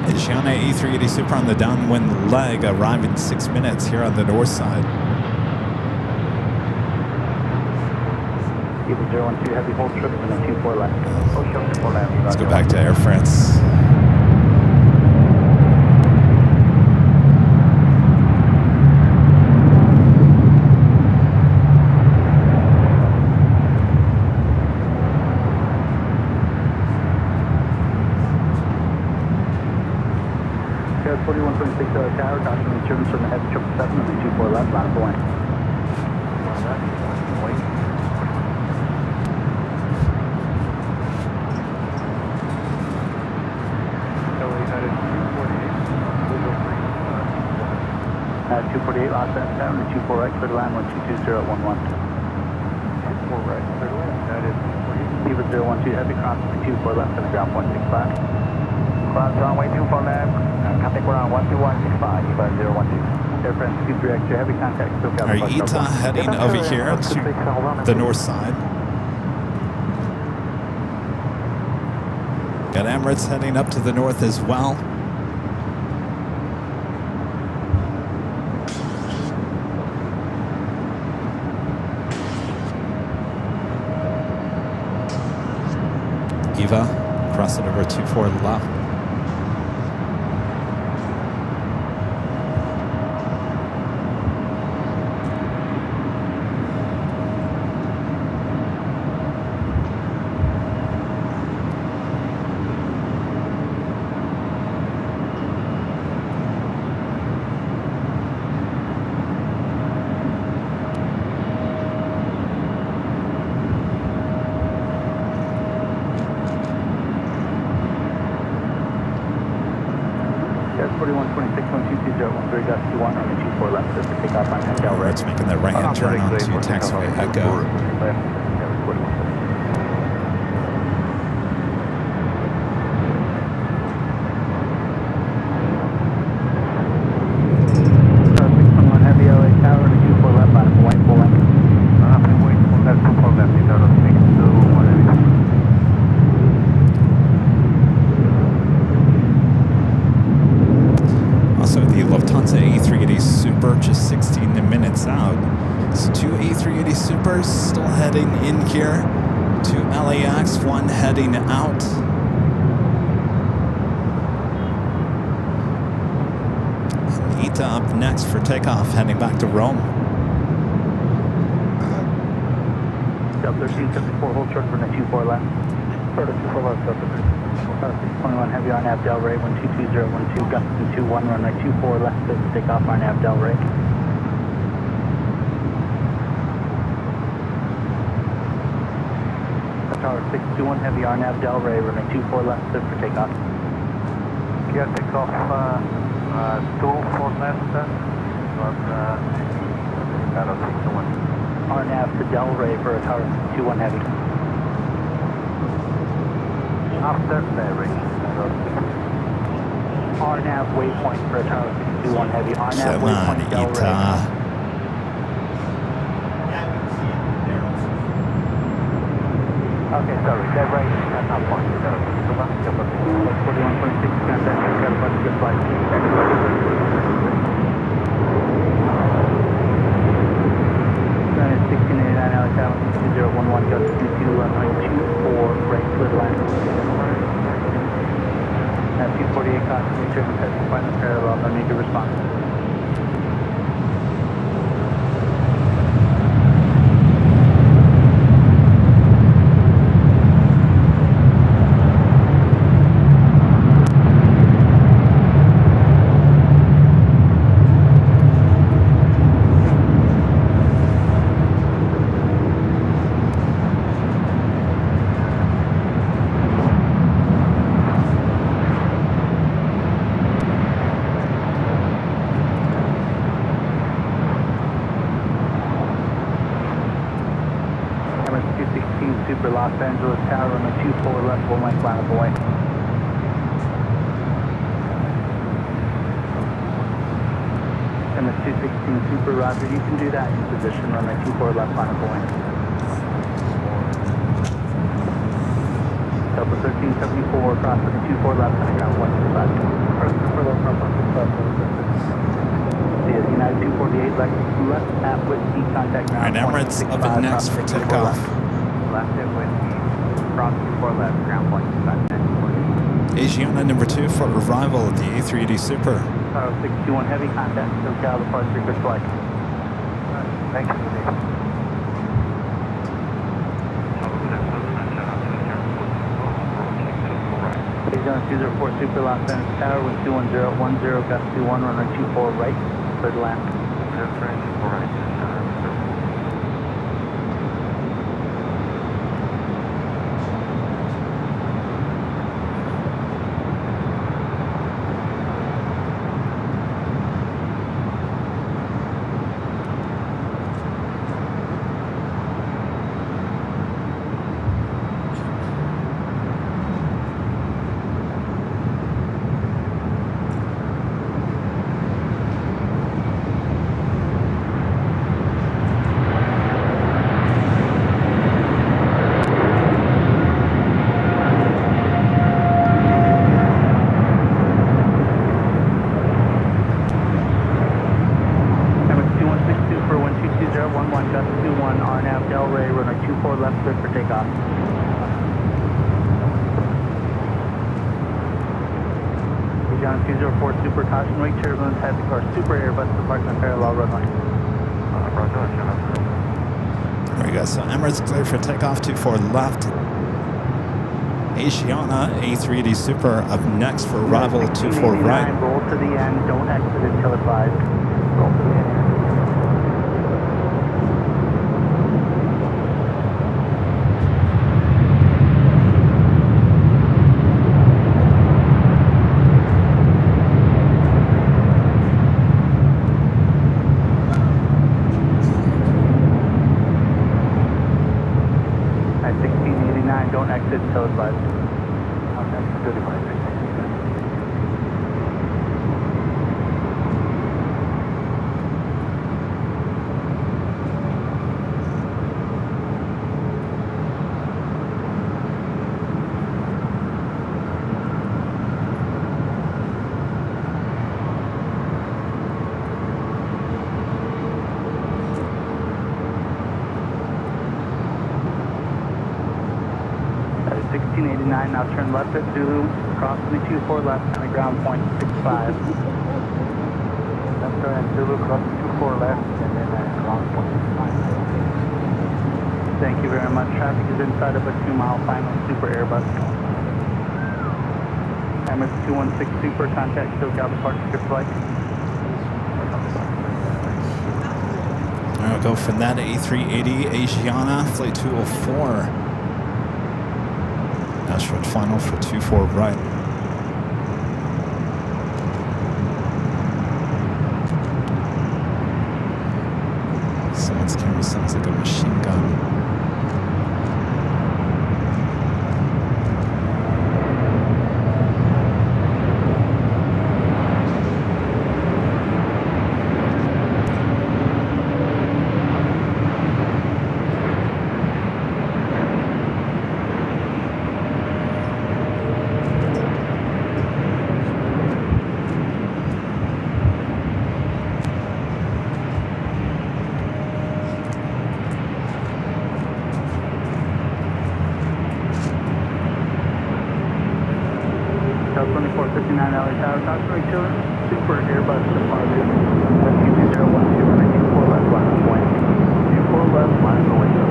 260. Asiana A380 Super on the downwind leg, arrive in 6 minutes here on the north side. Eva 012 Heavy, hold trip, runway 24 left. Oh, show 24 left. Let's go back to Air France. Air 4126 Tower, caution turbulence from the heavy 777, runway 24 left, line of point. United 248 Los Angeles Tower, runway 24 right, clear to land, 122011. 24 right, clear to land. United 248. Eva 012 Heavy, crossing 24 left on the ground, 165. Cross runway 24 left, contact ground 12165, Eva 012. Air France Q3X-ray Heavy, contact SoCal. Are ETA heading over here to the north side? Got Emirates heading up to the north as well. Eva, cross it over 24 left. Air 4126 12201 runway 24 left, just to take off on Del Rey. It's making that right-hand turn onto taxiway Echo. Heavy LA Tower, 24 left, line of white, full length. LAX, one heading out. Anita up next for takeoff, heading back to Rome. Delta 1374, hold short for 24 left. Delta 24 left, Delta 621 heavy on nav Del Rey, 122012, gusting 21, runway 24 left, to take off on nav Del Rey. Tower 621 heavy on nav Del Rey, runway 24 left, to for takeoff. Kia takeoff 24 left, on Tower 621. RNAV to Del Rey for a Tower 621 heavy. After ferry. RNAV waypoint for a Tower 621 heavy. RNAV Come on, waypoint Del Rey. Ita. Okay, sorry, Del Rey, that's not point. 41.6, contact, got a bunch of good flights. That is 1689 LAX Airline 2011, go to 22, runway 24, right, clear to land. 248 caution, return testing final parallel, no need to respond. Super Los Angeles Tower, runway 24 left, 1 length line of away. MS-216 Super, roger, you can do that in position, runway 24 left line of away. Delta 1374, cross runway 24 left, on ground 125. First Super left, front 125. United 248 left at Whiskey, contact ground. All right, Emirates up and next for takeoff. Left at Whiskey, cross 24 left, ground point, Asiana number 2 for arrival at the A380 Super. 621 heavy contact, so Cal departure, good flight. Thank you. Asiana 204 Super Los Angeles Tower, wind 21010, gust 21, runway 24 right, clear to land. John 204 Super, caution wake turbulence, heavy car Super Airbus departure parallel runway. There we go. So Emirates clear for takeoff, 24 left. Asiana A380 Super up next for arrival, 24 right. Roll to the end, don't exit until advised. Roll to the end. Don't exit until advised. Okay, good advice. 1689, now turn left at Zulu, cross 24 left, and a ground point 65. Left turn at Zulu, cross 24 left, and then ground point 65. Thank you very much. Traffic is inside of a 2-mile final Super Airbus. Emirates 216 Super, contact SoCal departure flight. I'll go for that A380 Asiana, flight 204. Ashford final for 24 right. Someone's camera sounds like a machine gun. Hotel 2459 LA Tower, Cosmic Chiller, Super Airbus departure. SQ2012, running 24 left, line point. 24 left, line going up.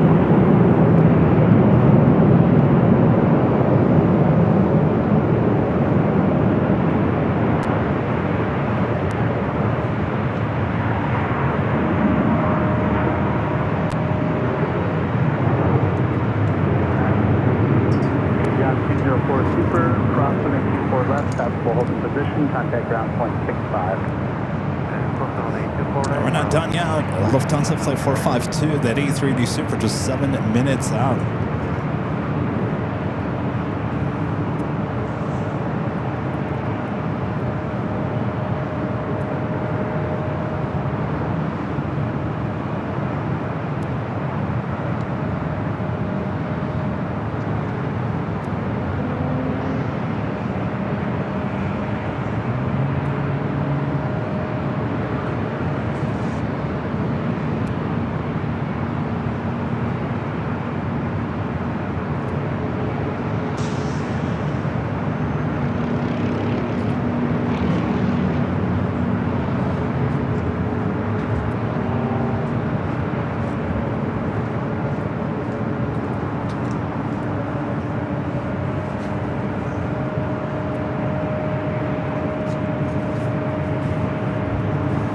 Super, cross 24 left, passable holding position, contact ground point 65. We're not done yet. Lufthansa flight 452, that A380 Super just 7 minutes out.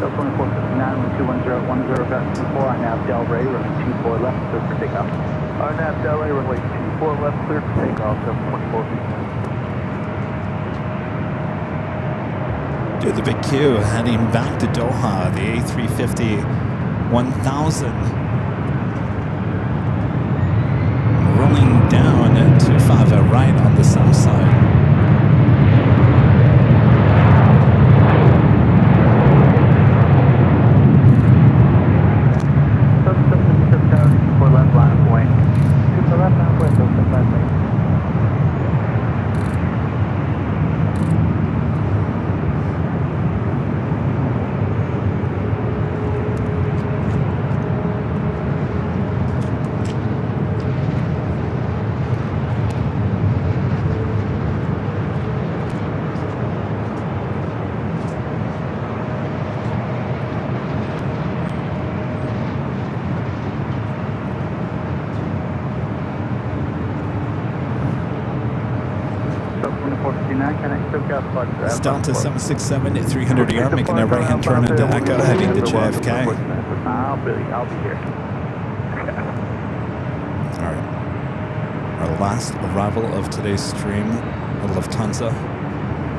Hotel 2459, 210, Vest 4, INAV Del Rey, running 24 left, clear for takeoff. INAV Del Rey, runway 24 left, clear for takeoff, 724. Do the big Q heading back to Doha, the A350 1000. Rolling down to 5 right on the south side. It's Delta 767 at 300 ER, making a right-hand turn into Echo, heading to JFK. I'll be here. All right. Our last arrival of today's stream, the Lufthansa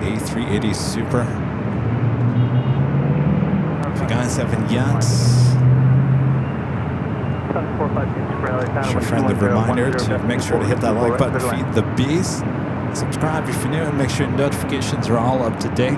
A380 Super. If you guys haven't yet, just a friendly reminder to make sure to hit that like button, feed the bees. Subscribe if you're new, and make sure your notifications are all up to date.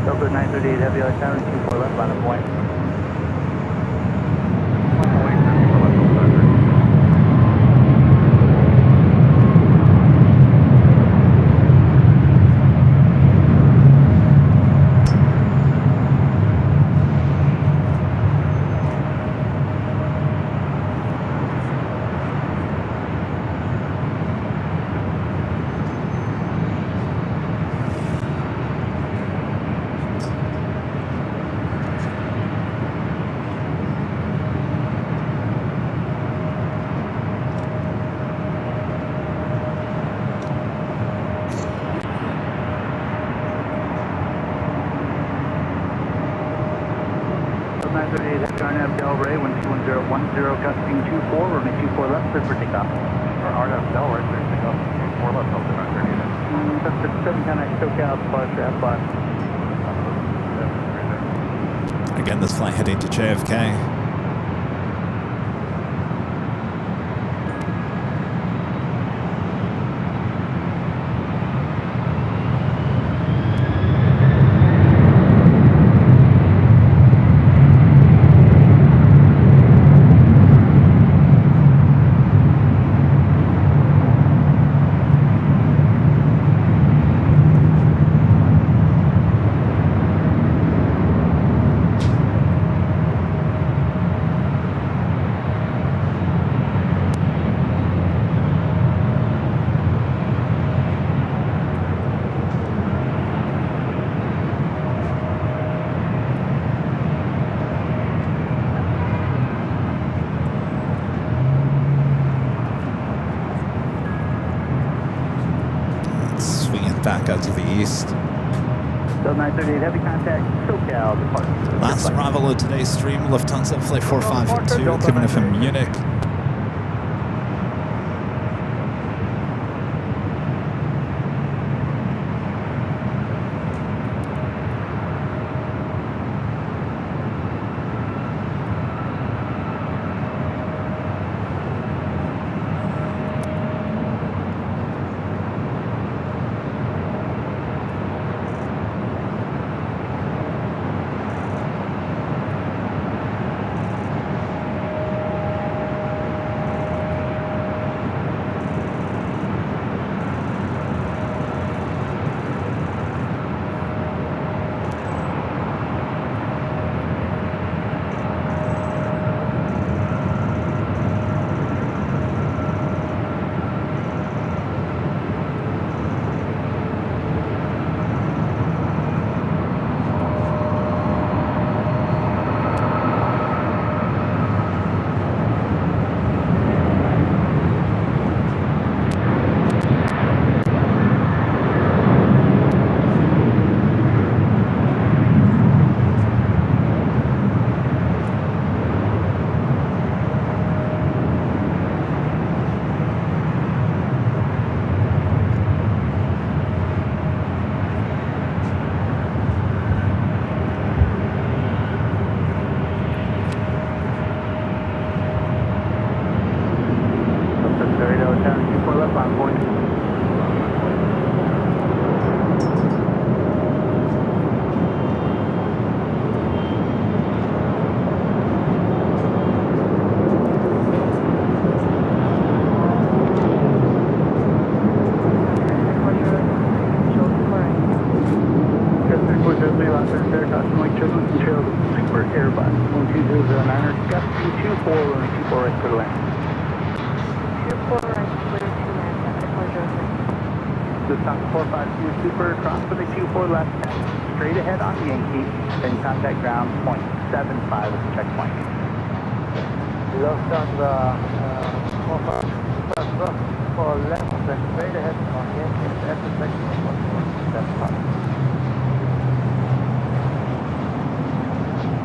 Delta 938 Heavy LA Tower, 24 left on a point. Delray, 1210, gusting 24, runway 24 left, clear for takeoff. RNF Delray, clear for takeoff, 24 left, Delta 938. That's 710X, SoCal, departure F5. Again, this flight heading to JFK. Back out to the east. Delta 938 heavy contact, SoCal, departure. Last arrival of today's stream, Lufthansa Flight 452, coming in from Munich. Super, cross for the 24 left, straight ahead on Yankee, then contact ground, 0.75 is the checkpoint. Lufthansa, 4 left, then straight ahead on Yankee, at the section of 1.75.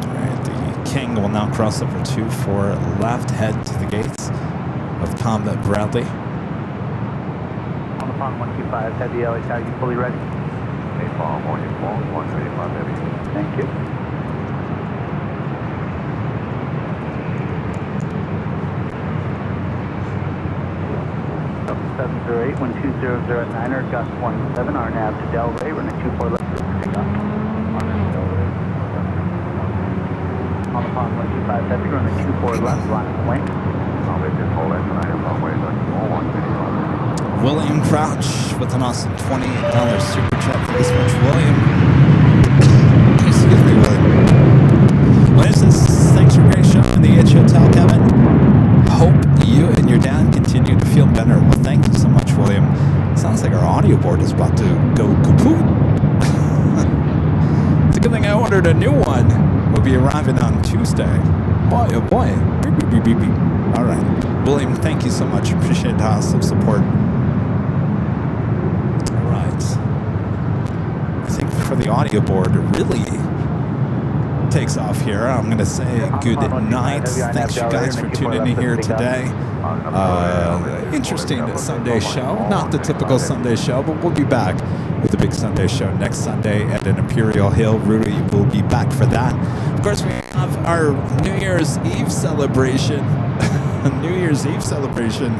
Alright, the King will now cross over 24 left, head to the gates of Combat Bradley. On 125, heavy LA Tower, you fully ready? Fall, morning, fall, 135 heavy. Thank you. Delta 708, 12009er, gust 17, RNAV to Delray, running 24 left, takeoff. on the pond 125 heavy, runway 24 left, line of wing. I'll be just hold that tonight on runway, but all on video. William Crouch with an awesome $28 super chat. Thanks so much, William. Excuse me, William. What is this? Thanks for a great show in the H Hotel, Kevin. Hope you and your dad continue to feel better. Well, thank you so much, William. Sounds like our audio board is about to go kaput. It's a good thing I ordered a new one. We'll be arriving on Tuesday. Boy, oh boy. Beep, beep, beep, beep, beep. All right. William, thank you so much. Appreciate the awesome support. All right. I think for the audio board, it really takes off here. I'm going to say good night. Thanks you guys for tuning in here today. Interesting Sunday show. Not the typical Sunday show, but we'll be back with the big Sunday show next Sunday at an Imperial Hill. Rudy will be back for that. Of course, we have our New Year's Eve celebration. New Year's Eve celebration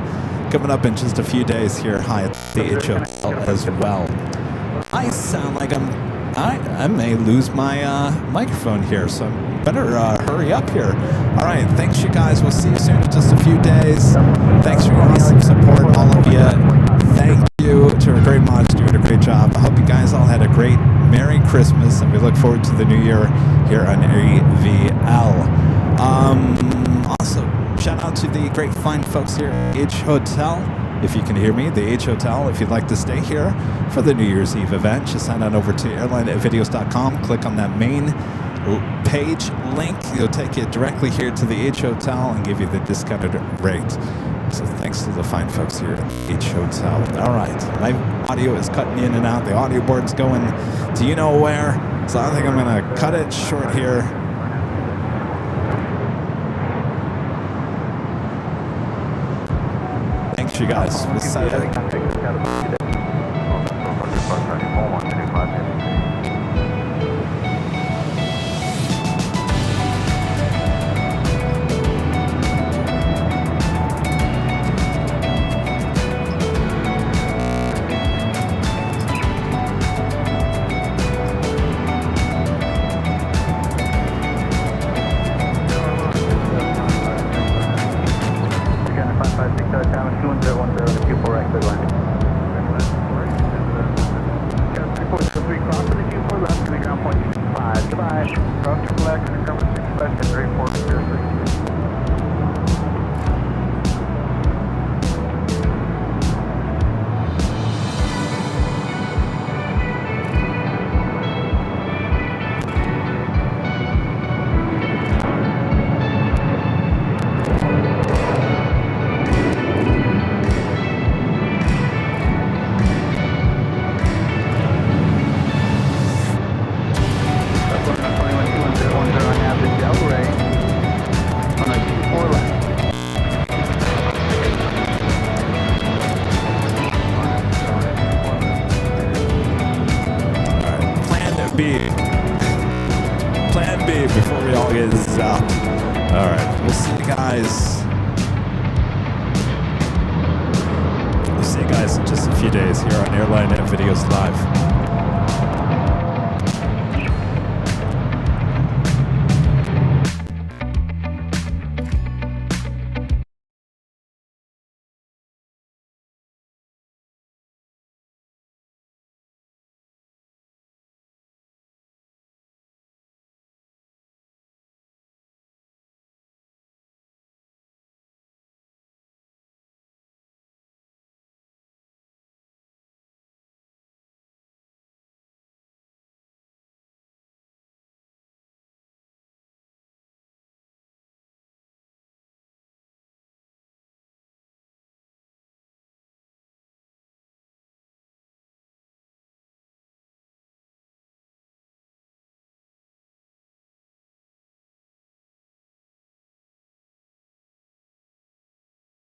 coming up in just a few days here high at the H Hotel as well. I sound like I may lose my microphone here, so I better hurry up here. All right, thanks you guys. We'll see you soon in just a few days. Thanks for your awesome support, all of you. Thank you to our great mods doing a great job. I hope you guys all had a great Merry Christmas, and we look forward to the new year here on AVL. Also, shout out to the great fine folks here at H Hotel. If you can hear me, the H Hotel. If you'd like to stay here for the New Year's Eve event, just sign on over to AirLineVideos.com. Click on that main page link. It'll take you directly here to the H Hotel and give you the discounted rate. So thanks to the fine folks here at H Hotel. All right, my audio is cutting in and out. The audio board's going to you know where. So I think I'm going to cut it short here. Thanks, you guys. We'll see you. Plan B before we all get zapped. All right, we'll see you guys. We'll see you guys in just a few days here on Airline Videos Live.